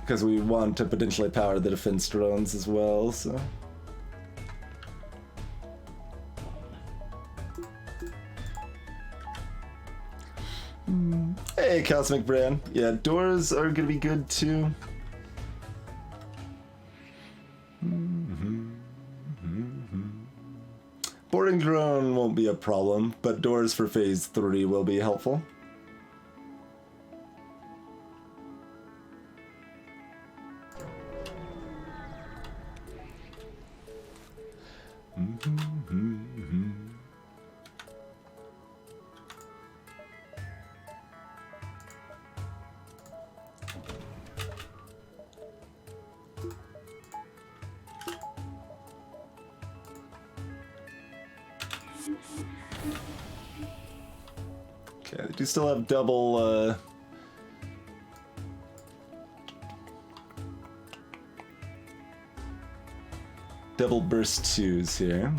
S1: Because we want to potentially power the defense drones as well, so. Hey, Cosmic Brand. Yeah, doors are gonna be good too. Boarding drone won't be a problem, but doors for phase 3 will be helpful. Okay, they do still have double double burst 2s here.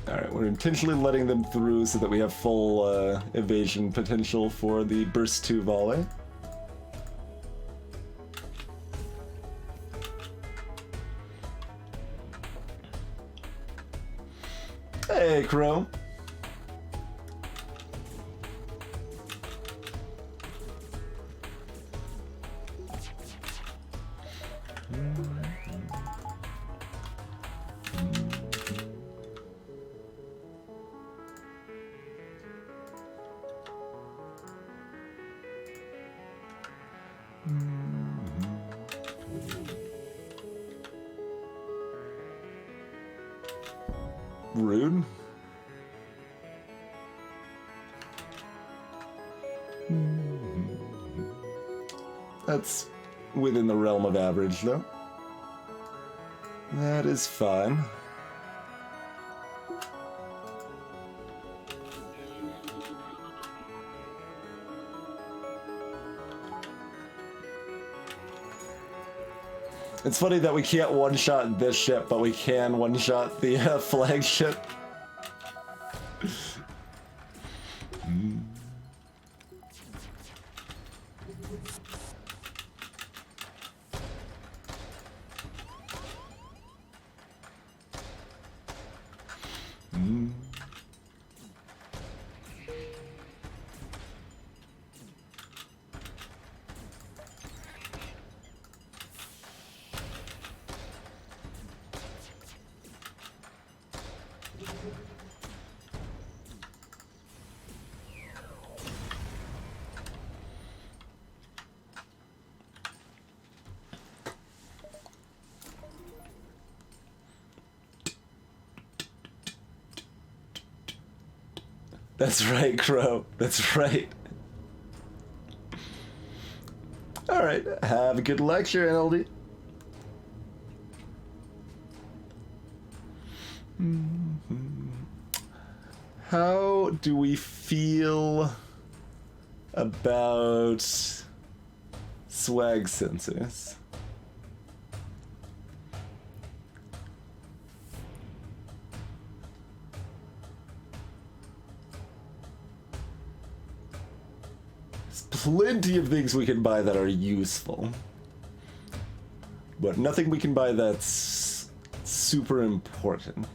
S1: Alright, we're intentionally letting them through so that we have full evasion potential for the burst 2 volley. Hey, Crow. Rude. That's within the realm of average, though. That is fine. It's funny that we can't one-shot this ship, but we can one-shot the flagship. That's right, Crow. That's right. Alright, have a good lecture, NLD. How do we feel about swag sensors? Plenty of things we can buy that are useful, but nothing we can buy that's super important.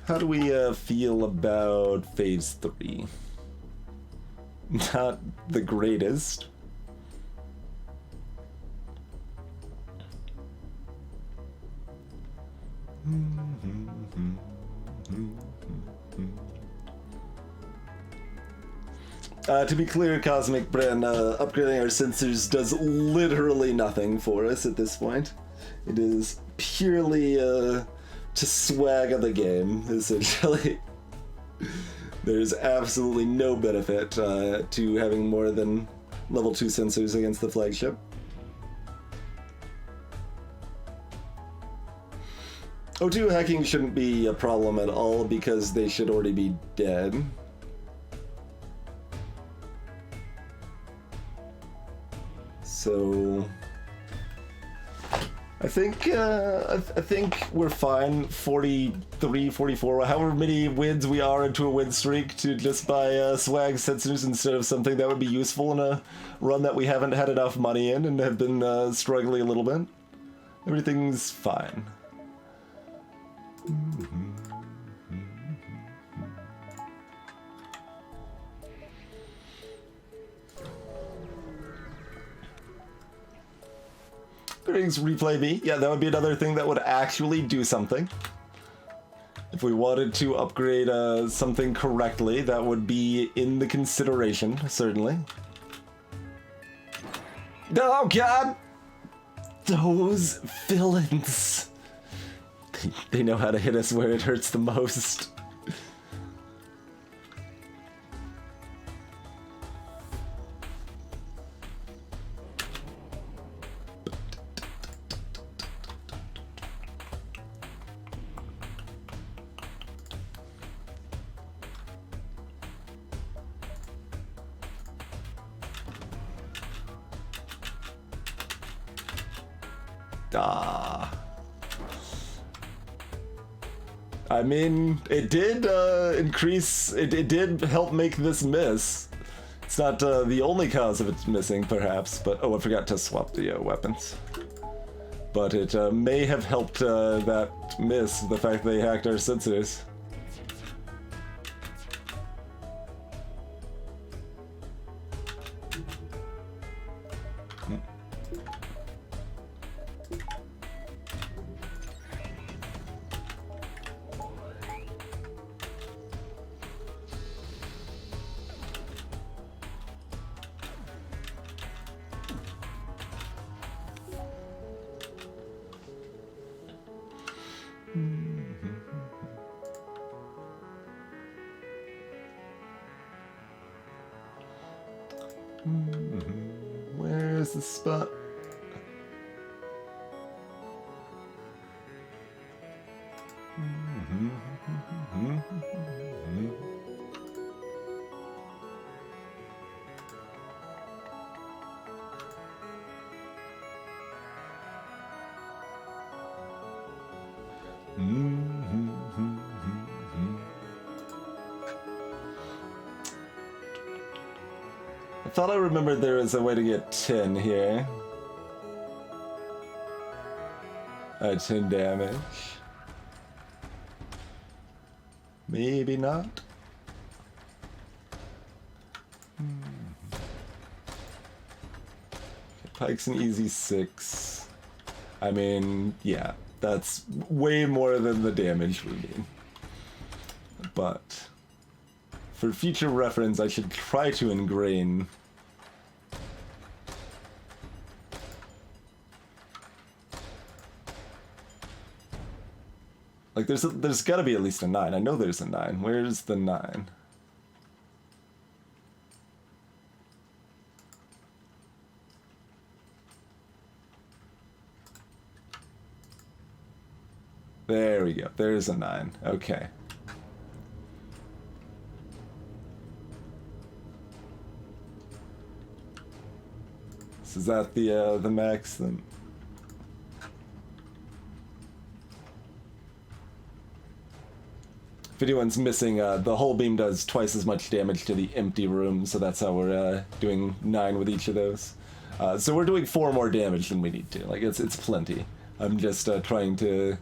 S1: How do we feel about phase 3? Not the greatest. To be clear, Cosmic Bren, upgrading our sensors does literally nothing for us at this point. It is purely to swag of the game, essentially. There's absolutely no benefit to having more than level 2 sensors against the flagship.
S3: O2 hacking shouldn't be a problem at all because they should already be dead. So I think we're fine. 43, 44, however many wins we are into a win streak, to just buy swag sensors instead of something that would be useful in a run that we haven't had enough money in and have been struggling a little bit. Everything's fine. Greetings, replay me. Yeah, that would be another thing that would actually do something. If we wanted to upgrade something correctly, that would be in the consideration, certainly. Oh god! Those villains! They know how to hit us where it hurts the most. I mean, it did increase, it did help make this miss. It's not the only cause of it missing, perhaps, but oh, I forgot to swap the weapons. But it may have helped that miss, the fact they hacked our sensors. Where's the spot? I thought I remembered there was a way to get 10 here. 10 damage. Maybe not. Pike's an easy 6. I mean, yeah, that's way more than the damage we need. But for future reference, I should try to ingrain like there's gotta be at least a 9. I know there's a 9. Where's the 9? There we go. There's a 9. Okay. So is that the max then? If anyone's missing, the whole beam does twice as much damage to the empty room, so that's how we're doing 9 with each of those. So we're doing 4 more damage than we need to. Like, it's plenty. I'm just trying to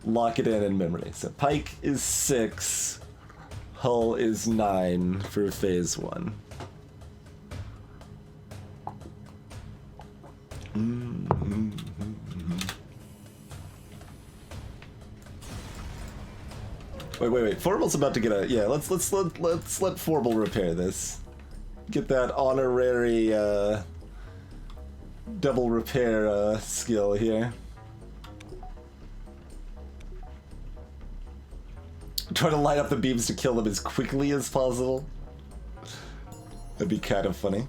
S3: lock it in memory. So Pike is 6, Hull is 9 for phase 1. Wait. Formal's about to get a... Yeah, let's let Formal repair this. Get that honorary double repair skill here. Try to light up the beams to kill them as quickly as possible. That'd be kind of funny.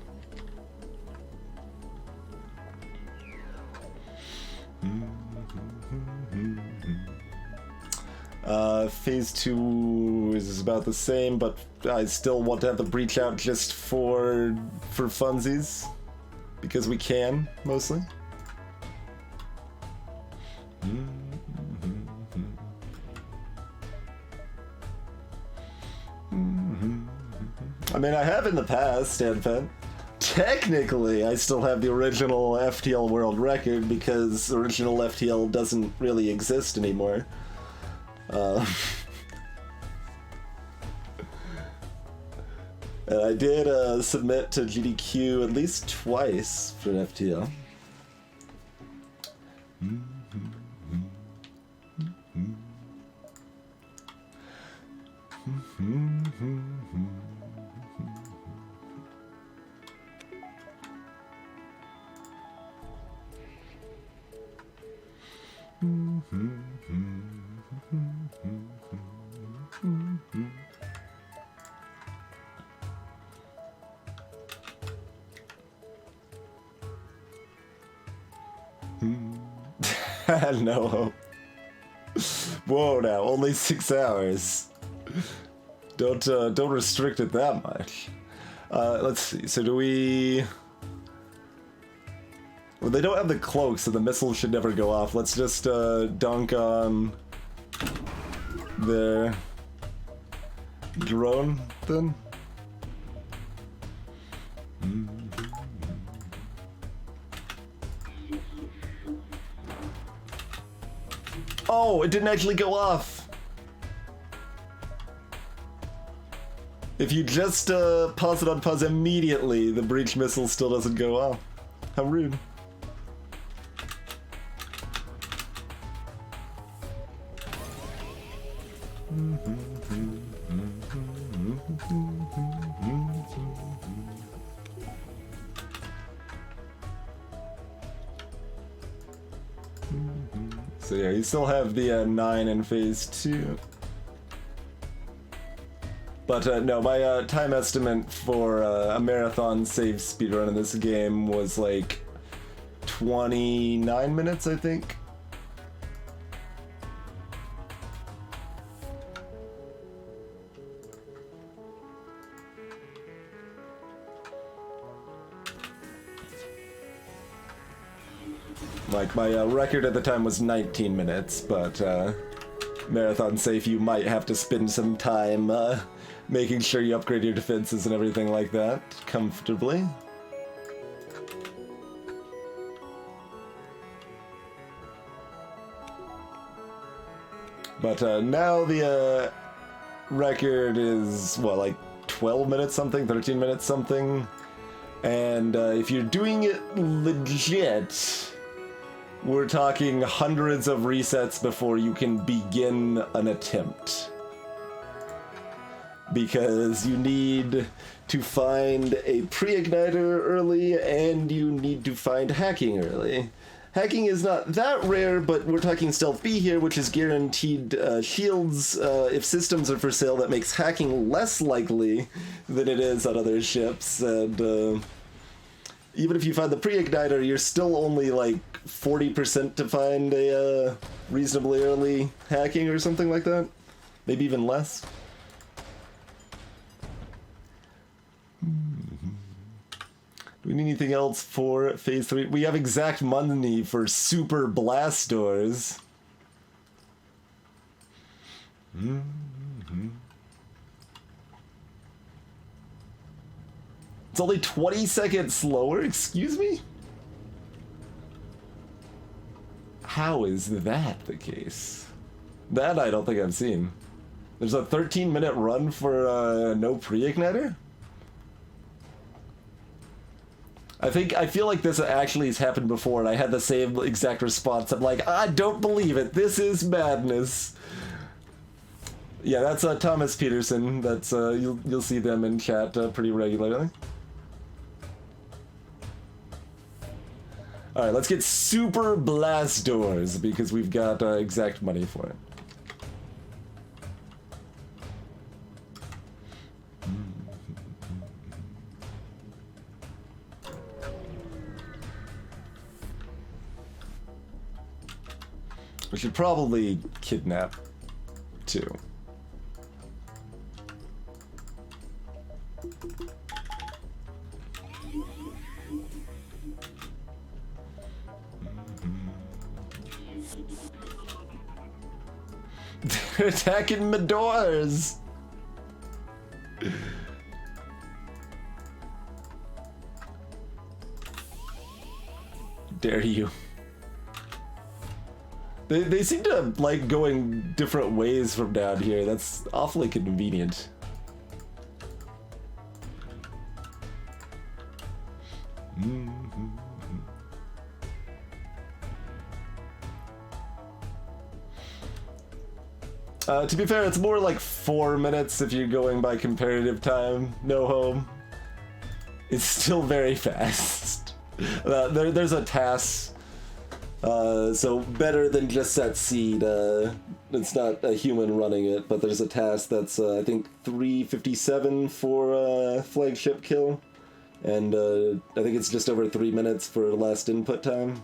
S3: Phase 2 is about the same, but I still want to have the breach out just for funsies. Because we can, mostly. I mean, I have in the past, Stanfen. Technically, I still have the original FTL world record because original FTL doesn't really exist anymore. And I did submit to GDQ at least twice for an FTL. No hope. Whoa, now only 6 hours. Don't restrict it that much. Let's see. So do we? Well, they don't have the cloak, so the missile should never go off. Let's just dunk on their drone then. Oh, it didn't actually go off. If you just pause it on pause immediately, the breach missile still doesn't go off. How rude. So yeah, you still have the 9 in phase 2. But no, my time estimate for a marathon save speedrun in this game was like 29 minutes, I think. Like, my record at the time was 19 minutes, but marathon safe, you might have to spend some time making sure you upgrade your defenses and everything like that comfortably. But now the record is, what, like 12 minutes something, 13 minutes something? And if you're doing it legit, we're talking hundreds of resets before you can begin an attempt. Because you need to find a pre-igniter early, and you need to find hacking early. Hacking is not that rare, but we're talking Stealth B here, which is guaranteed shields. If systems are for sale, that makes hacking less likely than it is on other ships, and even if you find the pre-igniter, you're still only like 40% to find a reasonably early hacking or something like that. Maybe even less. Do we need anything else for phase 3? We have exact money for super blast doors. It's only 20 seconds slower? Excuse me? How is that the case? That I don't think I've seen. There's a 13-minute run for no pre-igniter? I feel like this actually has happened before, and I had the same exact response. I'm like, I don't believe it. This is madness. Yeah, that's Thomas Peterson. That's you'll see them in chat pretty regularly. All right, let's get super blast doors because we've got exact money for it. We should probably kidnap 2. They're attacking my doors! Dare you. They seem to like going different ways from down here. That's awfully convenient. To be fair, it's more like 4 minutes if you're going by comparative time. No home. It's still very fast. There's a task, so better than just that seed. It's not a human running it, but there's a task that's I think 3:57 for flagship kill, and I think it's just over 3 minutes for last input time.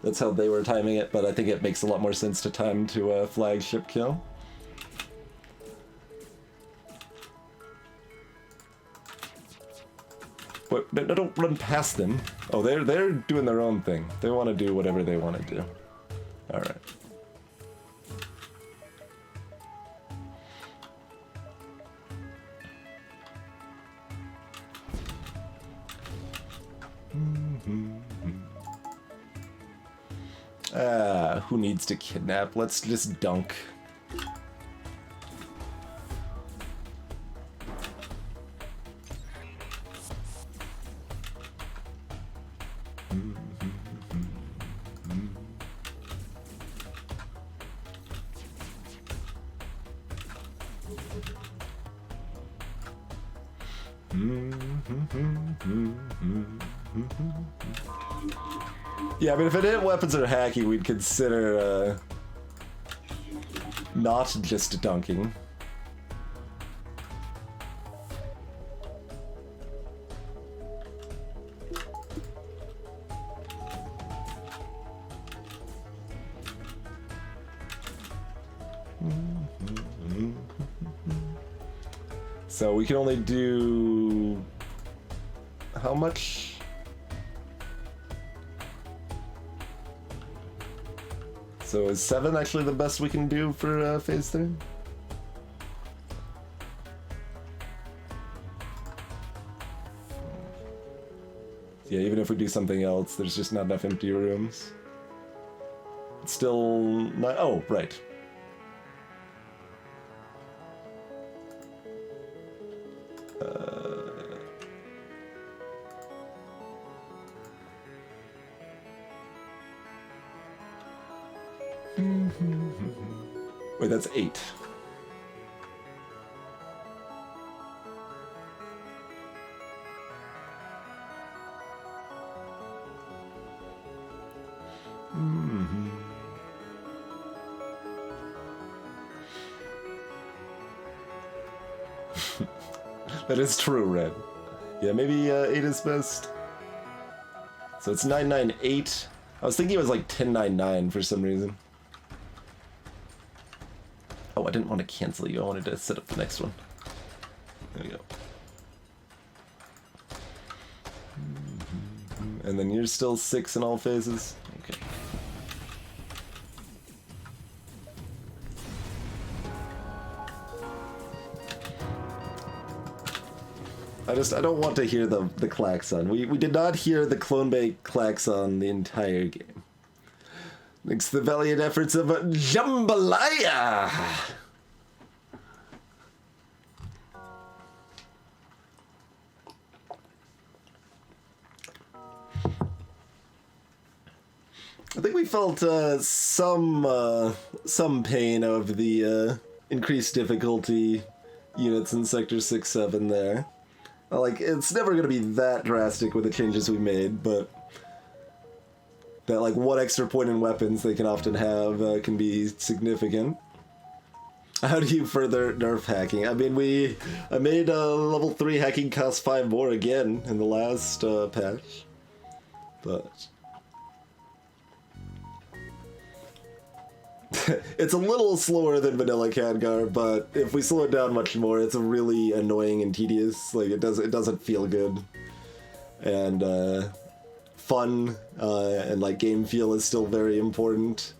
S3: That's how they were timing it, but I think it makes a lot more sense to time to flagship kill. What? No, don't run past them. Oh, they're doing their own thing. They want to do whatever they want to do. All right. Who needs to kidnap? Let's just dunk. Yeah, I mean, if it hit weapons or hacking, we'd consider not just dunking. So we can only do how much? So is 7 actually the best we can do for phase 3? Yeah, even if we do something else, there's just not enough empty rooms. It's still not. Oh, right. Wait, that's 8. That is true, Red. Yeah, maybe 8 is best. So it's 998. I was thinking it was like 1099 for some reason. Oh, I didn't want to cancel you. I wanted to set up the next one. There we go. And then you're still 6 in all phases? Okay. I don't want to hear the klaxon. We did not hear the clone bait klaxon the entire game. Thanks to the valiant efforts of Jambalaya! I think we felt some pain of the increased difficulty units in Sector 6-7 there. Like, it's never going to be that drastic with the changes we made, but that, like, 1 extra point in weapons they can often have can be significant. How do you further nerf hacking? I mean, I made level 3 hacking cost 5 more again in the last patch, but It's a little slower than vanilla Khadgar, but if we slow it down much more, it's really annoying and tedious. Like, it doesn't feel good. And fun and like game feel is still very important.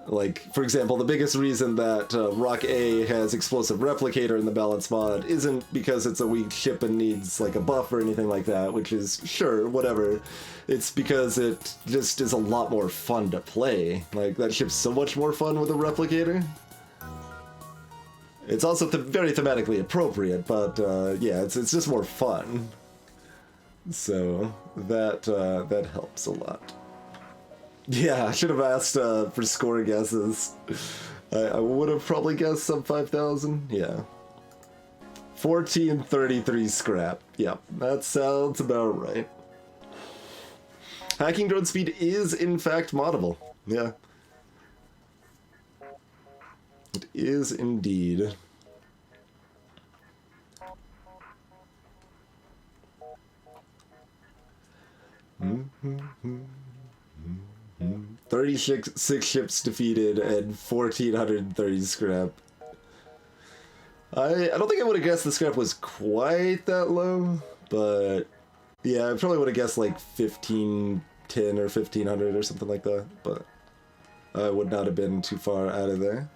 S3: Like, for example, the biggest reason that Rock A has Explosive Replicator in the balance mod isn't because it's a weak ship and needs like a buff or anything like that, which is, sure, whatever. It's because it just is a lot more fun to play. Like, that ship's so much more fun with a Replicator. It's also very thematically appropriate, but yeah, it's just more fun. So that helps a lot. Yeah, I should have asked for score guesses. I would have probably guessed sub 5,000. Yeah. 1433 scrap. Yep, that sounds about right. Hacking drone speed is in fact moddable. Yeah. It is indeed. Mm-hmm. 36 ships defeated and 1,430 scrap. I don't think I would have guessed the scrap was quite that low, but yeah, I probably would have guessed like 1,510 or 1,500 or something like that, but I would not have been too far out of there.